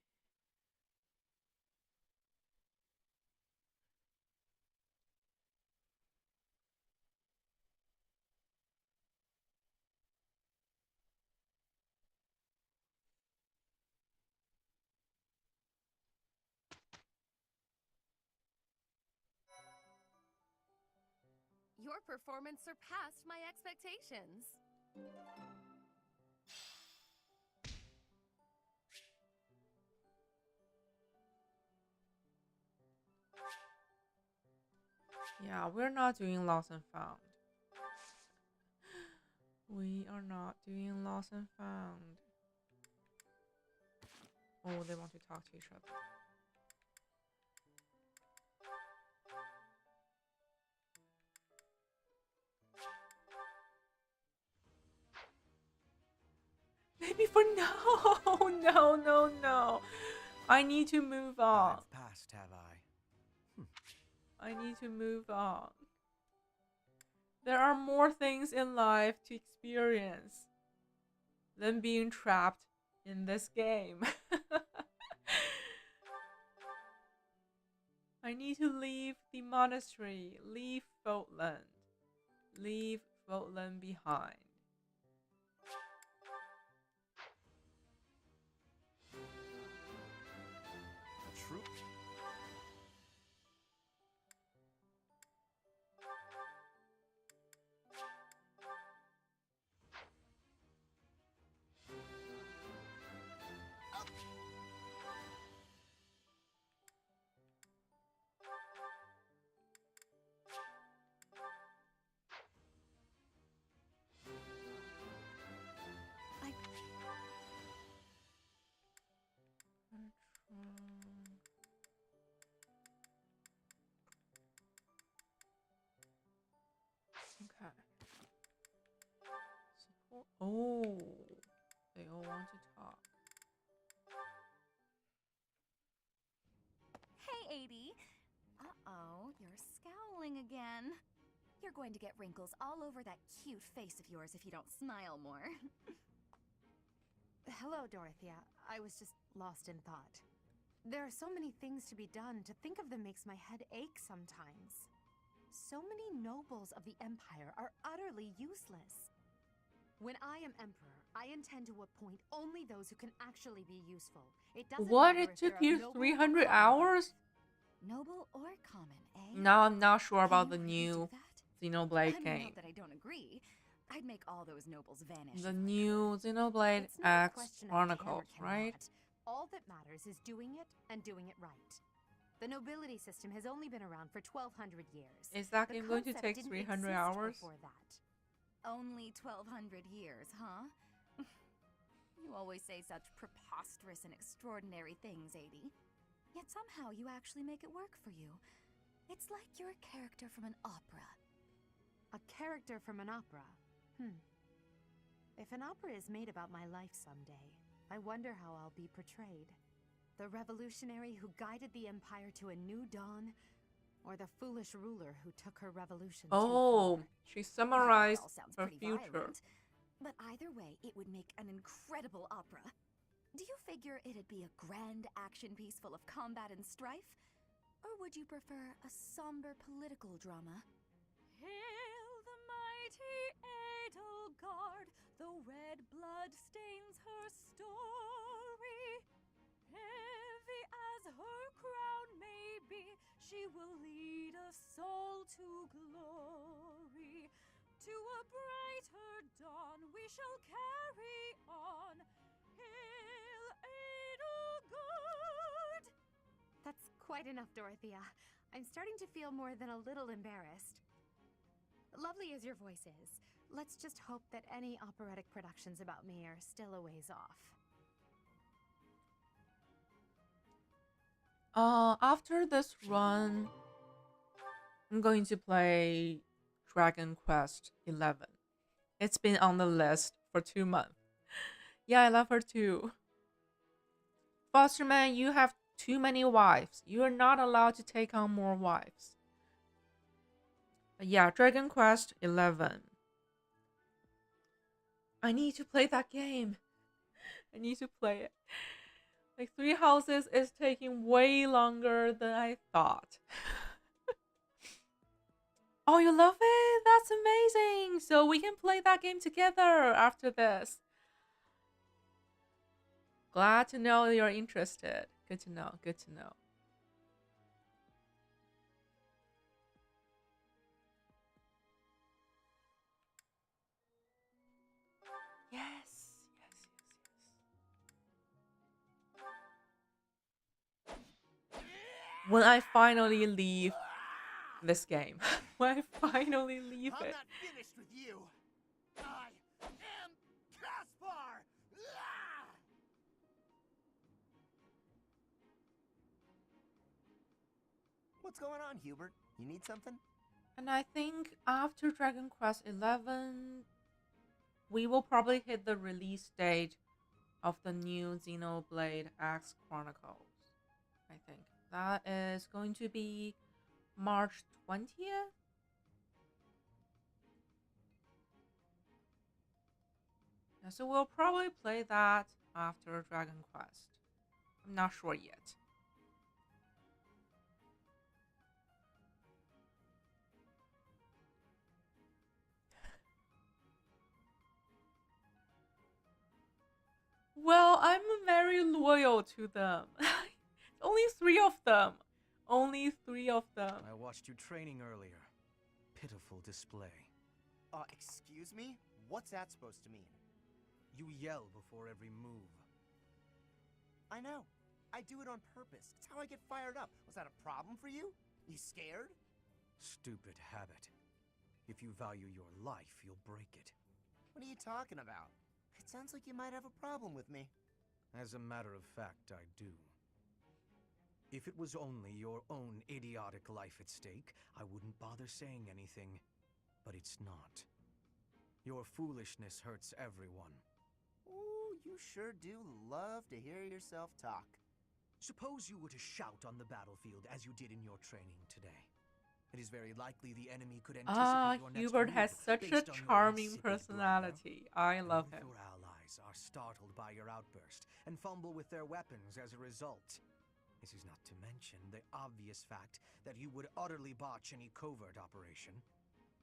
Your performance surpassed my expectations. Yeah, we're not doing lost and found. We are not doing lost and found. Oh, they want to talk to each other. Maybe for no, no, no, no. I need to move on. I've passed, have I? I need to move on. There are more things in life to experience than being trapped in this game. I need to leave the monastery, leave Fotland, leave Fotland behind. True. Okay. Support. Oh, they all want to talk. Hey, 80. Uh-oh, you're scowling again. You're going to get wrinkles all over that cute face of yours if you don't smile more. Hello, Dorothea. I was just lost in thought. There are so many things to be done. To think of them makes my head ache sometimes. So many nobles of the Empire are utterly useless. When I am Emperor, I intend to appoint only those who can actually be useful. It doesn't What? matter It if took they're you of noble or 300 common hours? Noble or common, eh? Now I'm not sure Can about you the really new do that? Xenoblade I mean, game. not that I don't agree. I'd make all those nobles vanish. The new Xenoblade It's not a X question of Chronicles, can or right? cannot. All that matters is doing it and doing it right. The nobility system has only been around for 1,200 years. Is that The game going to concept take didn't 300 exist hours? before that. Only 1,200 years, huh? You always say such preposterous and extraordinary things, 80. Yet somehow you actually make it work for you. It's like you're a character from an opera. A character from an opera? If an opera is made about my life someday, I wonder how I'll be portrayed. The revolutionary who guided the Empire to a new dawn, or the foolish ruler who took her revolution too Oh, far? she summarized It all sounds her pretty future. violent. But either way, it would make an incredible opera. Do you figure it'd be a grand action piece full of combat and strife? Or would you prefer a somber political drama? Hail the mighty Edelgard, the red blood stains her story. Heavy as her crown may be, she will lead a soul to glory. To a brighter dawn we shall carry on. Hail Edelgard! That's quite enough, Dorothea. I'm starting to feel more than a little embarrassed. Lovely as your voice is, let's just hope that any operatic productions about me are still a ways off. After this run, I'm going to play Dragon Quest 11. It's been on the list for 2 months. Yeah, I love her too. Fosterman, you have too many wives. You are not allowed to take on more wives. But yeah, Dragon Quest 11. I need to play that game. I need to play it. Like, Three Houses is taking way longer than I thought. Oh, you love it? That's amazing. So we can play that game together after this. Glad to know you're interested. Good to know. Good to know. Yes. When I finally leave this game. When I finally leave I'm it. not finished with you. I am Caspar! What's going on, Hubert? You need something? And I think after Dragon Quest 11, we will probably hit the release date of the new Xenoblade X Chronicles. I think that is going to be March 20th. Yeah, so we'll probably play that after Dragon Quest. I'm not sure yet. Well, I'm very loyal to them. Only 3 of them. Only 3 of them. I watched you training earlier. Pitiful display. Excuse me? What's that supposed to mean? You yell before every move. I know. I do it on purpose. It's how I get fired up. Was that a problem for you? You scared? Stupid habit. If you value your life, you'll break it. What are you talking about? It sounds like you might have a problem with me. As a matter of fact, I do. If it was only your own idiotic life at stake, I wouldn't bother saying anything. But it's not. Your foolishness hurts everyone. Ooh, you sure do love to hear yourself talk. Suppose you were to shout on the battlefield as you did in your training today. It is very likely the enemy could anticipate your next Hubert move has such a based on your charming insipid blunder. personality. I love him. Your allies are startled by your outburst and fumble with their weapons as a result. This is not to mention the obvious fact that you would utterly botch any covert operation.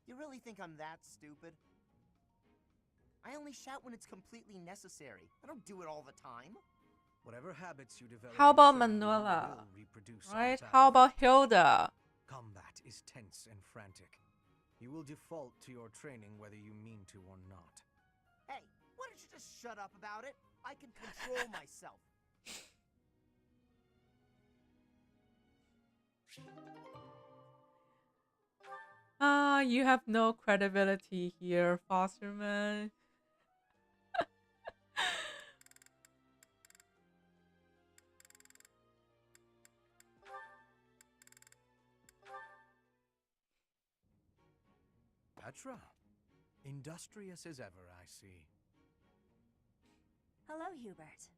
You really think I'm that stupid? I only shout when it's completely necessary. I don't do it all the time. Whatever habits you develop, How about internally Manuela? will reproduce on Right? the How about battlefield. Hilda? Combat is tense and frantic. You will default to your training whether you mean to or not. Hey, why don't you just shut up about it? I can control myself. You have no credibility here, Fosterman. Petra, industrious as ever, I see. Hello, Hubert.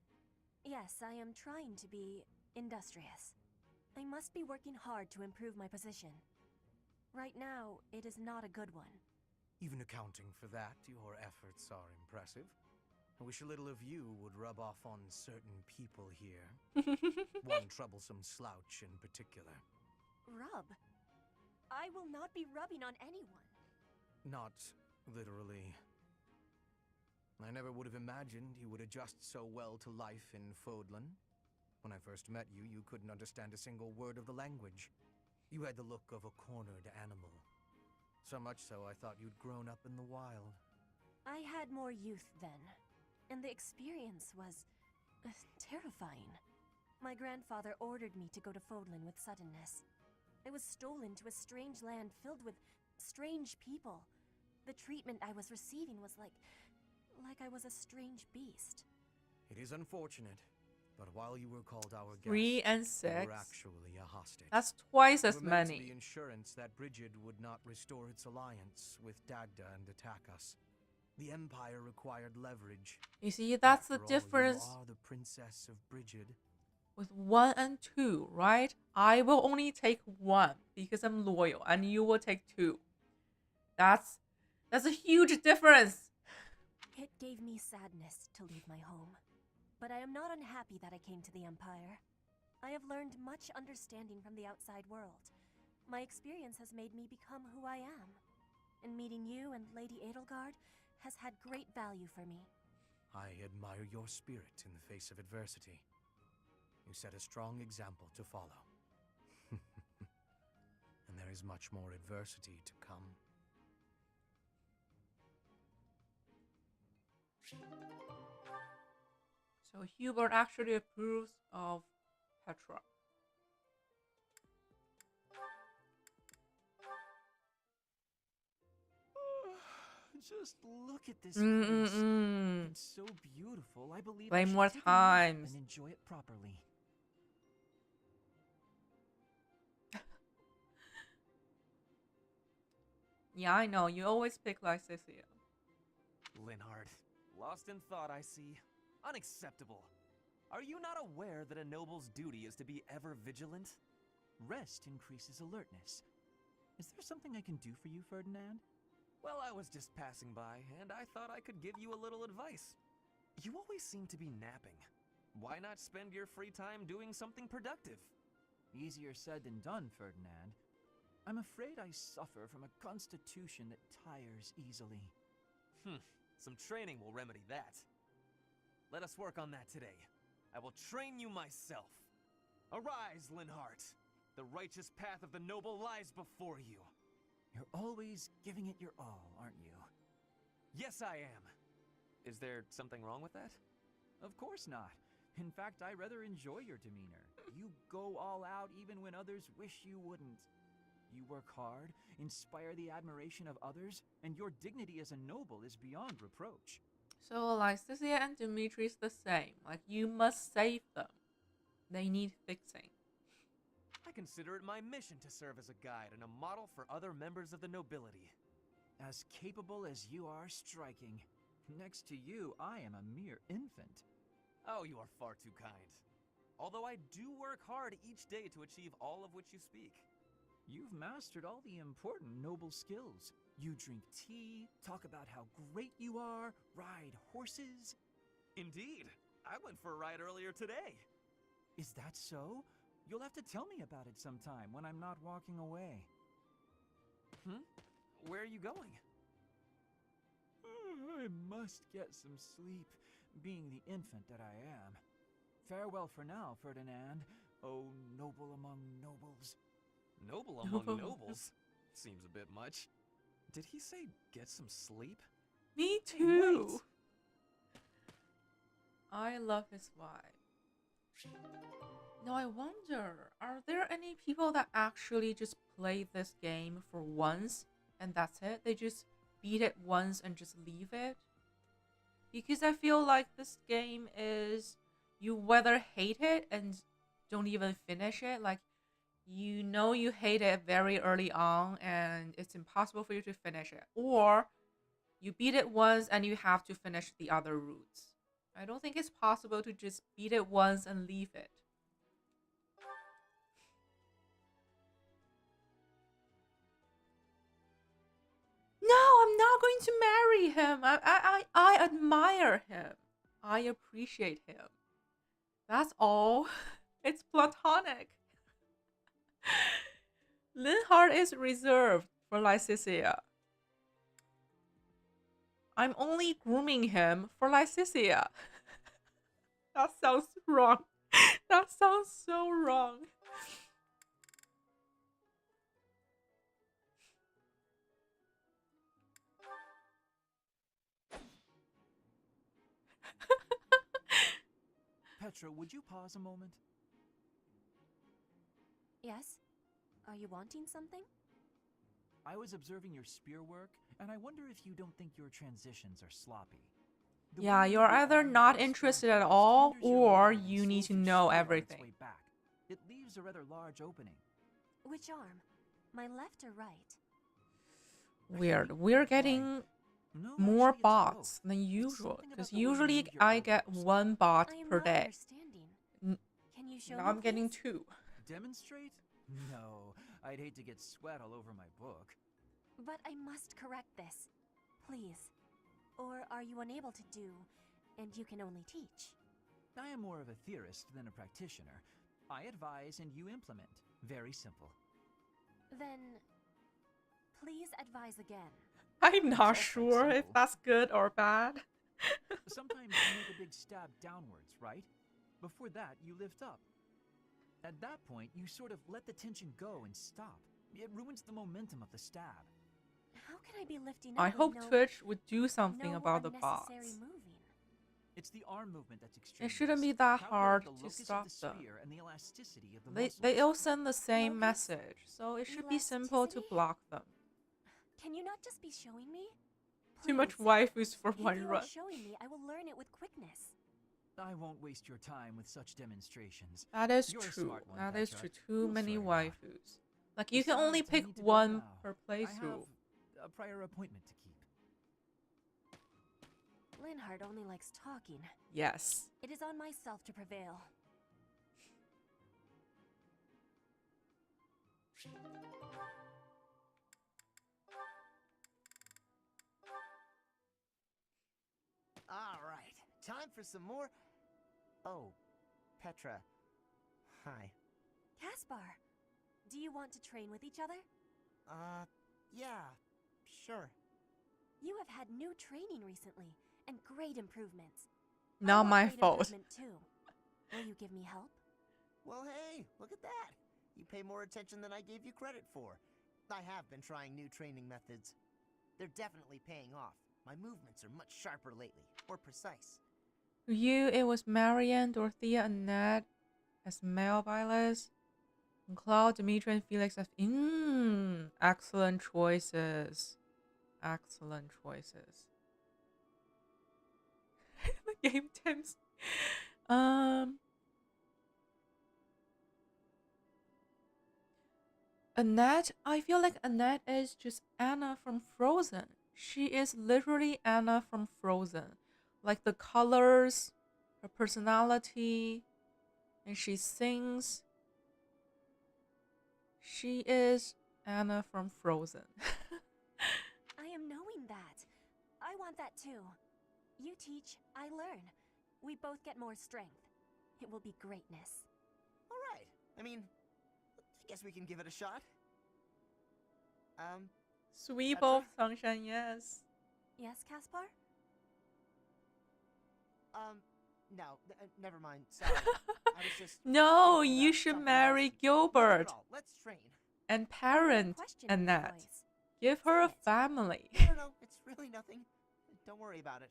Yes, I am trying to be industrious. I must be working hard to improve my position. Right now, it is not a good one. Even accounting for that, your efforts are impressive. I wish a little of you would rub off on certain people here. One troublesome slouch in particular. Rub? I will not be rubbing on anyone. Not literally. I never would have imagined you would adjust so well to life in Fodlan. When I first met you, you couldn't understand a single word of the language. You had the look of a cornered animal. So much so I thought you'd grown up in the wild. I had more youth then, and the experience was terrifying. My grandfather ordered me to go to Fodlan with suddenness. I was stolen to a strange land filled with strange people. The treatment I was receiving was like I was a strange beast. It is unfortunate, but while you were called our guest, 3 and you 6. were actually a hostage. That's twice You as were meant to many. be insurance that Brigid would not restore its alliance with Dagda and attack us. The Empire required leverage. You see, that's the After all, difference you are the princess of Brigid. with 1 and 2, right? I will only take 1 because I'm loyal, and you will take 2. That's a huge difference. It gave me sadness to leave my home, but I am not unhappy that I came to the Empire. I have learned much understanding from the outside world. My experience has made me become who I am, and meeting you and Lady Edelgard has had great value for me. I admire your spirit in the face of adversity. You set a strong example to follow. And there is much more adversity to come. So Hubert actually approves of Petra. Just look at this place. It's so beautiful. I believe Play I should more take a nap times. and enjoy it properly. Yeah, I know. You always pick Lycicia. Linhart, lost in thought, I see. Unacceptable. Are you not aware that a noble's duty is to be ever vigilant? Rest increases alertness. Is there something I can do for you, Ferdinand? Well, I was just passing by, and I thought I could give you a little advice. You always seem to be napping. Why not spend your free time doing something productive? Easier said than done, Ferdinand. I'm afraid I suffer from a constitution that tires easily. Some training will remedy that. Let us work on that today. I will train you myself. Arise, Linhart. The righteous path of the noble lies before you. You're always giving it your all, aren't you? Yes, I am. Is there something wrong with that? Of course not. In fact, I rather enjoy your demeanor. You go all out even when others wish you wouldn't. You work hard, inspire the admiration of others, and your dignity as a noble is beyond reproach. So Lycicia and Dimitri's the same. Like, you must save them. They need fixing. I consider it my mission to serve as a guide and a model for other members of the nobility. As capable as you are striking. Next to you, I am a mere infant. Oh, you are far too kind. Although I do work hard each day to achieve all of which you speak. You've mastered all the important noble skills. You drink tea, talk about how great you are, ride horses. Indeed. I went for a ride earlier today. Is that so? You'll have to tell me about it sometime when I'm not walking away. Where are you going? I must get some sleep, being the infant that I am. Farewell for now, Ferdinand, oh noble among nobles. Noble among nobles? Seems a bit much. Did he say get some sleep? Me too. I love his vibe. Now I wonder, are there any people that actually just play this game for once and that's it? They just beat it once and just leave it? Because I feel like this game is, you whether hate it and don't even finish it, like, you know you hate it very early on and it's impossible for you to finish it, or you beat it once and you have to finish the other routes. I don't think it's possible to just beat it once and leave it. No, I'm not going to marry him. I admire him. I appreciate him. That's all. It's platonic. Linhart is reserved for Lycicia. I'm only grooming him for Lycicia. That sounds wrong. That sounds so wrong. Petra, would you pause a moment? Yes? Are you wanting something? I was observing your spear work, and I wonder if you don't think your transitions are sloppy. The Yeah, way you you're do either arm not thrust interested at forward all, hinders your or movement and you need slows to your know spear on its everything. way back. It leaves a rather large opening. Which arm? My left or right? Weird. We're getting more bots than usual, because usually I get one bot per day. Can you show Now me, I'm getting please? 2. Demonstrate? No, I'd hate to get sweat all over my book. But I must correct this. Please. Or are you unable to do, and you can only teach? I am more of a theorist than a practitioner. I advise and you implement. Very simple. Then, please advise again. I'm not sure if that's good or bad. Sometimes you make a big stab downwards, right? Before that, you lift up. At that point, you sort of let the tension go and stop. It ruins the momentum of the stab. How can I be lifting up I with hope no, Twitch would do something no about the bots. unnecessary moving? It's the arm movement that's extreme. It shouldn't be that hard to stop them. And the elasticity of the They all send the same message, so it should be simple to block them. Can you not just be showing me? Too much Please. waifus for If one you run. are showing me, I will learn it with quickness. I won't waste your time with such demonstrations. That is You're a true. smart one, That is Petra. true. Too You'll many sort it out. waifus. Like, you can Besides, only I pick need to go one now. per I have playthrough. a prior appointment to keep. Linhardt only likes talking. Yes. It is on myself to prevail. All right, time for some more. Oh, Petra. Hi. Caspar, do you want to train with each other? Yeah, sure. You have had new training recently, and great improvements. Not my Great fault. improvement too. Will you give me help? Well, hey, look at that. You pay more attention than I gave you credit for. I have been trying new training methods. They're definitely paying off. My movements are much sharper lately, more precise. For you, it was Marianne, Dorothea, and Ned as male violets. And Claude, Dimitri, and Felix as... excellent choices. Excellent choices. The game times. Annette, I feel like Annette is just Anna from Frozen. She is literally Anna from Frozen. Like the colors, her personality, and she sings. She is Anna from Frozen. I am knowing that. I want that too. You teach, I learn. We both get more strength. It will be greatness. All right. I mean, I guess we can give it a shot. Sweep Petra? of Sunshine, yes. Yes, Caspar? No, never mind. Sorry. I was just No, thinking you about should something marry else. Gilbert Not at all. Let's train. and parent question in your Annette. voice. Give her a Say it. family. No, it's really nothing. Don't worry about it.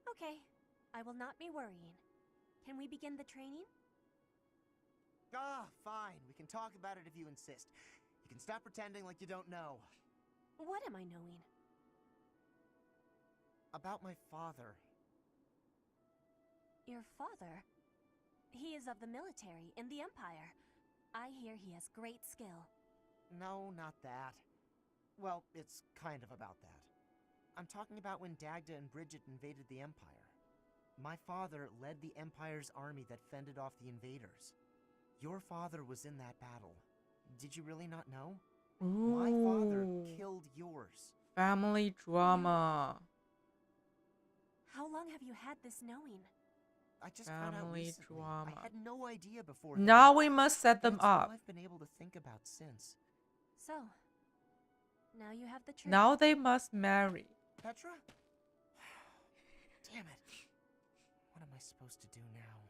Okay, I will not be worrying. Can we begin the training? Ah, fine. We can talk about it if you insist. You can stop pretending like you don't know. What am I knowing? About my father. Your father? He is of the military in the Empire. I hear he has great skill. No, not that. Well, it's kind of about that. I'm talking about when Dagda and Bridget invaded the Empire. My father led the Empire's army that fended off the invaders. Your father was in that battle. Did you really not know? My father killed yours. Family drama. How long have you had this knowing? I just found out Family recently. drama. I had no idea before. Now we must set them It's all up. I've been able to think about since. So, now you have the truth. Now they must marry. Petra? Damn it. What am I supposed to do now?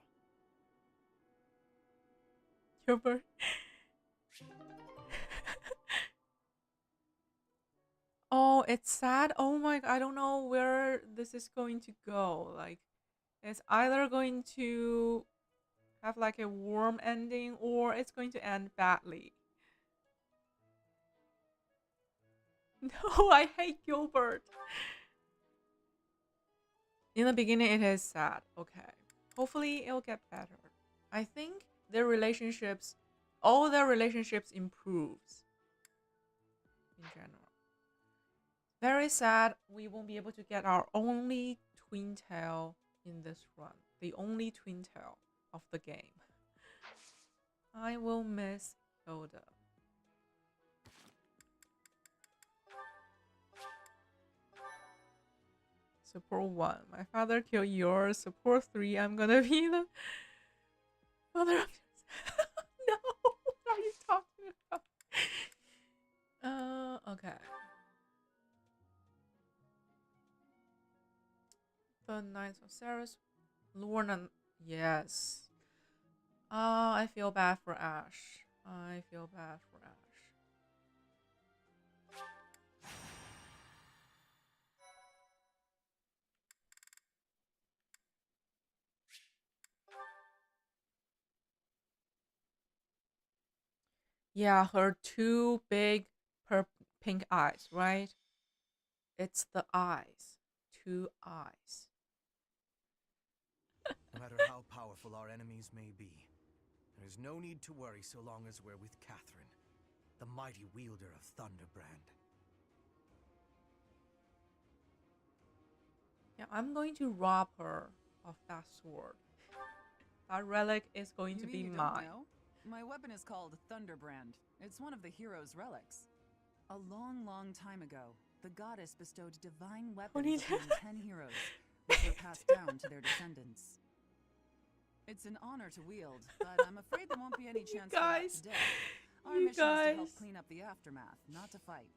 Hubert. Oh, it's sad. Oh my, I don't know where this is going to go. Like, it's either going to have like a warm ending or it's going to end badly. No, I hate Gilbert. In the beginning, it is sad. Okay. Hopefully, it'll get better. I think their relationships, all their relationships improves in general. Very sad. We won't be able to get our only twin tail in this run. The only twin tail of the game. I will miss Hilda. Support 1. My father killed yours. Support 3. I'm gonna be the father of No, what are you talking about? Okay. The Knights of Ceres. Lorna. Yes. I feel bad for Ash. I feel bad for Ash. Yeah, her two big pink eyes, right? It's the eyes. Two eyes. No matter how powerful our enemies may be, there is no need to worry so long as we're with Catherine, the mighty wielder of Thunderbrand. Yeah, I'm going to rob her of that sword. That relic is going to be mine. Know? My weapon is called Thunderbrand. It's one of the hero's relics. A long, long time ago, the goddess bestowed divine weapons upon 10 heroes, which were passed down to their descendants. It's an honor to wield, but I'm afraid there won't be any chance for that today. Our mission is to help clean up the aftermath, not to fight.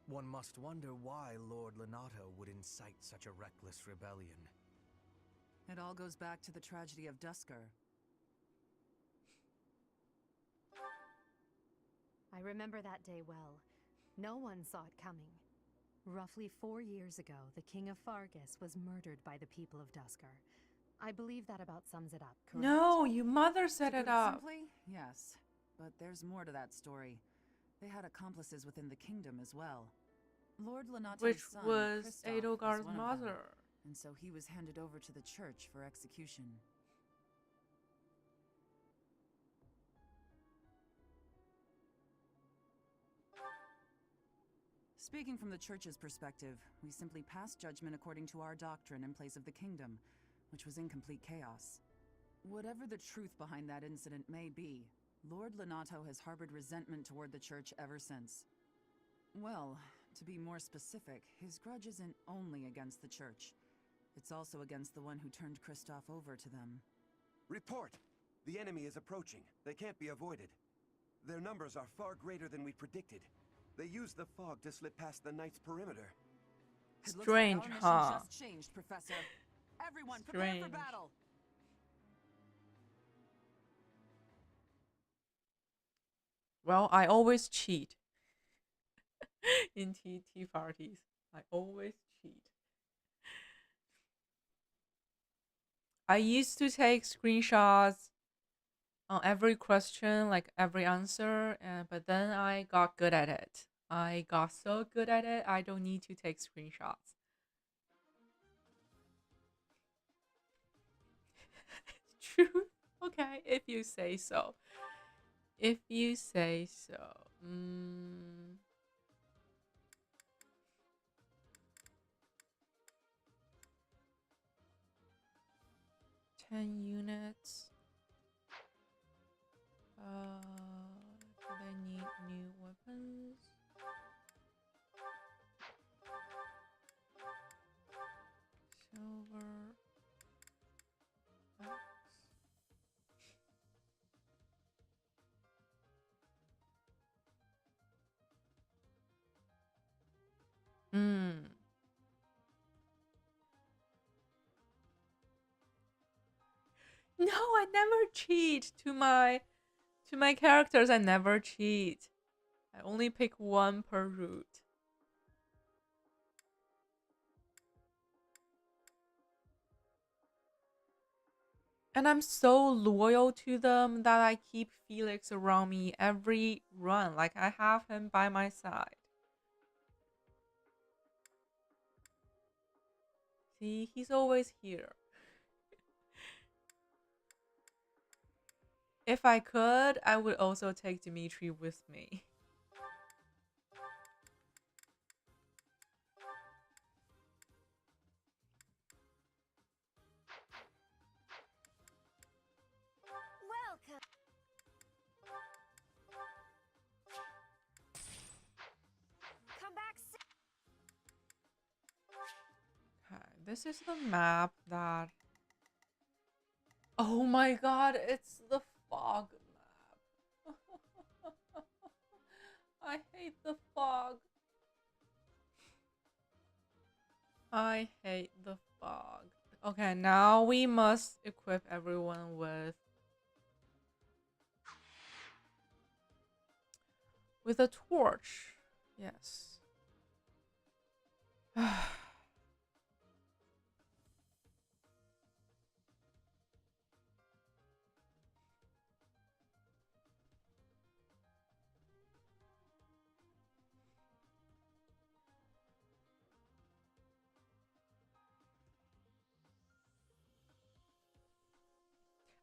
One must wonder why Lord Lonato would incite such a reckless rebellion. It all goes back to the tragedy of Dusker. I remember that day well. No one saw it coming. Roughly 4 years ago, the King of Fargus was murdered by the people of Dusker. I believe that about sums it up, correct? No, your mother set it up. Simply, yes. But there's more to that story. They had accomplices within the kingdom as well. Lord Lonato's Which son, was Kristoff, Edelgard's one of mother. them, and so he was handed over to the church for execution. Speaking from the church's perspective, we simply passed judgment according to our doctrine in place of the kingdom, which was in complete chaos. Whatever the truth behind that incident may be, Lord Lonato has harbored resentment toward the church ever since. Well, to be more specific, his grudge isn't only against the church. It's also against the one who turned Kristoff over to them. Report! The enemy is approaching. They can't be avoided. Their numbers are far greater than we predicted. They used the fog to slip past the Knight's perimeter. Strange, It looks like huh? our mission just changed, Professor. Everyone, prepare for Strange. battle! Well, I always cheat in tea parties. I always cheat. I used to take screenshots on every question, like every answer, but then I got good at it. I got so good at it, I don't need to take screenshots. True. Okay, if you say so. If you say so. 10 units. Do they need new weapons? Silver. No, I never cheat to my characters. I never cheat. I only pick one per route. And I'm so loyal to them that I keep Felix around me every run. Like I have him by my side. See, he's always here. If I could, I would also take Dimitri with me. Welcome. Come back soon. Okay, this is the map that... Oh my god, it's the fog map. I hate the fog. I hate the fog. Okay, now we must equip everyone with a torch. Yes.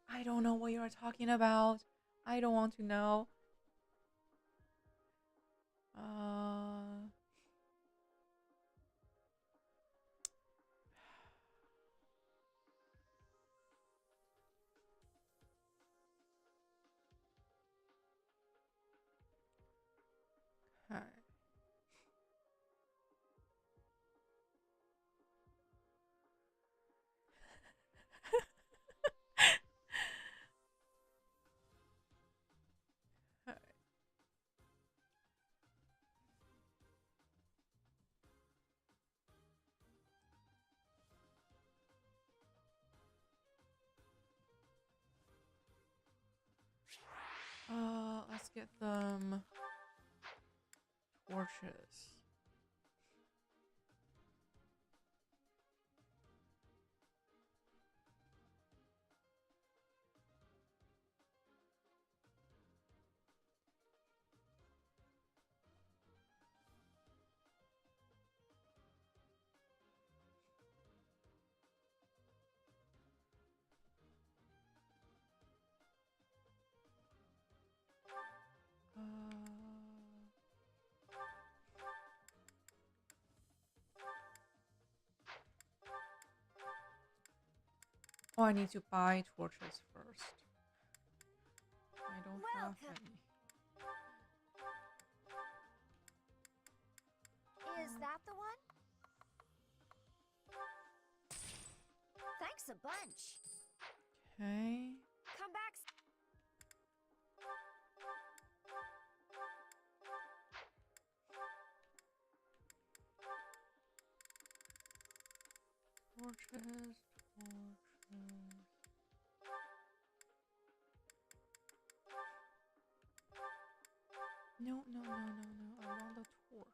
I don't know what you're talking about. I don't want to know. Okay. Let's get them torches. Oh, I need to buy torches first. I don't have any. Is that the one? Thanks a bunch. Okay. Come back. Torches. No, no, no, no, no. I want the torch.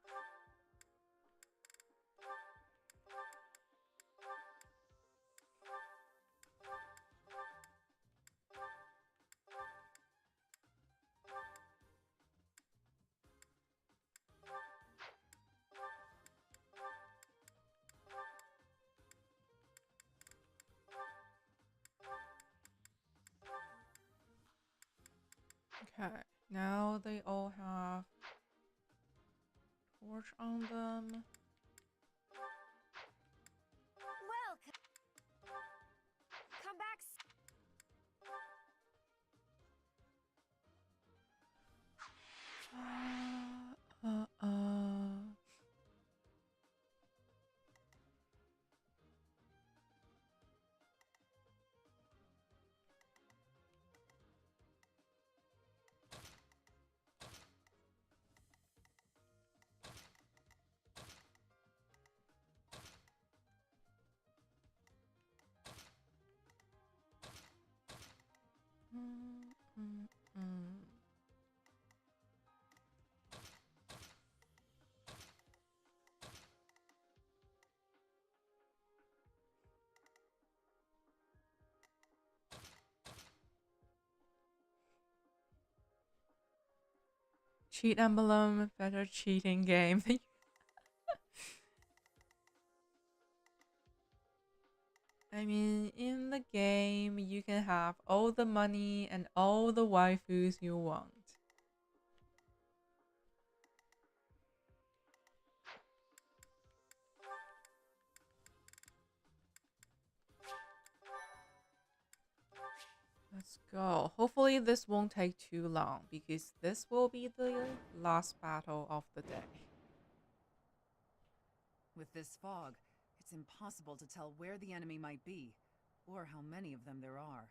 Okay, now they all have torch on them. Welcome. Come back. Cheat emblem, better cheating game. I mean, in the game, you can have all the money and all the waifus you want. Let's go. Hopefully this won't take too long because this will be the last battle of the day. With this fog, it's impossible to tell where the enemy might be, or how many of them there are.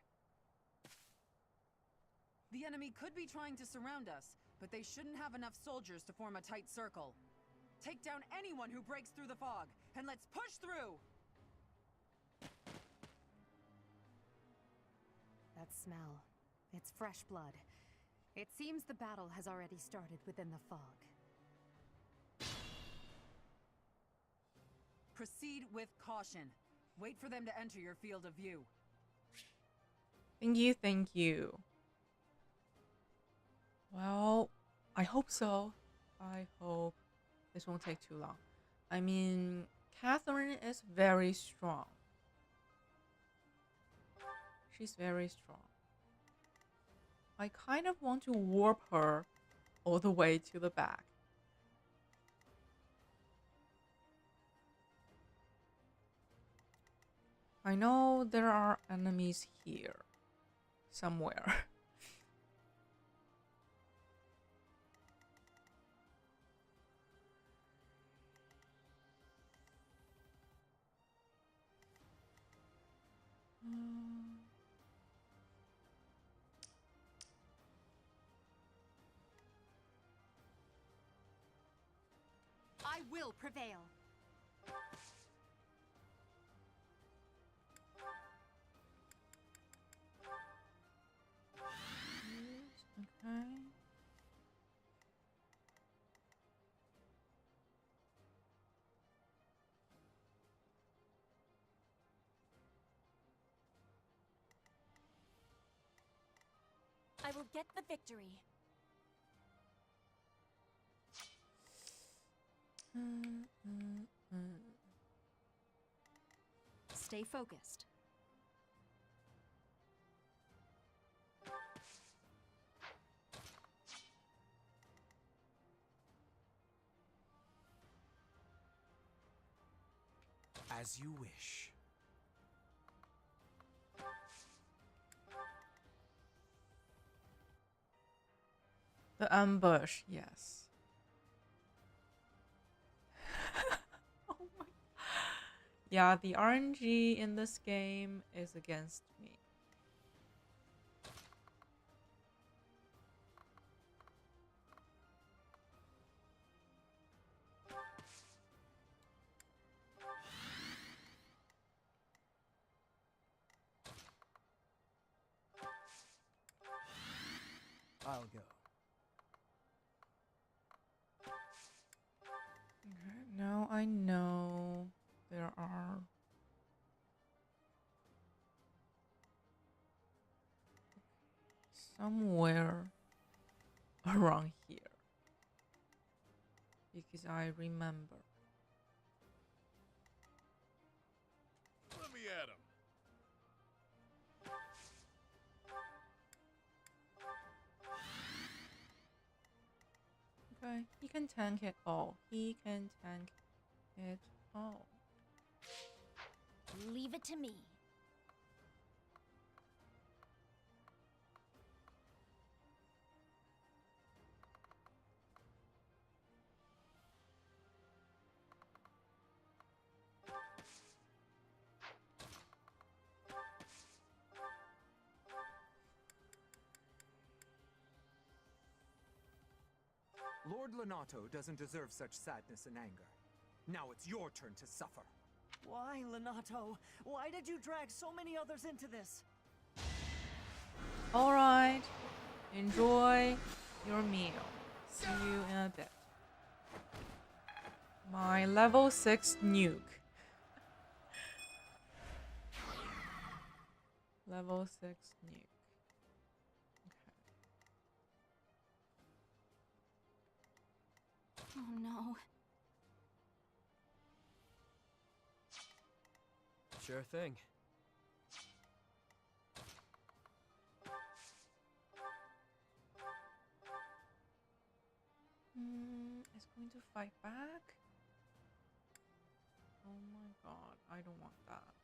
The enemy could be trying to surround us, but they shouldn't have enough soldiers to form a tight circle. Take down anyone who breaks through the fog, and let's push through! That smell. It's fresh blood. It seems the battle has already started within the fog. Proceed with caution. Wait for them to enter your field of view. Thank you, thank you. Well, I hope so. I hope this won't take too long. I mean, Catherine is very strong. She's very strong. I kind of want to warp her all the way to the back. I know there are enemies here somewhere. I will prevail. Okay. I will get the victory. Stay focused. As you wish. The ambush, yes. Oh my. Yeah, the RNG in this game is against me. I'll go. Okay, now I know there are somewhere around here because I remember. Let me at him. Okay, he can tank it all. He can tank it all. Leave it to me. Lord Lenato doesn't deserve such sadness and anger. Now it's your turn to suffer. Why, Lenato? Why did you drag so many others into this? Alright, enjoy your meal. See you in a bit. My level 6 nuke. Level 6 nuke. Oh no. Sure thing. to fight back? Oh my god, I don't want that.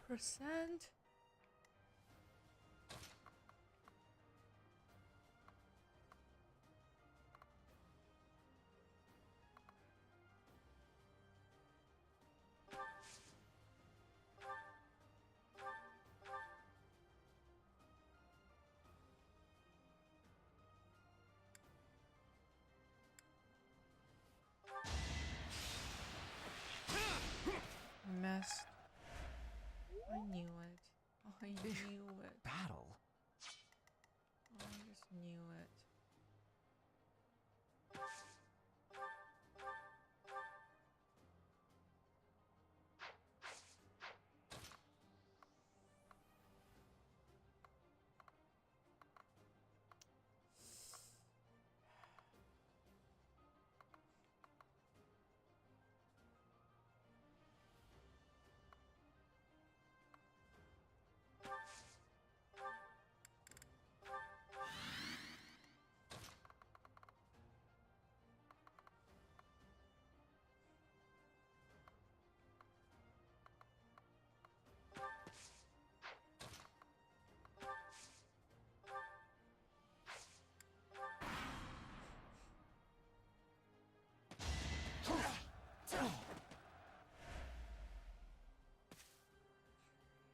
%. Missed. I knew it. I knew it. Battle? I just knew it.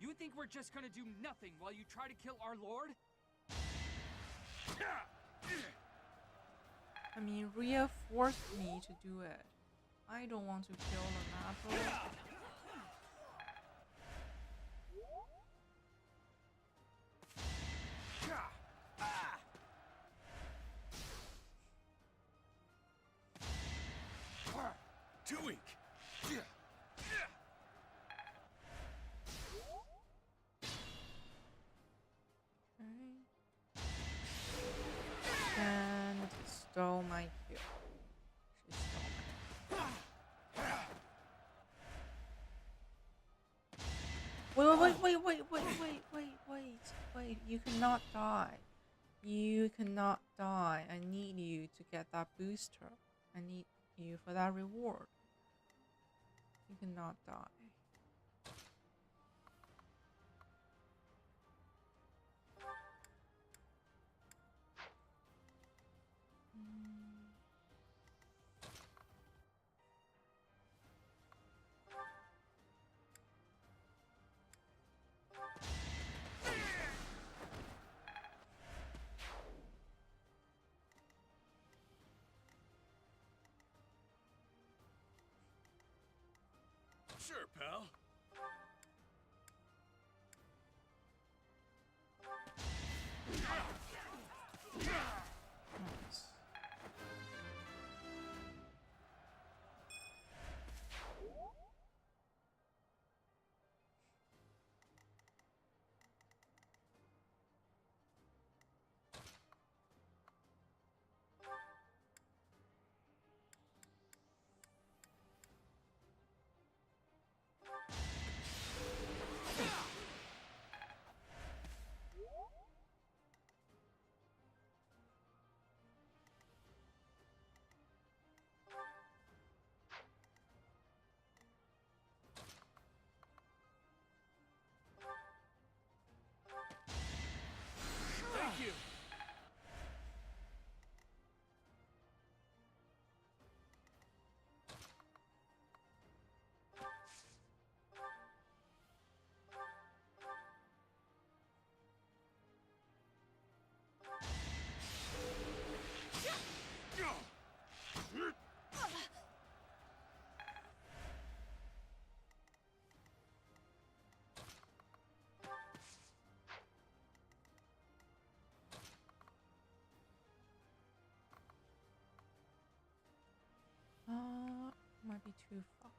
You think we're just gonna do nothing while you try to kill our lord? I mean, Rhea forced me to do it. I don't want to kill Lonato. 'Too weak. And stole my kill. She stole my. Wait. You cannot die. You cannot die. I need you to get that booster. I need you for that reward. You cannot die. Sure, pal. Thank you. Might be too far.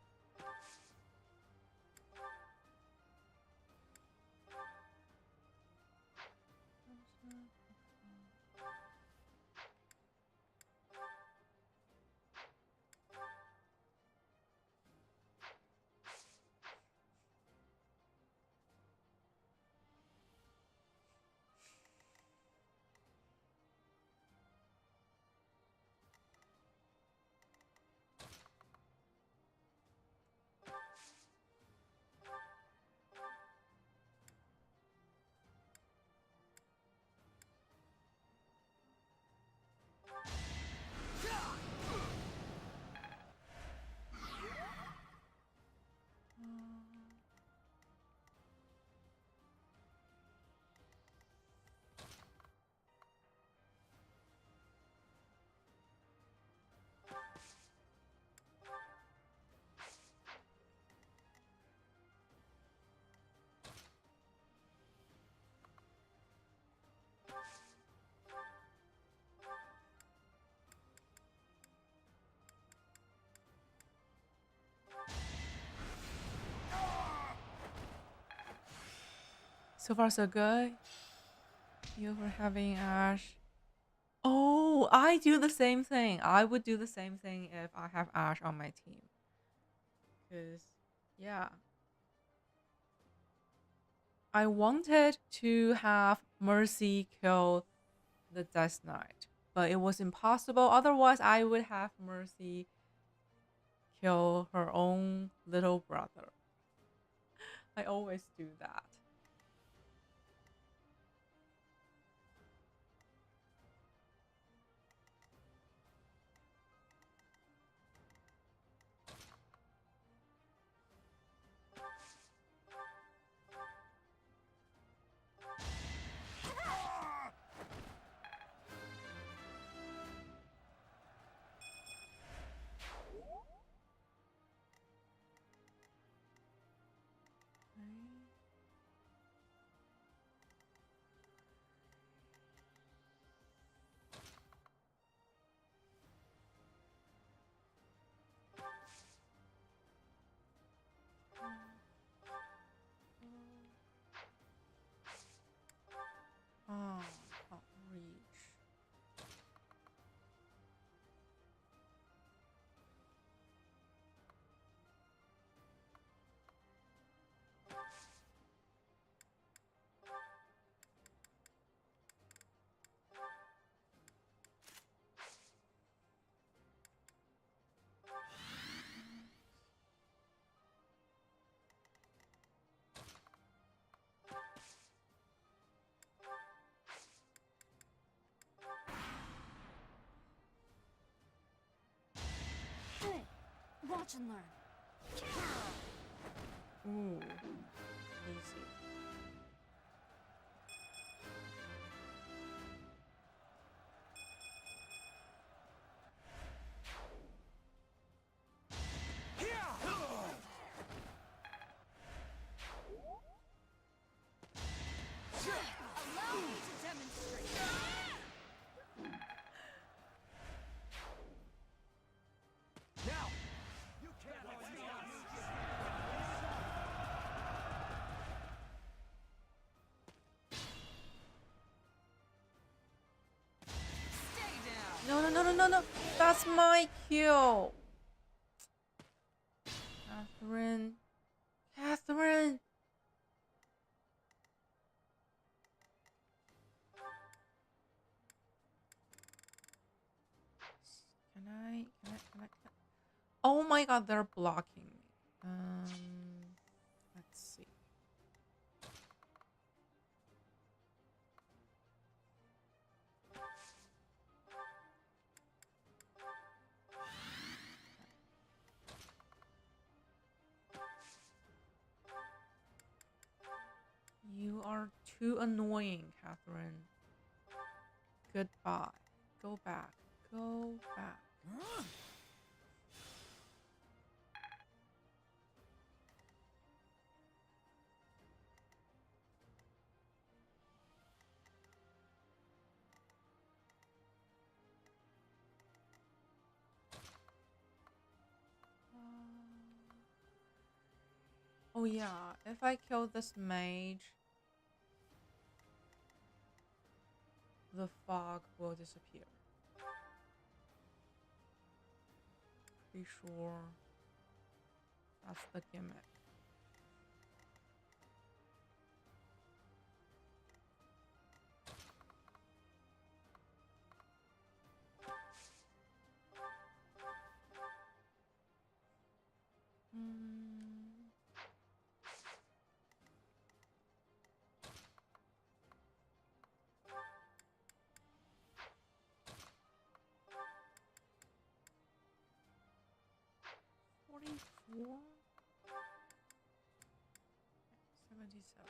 So far, so good. You were having Ash. Oh, I do the same thing. I would do the same thing if I have Ash on my team. Because, yeah. I wanted to have Mercy kill the Death Knight, but it was impossible. Otherwise, I would have Mercy kill her own little brother. I always do that. Oh, can't reach. Watch and learn. Ooh, easy. Allow me to demonstrate. Now, you can't hold me on. Stay down. No, no, no, no, no, no. That's my kill. Catherine. Catherine. Can I? Oh my god, they're blocking me. Let's see. You are too annoying, Catherine. Goodbye. Go back. Go back. Oh yeah, if I kill this mage, the fog will disappear. Pretty sure that's the gimmick. Hmm. $44? 77.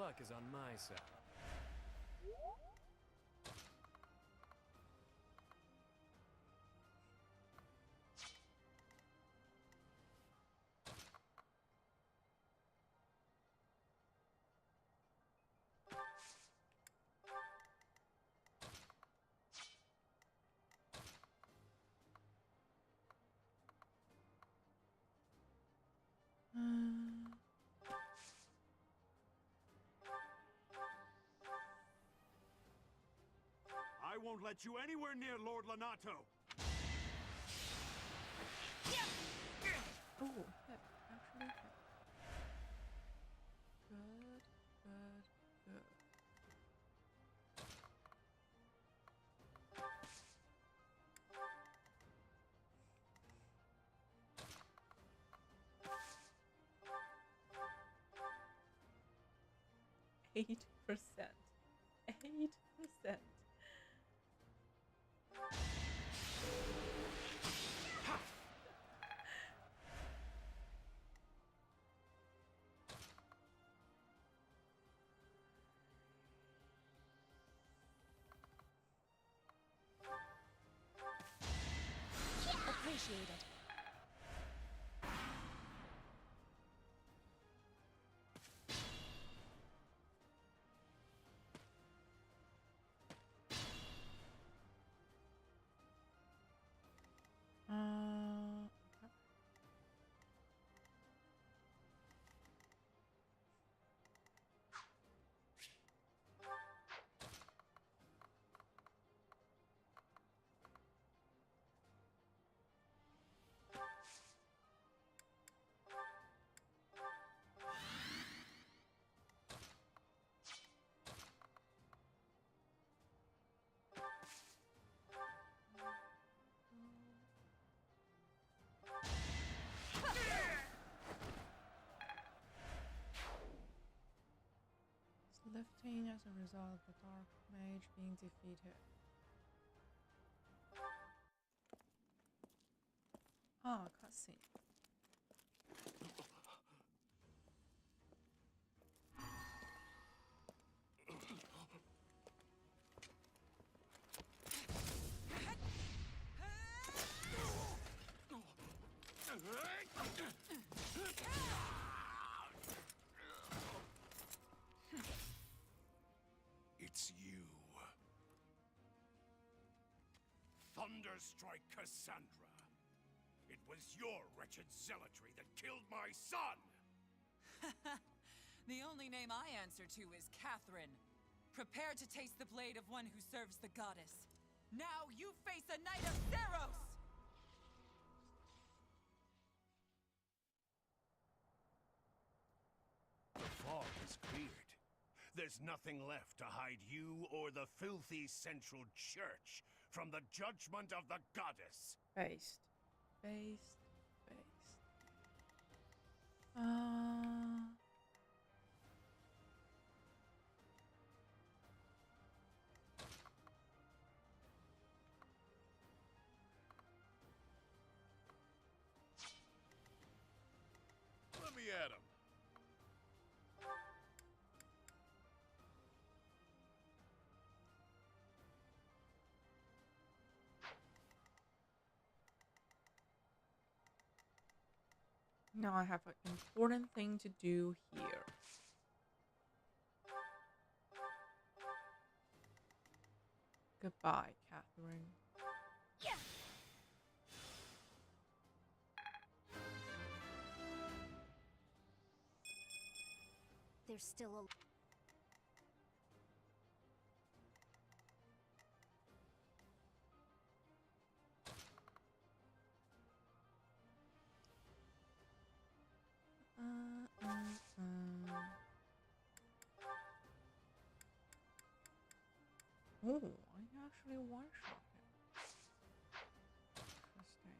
luck is on my side. I won't let you anywhere near Lord Lonato! Oh, hit. Actually hit. Good, good, good. $8%. 8%. Appreciated. Okay. Lifting as a result of the Dark Mage being defeated. Ah, cutscene. It's you. Thunderstrike Cassandra. It was your wretched zealotry that killed my son! The only name I answer to is Catherine. Prepare to taste the blade of one who serves the goddess. Now you face a knight of Theros! The fog is cleared. There's nothing left to hide you or the filthy Central Church from the judgment of the goddess. Based. Based. Based. Let me at him. Now I have an important thing to do here. Goodbye, Catherine. Yeah. There's still a... Oh, I actually one-shot him. Interesting.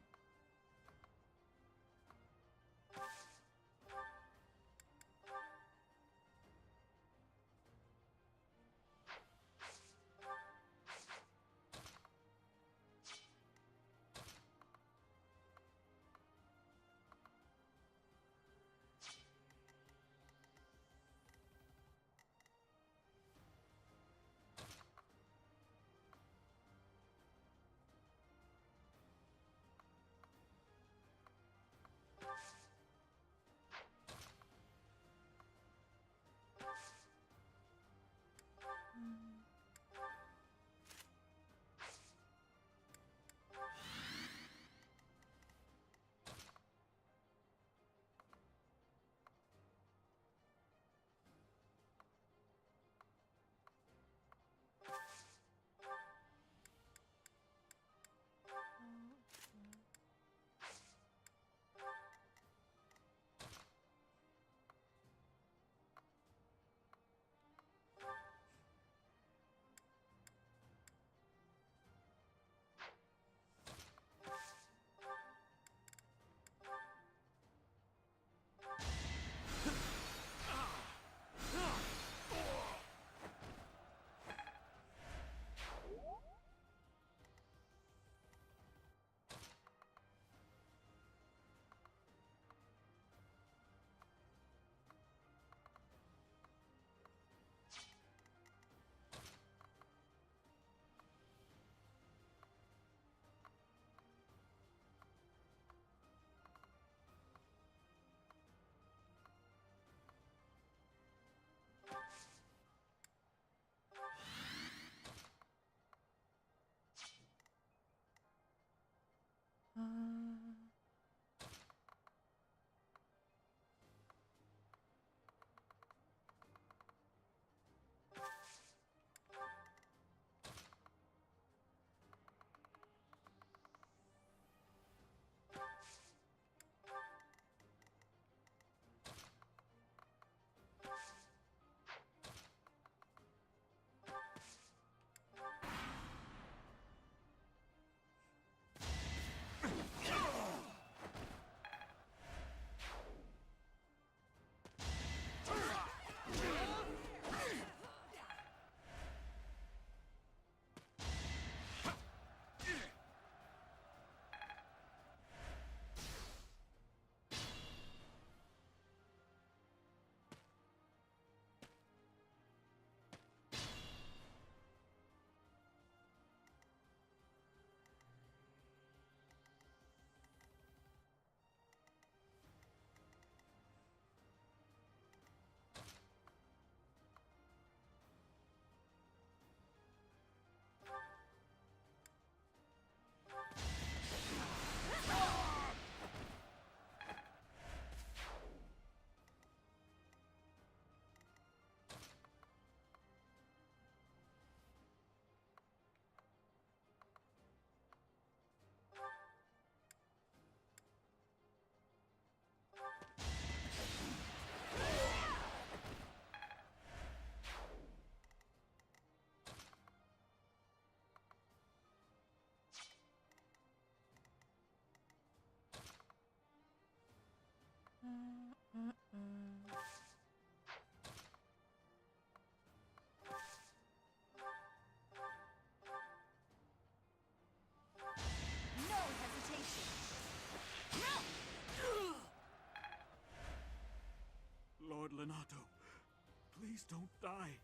Please don't die.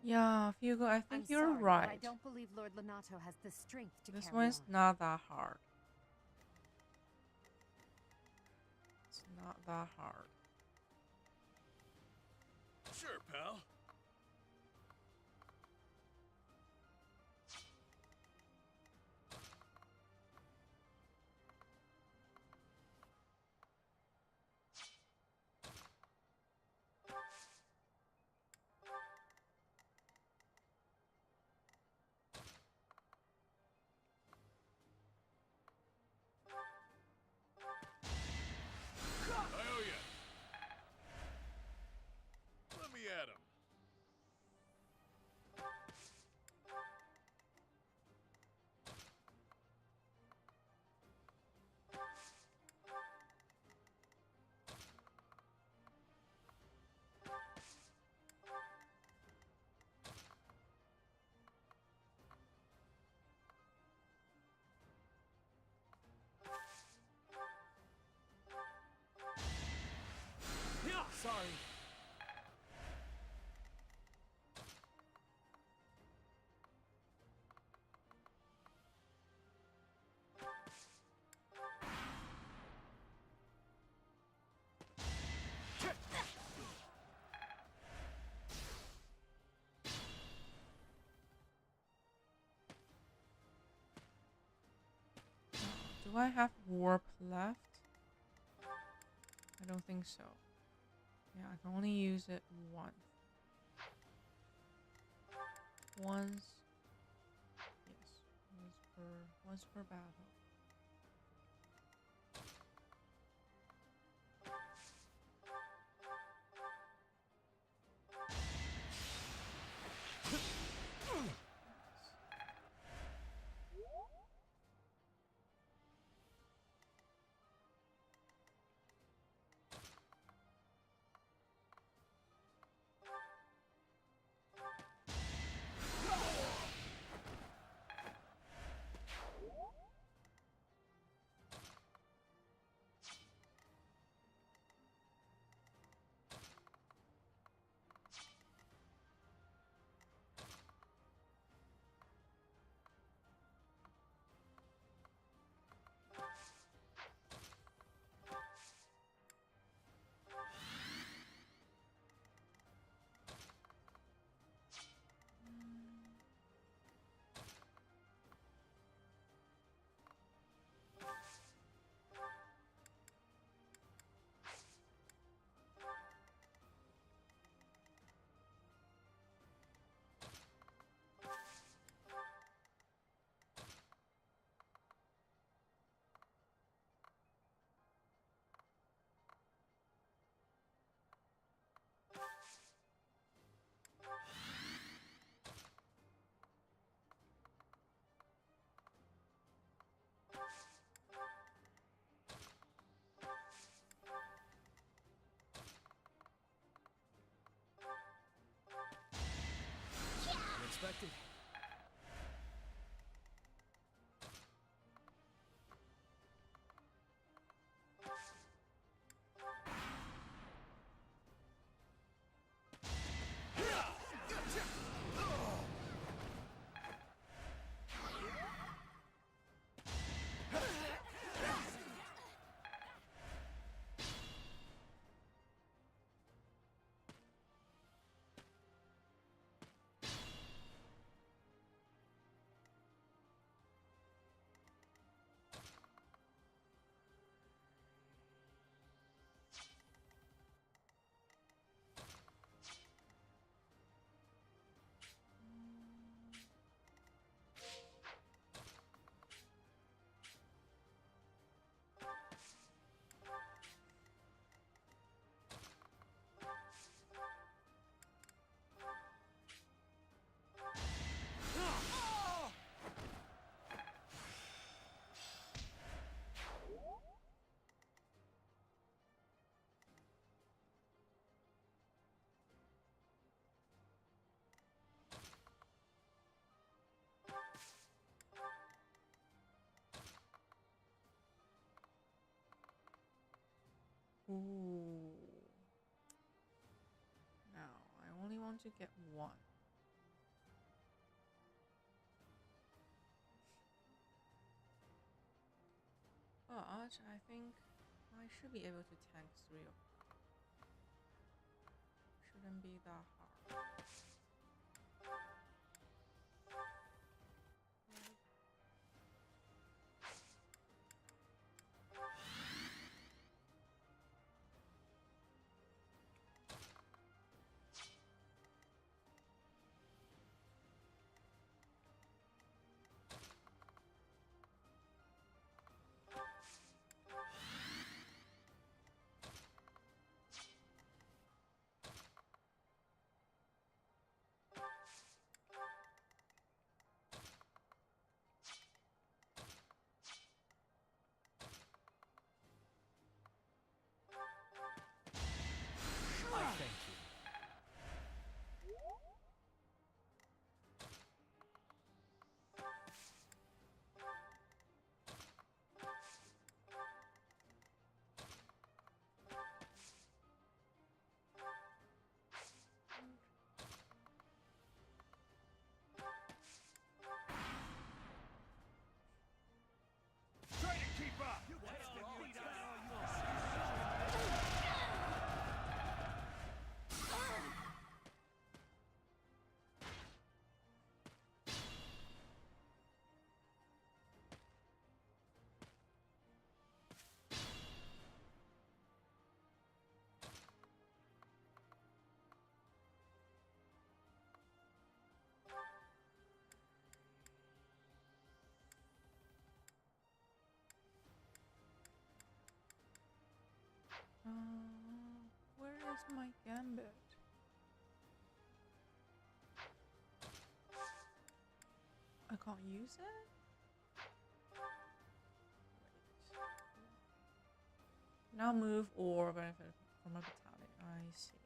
Yeah, Hugo, I think I'm you're sorry, right. but I don't believe Lord Lonato has the strength to This carry one's on. not that hard. It's not that hard. Sure, pal. I owe ya. Let me at him. Sorry. Do I have warp left? I don't think so. Yeah, I can only use it once. Once. Yes. Once per battle. to get one. But I think I should be able to tank 3 of them. Shouldn't be that hard. Where is my gambit? I can't use it? Wait. Now move or benefit from a battalion. I see.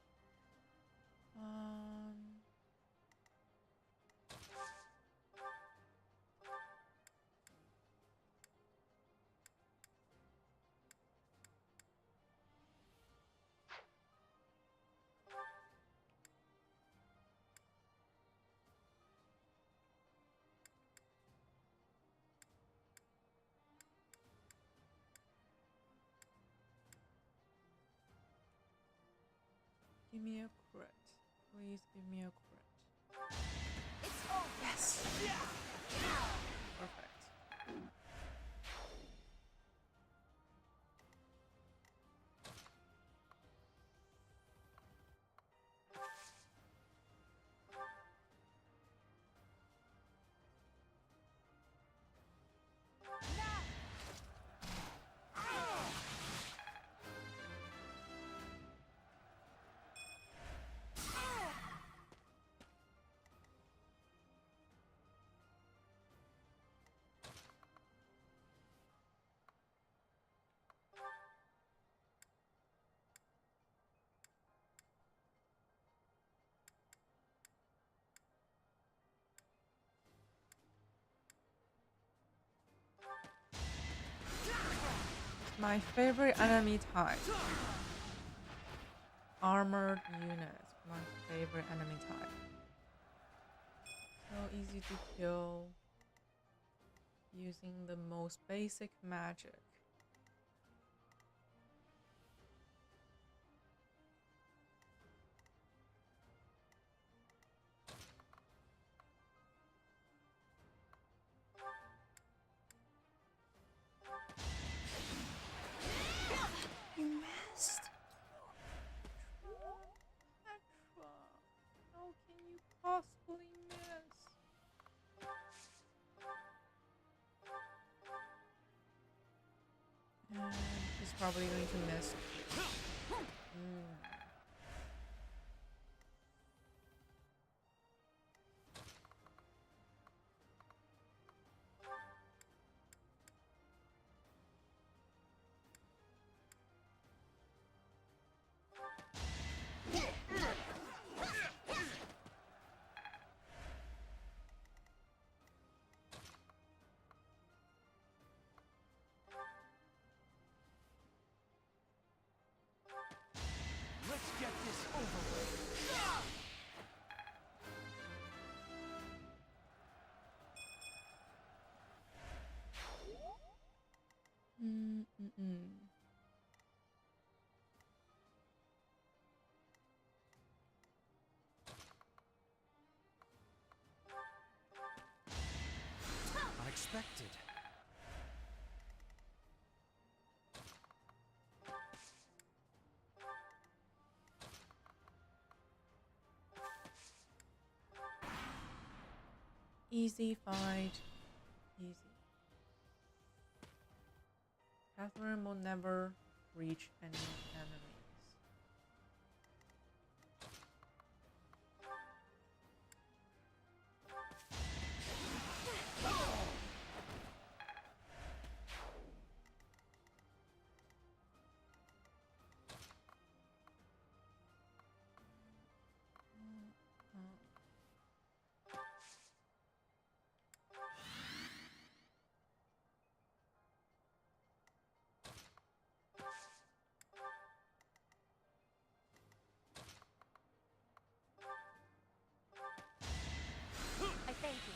Give me a crit. Please give me a crit. Yes! Perfect. My favorite enemy type. Armored units. My favorite enemy type. So easy to kill. Using the most basic magic. You missed. Petra. How can you possibly miss? And he's probably going to miss. Mm-mm. Unexpected. Easy fight. Easy. Catherine will never reach any enemies. I thank you.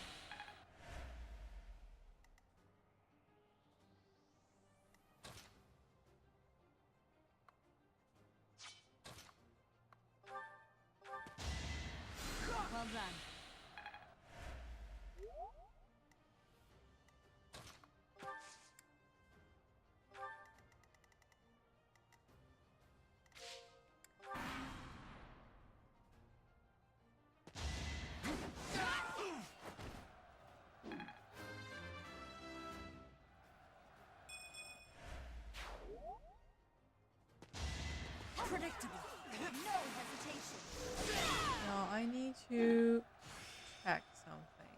Well done. Predictable. No hesitation. Now I need to check something.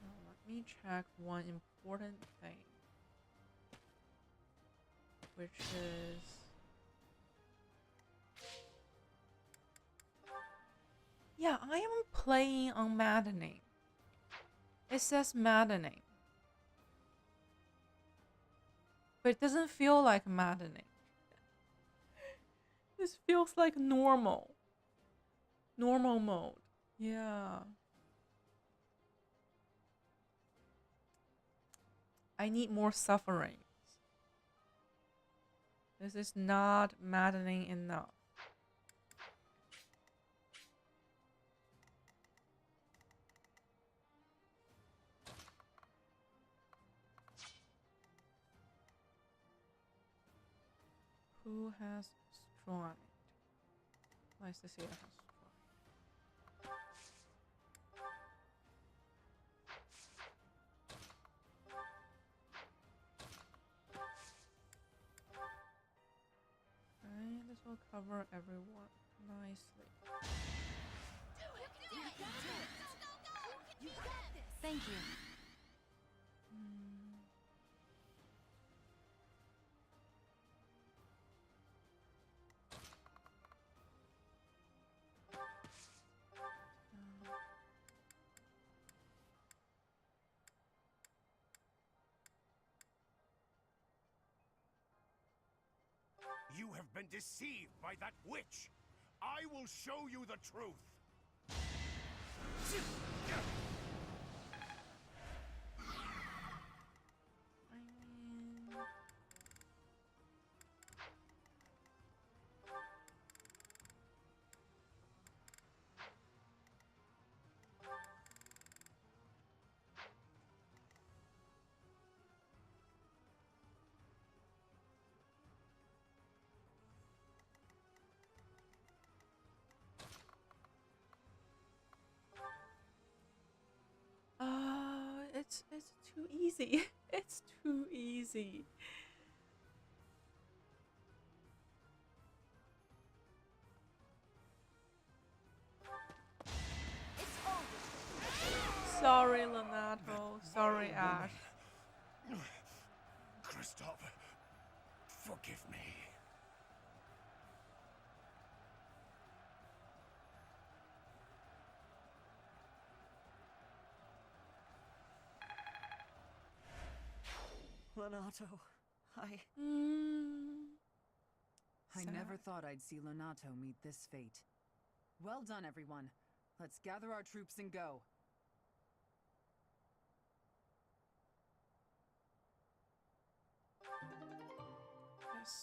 Now let me check one important thing, which is yeah, I am playing on Maddening. It says Maddening. But it doesn't feel like maddening. This feels like normal. Normal mode. Yeah. I need more sufferings. This is not maddening enough. Who has stride? Nice to see it has stride. Okay, this will cover everyone nicely. Thank you. You have been deceived by that witch. I will show you the truth. It's too easy. It's too easy. Sorry, Lenato. Sorry, Ash. Kristoff, forgive me. Lonato, I never thought I'd see Lonato meet this fate. Well done, everyone. Let's gather our troops and go.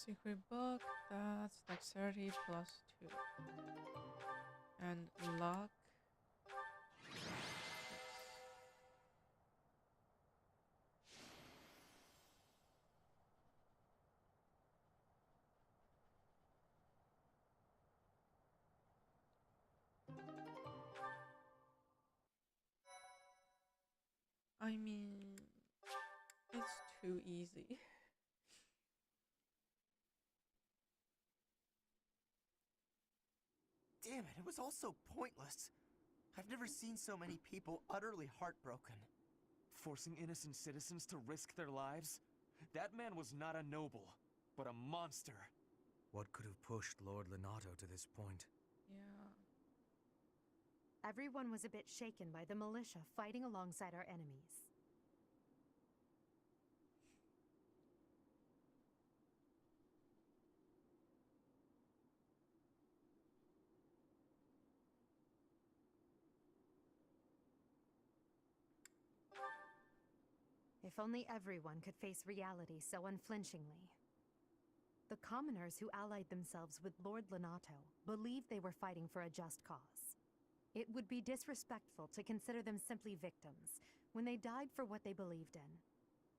Secret book, that's dexterity plus 2. And luck. I mean, it's too easy. Damn it, it was all so pointless. I've never seen so many people utterly heartbroken. Forcing innocent citizens to risk their lives? That man was not a noble, but a monster. What could have pushed Lord Lenato to this point? Yeah. Everyone was a bit shaken by the militia fighting alongside our enemies. If only everyone could face reality so unflinchingly. The commoners who allied themselves with Lord Lenato believed they were fighting for a just cause. It would be disrespectful to consider them simply victims when they died for what they believed in.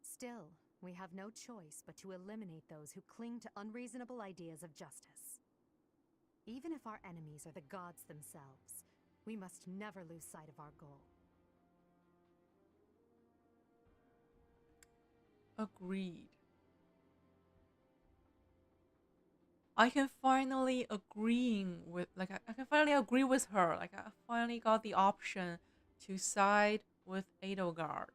Still, we have no choice but to eliminate those who cling to unreasonable ideas of justice. Even if our enemies are the gods themselves, we must never lose sight of our goal. Agreed. I can finally agreeing with I can finally agree with her. Like I finally got the option to side with Edelgard.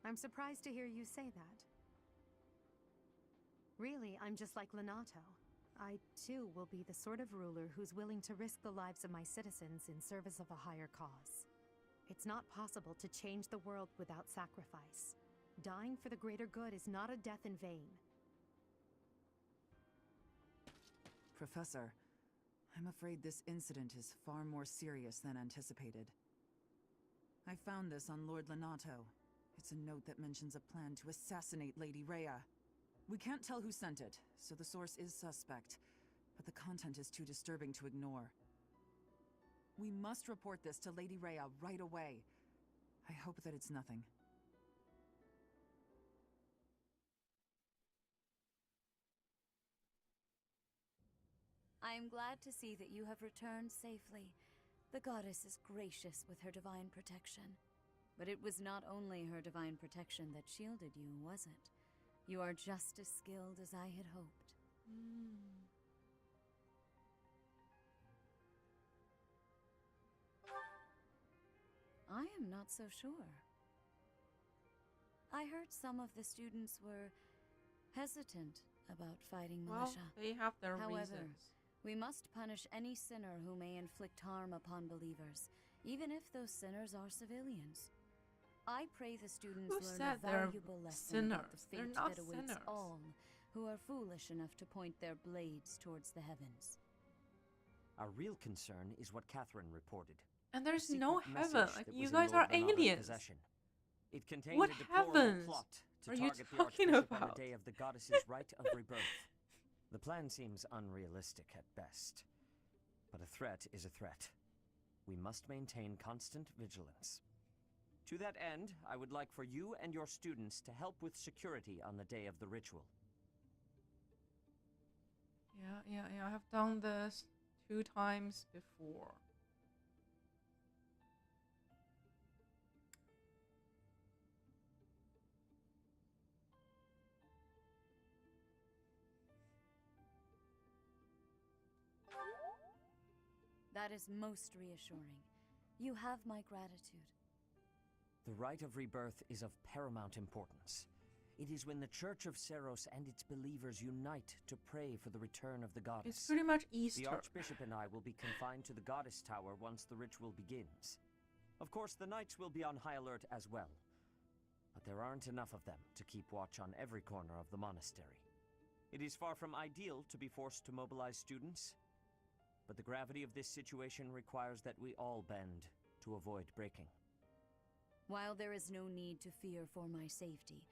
I'm surprised to hear you say that. Really, I'm just like Lenato. I, too, will be the sort of ruler who's willing to risk the lives of my citizens in service of a higher cause. It's not possible to change the world without sacrifice. Dying for the greater good is not a death in vain. Professor, I'm afraid this incident is far more serious than anticipated. I found this on Lord Lenato. It's a note that mentions a plan to assassinate Lady Rhea. We can't tell who sent it, so the source is suspect, but the content is too disturbing to ignore. We must report this to Lady Rhea right away. I hope that it's nothing. I am glad to see that you have returned safely. The goddess is gracious with her divine protection. But it was not only her divine protection that shielded you, was it? You are just as skilled as I had hoped. I am not so sure. I heard some of the students were hesitant about fighting militia. Well, they have their However, reasons. we must punish any sinner who may inflict harm upon believers, even if those sinners are civilians. I pray the students Who learn said a they're valuable lesson about the sinners? They're fate not that awaits sinners. all who are foolish enough to point their blades towards the heavens. Our real concern is what Catherine reported. And there's A no secret heaven. message Like that you was in guys Lord are Lenato's aliens. possession. It contained What a deplorable heavens plot to are you target the talking Archbishop on about? the day of the goddess's rite of rebirth. The plan seems unrealistic at best, but a threat is a threat. We must maintain constant vigilance. To that end, I would like for you and your students to help with security on the day of the ritual. Yeah. I have done this 2 times before. That is most reassuring. You have my gratitude. The rite of rebirth is of paramount importance. It is when the Church of Seros and its believers unite to pray for the return of the goddess. It's pretty much Easter. The Archbishop and I will be confined to the Goddess Tower once the ritual begins. Of course, the knights will be on high alert as well. But there aren't enough of them to keep watch on every corner of the monastery. It is far from ideal to be forced to mobilize students, but the gravity of this situation requires that we all bend to avoid breaking. While there is no need to fear for my safety,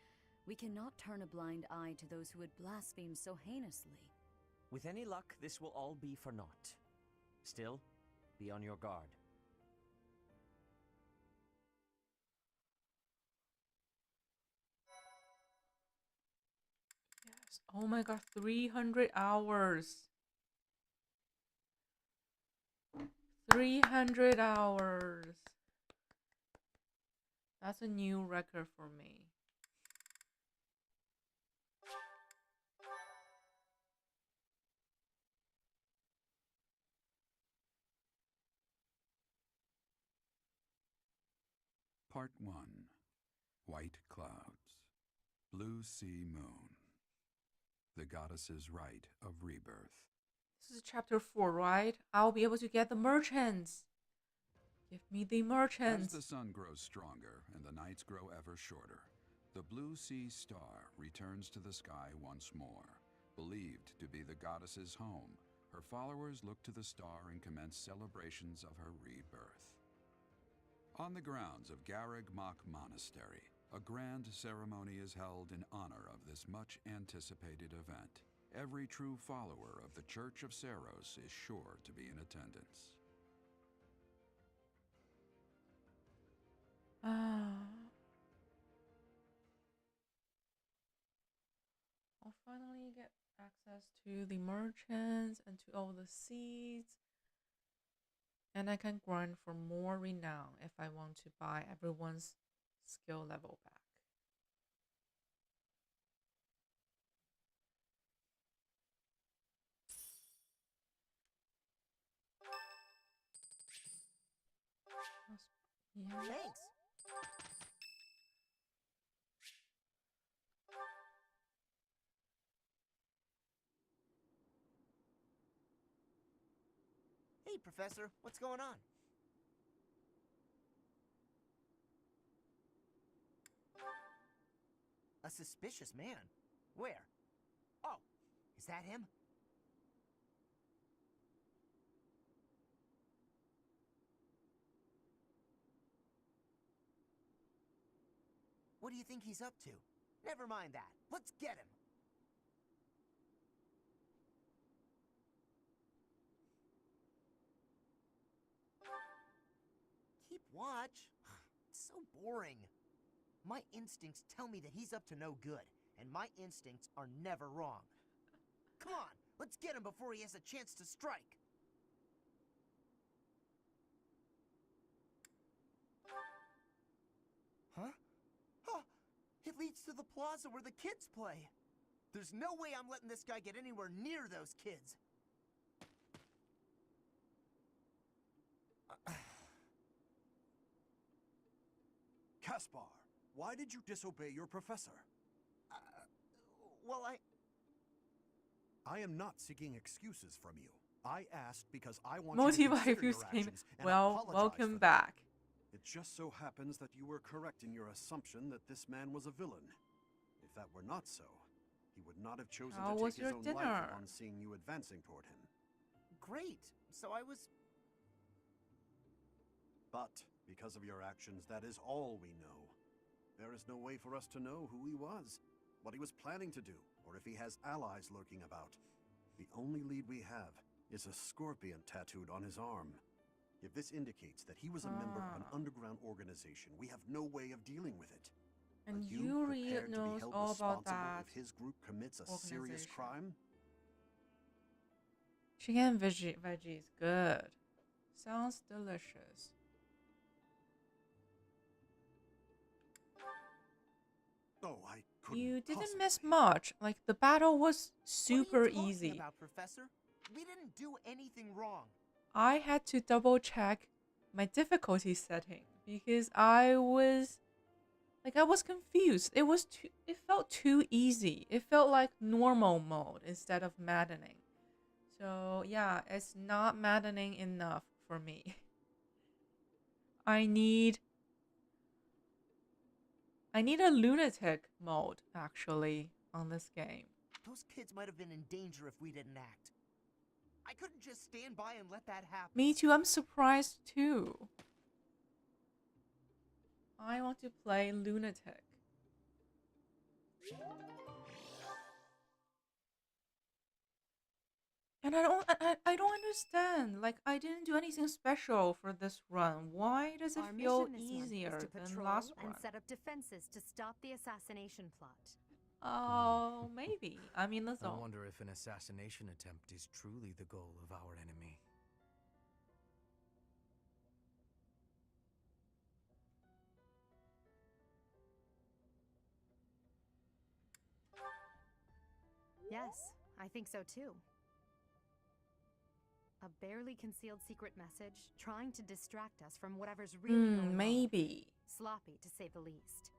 we cannot turn a blind eye to those who would blaspheme so heinously. With any luck, this will all be for naught. Still, be on your guard. Yes. Oh my god, 300 hours. 300 hours. That's a new record for me. Part 1. White Clouds. Blue Sea Moon. The Goddess's Rite of Rebirth. This is chapter 4, right? I'll be able to get the merchants. Give me the merchants. As the sun grows stronger and the nights grow ever shorter, the Blue Sea Star returns to the sky once more. Believed to be the goddess's home, her followers look to the star and commence celebrations of her rebirth. On the grounds of Garreg Mach Monastery, a grand ceremony is held in honor of this much-anticipated event. Every true follower of the Church of Seiros is sure to be in attendance. I'll finally get access to the merchants and to all the seeds. And I can grind for more renown if I want to buy everyone's skill level back. Yeah. Thanks. Hey, Professor, what's going on? A suspicious man? Where? Oh, is that him? What do you think he's up to? Never mind that. Let's get him. Keep watch? It's so boring. My instincts tell me that he's up to no good, and my instincts are never wrong. Come on, let's get him before he has a chance to strike. Huh? Huh! It leads to the plaza where the kids play. There's no way I'm letting this guy get anywhere near those kids. Caspar, why did you disobey your professor? Well, I am not seeking excuses from you. I asked because I want Multi you to consider your Waifus came. actions and Well, apologize welcome for them. back. It just so happens that you were correct in your assumption that this man was a villain. If that were not so, he would not have chosen How to was take his your own dinner? life upon seeing you advancing toward him. great. So I was... But because of your actions, that is all we know. There is no way for us to know who he was, what he was planning to do, or if he has allies lurking about. The only lead we have is a scorpion tattooed on his arm. If this indicates that he was a member of an underground organization, we have no way of dealing with it. And Are you Yuri prepared to be knows held all about responsible that if his group commits a serious organization. crime? Chicken and veggies, good. Sounds delicious. Oh, I couldn't You didn't possibly. miss much. Like, the battle was super What are you easy. talking about, Professor? We didn't do anything wrong. I had to double check my difficulty setting because I was confused. It felt too easy. It felt like normal mode instead of maddening. So yeah, it's not maddening enough for me. I need a lunatic mode actually on this game. Those kids might have been in danger if we didn't act. I couldn't just stand by and let that happen. Me too, I'm surprised too. I want to play Lunatic. And I don't understand. Like, I didn't do anything special for this run. Why does it Our feel mission this easier month is to than patrol last and run? set up defenses to stop the assassination plot. Oh, maybe. I'm in the I zone. wonder if an assassination attempt is truly the goal of our enemy. Yes, I think so too. A barely concealed secret message trying to distract us from whatever's really going on. Maybe. Sloppy, to say the least.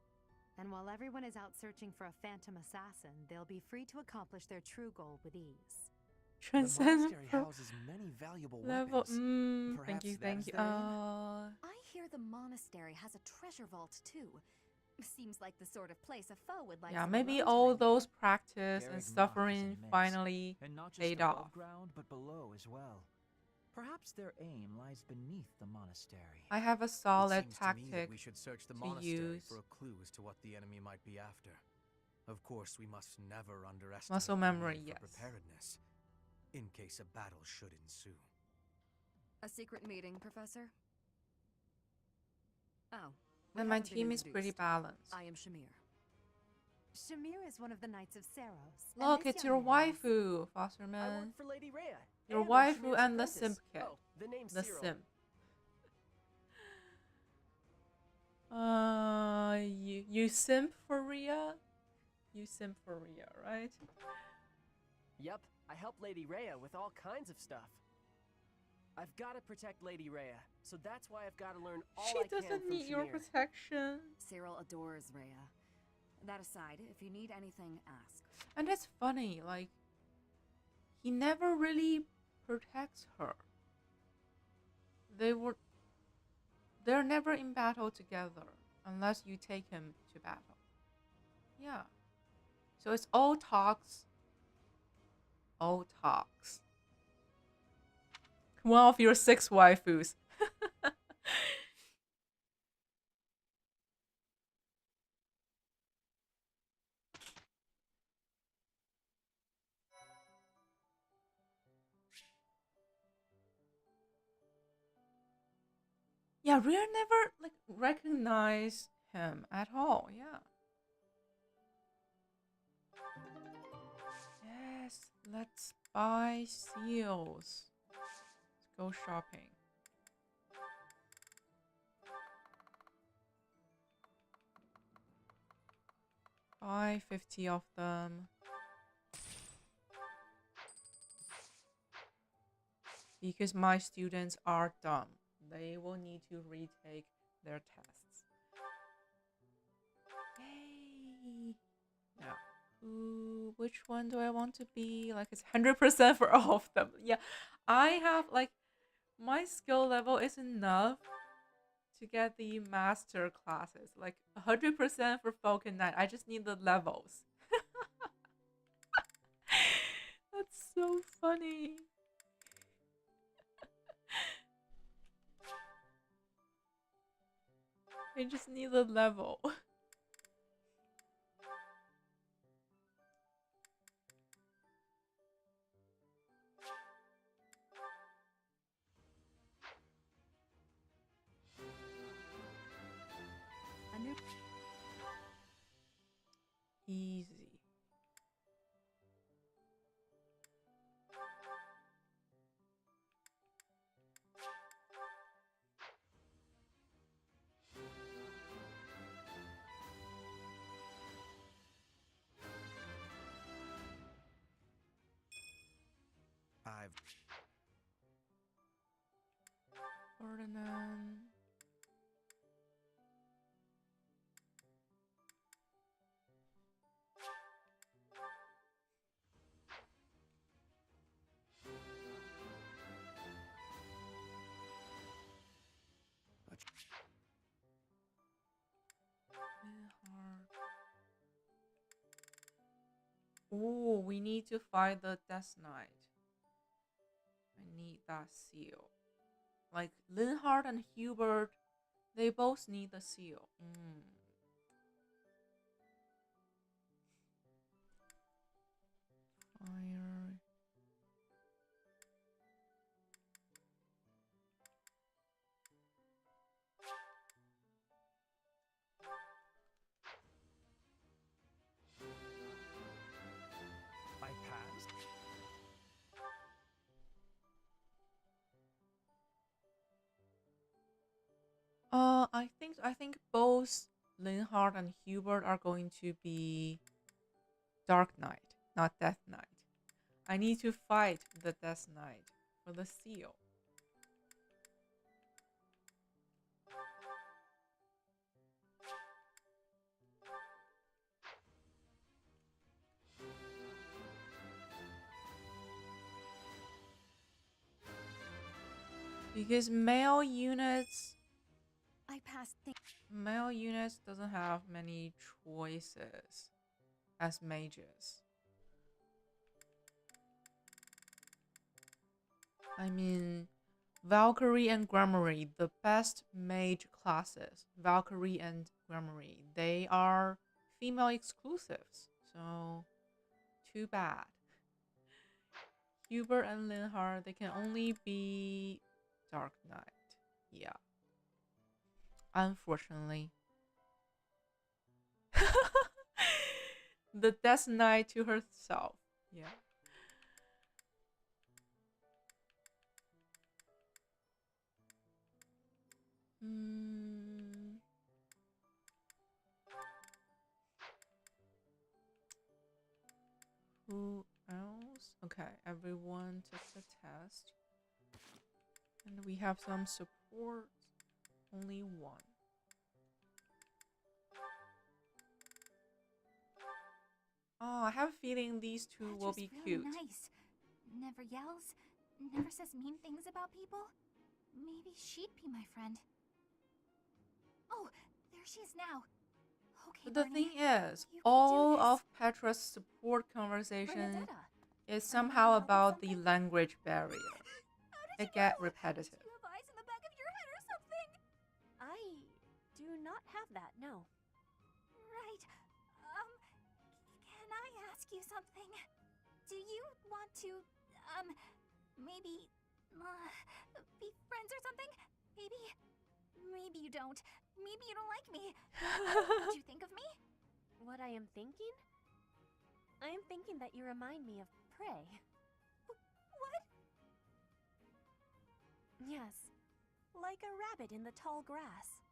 And while everyone is out searching for a phantom assassin, they'll be free to accomplish their true goal with ease. The monastery houses many valuable level. weapons. Thank you, Perhaps thank you. that is their aim? I hear the monastery has a treasure vault too. Seems like the sort of place a foe would like. Yeah, some maybe alone all time. those practice and Garrick Mach is suffering immense, finally and not just paid above off. ground, but below as well. Perhaps their aim lies beneath the monastery. I have a It solid seems to me that tactic we should search the to monastery use. for a clue as to what the enemy might be after. Of course, we must never underestimate Muscle the memory, need yes. for preparedness, in case a battle should ensue. A secret meeting, Professor? Oh. And my team is pretty balanced. I am Shamir. Shamir is one of the Knights of Saros. and Look, this it's your young man is- waifu, I Fosterman. work for Lady Rhea. Your and I'm waifu Shamir's and the apprentice. simp kid. Oh, the name's The Cyril. simp. You simp for Rhea? You simp for Rhea, right? Yep, I help Lady Rhea with all kinds of stuff. I've got to protect Lady Rhea, so that's why I've got to learn all She I can doesn't from need your Shamir. protection. Cyril adores Rhea. That aside, if you need anything, ask. And it's funny, like, he never really protects her. They're never in battle together unless you take him to battle. Yeah. So it's all talks. All talks. One of your 6 waifus. Yeah, Rhea never like recognized him at all. Yeah. Yes, let's buy seals. Let's go shopping. Buy 50 of them. Because my students are dumb. They will need to retake their tests. Yay! Now, ooh, which one do I want to be? Like, it's 100% for all of them. Yeah, I have, like, my skill level is enough to get the master classes. Like, 100% for Falcon Knight. I just need the levels. That's so funny. I just need the level. Easy. Ferdinand. Oh, we need to fight the Death Knight. need that seal. Like Linhardt and Hubert, they both need the seal. Fire. I passed? I think both Linhardt and Hubert are going to be Dark Knight, not Death Knight. I need to fight the Death Knight for the seal. Because male units doesn't have many choices as mages. I mean, Valkyrie and Gremory, the best mage classes, Valkyrie and Gremory, they are female exclusives. So, too bad. Hubert and Linhardt, they can only be Dark Knight. Yeah. Unfortunately. The Death Knight to herself. Yeah. Who else? Okay, everyone took the test. And we have some support. Only one. Oh, I have a feeling these two will be really cute. Nice. Never yells, never says mean things about people. Maybe she'd be my friend. Oh, there she is now. Okay, But the Bernie, thing is, you can all do this. of Petra's support conversation Bernadetta, is somehow about the language barrier. It gets repetitive. you have eyes in the back of your head or something? I do not have that, no. Right. Can I ask you something? Do you want to, maybe, be friends or something? Maybe you don't. Maybe you don't like me. What do you think of me? What I am thinking? I am thinking that you remind me of prey. What? Yes, like a rabbit in the tall grass,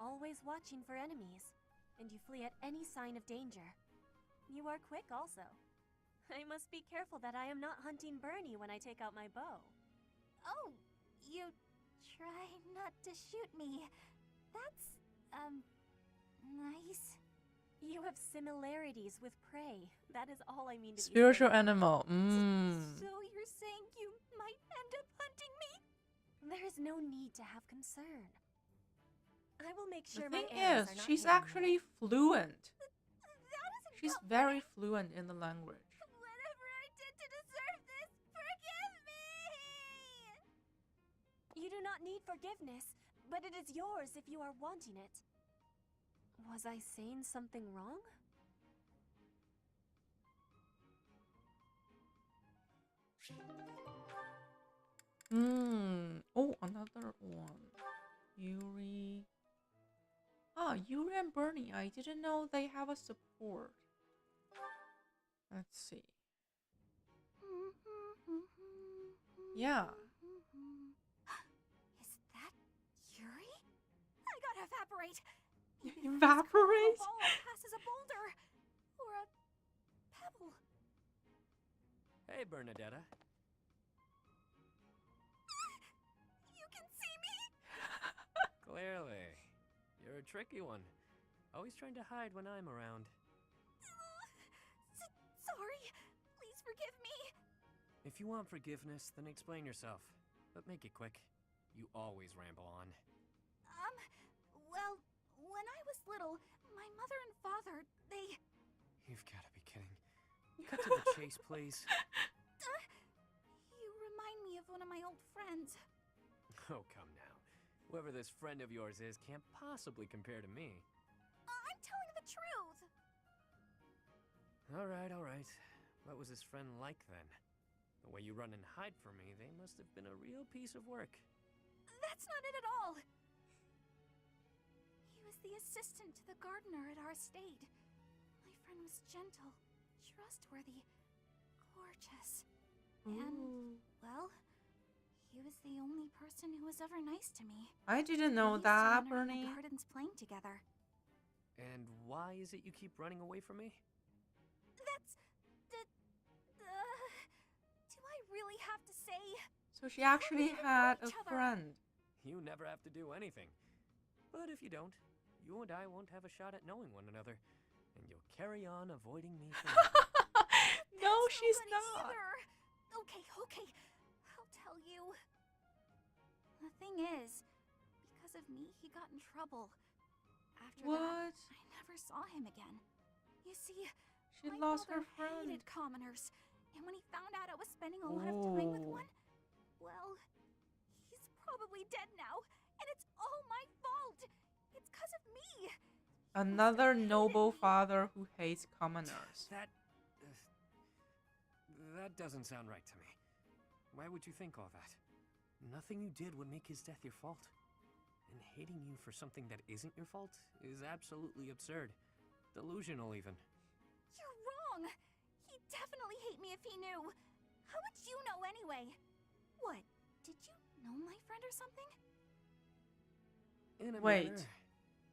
always watching for enemies, and you flee at any sign of danger. You are quick also. I must be careful that I am not hunting Bernie when I take out my bow. Oh, you try not to shoot me. That's, nice. You have similarities with prey. That is all I mean to Spiritual be saying. animal. So you're saying you might end up hunting me? There is no need to have concern. I will make sure The my thing arrows is, are not she's hidden. actually fluent. That isn't She's comforting. very fluent in the language. Whatever I did to deserve this, forgive me! You do not need forgiveness, but it is yours if you are wanting it. Was I saying something wrong? Oh, another one. Yuri. Ah, Yuri and Bernie. I didn't know they have a support. Let's see. Yeah. Is that Yuri? I gotta evaporate. Evaporate? A ball passes a boulder. Or a pebble. Hey, Bernadetta. You can see me? Clearly. You're a tricky one. Always trying to hide when I'm around. Sorry. Please forgive me. If you want forgiveness, then explain yourself. But make it quick. You always ramble on. Well, when I was little, my mother and father, they... You've got to be kidding. Cut to the chase, please. You remind remind me of one of my old friends. Oh, come now. Whoever this friend of yours is can't possibly compare to me. I'm telling the truth. All right, all right. What was his friend like then? The way you run and hide from me, they must have been a real piece of work. That's not it at all. He was the assistant to the gardener at our estate. My friend was gentle, trustworthy, gorgeous. And, well, he was the only person who was ever nice to me. I didn't know We used to that, run around Bernie. the gardens playing together. And why is it you keep running away from me? That's... do I really have to say? So she actually had a each other. friend. You never have to do anything. But if you don't, you and I won't have a shot at knowing one another, and you'll carry on avoiding me forever. No, she's not. Either. Okay, I'll tell you. The thing is, because of me, he got in trouble. After What? that, I never saw him again. You see, She my lost her father friend. hated commoners, and when he found out I was spending a lot of time with one, well, he's probably dead now, and it's all my fault. It's because of me. Another noble father who hates commoners. That doesn't sound right to me. Why would you think all that? Nothing you did would make his death your fault. And hating you for something that isn't your fault is absolutely absurd. Delusional, even. You're wrong. He'd definitely hate me if he knew. How would you know anyway? What? Did you know my friend or something? In a Wait. manner.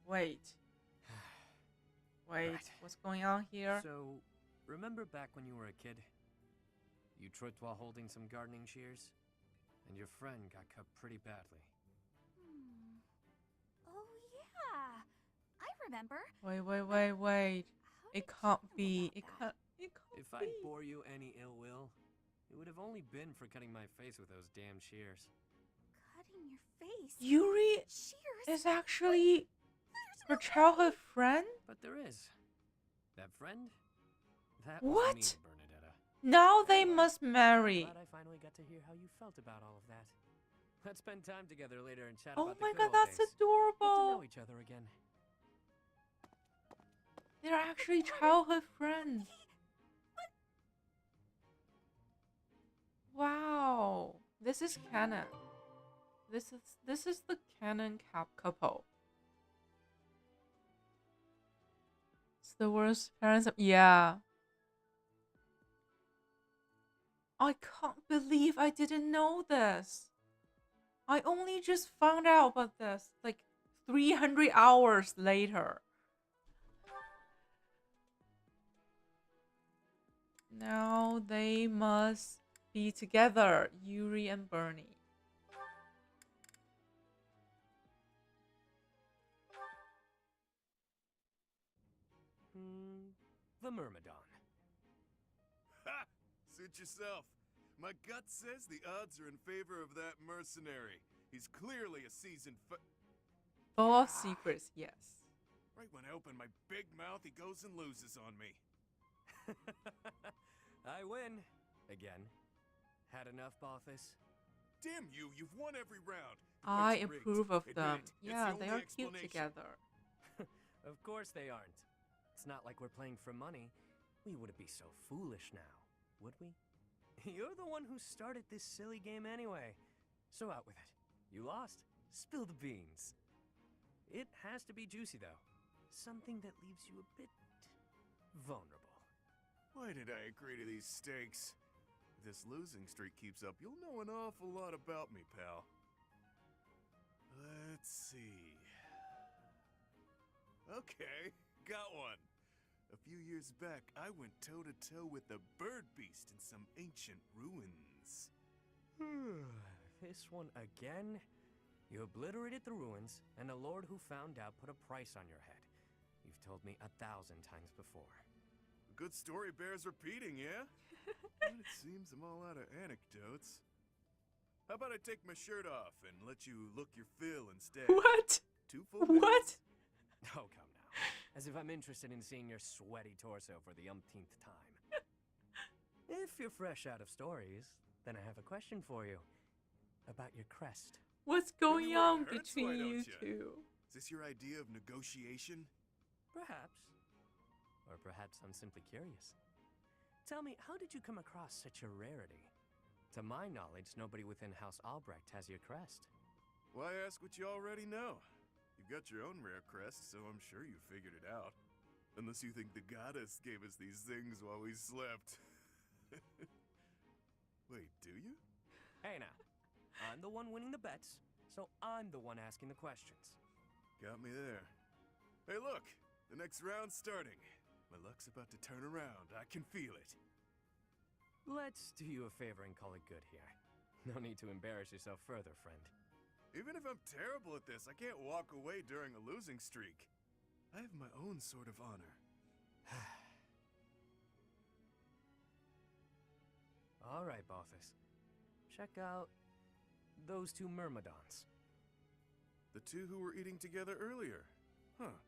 Wait. Right. What's going on here? So, remember back when you were a kid? You tripped while holding some gardening shears? And your friend got cut pretty badly. Oh, yeah. I remember. Wait. It can't be. It can't If I bore you any ill will, it would have only been for cutting my face with those damn shears. Cutting your face. Yuri Shears? is actually her childhood friend? But there is. That friend? That What? was me, Bernadetta. Now they must marry. Glad I finally got to hear how you felt about all of that. Let's spend time together later and chat Oh about my the god, good old that's days. Get to adorable. know each other again. They're actually childhood friends. Wow. This is canon. This is the canon couple. It's the worst parents of, yeah. I can't believe I didn't know this. I only just found out about this like 300 hours later. Now they must be together, Yuri and Bernie. The Myrmidon. Ha! Suit yourself. My gut says the odds are in favor of that mercenary. He's clearly a seasoned Full of secrets, yes. Right when I open my big mouth, he goes and loses on me. I win. Again. Had enough, Balthus? Damn you, you've won every round. The I fight's rigged. approve of Admit them. it. It's Yeah, the they only are cute explanation. together. Of course they aren't. It's not like we're playing for money. We wouldn't be so foolish now, would we? You're the one who started this silly game anyway. So out with it. You lost. Spill the beans. It has to be juicy, though. Something that leaves you a bit vulnerable. Why did I agree to these stakes? If this losing streak keeps up, you'll know an awful lot about me, pal. Let's see. Okay, got one. A few years back, I went toe-to-toe with the bird beast in some ancient ruins. This one again? You obliterated the ruins, and the Lord who found out put a price on your head. You've told me 1,000 times before. A good story bears repeating, yeah? But it seems I'm all out of anecdotes. How about I take my shirt off and let you look your fill instead? What? 2 full minutes. What? Oh, come now. As if I'm interested in seeing your sweaty torso for the umpteenth time. If you're fresh out of stories, Then I have a question for you. About your crest. What's going on between you two? Is this your idea of negotiation? Perhaps. Or perhaps I'm simply curious. Tell me, how did you come across such a rarity? To my knowledge, nobody within House Albrecht has your crest. Why ask what you already know? You've got your own rare crest, so I'm sure you figured it out. Unless you think the goddess gave us these things while we slept. Wait, do you? Hey now, I'm the one winning the bets, so I'm the one asking the questions. Got me there. Hey look, the next round's starting. My luck's about to turn around, I can feel it. Let's do you a favor and call it good here. No need to embarrass yourself further, friend. Even if I'm terrible at this, I can't walk away during a losing streak. I have my own sort of honor. Alright, Balthus. Check out those two myrmidons. The two who were eating together earlier. Huh.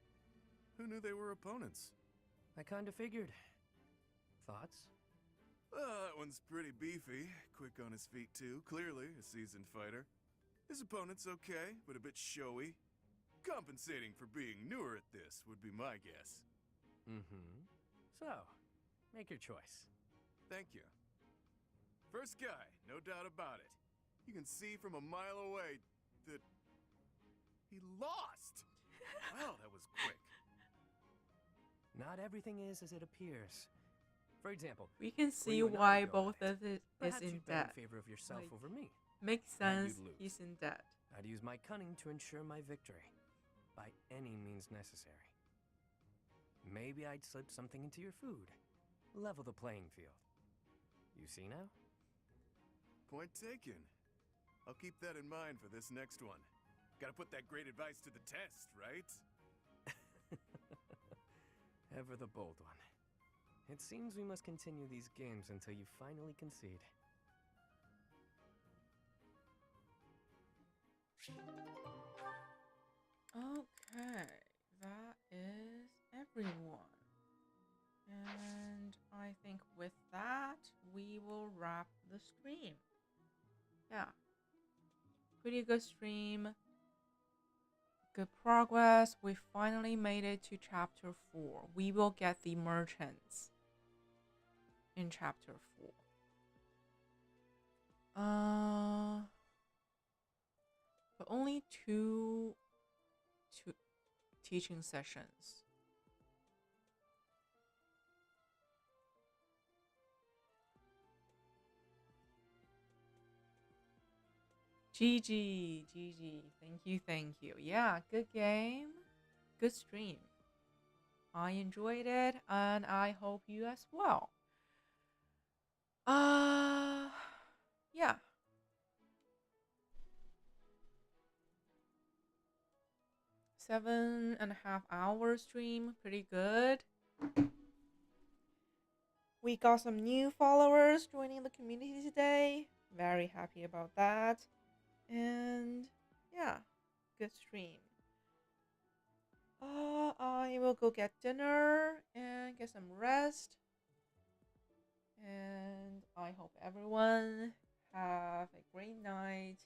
Who knew they were opponents? I kinda figured. Thoughts? That one's pretty beefy. Quick on his feet too, clearly a seasoned fighter. His opponent's okay, but a bit showy. Compensating for being newer at this would be my guess. Mm-hmm. So, make your choice. Thank you. First guy, no doubt about it. You can see from a mile away that he lost. Wow, that was quick. Not everything is as it appears. For example, we can see why both of it is in debt. In favor of yourself like, over me. Makes sense. He's in debt. I'd use my cunning to ensure my victory, by any means necessary. Maybe I'd slip something into your food, level the playing field. You see now? Point taken. I'll keep that in mind for this next one. Gotta put that great advice to the test, right? Ever the bold one. It seems we must continue these games until you finally concede. Okay, that is everyone. And I think with that, we will wrap the stream. Yeah. Pretty good stream. Good progress. We finally made it to chapter 4. We will get the merchants in chapter 4. But only two teaching sessions. GG. Thank you. Yeah, good game. Good stream. I enjoyed it, and I hope you as well. Yeah. Seven and a half hour stream, pretty good. We got some new followers joining the community today. Very happy about that. And yeah, good stream. I will go get dinner and get some rest. And I hope everyone have a great night.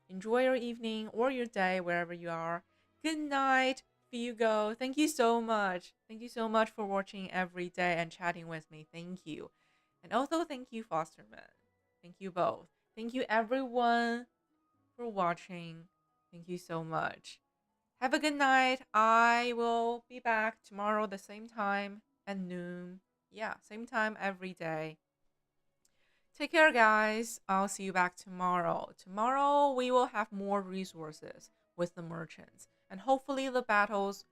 Enjoy your evening or your day wherever you are. Good night, Hugo. Thank you so much. Thank you so much for watching every day and chatting with me. Thank you. And also thank you, Fosterman. Thank you both. Thank you everyone for watching. Thank you so much. Have a good night. I will be back tomorrow the same time at noon. Yeah, same time every day. Take care, guys. I'll see you back tomorrow. Tomorrow we will have more resources with the merchants. And hopefully the battles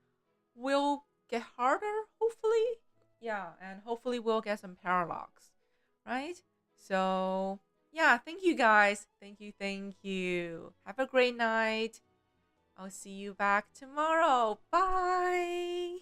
will get harder, hopefully. Yeah, and hopefully we'll get some parallax, right? So, yeah, thank you, guys. Thank you. Have a great night. I'll see you back tomorrow. Bye.